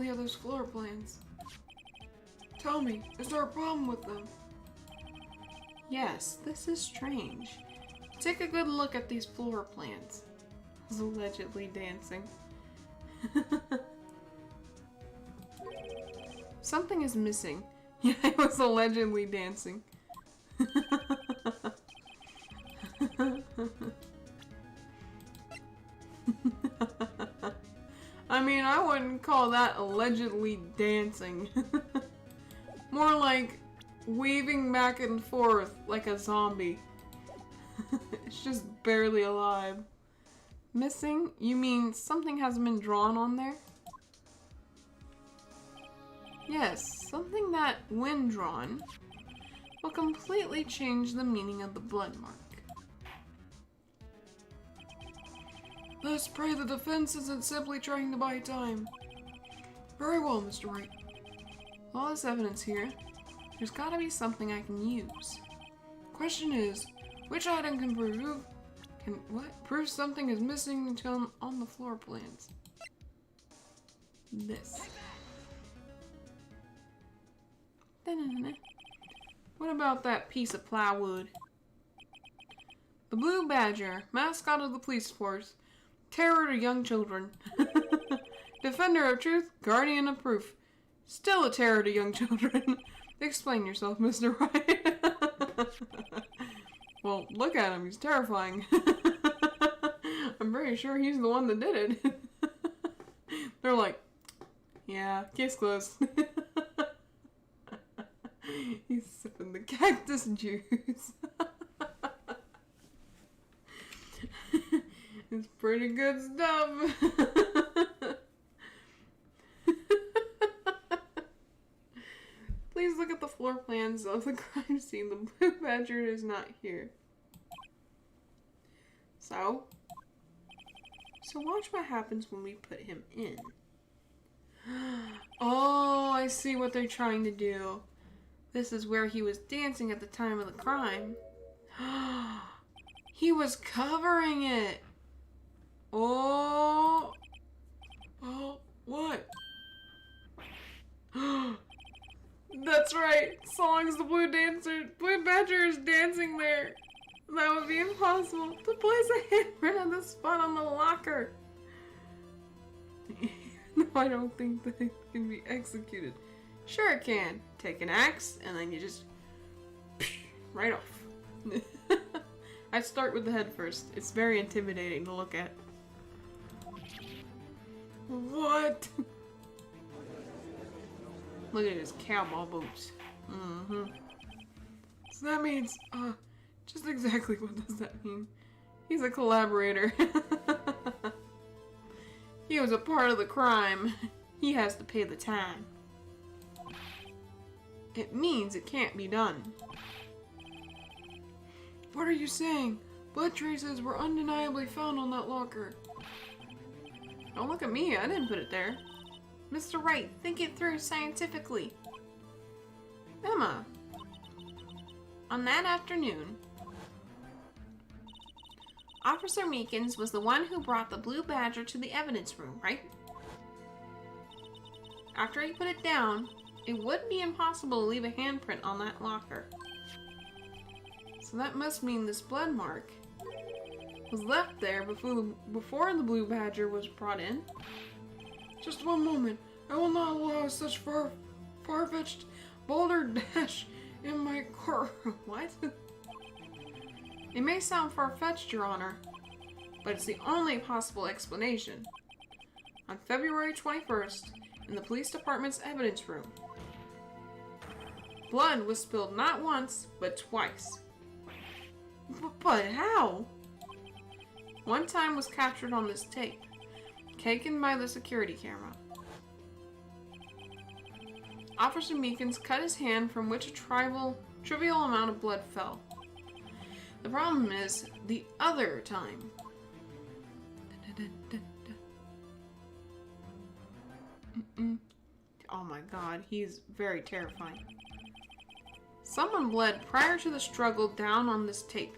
[SPEAKER 1] at those floor plans. Tell me, is there a problem with them? Yes, this is strange. Take a good look at these floor plans. I was allegedly dancing. Something is missing. Yeah, I was allegedly dancing. I mean, I wouldn't call that allegedly dancing. More like weaving back and forth like a zombie. It's just barely alive. Missing? You mean something hasn't been drawn on there? Yes, something that, when drawn, will completely change the meaning of the blood mark. Let's pray the defense isn't simply trying to buy time. Very well, Mr. Wright. All this evidence here, there's gotta be something I can use. Question is, which item can prove something is missing until on the floor plans? This. What about that piece of plywood? The Blue Badger, mascot of the police force, terror to young children. Defender of truth, guardian of proof. Still a terror to young children. Explain yourself, Mr. Wright. Well, look at him, he's terrifying. I'm pretty sure he's the one that did it. They're like, yeah, case closed. He's sipping the cactus juice. It's pretty good stuff. Please look at the floor plans of the crime scene. The Blue Badger is not here. So watch what happens when we put him in. Oh, I see what they're trying to do. This is where he was dancing at the time of the crime. He was covering it. Oh. Oh, what? That's right. So long as the Blue Badger is dancing there. That would be impossible to place a handprint on the spot on the locker. No, I don't think that it can be executed. Sure it can. Take an axe and then you just right off. I'd start with the head first. It's very intimidating to look at. What? Look at his cowboy boots. Mm-hmm. So that means, just exactly what does that mean? He's a collaborator. He was a part of the crime. He has to pay the time. It means it can't be done. What are you saying? Blood traces were undeniably found on that locker. Don't look at me, I didn't put it there. Mr. Wright, think it through scientifically. Emma, on that afternoon, Officer Meekins was the one who brought the Blue Badger to the evidence room, right? After he put it down, it would be impossible to leave a handprint on that locker. So that must mean this blood mark was left there before the Blue Badger was brought in. Just one moment. I will not allow such far-fetched balderdash in my court. What? It may sound far-fetched, Your Honor, but it's the only possible explanation. On February 21st, in the police department's evidence room, blood was spilled not once, but twice. But how? One time was captured on this tape, taken by the security camera. Officer Meekins cut his hand from which a trivial amount of blood fell. The problem is the other time. Oh my god, he's very terrifying. Someone bled prior to the struggle down on this tape.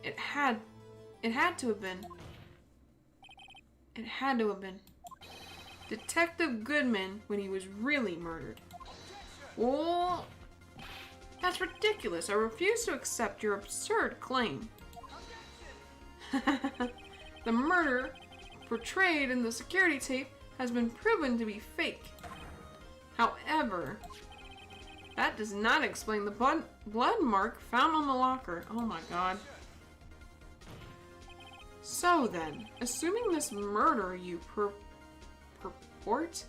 [SPEAKER 1] It had to have been. It had to have been Detective Goodman when he was really murdered. Oh, that's ridiculous. I refuse to accept your absurd claim. The murder portrayed in the security tape has been proven to be fake. However, that does not explain the blood mark found on the locker. Oh my god. So then, assuming this murder you purport?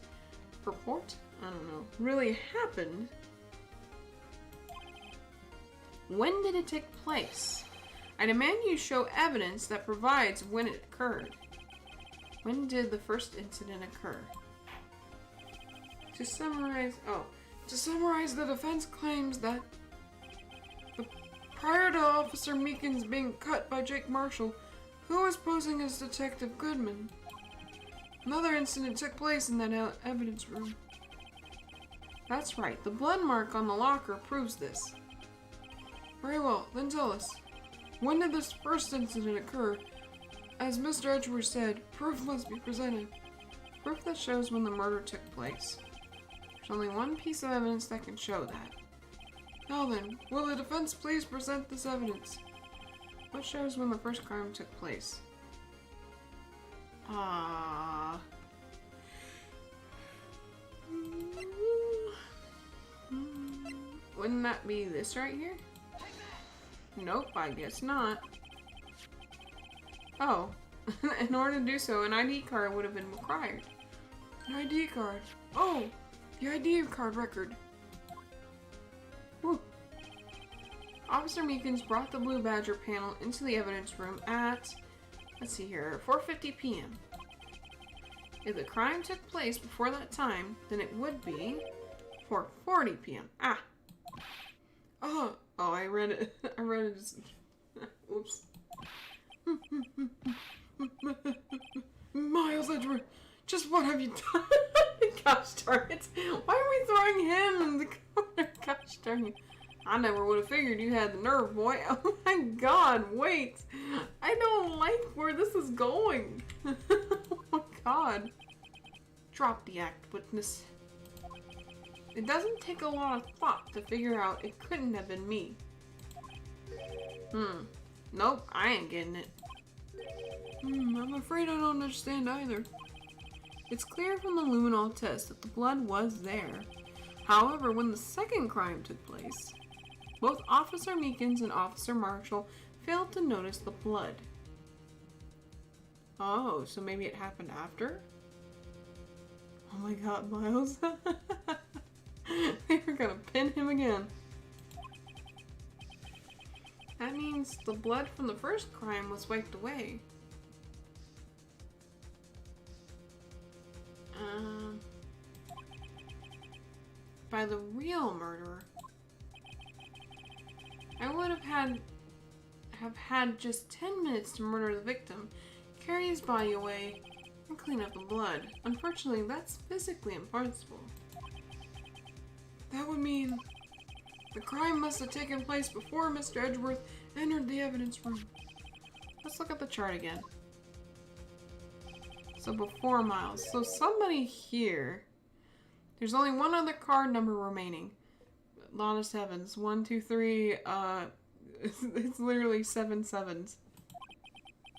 [SPEAKER 1] I don't know. Really happened. When did it take place? I demand you show evidence that provides when it occurred. When did the first incident occur? To summarize, the defense claims that prior to Officer Meekins being cut by Jake Marshall, who was posing as Detective Goodman, another incident took place in that evidence room. That's right, the blood mark on the locker proves this. Very well, then tell us, when did this first incident occur? As Mr. Edgeworth said, proof must be presented. Proof that shows when the murder took place. There's only one piece of evidence that can show that. Now then, will the defense please present this evidence? What shows when the first crime took place? Wouldn't that be this right here? Nope, I guess not. Oh. In order to do so, an ID card would have been required. An ID card. Oh, the ID card record. Whew. Officer Meekins brought the Blue Badger panel into the evidence room at, let's see here, 4:50 p.m. If the crime took place before that time, then it would be 4:40 p.m. Ah. Oh, I read it. I read it. Oops. Miles Edgeworth, just what have you done? Gosh darn it. Why are we throwing him in the corner? Gosh darn it. I never would have figured you had the nerve, boy. Oh my god, wait. I don't like where this is going. Oh my god. Drop the act, witness. It doesn't take a lot of thought to figure out it couldn't have been me. Nope, I ain't getting it. I'm afraid I don't understand either. It's clear from the luminol test that the blood was there. However, when the second crime took place, both Officer Meekins and Officer Marshall failed to notice the blood. Oh, so maybe it happened after? Oh my god, Miles. They're gonna pin him again. That means the blood from the first crime was wiped away. By the real murderer. I would have had just 10 minutes to murder the victim, carry his body away, and clean up the blood. Unfortunately, that's physically impossible. That would mean the crime must have taken place before Mr. Edgeworth entered the evidence room. Let's look at the chart again. So before Miles. So somebody here. There's only one other card number remaining. A lot of sevens. 1, 2, 3. It's literally 7 sevens.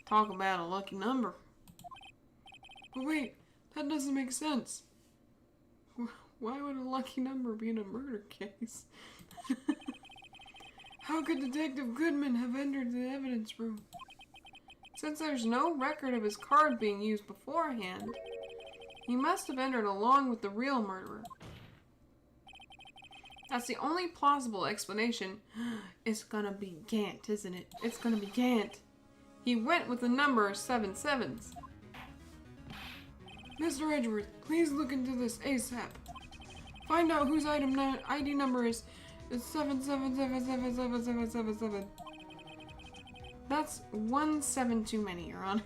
[SPEAKER 1] Talk about a lucky number. But wait, that doesn't make sense. Why would a lucky number be in a murder case? How could Detective Goodman have entered the evidence room? Since there's no record of his card being used beforehand, he must have entered along with the real murderer. That's the only plausible explanation. It's gonna be Gant, isn't it? It's gonna be Gant. He went with the number 7 sevens. Mr. Edgeworth, please look into this ASAP. Find out whose ID number is 777777777. That's 1 7 too many, Your Honor.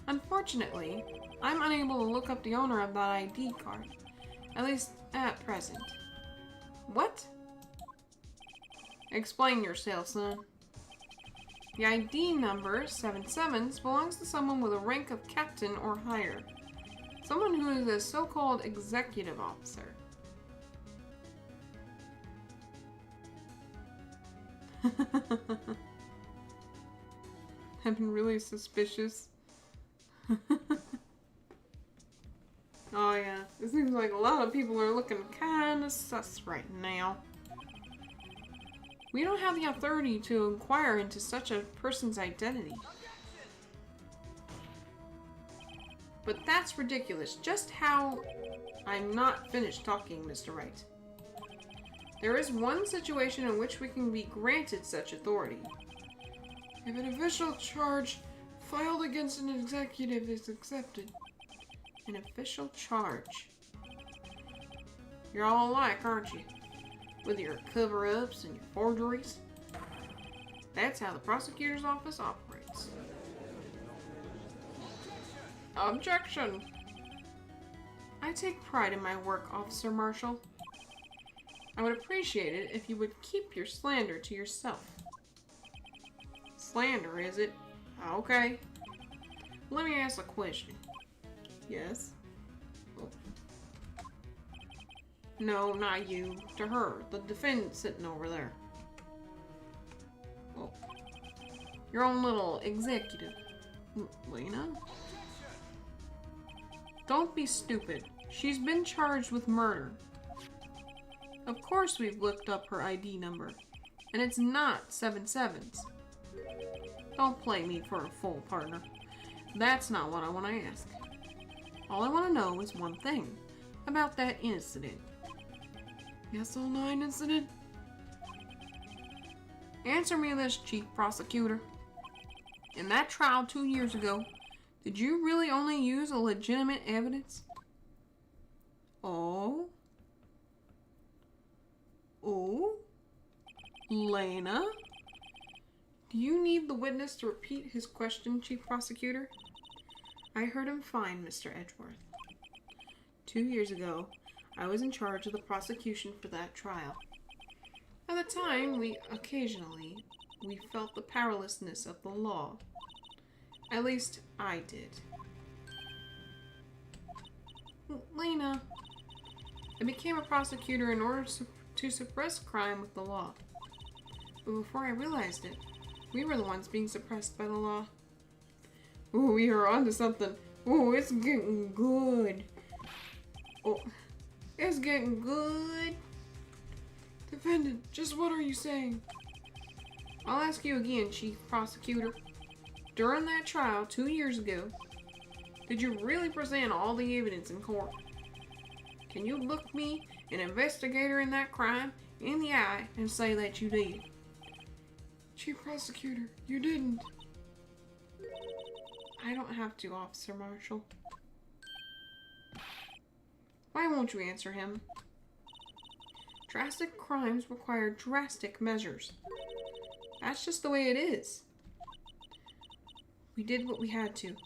[SPEAKER 1] Unfortunately, I'm unable to look up the owner of that ID card. At least at present. What? Explain yourself, son. The ID number, 7 sevens, belongs to someone with a rank of captain or higher. Someone who is a so-called executive officer. I've been really suspicious. Oh yeah, it seems like a lot of people are looking kinda sus right now. We don't have the authority to inquire into such a person's identity. But that's ridiculous. Just how... I'm not finished talking, Mr. Wright. There is one situation in which we can be granted such authority. If an official charge filed against an executive is accepted. An official charge. You're all alike, aren't you? With your cover-ups and your forgeries. That's how the prosecutor's office operates. Objection! I take pride in my work, Officer Marshall. I would appreciate it if you would keep your slander to yourself. Slander, is it? Okay. Let me ask a question. Yes? Oh. No, not you. To her. The defendant sitting over there. Oh. Your own little executive. Lena? Don't be stupid. She's been charged with murder. Of course we've looked up her ID number. And it's not 7 sevens. Don't play me for a fool, partner. That's not what I want to ask. All I want to know is one thing about that incident. The SL9 incident? Answer me this, Chief Prosecutor. In that trial 2 years ago, did you really only use a legitimate evidence? Oh? Oh? Lena? Do you need the witness to repeat his question, Chief Prosecutor? I heard him fine, Mr. Edgeworth. 2 years ago, I was in charge of the prosecution for that trial. At the time, we felt the powerlessness of the law. At least, I did. Lena, I became a prosecutor in order to suppress crime with the law. But before I realized it, we were the ones being suppressed by the law. Ooh, we are onto something. Ooh, it's getting good. Oh, it's getting good. Defendant, just what are you saying? I'll ask you again, Chief Prosecutor. During that trial 2 years ago, did you really present all the evidence in court? Can you look me, an investigator in that crime, in the eye and say that you did? Chief Prosecutor, you didn't. I don't have to, Officer Marshall. Why won't you answer him? Drastic crimes require drastic measures. That's just the way it is. We did what we had to,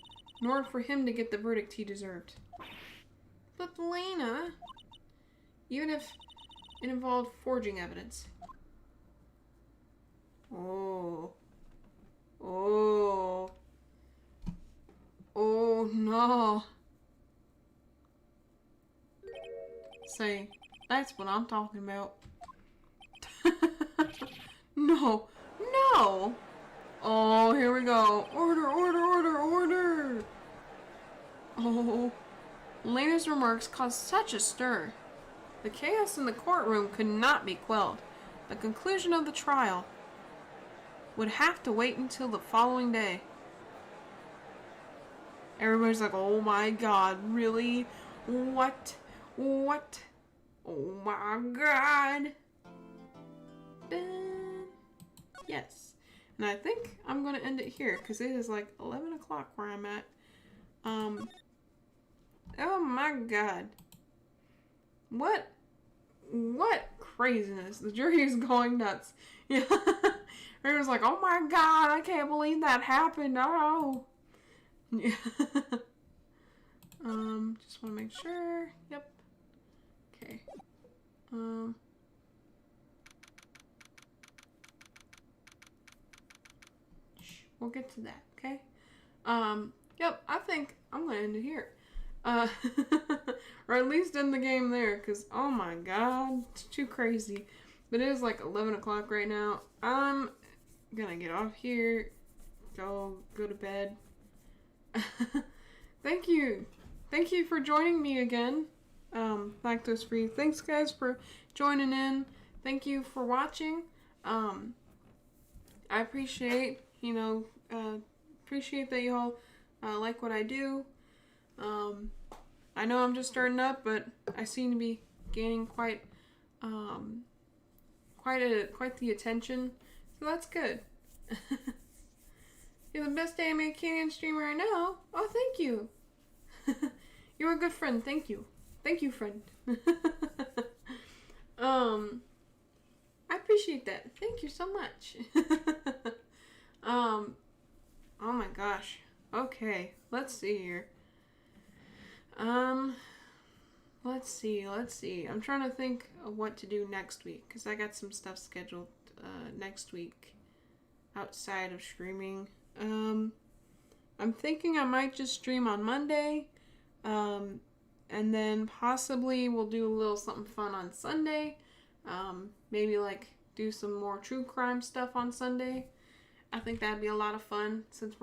[SPEAKER 1] in order for him to get the verdict he deserved. But Lena, even if it involved forging evidence. Oh. Oh. Oh no. Say, that's what I'm talking about. No. No! Oh, here we go. Order, order, order, order! Oh. Lena's remarks caused such a stir. The chaos in the courtroom could not be quelled. The conclusion of the trial would have to wait until the following day. Everybody's like, oh my god, really? What? What? Oh my god. Dun. Yes. And I think I'm going to end it here because it is like 11 o'clock where I'm at. Oh my god. What craziness. The jury is going nuts. Yeah. Everyone's like, oh my god, I can't believe that happened. Oh. Yeah. Just want to make sure. Yep. Okay. We'll get to that, okay? Yep, I think I'm gonna end it here. Or at least end the game there, because, oh my god, it's too crazy. But it is like 11 o'clock right now. I'm gonna get off here, go to bed. Thank you for joining me again. Lactose Free. Thanks guys for joining in. Thank you for watching. I appreciate, appreciate that y'all like what I do. I know I'm just starting up, but I seem to be gaining quite the attention, so that's good. You're the best Anime Canyon streamer I know. Oh, thank you. You're a good friend. Thank you. Thank you, friend. I appreciate that. Thank you so much. Oh my gosh. Okay, let's see here. Let's see. I'm trying to think of what to do next week, because I got some stuff scheduled next week outside of streaming. I'm thinking I might just stream on Monday, and then possibly we'll do a little something fun on Sunday. Maybe like do some more true crime stuff on Sunday. I think that'd be a lot of fun, since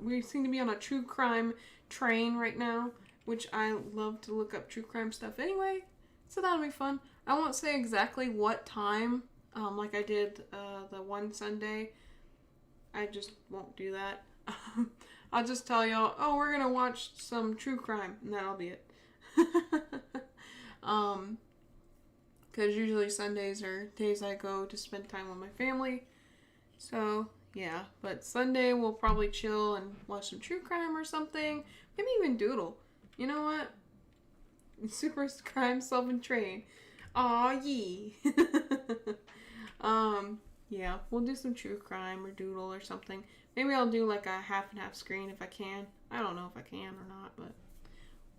[SPEAKER 1] we seem to be on a true crime train right now, which I love to look up true crime stuff anyway, so that'll be fun. I won't say exactly what time, like I did the one Sunday. I just won't do that. I'll just tell y'all, oh, we're gonna watch some true crime, and that'll be it. Because usually Sundays are days I go to spend time with my family. So, yeah. But Sunday we'll probably chill and watch some true crime or something. Maybe even doodle. You know what? Super crime solving train. Aw, yee. Yeah, we'll do some true crime or doodle or something. Maybe I'll do like a half and half screen if I can. I don't know if I can or not, but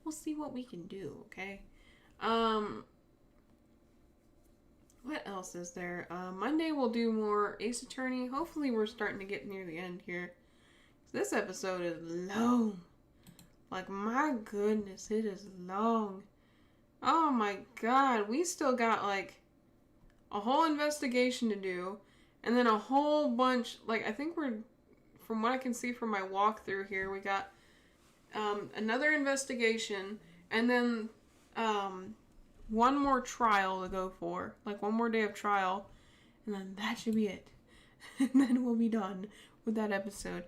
[SPEAKER 1] we'll see what we can do, okay? What else is there? Monday we'll do more Ace Attorney. Hopefully we're starting to get near the end here. This episode is long. Like, my goodness, it is long. Oh my god, we still got like a whole investigation to do. And then a whole bunch, like, I think we're, from what I can see from my walkthrough here, we got another investigation, and then one more trial to go for. Like, one more day of trial, and then that should be it. And then we'll be done with that episode.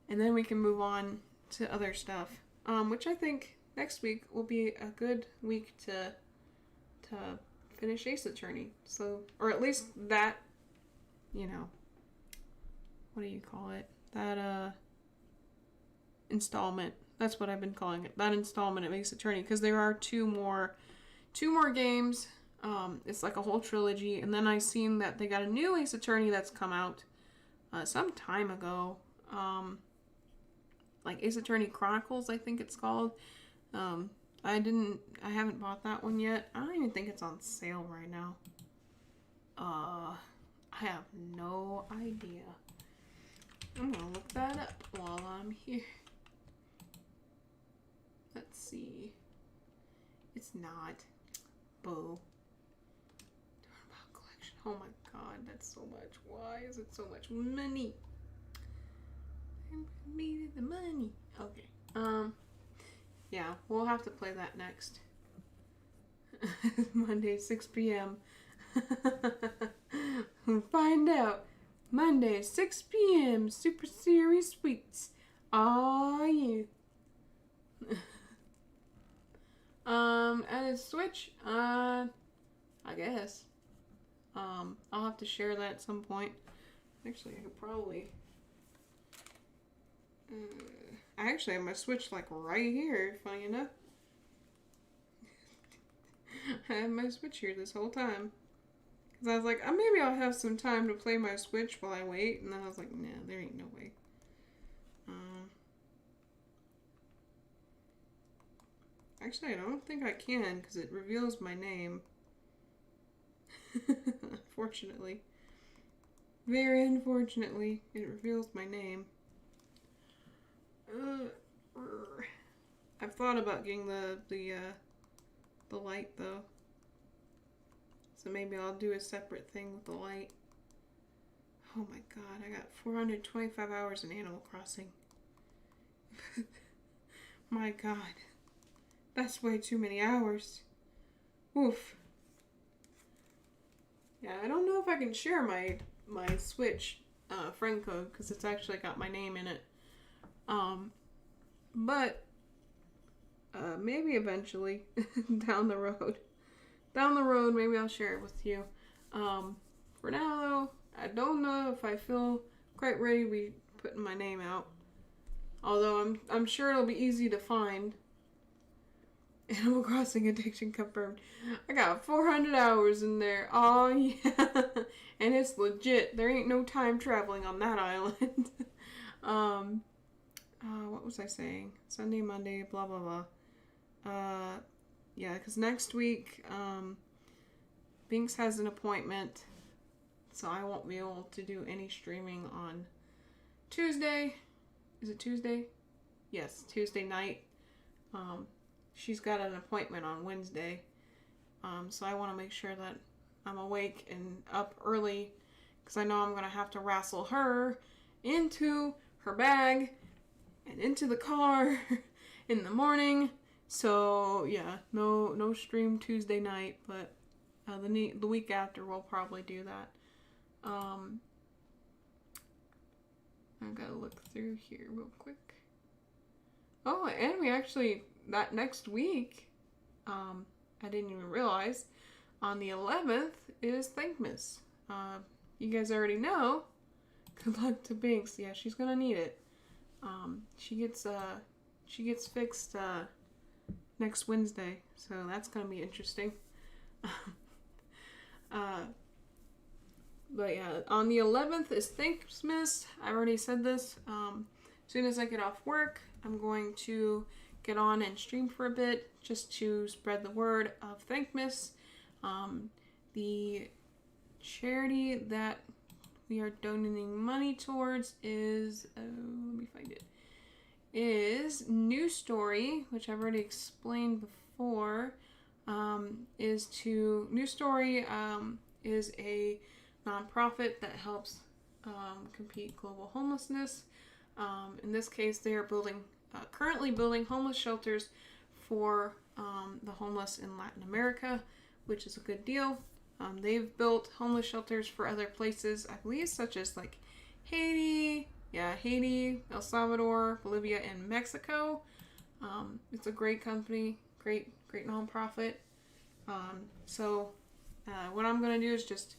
[SPEAKER 1] And then we can move on to other stuff, which I think next week will be a good week to finish Ace Attorney. So, or at least that, you know, what do you call it? That, installment. That's what I've been calling it. That installment of Ace Attorney. Because there are two more games. It's like a whole trilogy. And then I seen that they got a new Ace Attorney that's come out some time ago. Like Ace Attorney Chronicles, I think it's called. I haven't bought that one yet. I don't even think it's on sale right now. I have no idea. I'm gonna look that up while I'm here. Let's see. It's not. Boo. Turnabout collection. Oh my god, that's so much. Why is it so much money? I needed the money. Okay. Yeah, we'll have to play that next. Monday, 6 p.m. We'll find out. Monday, 6 p.m. Super Series Sweets. Aw, yeah. And a Switch? I guess. I'll have to share that at some point. Actually, I could probably... I actually have my Switch, like, right here, funny enough. I had my Switch here this whole time. Because I was like, maybe I'll have some time to play my Switch while I wait. And then I was like, nah, there ain't no way. Actually, I don't think I can, because it reveals my name. Unfortunately. Very unfortunately, it reveals my name. I've thought about getting the light, though. So maybe I'll do a separate thing with the light. Oh my god, I got 425 hours in Animal Crossing. My god. That's way too many hours. Oof. Yeah, I don't know if I can share my Switch friend code, because it's actually got my name in it. But maybe eventually down the road. Down the road, maybe I'll share it with you. For now, though, I don't know if I feel quite ready to be putting my name out. Although I'm sure it'll be easy to find. Animal Crossing addiction confirmed. I got 400 hours in there. Oh yeah, and it's legit. There ain't no time traveling on that island. What was I saying? Sunday, Monday, blah blah blah. Yeah, because next week, Binks has an appointment, so I won't be able to do any streaming on Tuesday. Is it Tuesday? Yes, Tuesday night. She's got an appointment on Wednesday, so I want to make sure that I'm awake and up early, because I know I'm going to have to wrestle her into her bag and into the car in the morning. So yeah, no stream Tuesday night, but the week after we'll probably do that. I've got to look through here real quick. Oh, and we actually, that next week, I didn't even realize, on the 11th is Thankmas. You guys already know. Good luck to Binks. Yeah, she's gonna need it. She gets fixed next Wednesday, so that's gonna be interesting. But yeah, on the 11th is Thankmas. I've already said this. As soon as I get off work, I'm going to get on and stream for a bit just to spread the word of Thankmas. The charity that we are donating money towards is, let me find it, is New Story, which I've already explained before. New Story is a nonprofit that helps compete global homelessness. In this case, they are currently building homeless shelters for the homeless in Latin America, which is a good deal. They've built homeless shelters for other places, I believe, such as like Haiti, El Salvador, Bolivia, and Mexico. It's a great company, great nonprofit. So what I'm gonna do is just,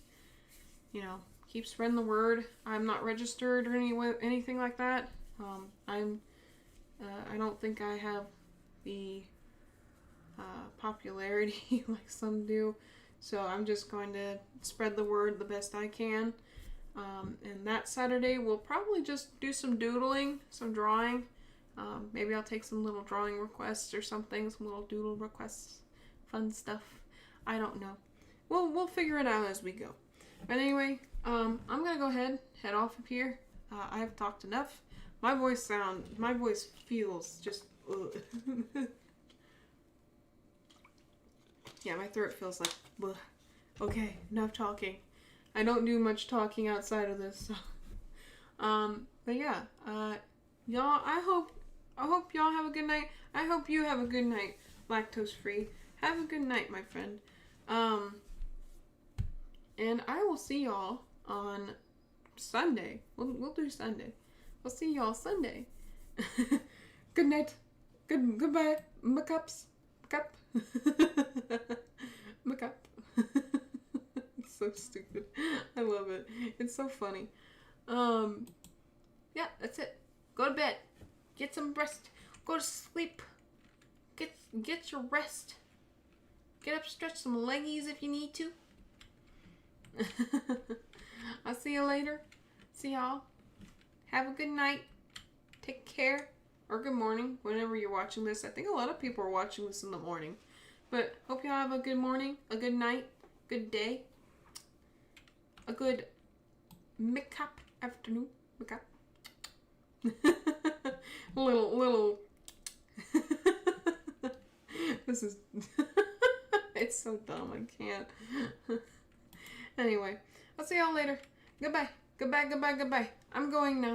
[SPEAKER 1] keep spreading the word. I'm not registered or anything like that. I don't think I have the popularity like some do. So I'm just going to spread the word the best I can. And that Saturday we'll probably just do some doodling, some drawing. Maybe I'll take some little drawing requests or something, some little doodle requests, fun stuff. I don't know. We'll figure it out as we go. But anyway, I'm gonna go head off of here. I have talked enough. My voice feels just. Yeah, my throat feels like. Bleh. Okay, enough talking. I don't do much talking outside of this. So. But yeah, y'all. I hope y'all have a good night. I hope you have a good night, lactose free. Have a good night, my friend. And I will see y'all on Sunday. We'll do Sunday. We'll see y'all Sunday. Good night. Goodbye. Macups. Macup. Macup. It's so stupid. I love it. It's so funny. Yeah, that's it. Go to bed. Get some rest. Go to sleep. Get your rest. Get up, stretch some leggies if you need to. I'll see you later. See y'all. Have a good night. Take care. Or good morning, whenever you're watching this. I think a lot of people are watching this in the morning. But hope y'all have a good morning, a good night, good day, a good makeup afternoon. Makeup. little. This is. It's so dumb. I can't. Anyway, I'll see y'all later. Goodbye. I'm going now.